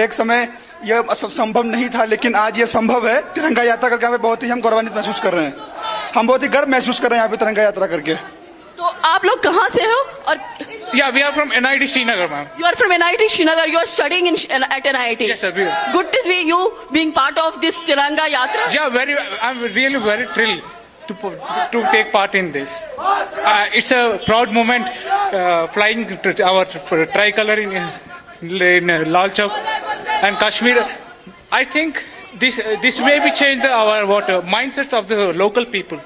एक समय यह सब संभव नहीं था, लेकिन आज ये संभव है। तिरंगा यात्रा करके हमें बहुत ही हम गौरवान्वित महसूस कर रहे हैं। हम बहुत ही गर्व महसूस कर रहे हैं यहाँ पे तिरंगा यात्रा करके। तो आप लोग कहाँ से हो? और Yeah, we are from NIT Srinagar, ma'am. You are from NIT Srinagar. You are studying at NIT. Yes, sir. Good to see you being part of this Tiranga Yatra. Yeah, I'm really very thrilled to take part in this. It's a proud moment, flying our tricolor in Lal Chowk and Kashmir. I think this may be change our mindsets of the local people.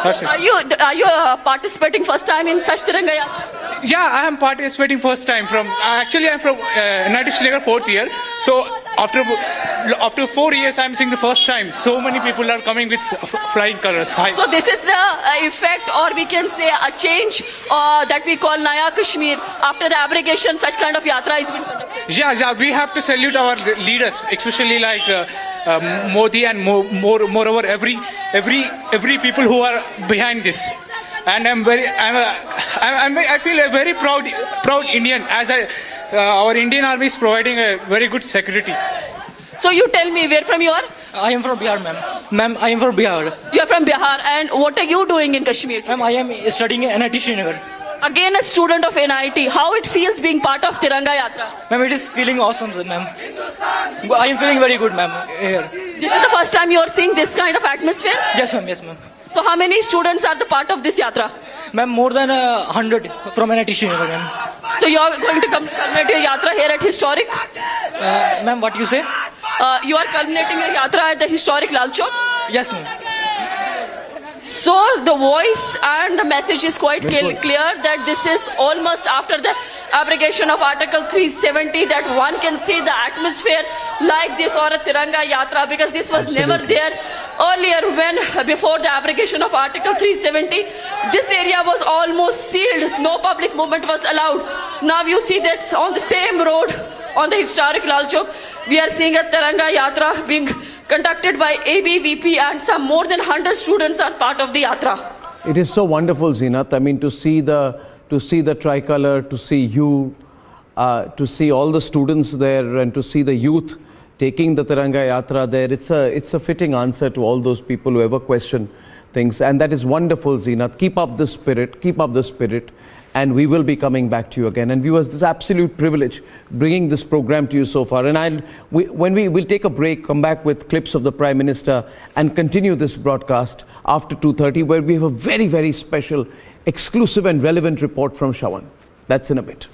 That's it. Are you participating first time in such Tiranga Yatra? Yeah, I am participating first time actually I'm from NIT Srinagar 4th year. So after 4 years I'm seeing the first time. So many people are coming with flying colors. So this is the effect, or we can say a change that we call Naya Kashmir. After the abrogation, such kind of yatra has been conducted. Yeah, we have to salute our leaders, especially like Modi and moreover every people who are behind this. And I feel a very proud Indian as our Indian Army is providing a very good security. So you tell me, where from you are? I am from Bihar, ma'am. Ma'am, I am from Bihar. You are from Bihar, and what are you doing in Kashmir? Ma'am, I am studying in NIT Srinagar. Again, a student of NIT. How it feels being part of Tiranga Yatra? Ma'am, it is feeling awesome, ma'am. I am feeling very good, ma'am. Here. This is the first time you are seeing this kind of atmosphere? Yes, ma'am. Yes, ma'am. So how many students are the part of this Yatra? Ma'am, more than 100 from NIT Srinagar, ma'am. So you are going to culminate your Yatra here at historic? Ma'am, what you say? You are culminating your Yatra at the historic Lal Chowk? Yes, ma'am. So the voice and the message is quite clear that this is almost after the abrogation of Article 370 that one can see the atmosphere like this or a Tiranga Yatra, because this was never there earlier when before the abrogation of Article 370 this area was almost sealed, no public movement was allowed. Now you see that on the same road on the historic Lal Chowk we are seeing a Tiranga Yatra being conducted by ABVP, and some more than 100 students are part of the Yatra. It is so wonderful, Zeenat. I mean, to see the tricolor, to see you, to see all the students there, and to see the youth taking the Tiranga Yatra there. It's a fitting answer to all those people who ever question things, and that is wonderful, Zeenat. Keep up the spirit. Keep up the spirit. And we will be coming back to you again. And viewers, this is absolute privilege bringing this program to you so far. And when we will take a break, come back with clips of the Prime Minister and continue this broadcast after 2:30, where we have a very, very special, exclusive and relevant report from Shawan. That's in a bit.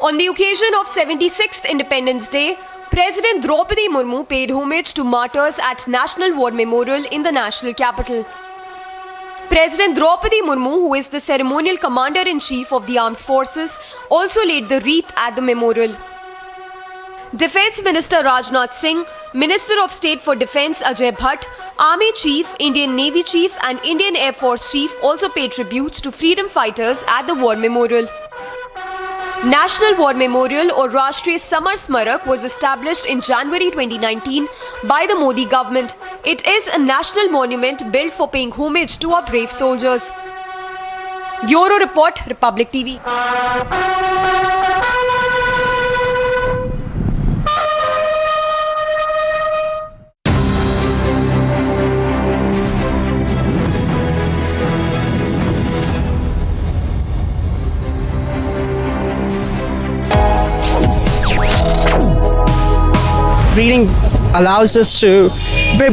On the occasion of 76th Independence Day, President Draupadi Murmu paid homage to martyrs at National War Memorial in the national capital. President Draupadi Murmu, who is the ceremonial commander-in-chief of the armed forces, also laid the wreath at the memorial. Defence Minister Rajnath Singh, Minister of State for Defence Ajay Bhatt, Army Chief, Indian Navy Chief and Indian Air Force Chief also paid tributes to freedom fighters at the War Memorial. National War Memorial or Rashtriya Samar Smarak was established in January 2019 by the Modi government. It is a national monument built for paying homage to our brave soldiers. Bureau Report, Republic TV. Reading allows us to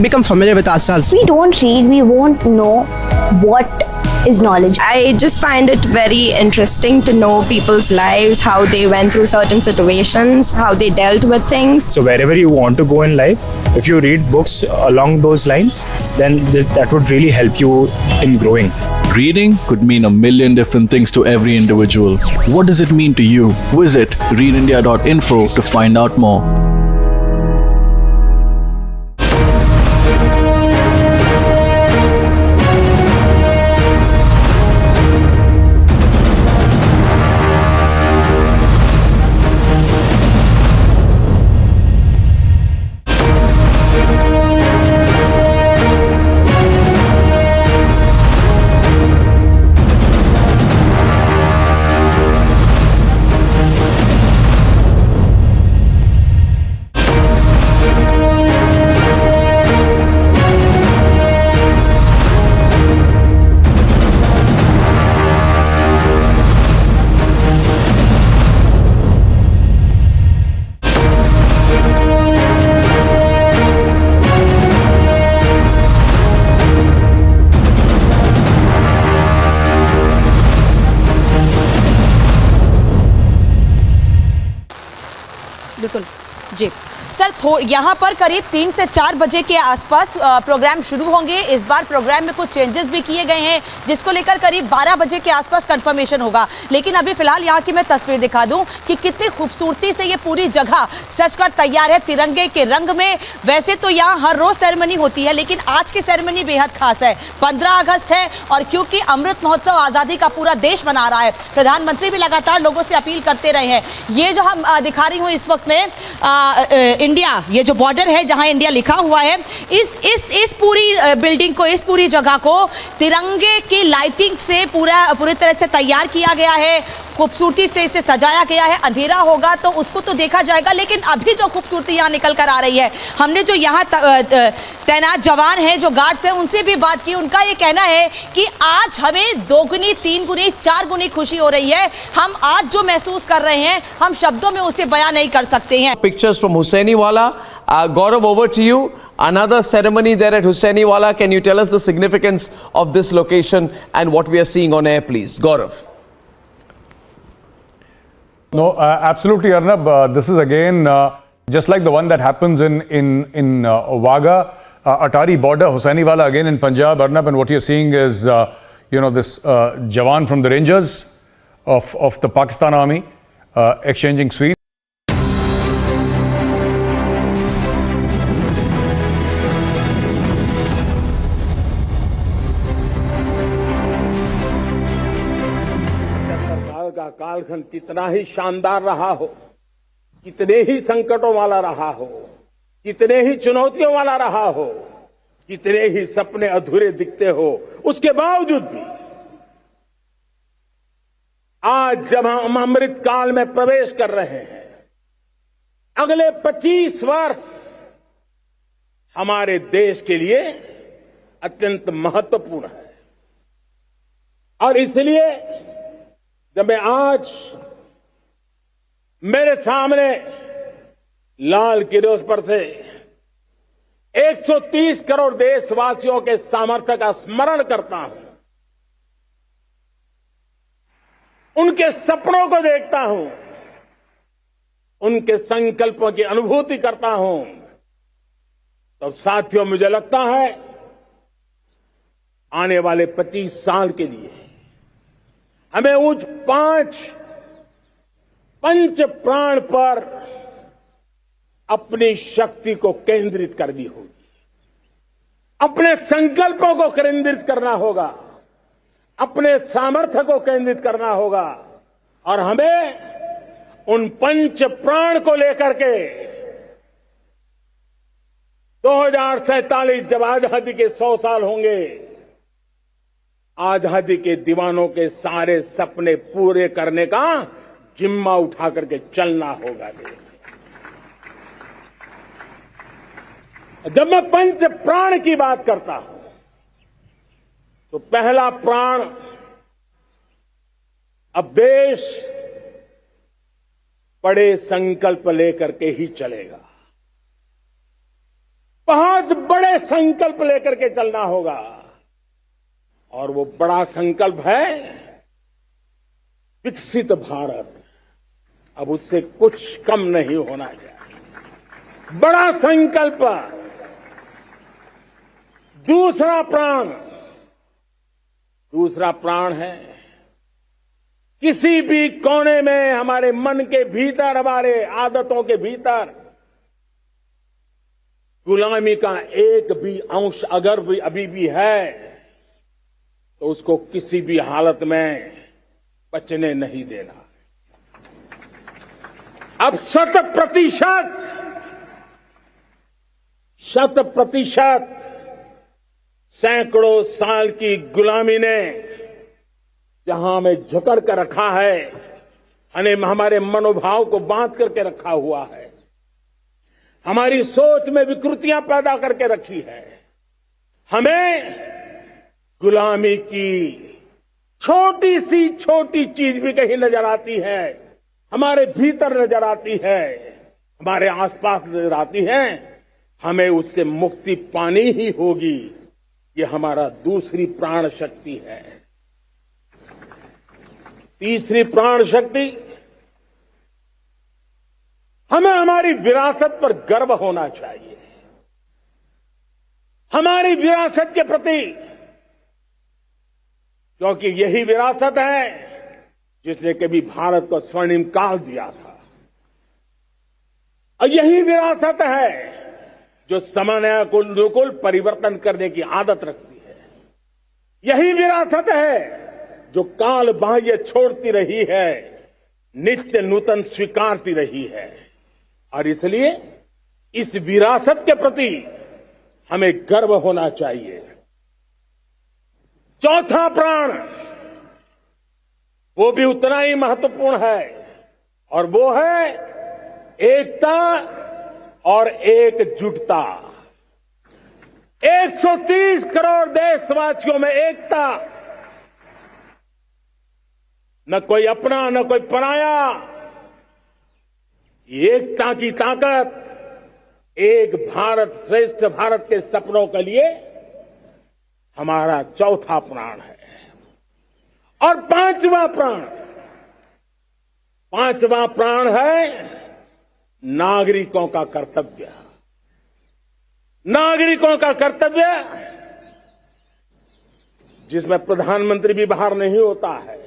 become familiar with ourselves. We don't read, we won't know what is knowledge. I just find it very interesting to know people's lives, how they went through certain situations, how they dealt with things. So wherever you want to go in life, if you read books along those lines, then that would really help you in growing. Reading could mean a million different things to every individual. What does it mean to you? Visit readindia.info to find out more. बिल्कुल जी sir, यहाँ पर करीब 3 से 4 बजे के आसपास programme शुरू होंगे। इस बार प्रोग्राम में कुछ चेंजेस भी किए गए हैं, जिसको लेकर करीब 12 बजे के आसपास कंफर्मेशन होगा। लेकिन अभी फिलहाल यहाँ की मैं तस्वीर दिखा दूं कि कितनी खूबसूरती से ये पूरी जगह सजकर तैयार है तिरंगे के रंग में। वैसे तो यहाँ हर रोज सेरेमनी होती है, लेकिन आज की सेरेमनी बेहद खास है। 15 अगस्त है और क्योंकि अमृत महोत्सव आजादी का पूरा देश मना रहा है, प्रधानमंत्री भी लगातार लोगों से अपील करते रहे हैं। ये जो हम दिखा रही हूँ इस वक्त में इंडिया, ये जो बॉर्डर है जहां इंडिया लिखा हुआ है, इस पूरी बिल्डिंग को, इस पूरी जगह को तिरंगे की लाइटिंग से पूरी तरह से तैयार किया गया है, खूबसूरती से इसे सजाया गया है। अंधेरा होगा तो उसको तो देखा जाएगा, लेकिन अभी जो खूबसूरती यहाँ निकल कर आ रही है, हमने जो यहाँ तैनात जवान हैं, जो गार्ड्स हैं, उनसे भी बात की। उनका ये कहना है कि आज हमें 2 गुनी, 3 गुनी, 4 गुनी खुशी हो रही है। हम आज जो महसूस कर रहे हैं, हम शब्दों में उसे बयां नहीं कर सकते हैं। Pictures from Hussainiwala. Gaurav, over to you. Another ceremony there at Hussainiwala. Can you tell us the significance of this location and what we are seeing on air, please? Gaurav. No, absolutely, Arnab. This is again just like the one that happens in Wagah, Atari border, Hussainiwala again in Punjab, Arnab. And what you're seeing is, this Jawan from the Rangers of the Pakistan Army exchanging sweets. कालखंड कितना ही शानदार रहा हो, कितने ही संकटों वाला रहा हो, कितने ही चुनौतियों वाला रहा हो, कितने ही सपने अधूरे दिखते हो, उसके बावजूद भी आज जब हम अमृत काल में प्रवेश कर रहे हैं, अगले 25 वर्ष हमारे देश के लिए अत्यंत महत्वपूर्ण है। और इसलिए जब मैं आज मेरे सामने लाल किले पर से 130 करोड़ देशवासियों के सामर्थ्य का स्मरण करता हूं, उनके सपनों को देखता हूं, उनके संकल्पों की अनुभूति करता हूं, तब साथियों मुझे लगता है आने वाले 25 साल के लिए हमें उस 5 पंच प्राण पर अपनी शक्ति को केंद्रित करनी होगी, अपने संकल्पों को केंद्रित करना होगा, अपने सामर्थ्य को केंद्रित करना होगा और हमें उन पंच प्राण को लेकर के 2047 जब आजादी के 100 साल होंगे, आजादी के दीवानों के सारे सपने पूरे करने का जिम्मा उठा करके चलना होगा। जब मैं पंच प्राण की बात करता हूं तो पहला प्राण अब देश बड़े संकल्प लेकर के ही चलेगा, बहुत बड़े संकल्प लेकर के चलना होगा और वो बड़ा संकल्प है विकसित भारत। अब उससे कुछ कम नहीं होना चाहिए, बड़ा संकल्प। दूसरा प्राण है किसी भी कोने में हमारे मन के भीतर, हमारे आदतों के भीतर गुलामी का एक भी अंश अगर भी अभी भी है तो उसको किसी भी हालत में बचने नहीं देना। अब 100% सैकड़ों साल की गुलामी ने जहां हमें झकड़ कर रखा है, हमारे मनोभाव को बांध करके रखा हुआ है, हमारी सोच में विकृतियां पैदा करके रखी है, हमें गुलामी की छोटी सी छोटी चीज भी कहीं नजर आती है, हमारे भीतर नजर आती है, हमारे आसपास नजर आती है, हमें उससे मुक्ति पानी ही होगी। ये हमारा दूसरी प्राण शक्ति है। तीसरी प्राण शक्ति, हमें हमारी विरासत पर गर्व होना चाहिए, हमारी विरासत के प्रति, क्योंकि यही विरासत है जिसने कभी भारत को स्वर्णिम काल दिया था, और यही विरासत है जो समय को अनुकूल परिवर्तन करने की आदत रखती है, यही विरासत है जो काल बाह्य छोड़ती रही है, नित्य नूतन स्वीकारती रही है। और इसलिए इस विरासत के प्रति हमें गर्व होना चाहिए। चौथा प्राण वो भी उतना ही महत्वपूर्ण है और वो है एकता और एकजुटता। 130 करोड़ देशवासियों में एकता, न कोई अपना न कोई पराया। एकता की ताकत एक भारत श्रेष्ठ भारत के सपनों के लिए हमारा चौथा प्राण है। और पांचवा प्राण है नागरिकों का कर्तव्य। नागरिकों का कर्तव्य जिसमें प्रधानमंत्री भी बाहर नहीं होता है,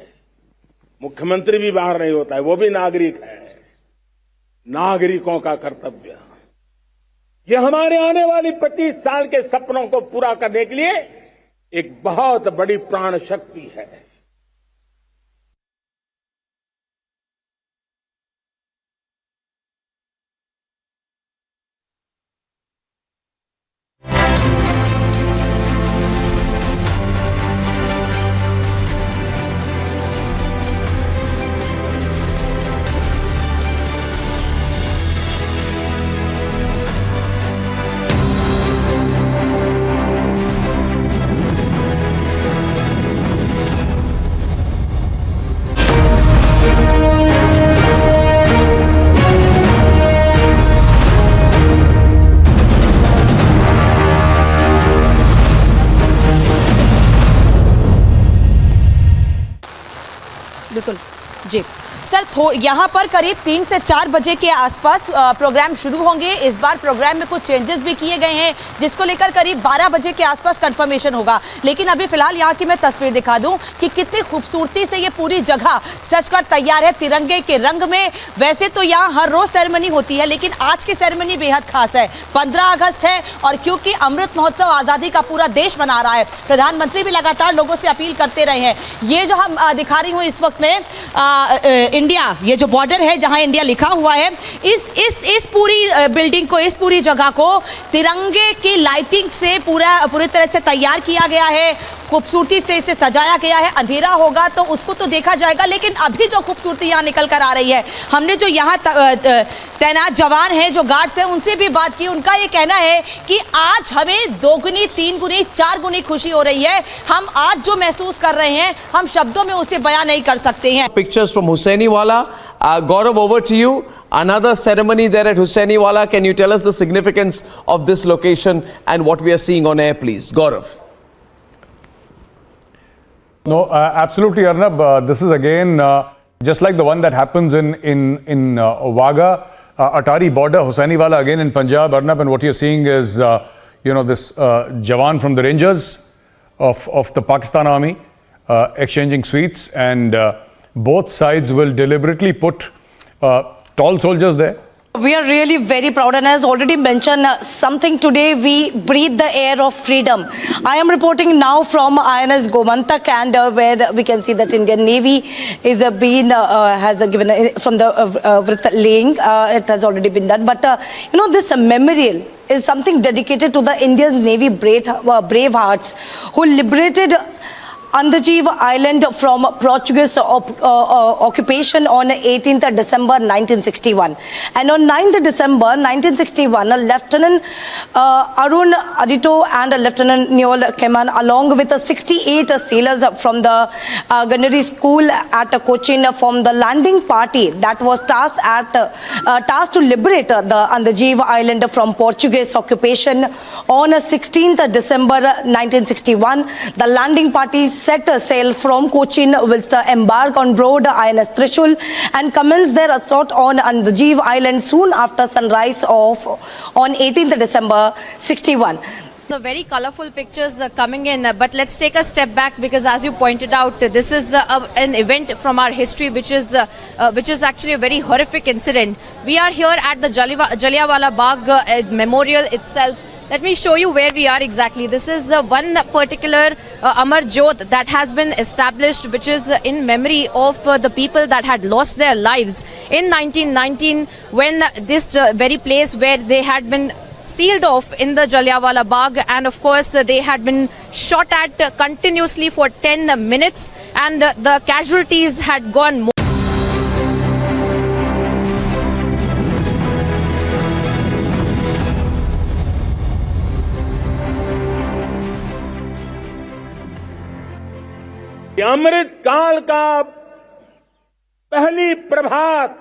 मुख्यमंत्री भी बाहर नहीं होता है, वो भी नागरिक है। नागरिकों का कर्तव्य ये हमारे आने वाली 25 साल के सपनों को पूरा करने के लिए एक बहुत बड़ी प्राण शक्ति है। बिल्कुल जी सर, यहाँ पर करीब 3 से 4 बजे के आसपास प्रोग्राम शुरू होंगे। इस बार प्रोग्राम में कुछ चेंजेस भी किए गए हैं, जिसको लेकर करीब 12 बजे के आसपास कंफर्मेशन होगा। लेकिन अभी फिलहाल यहाँ की मैं तस्वीर दिखा दूं कि कितनी खूबसूरती से ये पूरी जगह सजकर तैयार है तिरंगे के रंग में। वैसे तो यहाँ हर रोज सेरेमनी होती है, लेकिन आज की सेरेमनी बेहद खास है। 15 अगस्त है और क्योंकि अमृत महोत्सव आजादी का पूरा देश मना रहा है, प्रधानमंत्री भी लगातार लोगों से अपील करते रहे हैं। ये जो हम दिखा रही हूँ इस वक्त में इंडिया, ये जो बॉर्डर है जहां इंडिया लिखा हुआ है, इस पूरी बिल्डिंग को, इस पूरी जगह को तिरंगे की लाइटिंग से पूरी तरह से तैयार किया गया है। खूबसूरती से इसे सजाया गया है। अंधेरा होगा तो उसको तो देखा जाएगा, लेकिन अभी जो खूबसूरती यहाँ निकल कर आ रही है, हमने जो यहाँ तैनात जवान हैं, जो गार्ड्स हैं, उनसे भी बात की। उनका ये कहना है कि आज हमें 2 गुनी, 3 गुनी, 4 गुनी खुशी हो रही है। हम आज जो महसूस कर रहे हैं, हम शब्दों में उसे बयां नहीं कर सकते हैं। Pictures from Hussainiwala. Gaurav, over to you. Another ceremony there at Hussainiwala. Can you tell us the significance of this location and what we are seeing on air, please? Gaurav. No, absolutely, Arnab. This is again just like the one that happens in Wagah, Atari border, Hussainiwala again in Punjab, Arnab. And what you're seeing is, this Jawan from the Rangers of the Pakistan Army exchanging sweets, and both sides will deliberately put tall soldiers there. We are really very proud, and as already mentioned something today, we breathe the air of freedom. I am reporting now from INS Gomantak, and where we can see that Indian Navy is has given from the Wreath-laying. It has already been done, but this memorial is something dedicated to the Indian Navy brave hearts who liberated Andajeev Island from Portuguese occupation on 18th December 1961. And on 9th December 1961, Lieutenant Arun Adito and Lieutenant Neol Keman, along with 68 sailors from the gunnery school at Cochin, formed the landing party that was tasked to liberate the Andajeev Island from Portuguese occupation on 16th December 1961. The landing party set sail from Cochin, whilst embark on board INS Trishul and commence their assault on Andajeev Island soon after sunrise on 18th December 61. The very colorful pictures coming in, but let's take a step back, because as you pointed out, this is an event from our history which is actually a very horrific incident. We are here at the Jallianwala Bagh memorial itself. Let me show you where we are exactly. This is one particular Amar Jyot that has been established, which is in memory of the people that had lost their lives in 1919 when this very place where they had been sealed off in the Jallianwala Bagh, and of course they had been shot at continuously for 10 minutes, and the casualties had gone more. अमृत काल का पहली प्रभात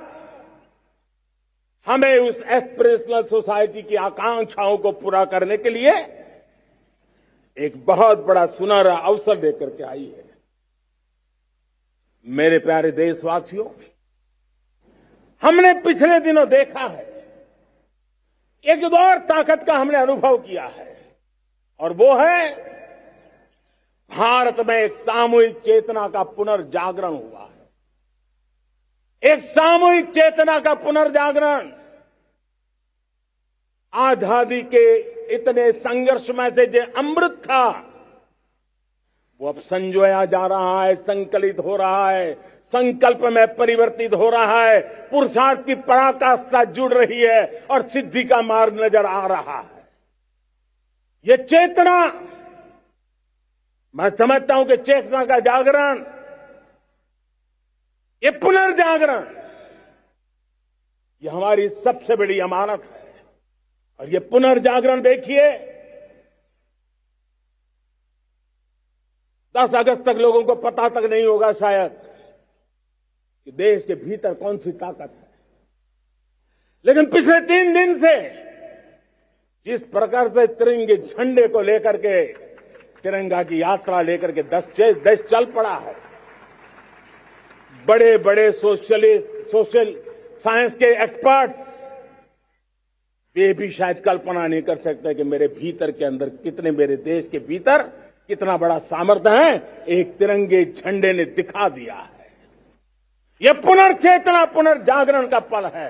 हमें उस aspirational society की आकांक्षाओं को पूरा करने के लिए एक बहुत बड़ा सुनहरा अवसर देकर के आई है। मेरे प्यारे देशवासियों, हमने पिछले दिनों देखा है, एक और ताकत का हमने अनुभव किया है, और वो है भारत में एक सामूहिक चेतना का पुनर्जागरण हुआ है। एक सामूहिक चेतना का पुनर्जागरण आजादी के इतने संघर्ष में से जो अमृत था वो अब संजोया जा रहा है, संकलित हो रहा है, संकल्प में परिवर्तित हो रहा है, पुरुषार्थ की पराकाष्ठा जुड़ रही है और सिद्धि का मार्ग नजर आ रहा है। ये चेतना, मैं समझता हूं कि चेतना का जागरण, ये पुनर्जागरण, ये हमारी सबसे बड़ी अमानत है। और ये पुनर्जागरण देखिए, 10 अगस्त तक लोगों को पता तक नहीं होगा शायद कि देश के भीतर कौन सी ताकत है, लेकिन पिछले 3 दिन से जिस प्रकार से तिरंगे झंडे को लेकर के, तिरंगा की यात्रा लेकर के देश चल पड़ा है, बड़े बड़े सोशल साइंस के एक्सपर्ट्स वे भी शायद कल्पना नहीं कर सकते कि मेरे भीतर के अंदर कितने, मेरे देश के भीतर कितना बड़ा सामर्थ्य है, एक तिरंगे झंडे ने दिखा दिया है। यह पुनर्चेतना, पुनर्जागरण का पल है।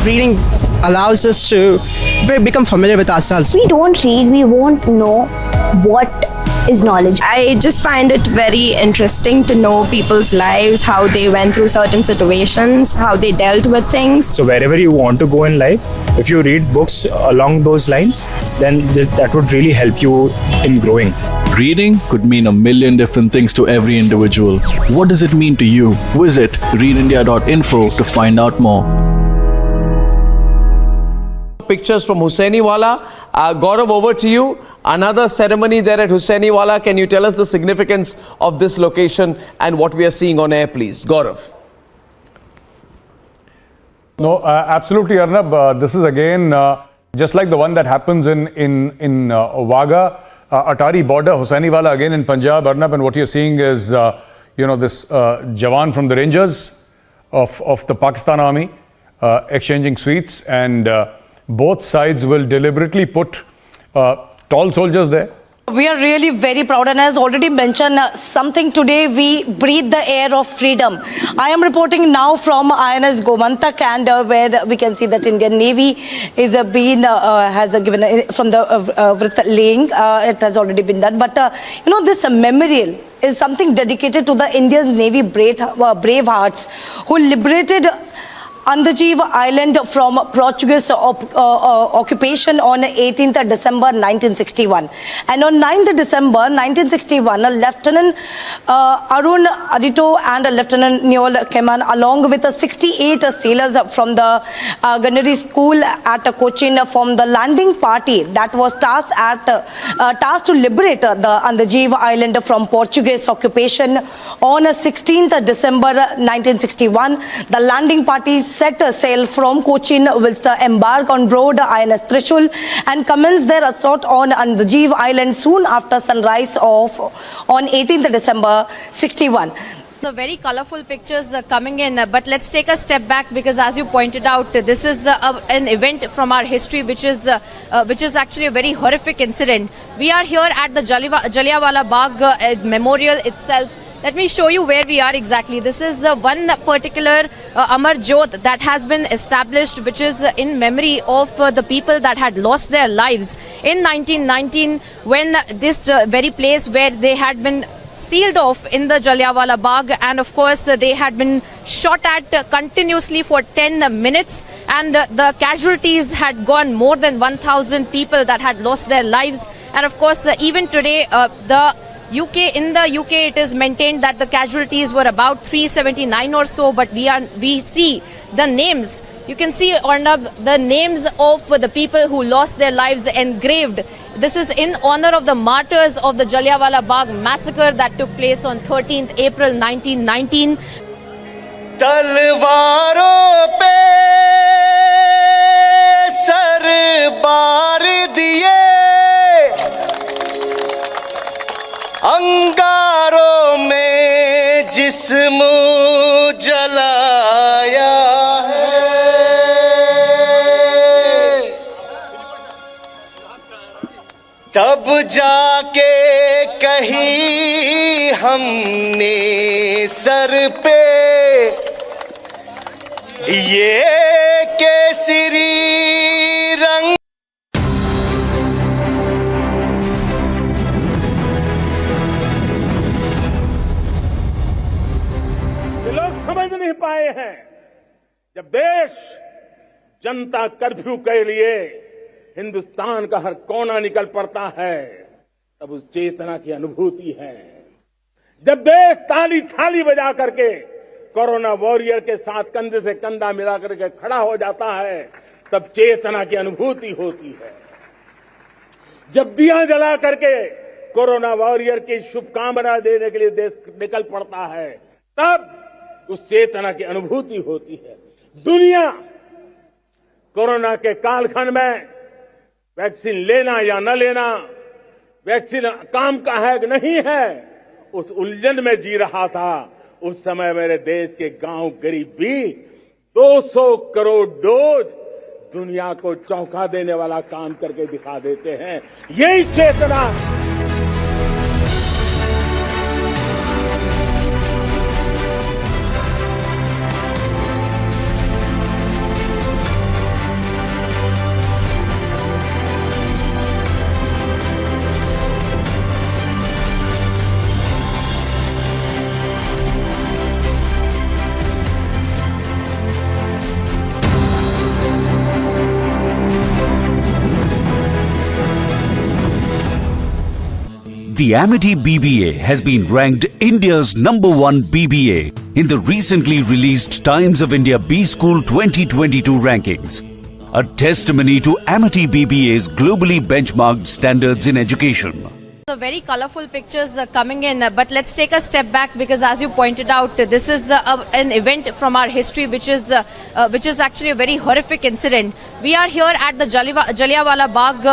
Reading allows us to become familiar with ourselves. We don't read, we won't know what is knowledge. I just find it very interesting to know people's lives, how they went through certain situations, how they dealt with things. So wherever you want to go in life, if you read books along those lines, then that would really help you in growing. Reading could mean a million different things to every individual. What does it mean to you? Visit readindia.info to find out more. Pictures from Hussainiwala. Gaurav, over to you. Another ceremony there at Hussainiwala. Can you tell us the significance of this location and what we are seeing on air, please? Gaurav. No, absolutely, Arnab. This is again just like the one that happens in Wagah, Atari border, Hussainiwala again in Punjab, Arnab, and what you're seeing is this Jawan from the Rangers of the Pakistan Army exchanging sweets, and both sides will deliberately put tall soldiers there. We are really very proud, and as already mentioned, something today we breathe the air of freedom. I am reporting now from INS Gomantak, and where we can see that Indian Navy is has given from the Wreath-laying. It has already been done, but this memorial is something dedicated to the Indian Navy brave hearts who liberated Andajiv Island from Portuguese occupation on 18th December 1961. And on 9th December 1961, Lieutenant Arun Adito and Lieutenant Neol Keman, along with 68 sailors from the gunnery school at Cochin, formed the landing party that was tasked to liberate the Andajiv Island from Portuguese occupation on 16th December 1961. The landing party set sail from Cochin whilst embark on board INS Trishul and commence their assault on Andajeev Island soon after sunrise of on 18th December 61. The very colorful pictures coming in, but let's take a step back because, as you pointed out, this is an event from our history which is actually a very horrific incident. We are here at the Jallianwala Bagh memorial itself. Let me show you where we are exactly. This is one particular Amar Jyot that has been established, which is in memory of the people that had lost their lives in 1919 when this very place where they had been sealed off in the Jallianwala Bagh, and of course they had been shot at continuously for 10 minutes, and the casualties had gone more than 1,000 people that had lost their lives. And of course even today in the UK it is maintained that the casualties were about 379 or so, but we see the names. You can see, Arnab, the names of the people who lost their lives engraved. This is in honor of the martyrs of the Jallianwala Bagh massacre that took place on 13th April 1919. तलवारों पे sir बार दिए, अंगारों में जिस्म जलाया है, तब जाके कही हमने सर पे ये केसरी रंग। लोग समझ नहीं पाए हैं, जब देश जनता कर्फ्यू के लिए हिंदुस्तान का हर कोना निकल पड़ता है, तब उस चेतना की अनुभूति है। जब देश ताली थाली बजा करके कोरोना वॉरियर के साथ कंधे से कंधा मिला करके खड़ा हो जाता है, तब चेतना की अनुभूति होती है। जब दिया जला करके कोरोना वॉरियर की शुभकामना देने के लिए देश निकल पड़ता है, तब उस चेतना की अनुभूति होती है। दुनिया कोरोना के कालखंड में वैक्सीन लेना या न लेना, वैक्सीन काम का है कि नहीं है, उस उलझन में जी रहा था। उस समय मेरे देश के गांव गरीब भी 200 करोड़ डोज दुनिया को चौंका देने वाला काम करके दिखा देते हैं। यही चेतना The Amity BBA has been ranked India's #1 BBA in the recently released Times of India B School 2022 rankings, a testimony to Amity BBA's globally benchmarked standards in education. The very colorful pictures coming in, but let's take a step back because, as you pointed out, this is an event from our history which is actually a very horrific incident. We are here at the Jallianwala Bagh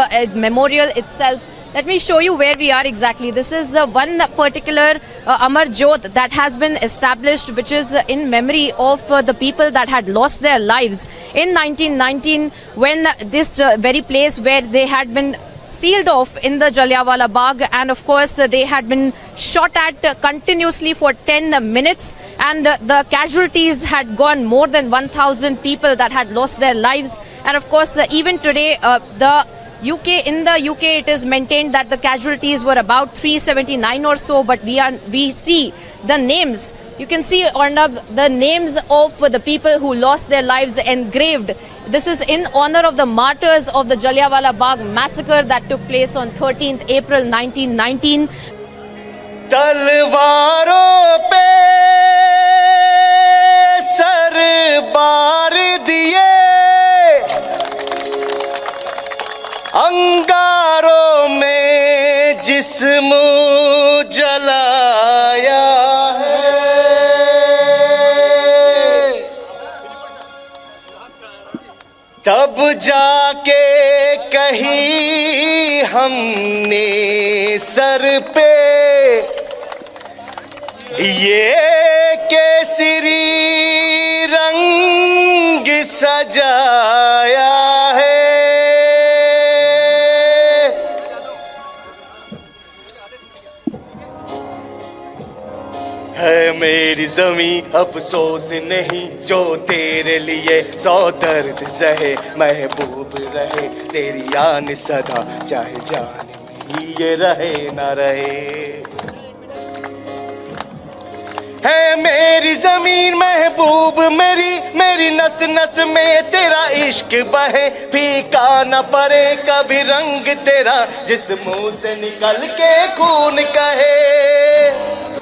memorial itself. Let me show you where we are exactly. This is one particular Amar Jyot that has been established, which is in memory of the people that had lost their lives in 1919 when this very place where they had been sealed off in the Jallianwala Bagh, and of course they had been shot at continuously for 10 minutes, and the casualties had gone more than 1,000 people that had lost their lives. And of course even today in the UK it is maintained that the casualties were about 379 or so, but we see the names. You can see, Arnab, the names of the people who lost their lives engraved. This is in honor of the martyrs of the Jallianwala Bagh massacre that took place on 13th April 1919. तलवारों पे sir बार दिए, अंगारों में जिस्म जलाया है, जाके कही हमने सर पे ये केसरी रंग सजाया है मेरी जमीं अफसोस नहीं जो तेरे लिए सौ दर्द सहे, महबूब रहे तेरी आन सदा चाहे जान में ये रहे ना रहे। है मेरी जमीन महबूब मेरी नस नस में तेरा इश्क बहे, फीका न पड़े कभी रंग तेरा जिस मुंह से निकल के खून कहे।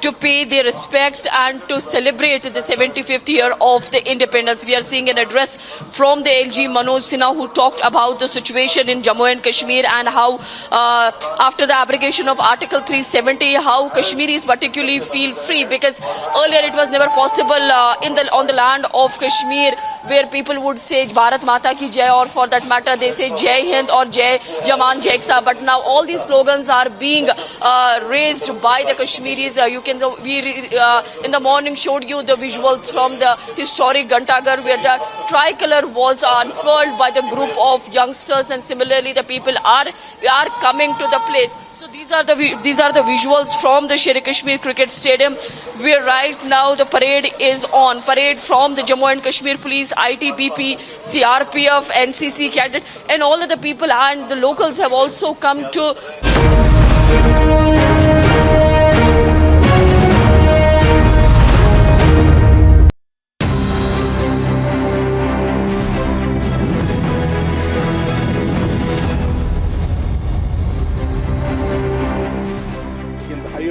To pay their respects and to celebrate the 75th year of the independence. We are seeing an address from the LG Manoj Sinha, who talked about the situation in Jammu and Kashmir and how after the abrogation of Article 370, how Kashmiris particularly feel free, because earlier it was never possible on the land of Kashmir, where people would say Bharat Mata ki Jai, or for that matter they say Jai Hind or Jai Jawan Jai Kisan. But now all these slogans are being raised by the Kashmiris. You can in the morning showed you the visuals from the historic Gantaghar, where the tricolor was unfurled by the group of youngsters, and similarly the people are coming to the place. So these are the visuals from the Sher-e-Kashmir Cricket Stadium, where right now the parade is on. Parade from the Jammu and Kashmir Police, ITBP, CRPF, NCC cadet, and all of the people and the locals have also come to.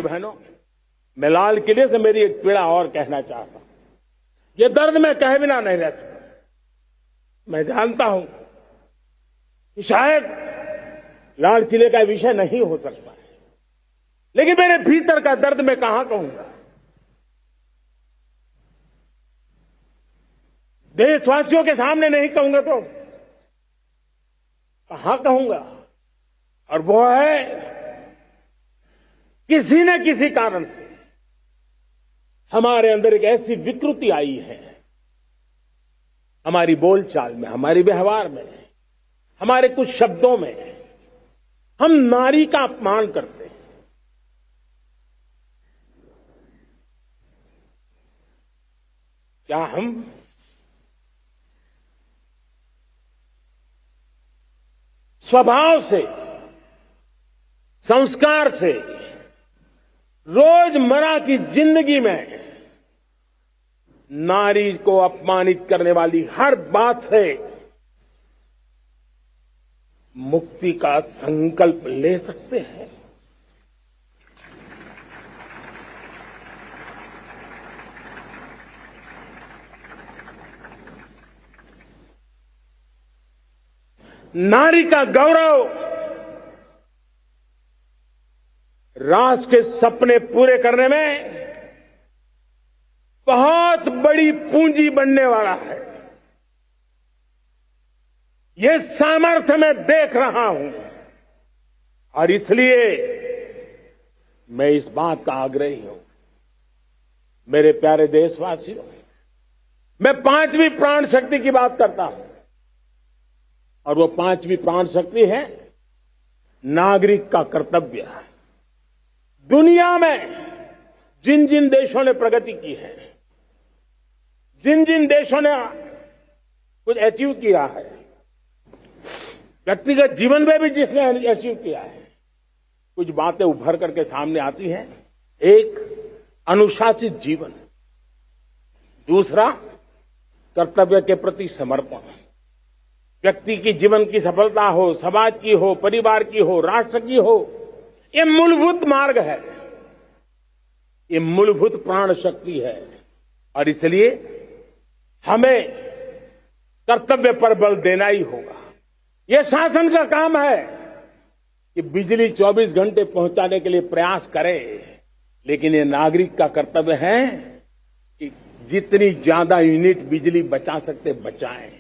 बहनों, मैं लाल किले से मेरी एक पीड़ा और कहना चाहता हूं। ये दर्द मैं कहे बिना नहीं रह सकता। मैं जानता हूं कि शायद लाल किले का विषय नहीं हो सकता है, लेकिन मेरे भीतर का दर्द मैं कहां कहूंगा। देशवासियों के सामने नहीं कहूंगा तो कहां कहूंगा। और वो है किसी न किसी कारण से हमारे अंदर एक ऐसी विकृति आई है, हमारी बोलचाल में, हमारे व्यवहार में, हमारे कुछ शब्दों में हम नारी का अपमान करते हैं। क्या हम स्वभाव से, संस्कार से, रोजमर्रा की जिंदगी में नारी को अपमानित करने वाली हर बात से मुक्ति का संकल्प ले सकते हैं? नारी का गौरव राष्ट्र के सपने पूरे करने में बहुत बड़ी पूंजी बनने वाला है। ये सामर्थ्य मैं देख रहा हूं, और इसलिए मैं इस बात का आग्रही हूं। मेरे प्यारे देशवासियों, मैं पांचवी प्राण शक्ति की बात करता हूं, और वो पांचवी प्राण शक्ति है नागरिक का कर्तव्य। दुनिया में जिन जिन देशों ने प्रगति की है, जिन जिन देशों ने कुछ अचीव किया है, व्यक्तिगत जीवन में भी जिसने अचीव किया है, कुछ बातें उभर करके सामने आती हैं। एक, अनुशासित जीवन। दूसरा, कर्तव्य के प्रति समर्पण। व्यक्ति की जीवन की सफलता हो, समाज की हो, परिवार की हो, राष्ट्र की हो, ये मूलभूत मार्ग है, ये मूलभूत प्राण शक्ति है। और इसलिए हमें कर्तव्य पर बल देना ही होगा। ये शासन का काम है कि बिजली 24 घंटे पहुंचाने के लिए प्रयास करे, लेकिन ये नागरिक का कर्तव्य है कि जितनी ज्यादा यूनिट बिजली बचा सकते बचाएं।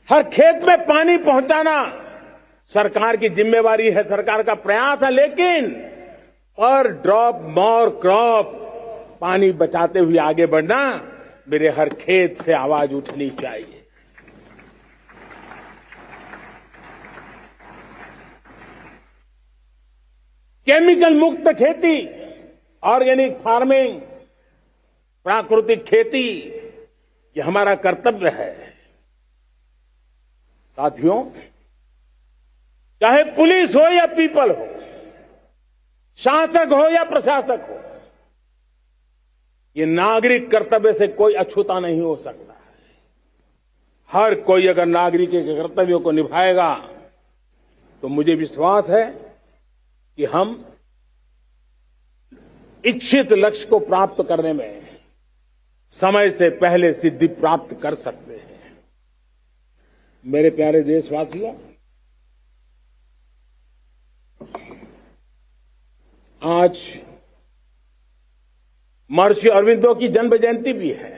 हर खेत में पानी पहुंचाना सरकार की जिम्मेवारी है, सरकार का प्रयास है, लेकिन पर ड्रॉप मोर क्रॉप, पानी बचाते हुए आगे बढ़ना, मेरे हर खेत से आवाज उठनी चाहिए। केमिकल मुक्त खेती, ऑर्गेनिक फार्मिंग, प्राकृतिक खेती, ये हमारा कर्तव्य है। साथियों, चाहे पुलिस हो या पीपल हो, शासक हो या प्रशासक हो, ये नागरिक कर्तव्य से कोई अछूता नहीं हो सकता है। हर कोई अगर नागरिक के कर्तव्यों को निभाएगा तो मुझे विश्वास है कि हम इच्छित लक्ष्य को प्राप्त करने में समय से पहले सिद्धि प्राप्त कर सकते हैं। मेरे प्यारे देशवासियों, आज महर्षि अरविंदो की जन्म जयंती भी है।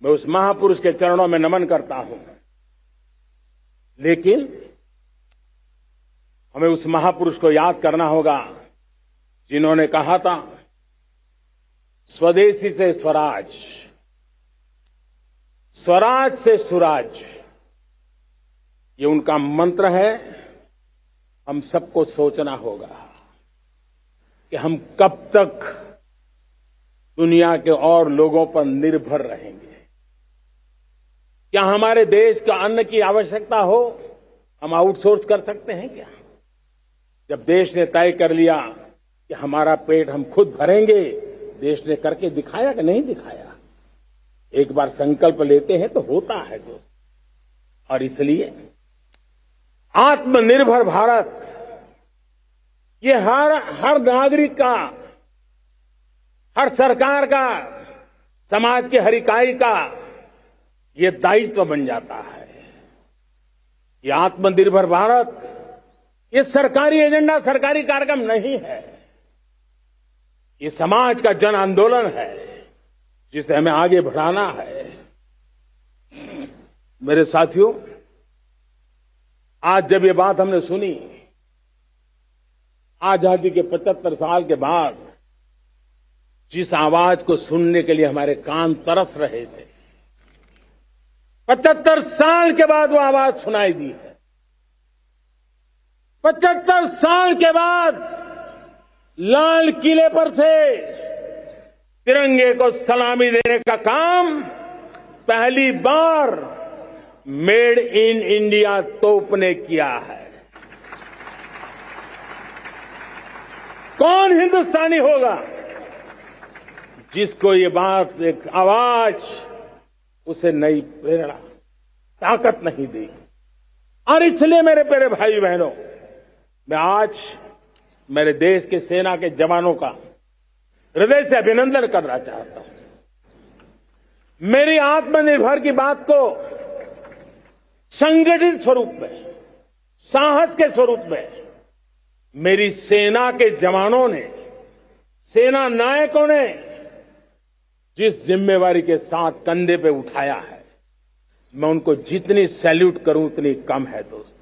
मैं उस महापुरुष के चरणों में नमन करता हूं, लेकिन हमें उस महापुरुष को याद करना होगा जिन्होंने कहा था, स्वदेशी से स्वराज, स्वराज से सुराज। ये उनका मंत्र है। हम सबको सोचना होगा कि हम कब तक दुनिया के और लोगों पर निर्भर रहेंगे। क्या हमारे देश का अन्न की आवश्यकता हो, हम आउटसोर्स कर सकते हैं क्या? जब देश ने तय कर लिया कि हमारा पेट हम खुद भरेंगे, देश ने करके दिखाया कि नहीं दिखाया? एक बार संकल्प लेते हैं तो होता है दोस्त। और इसलिए आत्मनिर्भर भारत, ये हर नागरिक का, हर सरकार का, समाज के हर इकाई का ये दायित्व बन जाता है। ये आत्मनिर्भर भारत, ये सरकारी एजेंडा, सरकारी कार्यक्रम नहीं है। ये समाज का जन आंदोलन है जिसे हमें आगे बढ़ाना है। मेरे साथियों, आज जब ये बात हमने सुनी, आजादी के 75 साल के बाद जिस आवाज को सुनने के लिए हमारे कान तरस रहे थे, 75 साल के बाद वो आवाज सुनाई दी है। 75 साल के बाद लाल किले पर से तिरंगे को सलामी देने का काम पहली बार मेड इन इंडिया तोप ने किया है। कौन हिंदुस्तानी होगा जिसको ये बात, एक आवाज उसे नई प्रेरणा, ताकत नहीं दी? और इसलिए मेरे प्यारे भाई बहनों, मैं आज मेरे देश के सेना के जवानों का हृदय से अभिनंदन करना चाहता हूं। मेरी आत्मनिर्भर की बात को संगठित स्वरूप में, साहस के स्वरूप में मेरी सेना के जवानों ने, सेना नायकों ने जिस जिम्मेवारी के साथ कंधे पे उठाया है, मैं उनको जितनी सैल्यूट करूं उतनी कम है दोस्तों।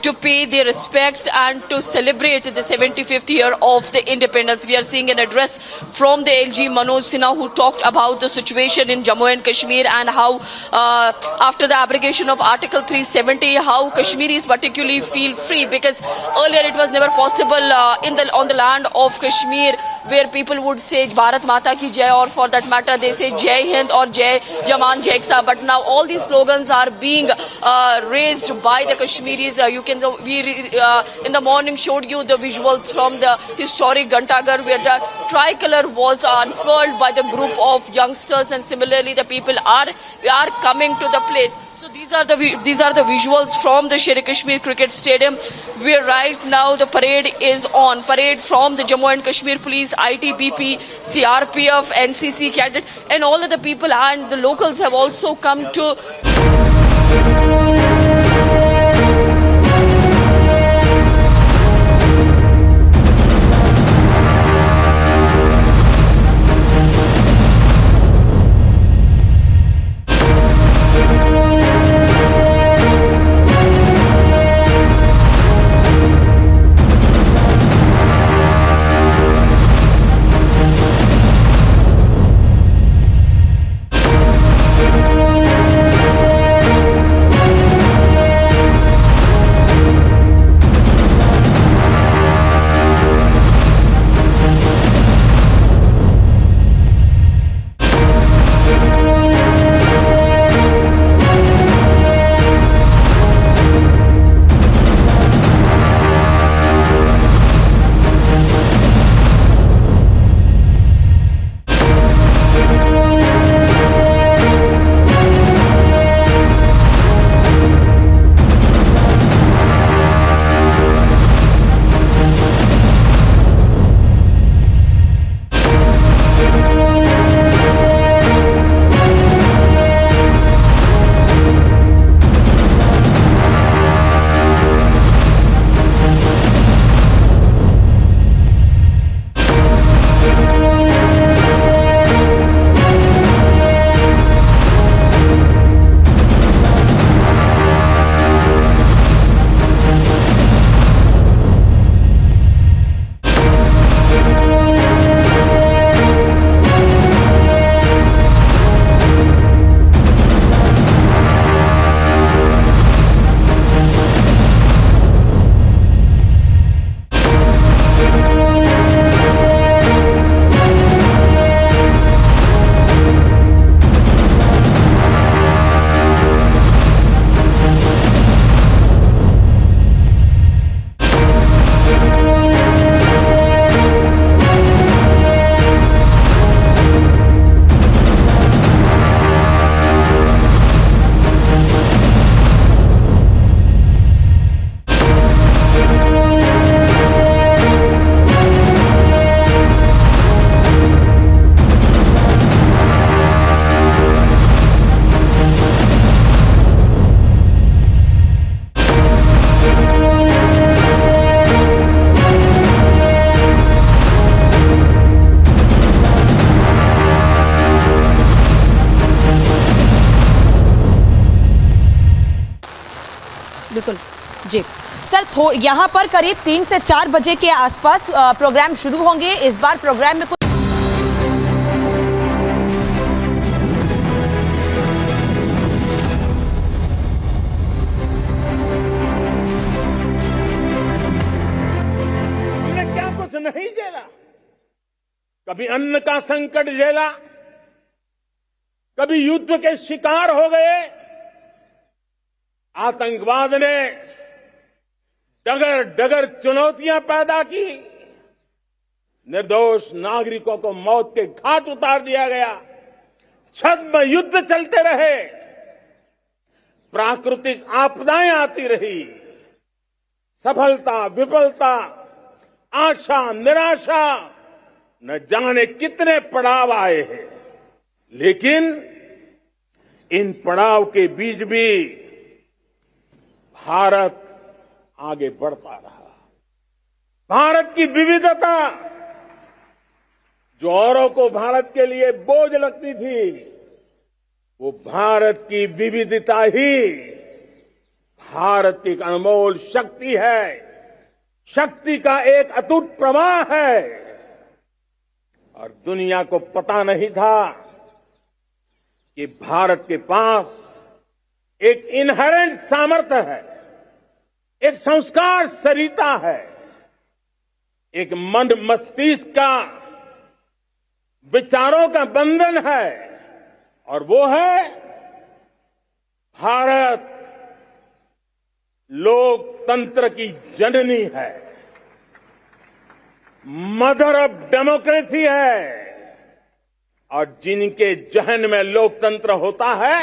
To pay their respects and to celebrate the 75th year of the independence. We are seeing an address from the LG Manoj Sinha, who talked about the situation in Jammu and Kashmir and how after the abrogation of Article 370, how Kashmiris particularly feel free, because earlier it was never possible on the land of Kashmir, where people would say Bharat Mata ki Jai, or for that matter they say Jai Hind or Jai Jawan Jai Kisan. But now all these slogans are being raised by the Kashmiris. You can we in the morning showed you the visuals from the historic Gantaghar, where the tricolor was unfurled by the group of youngsters, and similarly the people are coming to the place. So these are the visuals from the Sher-e-Kashmir Cricket Stadium, where right now the parade is on. Parade from the Jammu and Kashmir Police, ITBP, CRPF, NCC cadet, and all of the people and the locals have also come to. बिल्कुल जी sir, यहाँ पर करीब 3 से 4 बजे के आसपास programme शुरू होंगे। इस बार प्रोग्राम में हमने क्या कुछ नहीं झेला, कभी अन्न का संकट झेला, कभी युद्ध के शिकार हो गए, आतंकवाद ने डगर डगर चुनौतियां पैदा की, निर्दोष नागरिकों को मौत के घाट उतार दिया गया, छद्म युद्ध चलते रहे, प्राकृतिक आपदाएं आती रही, सफलता विफलता, आशा निराशा, न जाने कितने पड़ाव आए हैं, लेकिन इन पड़ाव के बीच भी भारत आगे बढ़ता रहा। भारत की विविधता, जो औरों को भारत के लिए बोझ लगती थी, वो भारत की विविधता ही भारत की एक अनमोल शक्ति है, शक्ति का एक अटूट प्रवाह है। और दुनिया को पता नहीं था कि भारत के पास एक इनहेरेंट सामर्थ्य है, एक संस्कार सरिता है, एक मन मस्तिष्क का विचारों का बंधन है, और वो है भारत लोकतंत्र की जननी है, मदर ऑफ डेमोक्रेसी है। और जिनके जहन में लोकतंत्र होता है,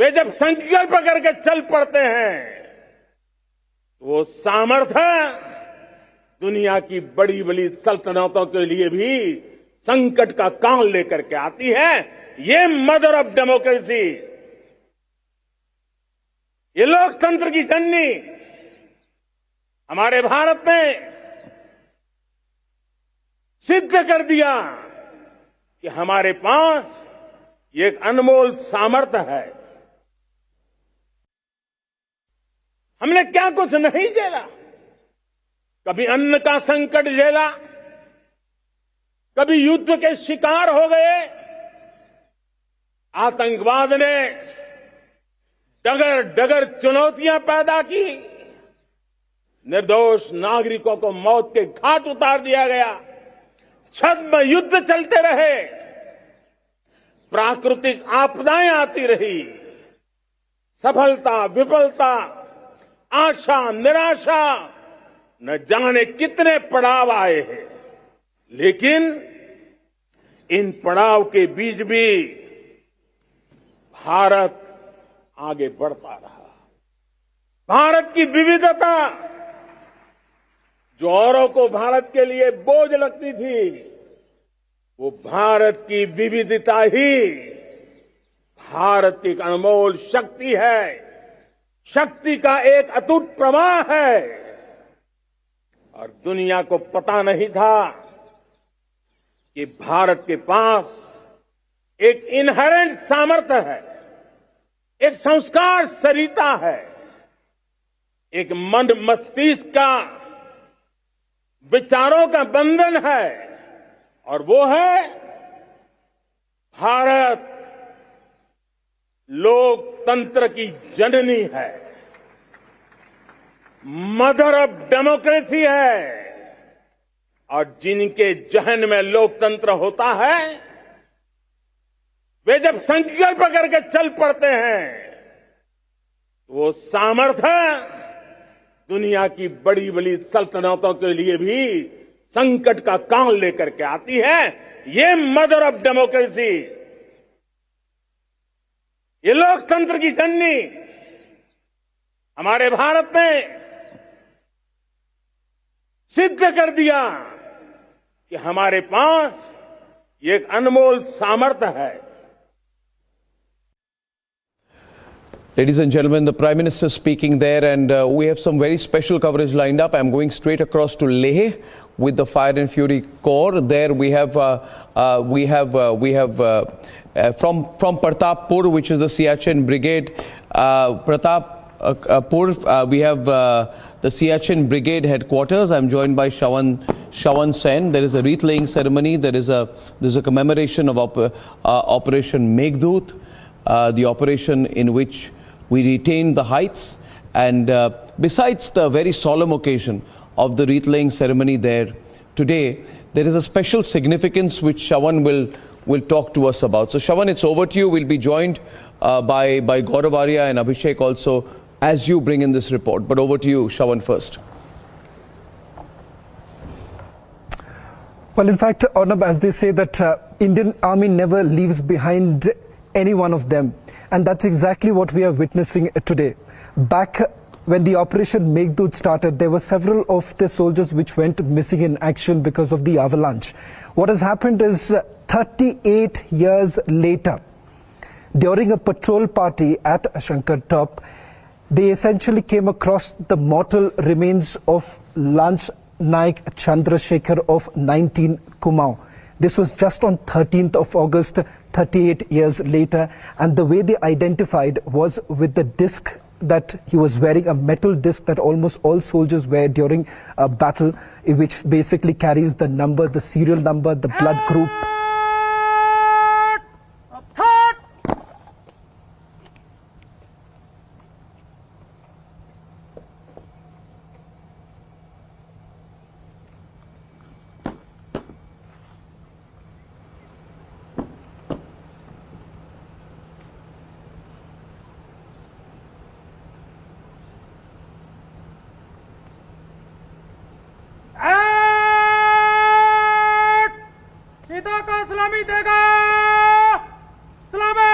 वे जब संकल्प करके चल पड़ते हैं, वो सामर्थ्य दुनिया की बड़ी बड़ी सल्तनतों के लिए भी संकट का काल लेकर के आती है। ये मदर ऑफ डेमोक्रेसी, ये लोकतंत्र की जननी हमारे भारत ने सिद्ध कर दिया कि हमारे पास ये एक अनमोल सामर्थ्य है। हमने क्या कुछ नहीं झेला, कभी अन्न का संकट झेला, कभी युद्ध के शिकार हो गए, आतंकवाद ने डगर डगर चुनौतियां पैदा की, निर्दोष नागरिकों को मौत के घाट उतार दिया गया, छद्म युद्ध चलते रहे, प्राकृतिक आपदाएं आती रही, सफलता विफलता, आशा निराशा, न जाने कितने पड़ाव आए हैं, लेकिन इन पड़ाव के बीच भी भारत आगे बढ़ता रहा। भारत की विविधता, जो औरों को भारत के लिए बोझ लगती थी, वो भारत की विविधता ही भारत की एक अनमोल शक्ति है, शक्ति का एक अटूट प्रवाह है। और दुनिया को पता नहीं था कि भारत के पास एक इनहेरेंट सामर्थ्य है, एक संस्कार सरिता है, एक मन मस्तिष्क का विचारों का बंधन है, और वो है भारत लोकतंत्र की जननी है, मदर ऑफ डेमोक्रेसी है। और जिनके जहन में लोकतंत्र होता है, वे जब संकल्प करके चल पड़ते हैं, वो सामर्थ्य दुनिया की बड़ी बड़ी सल्तनतों के लिए भी संकट का काल लेकर के आती है। ये मदर ऑफ डेमोक्रेसी, ये लोकतंत्र की जननी हमारे भारत ने सिद्ध कर दिया कि हमारे पास ये एक अनमोल सामर्थ्य है। Ladies and gentlemen, the Prime Minister speaking there, and we have some very special coverage lined up. I'm going straight across to Leh with the Fire and Fury Corps. There we have from Pratappur, which is the Siachen Brigade. Pratappur, we have the Siachen Brigade headquarters. I'm joined by Shawan Sen. There is a wreath-laying ceremony. There's a commemoration of Operation Meghdoot, the operation in which we retained the heights. And besides the very solemn occasion of the wreath-laying ceremony there today, there is a special significance which Shawan will talk to us about. So Shawan, it's over to you. We'll be joined by Gaurav Arya and Abhishek also as you bring in this report. But over to you, Shawan, first. Well, in fact, Arnab, as they say that Indian Army never leaves behind any one of them. And that's exactly what we are witnessing today. Back when the Operation Meghdoot started, there were several of the soldiers which went missing in action because of the avalanche. What has happened is 38 years later, during a patrol party at Shankar Top, they essentially came across the mortal remains of Lance Naik Chandrasekhar of 19 Kumaon. This was just on 13th of August, 38 years later, and the way they identified was with the disc that he was wearing, a metal disc that almost all soldiers wear during a battle, which basically carries the number, the serial number, the blood group. सलामी देगा, सलामी,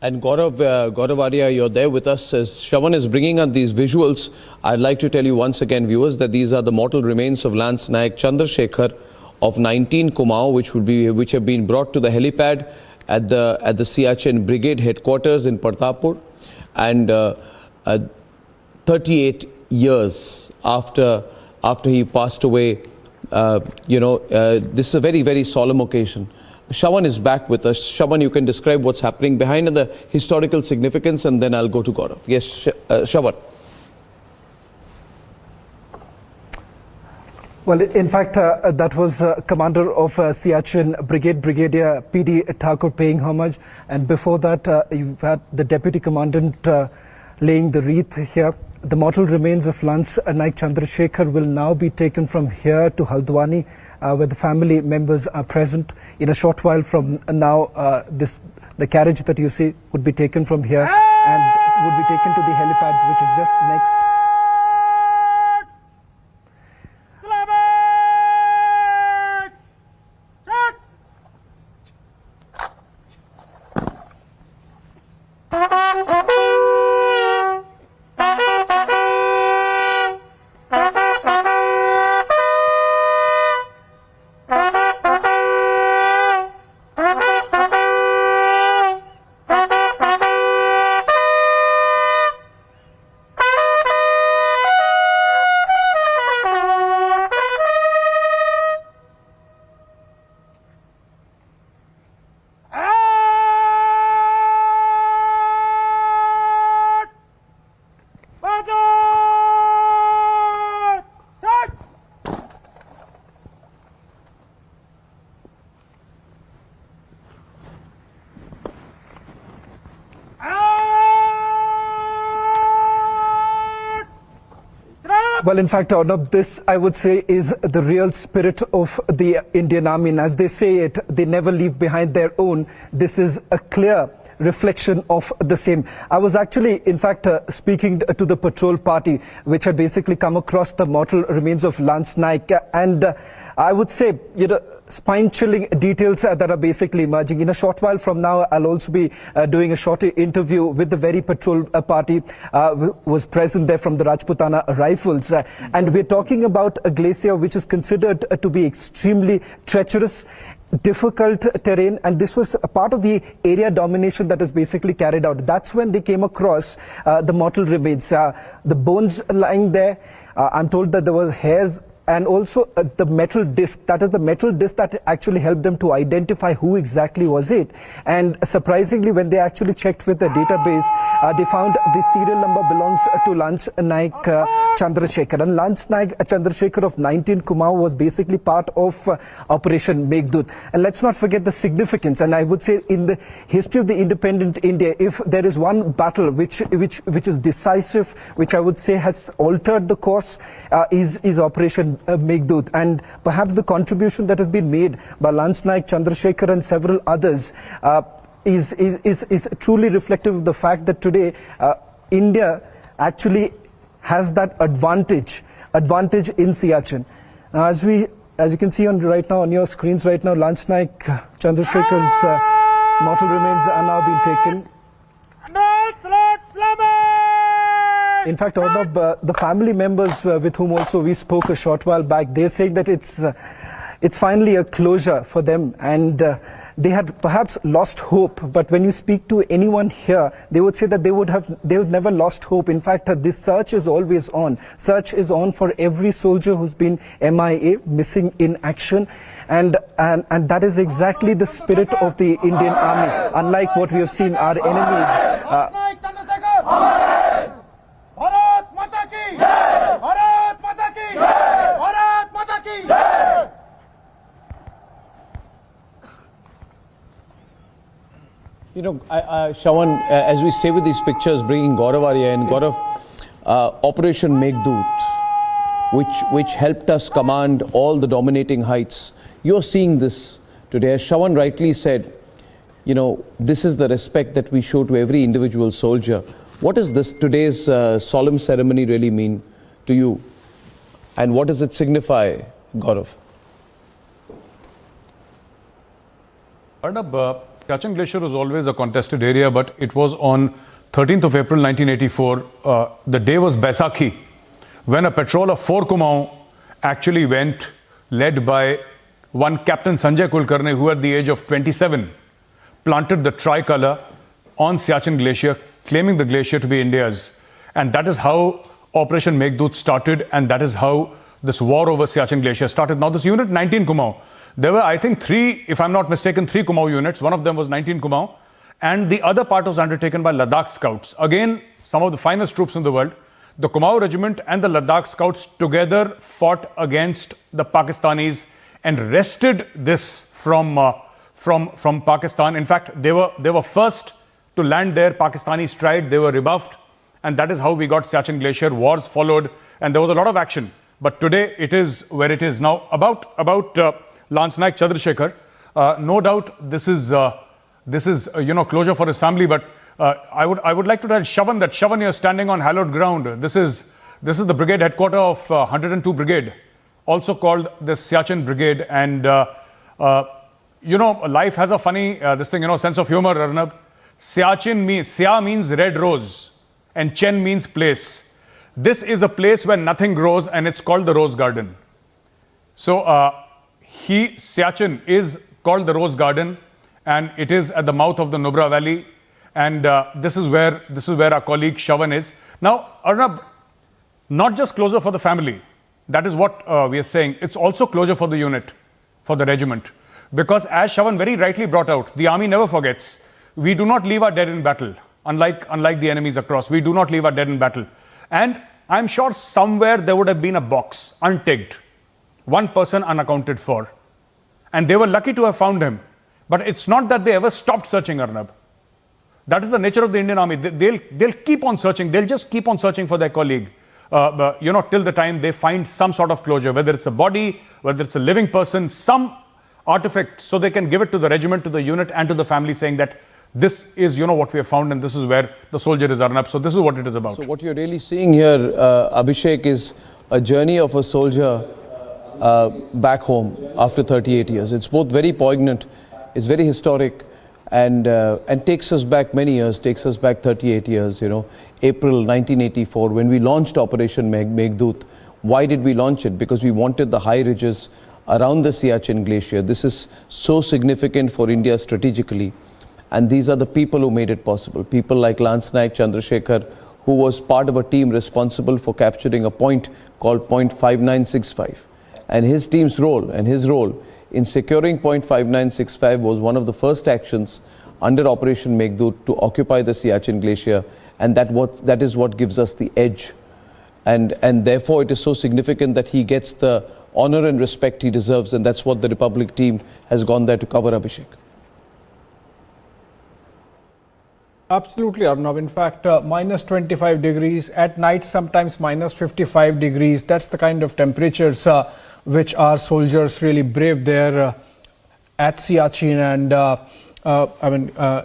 And Gaurav Arya, you're there with us. As Shravan is bringing on these visuals, I'd like to tell you once again, viewers, that these are the mortal remains of Lance Nayak Chandrasekhar of 19 Kumaon, which have been brought to the helipad at the Siachen Brigade headquarters in Partapur, and 38 years after he passed away. This is a very, very solemn occasion. Shravan is back with us. Shravan, you can describe what's happening behind and the historical significance, and then I'll go to Gaurav. Yes, Shravan. Well, in fact, that was Commander of Siachen Brigade, Brigadier P.D. Thakur, paying homage. And before that, you've had the Deputy Commandant laying the wreath here. The mortal remains of Lance Nayak Chandrasekhar will now be taken from here to Haldwani, where the family members are present. In a short while from now, the carriage that you see would be taken from here and would be taken to the helipad, which is just next. Well, in fact, Arnab, this, I would say, is the real spirit of the Indian Army. And as they say it, they never leave behind their own. This is a clear reflection of the same. I was actually, in fact, speaking to the patrol party, which had basically come across the mortal remains of Lance Nayak. And I would say, spine-chilling details that are basically emerging. In a short while from now, I'll also be doing a short interview with the very patrol party who was present there from the Rajputana Rifles. And we're talking about a glacier which is considered to be extremely treacherous, difficult terrain, and this was a part of the area domination that is basically carried out. That's when they came across the mortal remains. The bones lying there, I'm told that there were hairs, and also the metal disc. That is the metal disc that actually helped them to identify who exactly was it. And surprisingly, when they actually checked with the database, they found the serial number belongs to Lance Nayak Chandrasekhar. And Lance Nayak Chandrasekhar of 19 Kumaon was basically part of Operation Meghdoot. And let's not forget the significance. And I would say in the history of the independent India, if there is one battle which is decisive, which I would say has altered the course, is Operation Meghdoot. And perhaps the contribution that has been made by Lance Nayak Chandrasekhar and several others is truly reflective of the fact that today India actually has that advantage in Siachen. Now, as you can see right now on your screens right now, Lance Nayak Chandrasekhar's mortal remains are now being taken. In fact, Arnab, the family members with whom also we spoke a short while back, they're saying that it's finally a closure for them, and they had perhaps lost hope. But when you speak to anyone here, they would say that they would never lost hope. In fact, this search is always on. Search is on for every soldier who's been MIA, missing in action. And that is exactly the spirit of the Indian Army. Unlike what we have seen our enemies. Shravan, as we stay with these pictures, bringing Gaurav Arya and Gaurav, Operation Meghdoot, which helped us command all the dominating heights. You're seeing this today. As Shravan rightly said, this is the respect that we show to every individual soldier. What does today's solemn ceremony really mean to you? And what does it signify, Gaurav? Arnab, Siachen Glacier was always a contested area, but it was on 13th of April 1984. The day was Baisakhi, when a patrol of 4 Kumaon actually went, led by one Captain Sanjay Kulkarni, who at the age of 27 planted the tricolour on Siachen Glacier, claiming the glacier to be India's. And that is how Operation Meghdoot started, and that is how this war over Siachen Glacier started. Now, this unit, 19 Kumaon, there were, I think, 3, if I'm not mistaken, 3 Kumaon units. One of them was 19 Kumaon, and the other part was undertaken by Ladakh Scouts. Again, some of the finest troops in the world. The Kumaon Regiment and the Ladakh Scouts together fought against the Pakistanis and wrested this from Pakistan. In fact, they were first to land there. Pakistanis tried, they were rebuffed, and that is how we got Siachen Glacier. Wars followed, and there was a lot of action. But today it is where it is now. About Lance Naik Chandrasekhar, no doubt this is closure for his family. But I would like to tell Shavan that Shavan, you're standing on hallowed ground. This is the brigade headquarters of 102 Brigade, also called the Siachen Brigade. And life has a funny sense of humor, Arnab. Siachen means, Sia means red rose, and Chen means place. This is a place where nothing grows, and it's called the Rose Garden. So Siachen is called the Rose Garden, and it is at the mouth of the Nubra Valley. And this is where our colleague Shavan is. Now, Arnab, not just closure for the family. That is what we are saying. It's also closure for the unit, for the regiment. Because as Shavan very rightly brought out, the army never forgets. We do not leave our dead in battle, unlike the enemies across. We do not leave our dead in battle. And I'm sure somewhere there would have been a box, unticked, one person unaccounted for. And they were lucky to have found him. But it's not that they ever stopped searching, Arnab. That is the nature of the Indian army. They'll keep on searching. They'll just keep on searching for their colleague, till the time they find some sort of closure, whether it's a body, whether it's a living person, some artifact, so they can give it to the regiment, to the unit, and to the family, saying that this is, what we have found, and this is where the soldier is, Arnab. So this is what it is about. So what you're really seeing here, Abhishek, is a journey of a soldier back home after 38 years. It's both very poignant, it's very historic, and takes us back many years, takes us back 38 years, April 1984, when we launched Operation Meghdoot. Why did we launch it? Because we wanted the high ridges around the Siachen Glacier. This is so significant for India strategically. And these are the people who made it possible. People like Lance Naik Chandrasekhar, who was part of a team responsible for capturing a point called point 5965. And his team's role, and his role in securing point 5965 was one of the first actions under Operation Meghdoot to occupy the Siachen Glacier. And that is what gives us the edge. And therefore it is so significant that he gets the honor and respect he deserves. And that's what the Republic team has gone there to cover, Abhishek. Absolutely, Arnab. In fact, minus 25 degrees, at night sometimes minus 55 degrees. That's the kind of temperatures which our soldiers really braved there at Siachen. And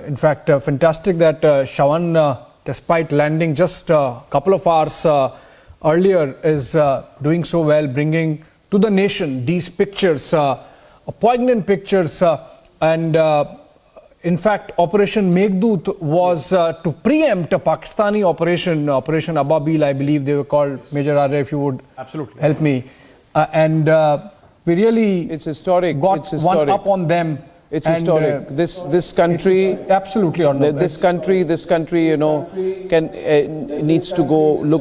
in fact, fantastic that Shavan, despite landing just a couple of hours earlier, is doing so well, bringing to the nation these pictures, poignant pictures. In fact, Operation Meghdoot was to preempt a Pakistani Operation Ababil, I believe they were called. Major Arya, if you would help me. We really it's historic. got one up on them. It's historic. This country, absolutely, this country, needs to go look